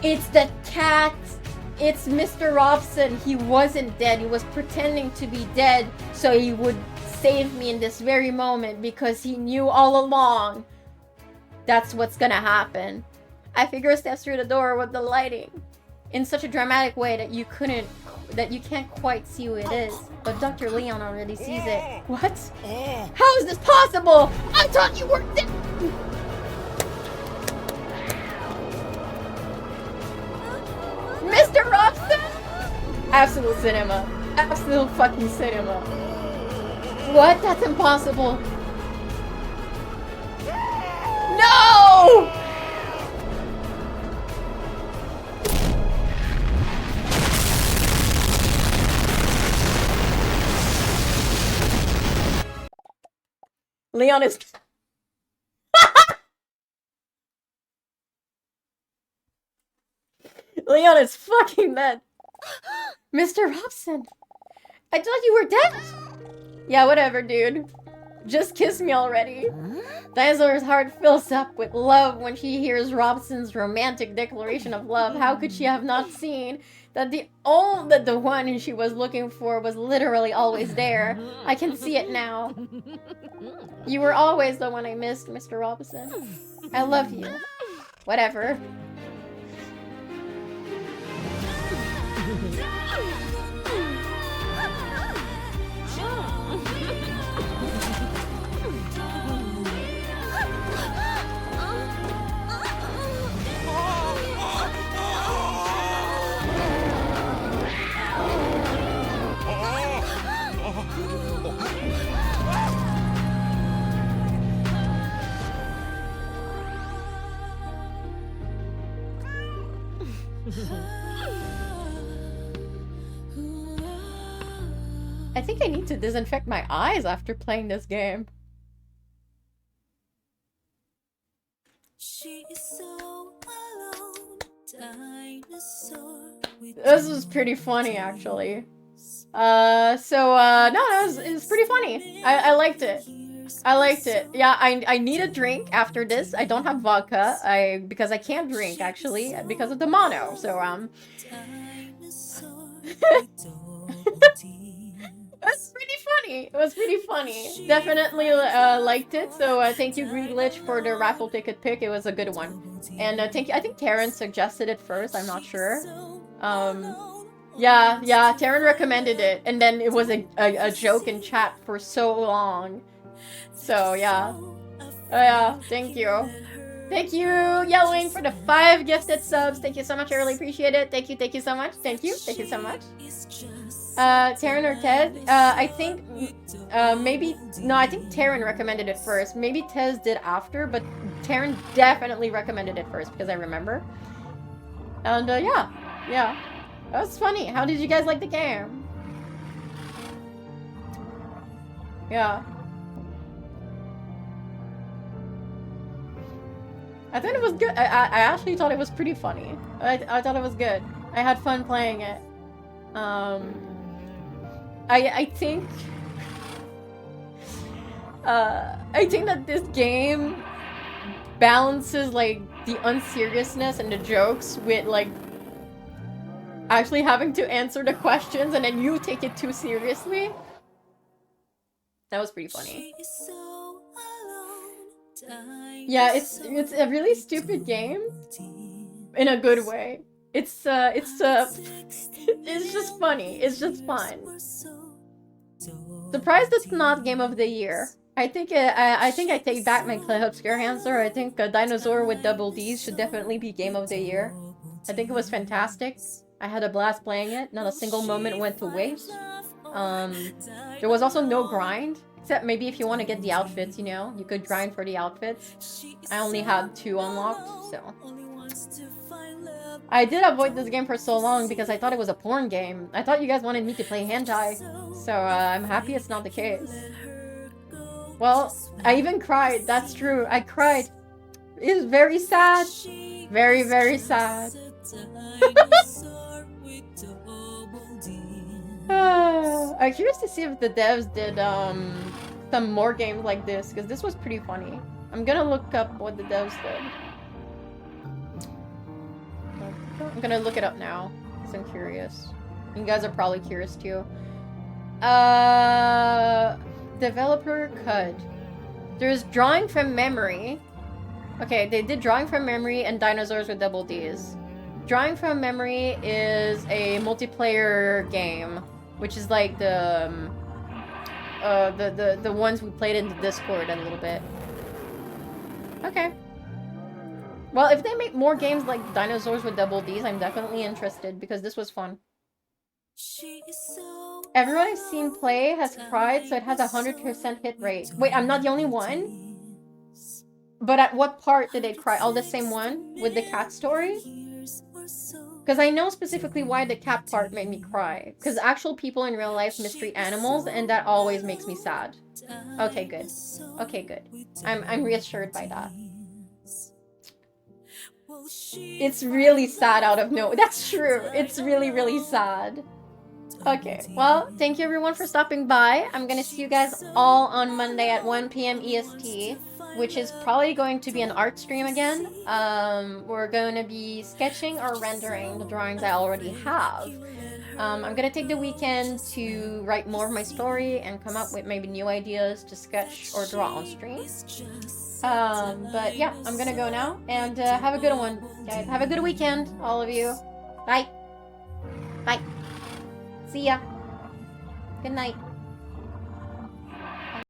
It's the cat. It's Mr. Robson. He wasn't dead. He was pretending to be dead so he would save me in this very moment because he knew all along that's what's gonna happen. I figure steps through the door with the lighting in such a dramatic way that you can't quite see who it is. But Dr. Leon already sees it. What? How is this possible? I thought you were dead. Mr. Robson? Absolute cinema. Absolute fucking cinema. What? That's impossible. No! Leon is... Leon is fucking dead. Mr. Robson, I thought you were dead. Yeah, whatever, dude. Just kiss me already. Dinosaur's heart fills up with love when she hears Robson's romantic declaration of love. How could she have not seen that the one she was looking for was literally always there? I can see it now. You were always the one I missed, Mr. Robson. I love you. Whatever. I think I need to disinfect my eyes after playing this game. She is so alone, dinosaur. This was pretty funny, actually. No, it was pretty funny. I liked it. I liked it. Yeah, I need a drink after this. I don't have vodka. Because I can't drink, actually, because of the mono. So It was pretty funny. It was pretty funny. Definitely liked it. So thank you, Greedlich, for the raffle ticket pick. It was a good one. And thank you. I think Taryn suggested it first. I'm not sure. Yeah, Taryn recommended it. And then it was a joke in chat for so long. So yeah. Yeah, thank you. Thank you, Yellowing, for the 5 gifted subs. Thank you so much. I really appreciate it. Thank you so much. Thank you so much. Taryn or Ted? I think maybe... No, I think Taryn recommended it first. Maybe Tez did after, but Taryn definitely recommended it first because I remember. And yeah. That was funny. How did you guys like the game? Yeah. I thought it was good. I actually thought it was pretty funny. I thought it was good. I had fun playing it. I think that this game balances like the unseriousness and the jokes with like actually having to answer the questions and then you take it too seriously. That was pretty funny. Yeah, it's a really stupid game in a good way. It's just funny. It's just fun. Surprised it's not Game of the Year. I think I take back my obscure answer. I think Dinosaur with double D's should definitely be Game of the Year. I think it was fantastic. I had a blast playing it. Not a single moment went to waste. There was also no grind. Except maybe if you want to get the outfits, you know? You could grind for the outfits. I only had 2 unlocked, so... I did avoid this game for so long because I thought it was a porn game. I thought you guys wanted me to play hentai. So, I'm happy it's not the case. Well, I even cried. That's true. I cried. It was very sad. Very, very sad. I'm curious to see if the devs did some more games like this, because this was pretty funny. I'm gonna look up what the devs did. I'm gonna look it up now, because I'm curious. You guys are probably curious too. Developer CUD. There's Drawing from Memory. Okay, they did Drawing from Memory and Dinosaurs with Double Ds. Drawing from Memory is a multiplayer game, which is like the ones we played in the Discord a little bit. Okay. Well, if they make more games like Dinosaurs with Double Ds, I'm definitely interested because this was fun. Everyone I've seen play has cried, so it has a 100% hit rate. Wait, I'm not the only one? But at what part did they cry? All the same one? With the cat story? Because I know specifically why the cat part made me cry. Because actual people in real life mistreat animals, and that always makes me sad. Okay, good. Okay, good. I'm reassured by that. It's really sad out of nowhere. That's true. It's really, really sad. Okay, well, thank you everyone for stopping by. I'm gonna see you guys all on Monday at 1 p.m. EST, which is probably going to be an art stream again. We're going to be sketching or rendering the drawings I already have. I'm gonna take the weekend to write more of my story and come up with maybe new ideas to sketch or draw on stream. But yeah, I'm gonna go now, and have a good one, guys. Have a good weekend, all of you. Bye. Bye. See ya. Good night.